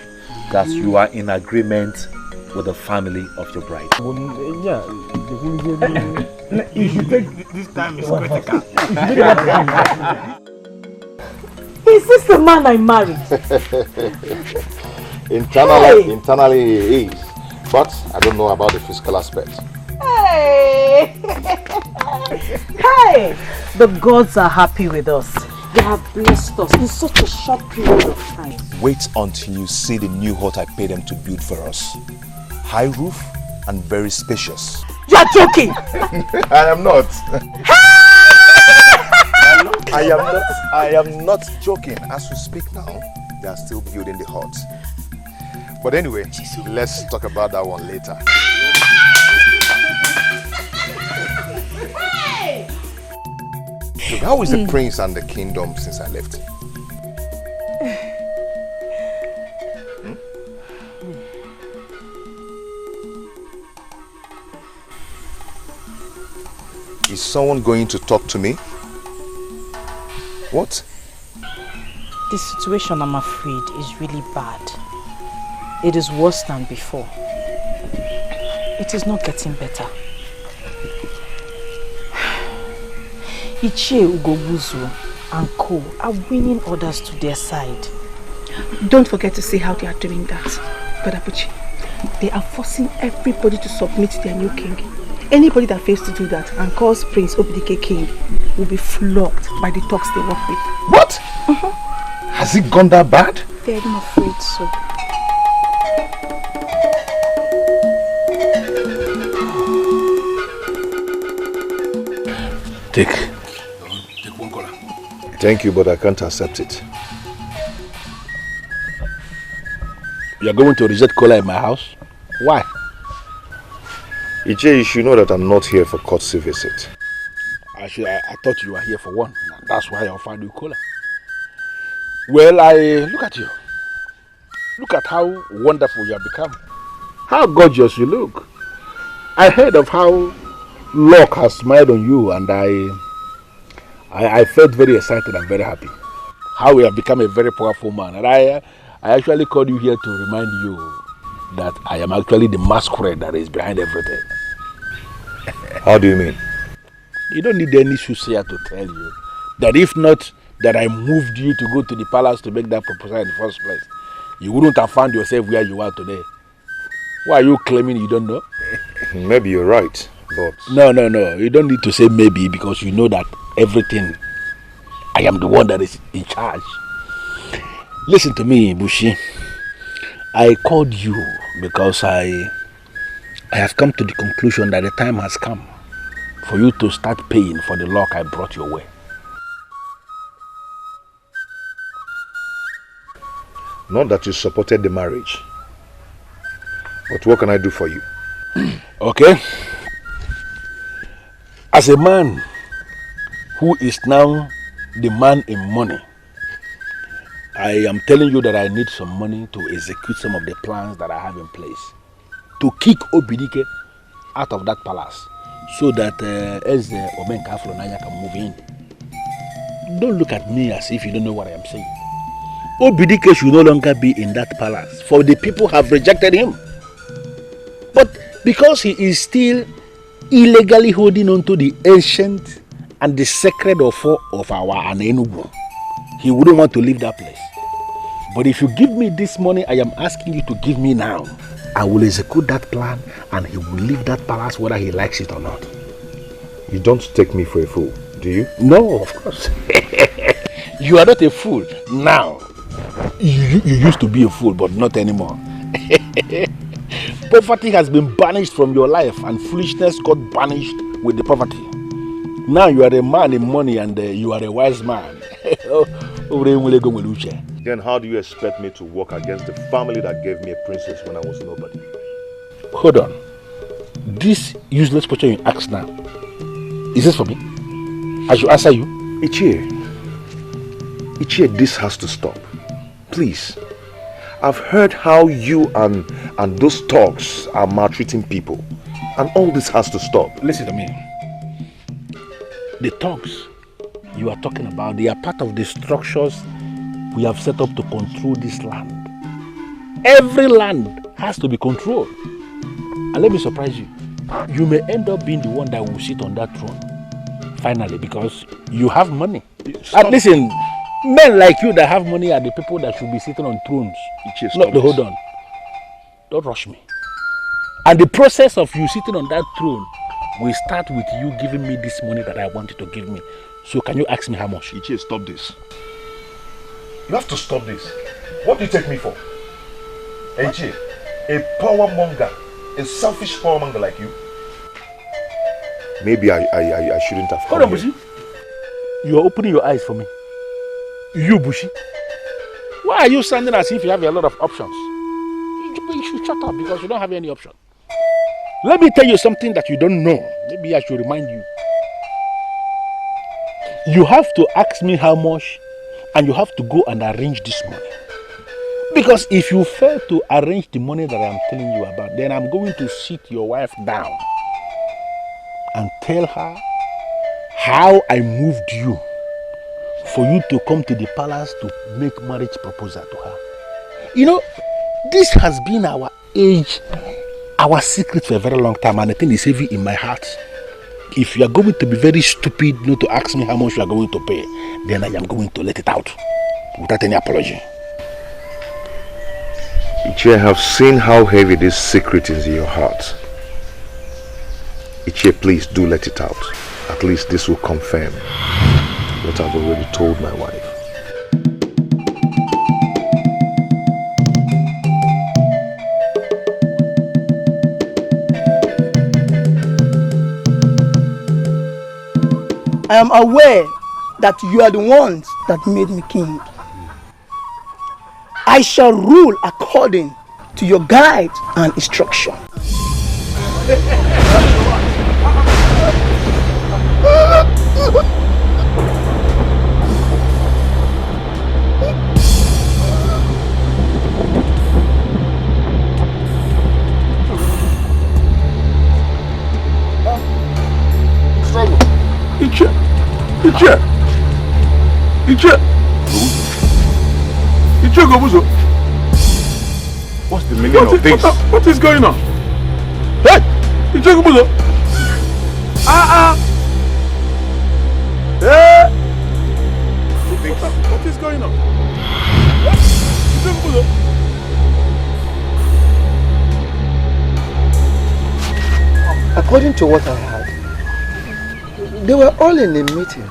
that you are in agreement with the family of your bride. If you take this time is critical. Is this the man I married? Internally he is, but I don't know about the physical aspect. Hey! Hey! The gods are happy with us. They have blessed us in such a short period of time. Wait until you see the new hut I paid them to build for us. High roof and very spacious. You're joking! I am not. I am not joking. As we speak now, they are still building the hut. But anyway, let's talk about that one later. Look, how is the prince and the kingdom since I left? Is someone going to talk to me? What? The situation, I'm afraid, is really bad. It is worse than before. It is not getting better. UCHE, Ugezu and co are winning others to their side. Don't forget to say how they are doing that, Brother Buchi. They are forcing everybody to submit to their new king. Anybody that fails to do that and calls Prince Obidike king will be flogged by the talks they work with. What? Has it gone that bad? I'm afraid so. Take one color. Thank you, but I can't accept it. You are going to reject cola in my house? Why? UCHE, you should know that I'm not here for courtesy visit. I thought you were here for one. That's why I offered you cola. Well, look at you. Look at how wonderful you have become. How gorgeous you look. I heard of how luck has smiled on you, and I felt very excited and very happy. How you have become a very powerful man. And I actually called you here to remind you that I am actually the masquerade that is behind everything. How do you mean? You don't need any soothsayer to tell you that if not that I moved you to go to the palace to make that proposal in the first place, you wouldn't have found yourself where you are today. Why are you claiming you don't know? Maybe you're right, but... No. You don't need to say maybe, because you know that everything, I am the one that is in charge. Listen to me, Bushi. I called you because I have come to the conclusion that the time has come for you to start paying for the luck I brought your way. Not that you supported the marriage, but what can I do for you? Okay. As a man who is now the man in money, I am telling you that I need some money to execute some of the plans that I have in place to kick Obidike out of that palace so that Eze Omenka Afronanya can move in. Don't look at me as if you don't know what I am saying. Obidike should no longer be in that palace, for the people have rejected him. But because he is still illegally holding on to the ancient and the sacred offer of our Anenugu, he wouldn't want to leave that place. But if you give me this money I am asking you to give me now, I will execute that plan and he will leave that palace whether he likes it or not. You don't take me for a fool, do you? No, of course. You are not a fool now. You used to be a fool, but not anymore. Poverty has been banished from your life and foolishness got banished with the poverty. Now you are a man in money and you are a wise man. Then how do you expect me to work against the family that gave me a princess when I was nobody? Hold on. This useless question you ask now, is this for me? I should answer you. UCHE, this has to stop. Please. I've heard how you and those thugs are maltreating people. And all this has to stop. Listen to me. The thugs you are talking about, they are part of the structures we have set up to control this land. Every land has to be controlled. And let me surprise you. You may end up being the one that will sit on that throne. Finally, because you have money. And listen, men like you that have money are the people that should be sitting on thrones. Hold on. Don't rush me. And the process of you sitting on that throne will start with you giving me this money that I want you to give me. So can you ask me how much? UCHE, stop this. You have to stop this. What do you take me for? UCHE, a power monger, a selfish power monger like you? Maybe I shouldn't have come. Hold on, Bushi. You are opening your eyes for me. You, Bushi. Why are you sounding as if you have a lot of options? You should shut up because you don't have any option. Let me tell you something that you don't know. Maybe I should remind you. You have to ask me how much, and you have to go and arrange this money. Because if you fail to arrange the money that I'm telling you about, then I'm going to sit your wife down and tell her how I moved you for you to come to the palace to make marriage proposal to her. You know, this has been our age, our secret for a very long time, and the thing is heavy in my heart. If you are going to be very stupid not to ask me how much you are going to pay, then I am going to let it out without any apology. Ichie, I have seen how heavy this secret is in your heart. Ichie, please do let it out. At least this will confirm what I've already told my wife. I am aware that you are the ones that made me king. I shall rule according to your guide and instruction. Ichie Gobuzo. What's the meaning of this? What is going on? Hey! Ichie Gobuzo. Hey! What is going on? Ichie Gobuzo. According to what I heard, they were all in a meeting.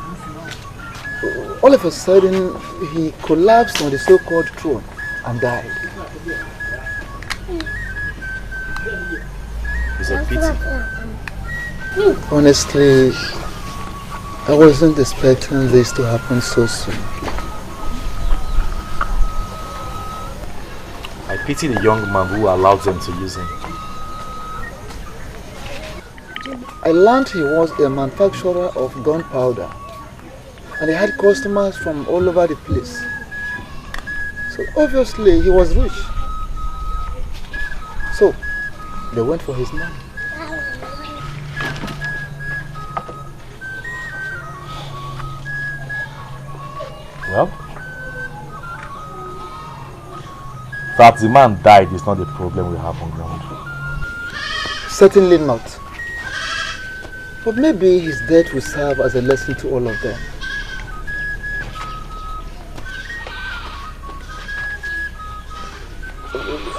All of a sudden, he collapsed on the so-called throne and died. It's a pity. Honestly, I wasn't expecting this to happen so soon. I pity the young man who allowed them to use him. I learned he was a manufacturer of gunpowder, and he had customers from all over the place. So obviously he was rich. So they went for his money. Well, that the man died is not the problem we have on ground. Certainly not. But maybe his death will serve as a lesson to all of them.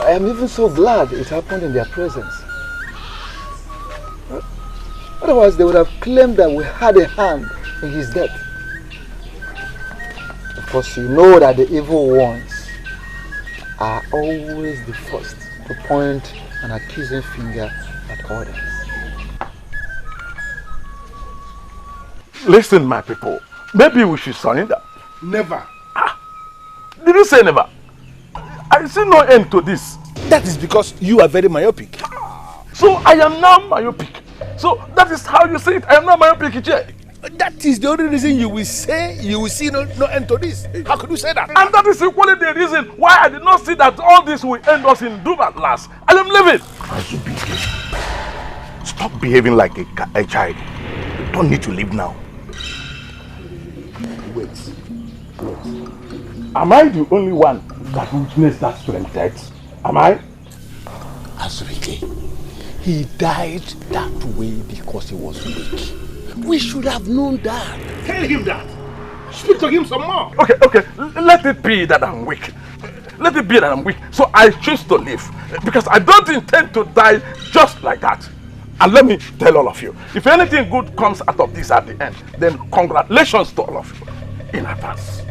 I am even so glad it happened in their presence. Otherwise, they would have claimed that we had a hand in his death. Of course, you know that the evil ones are always the first to point an accusing finger at others. Listen, my people. Maybe we should surrender. Never. Did you say never? I see no end to this. That is because you are very myopic. So I am now myopic. So that is how you see it. I am now myopic, Ichie. That is the only reason you will say you will see no end to this. How could you say that? And that is equally the reason why I did not see that all this will end us in doom at last. I am leaving. Stop behaving like a child. You don't need to leave now. Wait. Am I the only one that witnessed that strange death? Am I? Absolutely. He died that way because he was weak. We should have known that. Tell him that. Speak to him some more. Okay. Let it be that I'm weak. Let it be that I'm weak. So I choose to live. Because I don't intend to die just like that. And let me tell all of you, if anything good comes out of this at the end, then congratulations to all of you in advance.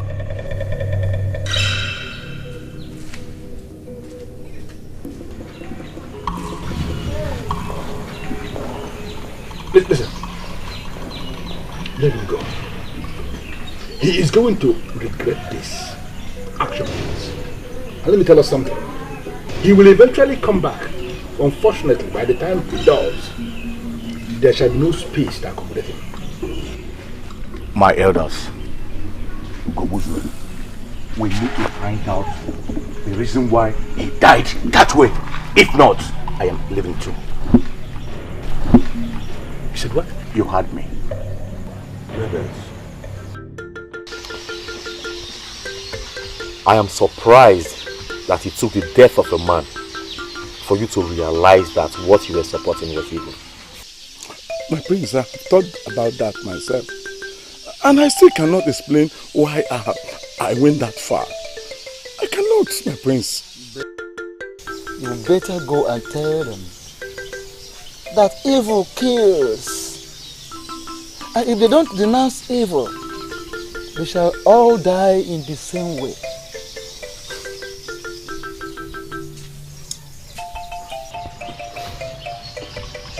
Listen. Let him go. He is going to regret this action. And let me tell us something. He will eventually come back. Unfortunately, by the time he does, there shall be no space to accommodate him. My elders, Ugezu, we need to find out the reason why he died that way. If not, I am leaving too. You said what? You heard me. I am surprised that it took the death of a man for you to realize that what you were supporting was evil. My prince, I've thought about that myself. And I still cannot explain why I went that far. I cannot, my prince. You better go and tell them that evil kills. And if they don't denounce evil, they shall all die in the same way.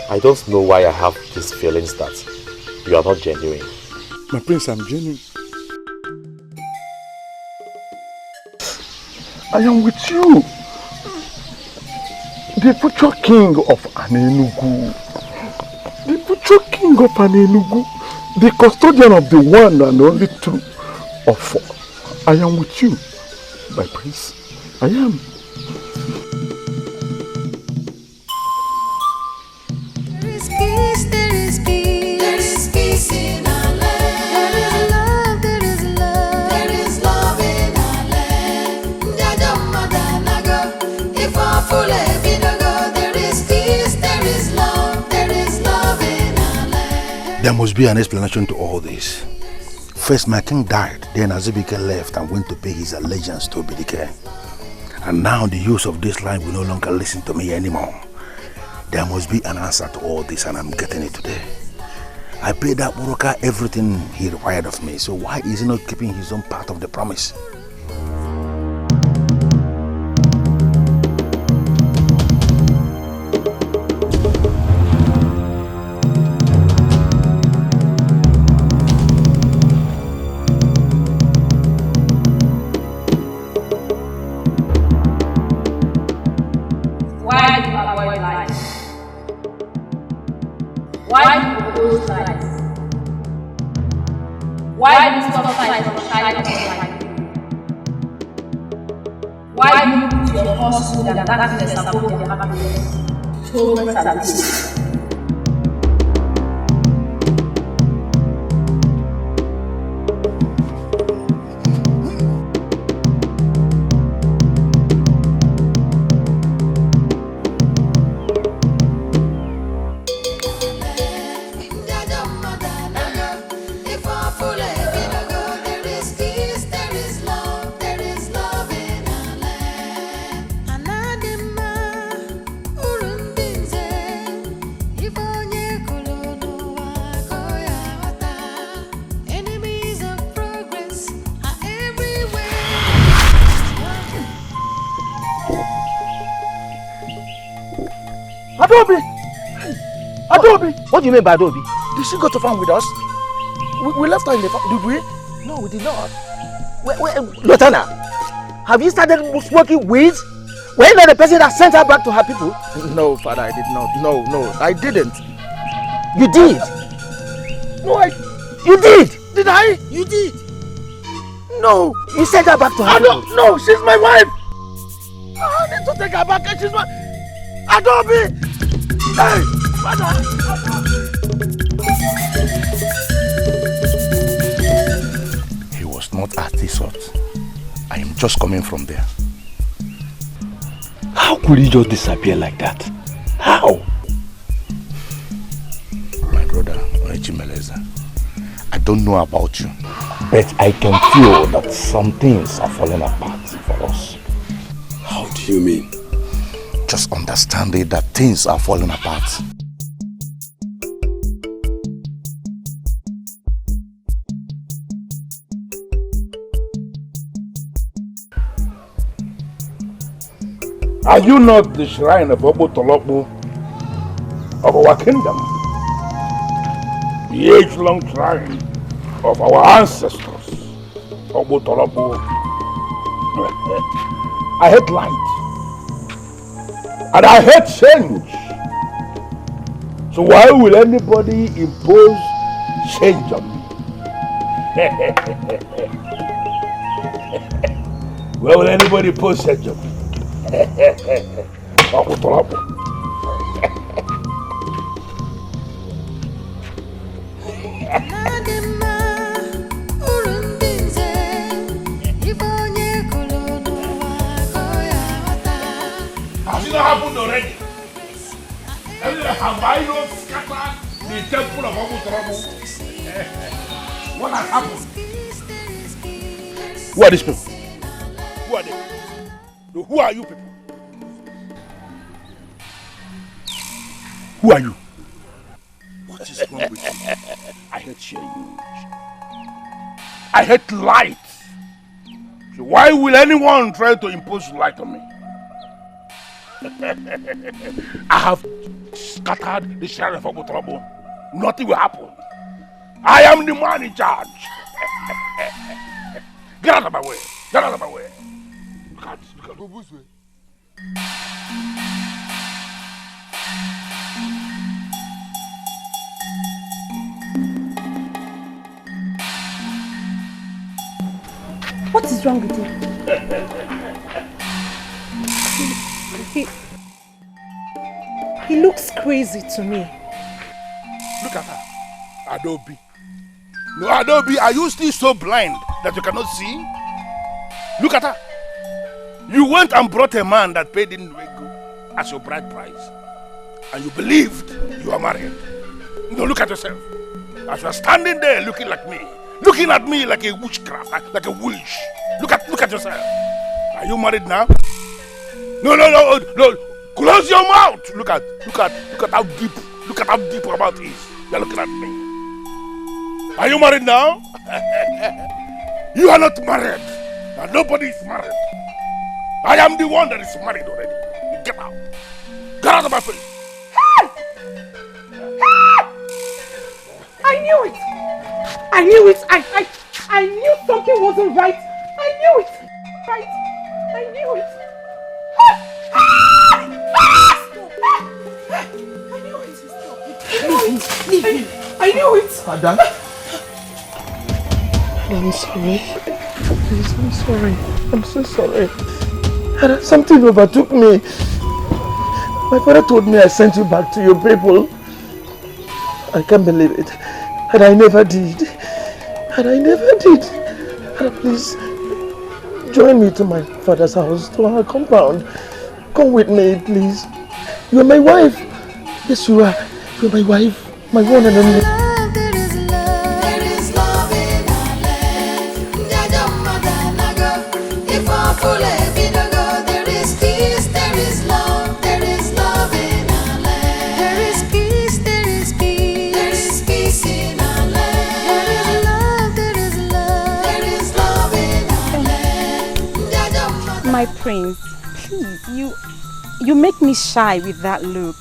I don't know why I have these feelings that you are not genuine. My prince, I'm genuine. I am with you. The future king of Anenugu. The future king of Anenugu. The custodian of the one and only true of four. I am with you, my prince. I am. There must be an explanation to all this. First, my king died, then Azubike left and went to pay his allegiance to Obidike. And now the use of this line will no longer listen to me anymore. There must be an answer to all this, and I'm getting it today. I paid that Buruka everything he required of me, so why is he not keeping his own part of the promise? Why do you stop fighting for child like you? Why do you put your falsehood and darkness above your happiness? Progress and peace. Adobe! What do you mean by Adobe? Did she go to farm with us? We left her in the farm, did we? No, we did not. Lieutenant, have you started smoking weeds? Were you not the person that sent her back to her people? No, Father, I did not. No, I didn't. You did? No, You did? Did I? You did. No, you sent her back to her people. No, she's my wife. I need to take her back. She's my... Adobe! Hey, Father! He was not at Dissent. I am just coming from there. How could he just disappear like that? How? My brother, Chimeleza, I don't know about you, but I can feel that some things are falling apart for us. How do you mean? Just understanding that things are falling apart. Are you not the shrine of Obotolokbu of our kingdom? The age-long shrine of our ancestors, Obotolokbu. I hate light. And I hate change. So why will anybody impose change on me? Where will anybody post that job? Has it not happened already? Have I not scattered the temple of Ogutorabu? What has happened? Who are these people? Who are they? No, who are you people? Who are you? What is wrong with you? I hate change. I hate light. So why will anyone try to impose light on me? I have scattered the sheriff of Ogutorabu. Nothing will happen. I am the man in charge. Get out of my way. Get out of my way. Look at Bubu's way. What is wrong with him? He looks crazy to me. Look at her. Adobe. No, Adobe, are you still so blind that you cannot see? Look at her. You went and brought a man that paid in ULEGWU as your bride price. And you believed you are married. No, look at yourself. As you are standing there looking like me, looking at me like a witchcraft, like a witch. Look at yourself. Are you married now? No. Close your mouth. Look at how deep. Look at how deep your mouth is. You're looking at me. Are you married now? You are not married. And nobody is married. I am the one that is married already. Get out. Get out of my face. I knew it. I knew it. I knew something wasn't right. I knew it. Right. I knew it. Leave me. I knew it. Madam. I'm sorry. Please, I'm sorry. I'm so sorry. Something overtook me. My father told me I sent you back to your people. I can't believe it. And I never did. Please, join me to my father's house, to our compound. Come with me, please. You're my wife. Yes, you are. You're my wife. My one and only. My prince, please, you make me shy with that look.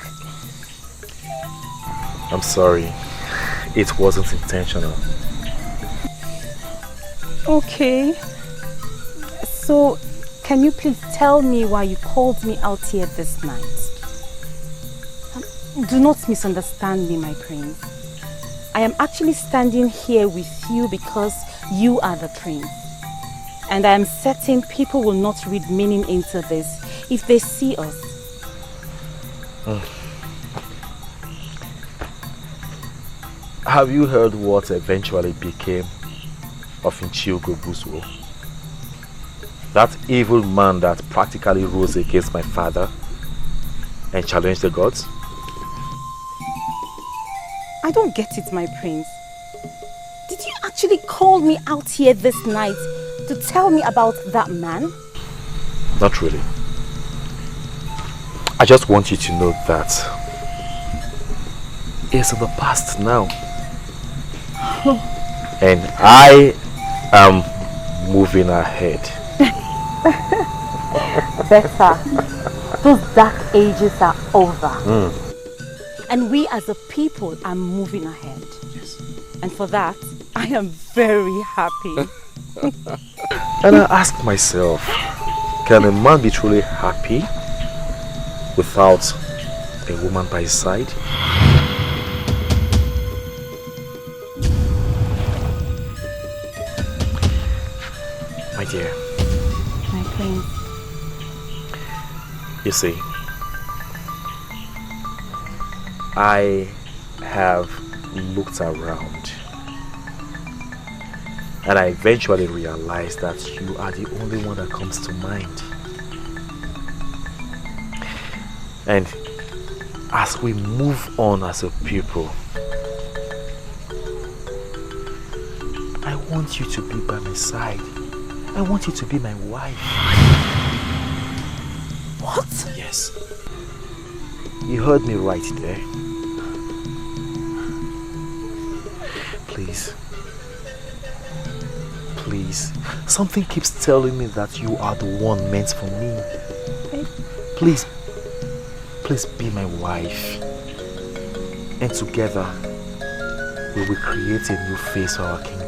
I'm sorry. It wasn't intentional. Okay. So, can you please tell me why you called me out here this night? Do not misunderstand me, my prince. I am actually standing here with you because you are the prince. And I am certain people will not read meaning into this if they see us. Have you heard what eventually became of Ugezu? That evil man that practically rose against my father and challenged the gods? I don't get it, my prince. Did you actually call me out here this night to tell me about that man? Not really. I just want you to know that it's in the past now. And I am moving ahead. Better. Those dark ages are over. And we as a people are moving ahead. Yes. And for that, I am very happy. And I ask myself, can a man be truly happy without a woman by his side? My dear. My prince. You see, I have looked around and I eventually realized that you are the only one that comes to mind. And as we move on as a people, I want you to be by my side. I want you to be my wife. What? Yes. You heard me right there. Please. Please. Something keeps telling me that you are the one meant for me. Please. Please be my wife. And together, we will create a new face for our kingdom.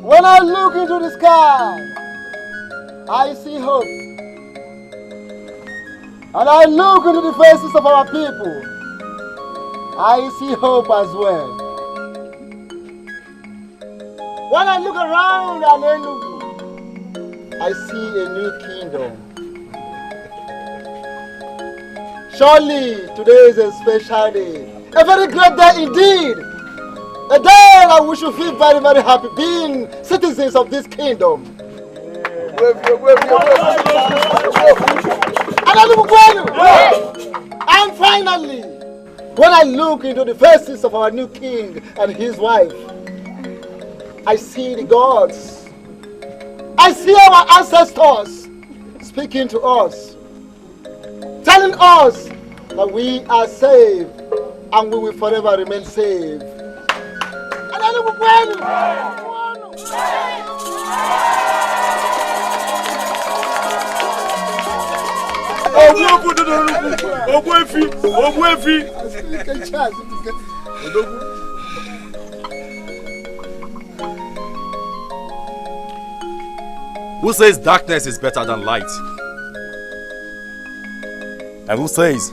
When I look into the sky, I see hope. And I look into the faces of our people, I see hope as well. When I look around Enugu, I see a new kingdom. Surely today is a special day, a very great day indeed. A day that we should feel very, very happy being citizens of this kingdom. And finally, when I look into the faces of our new king and his wife, I see the gods. I see our ancestors speaking to us, telling us that we are saved and we will forever remain saved. Who says darkness is better than light? And who says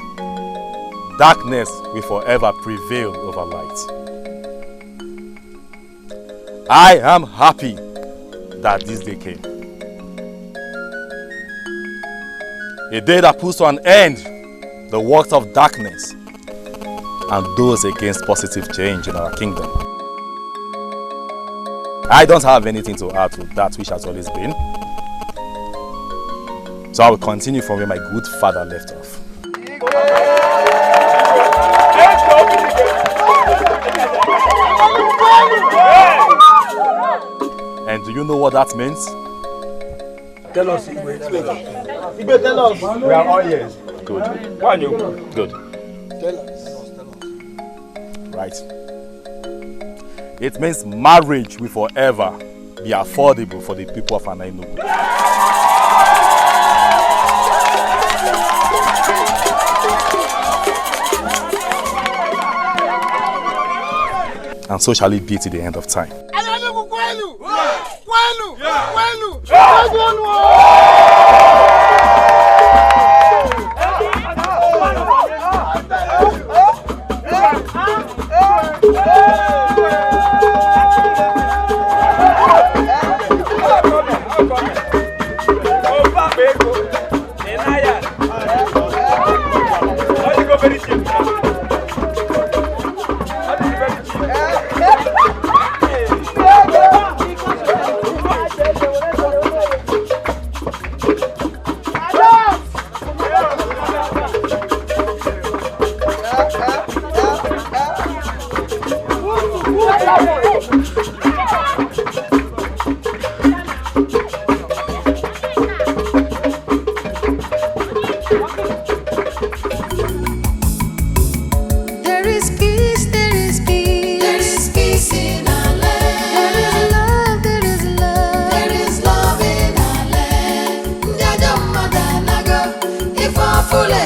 darkness will forever prevail over light? I am happy that this day came. A day that puts to an end the works of darkness and those against positive change in our kingdom. I don't have anything to add to that which has always been. So I will continue from where my good father left off. And do you know what that means? Tell us, Igwe. Tell us. We are all ears. Good. Good. Tell us. Right. It means marriage will forever be affordable for the people of Enugu. And so shall it be to the end of time. Full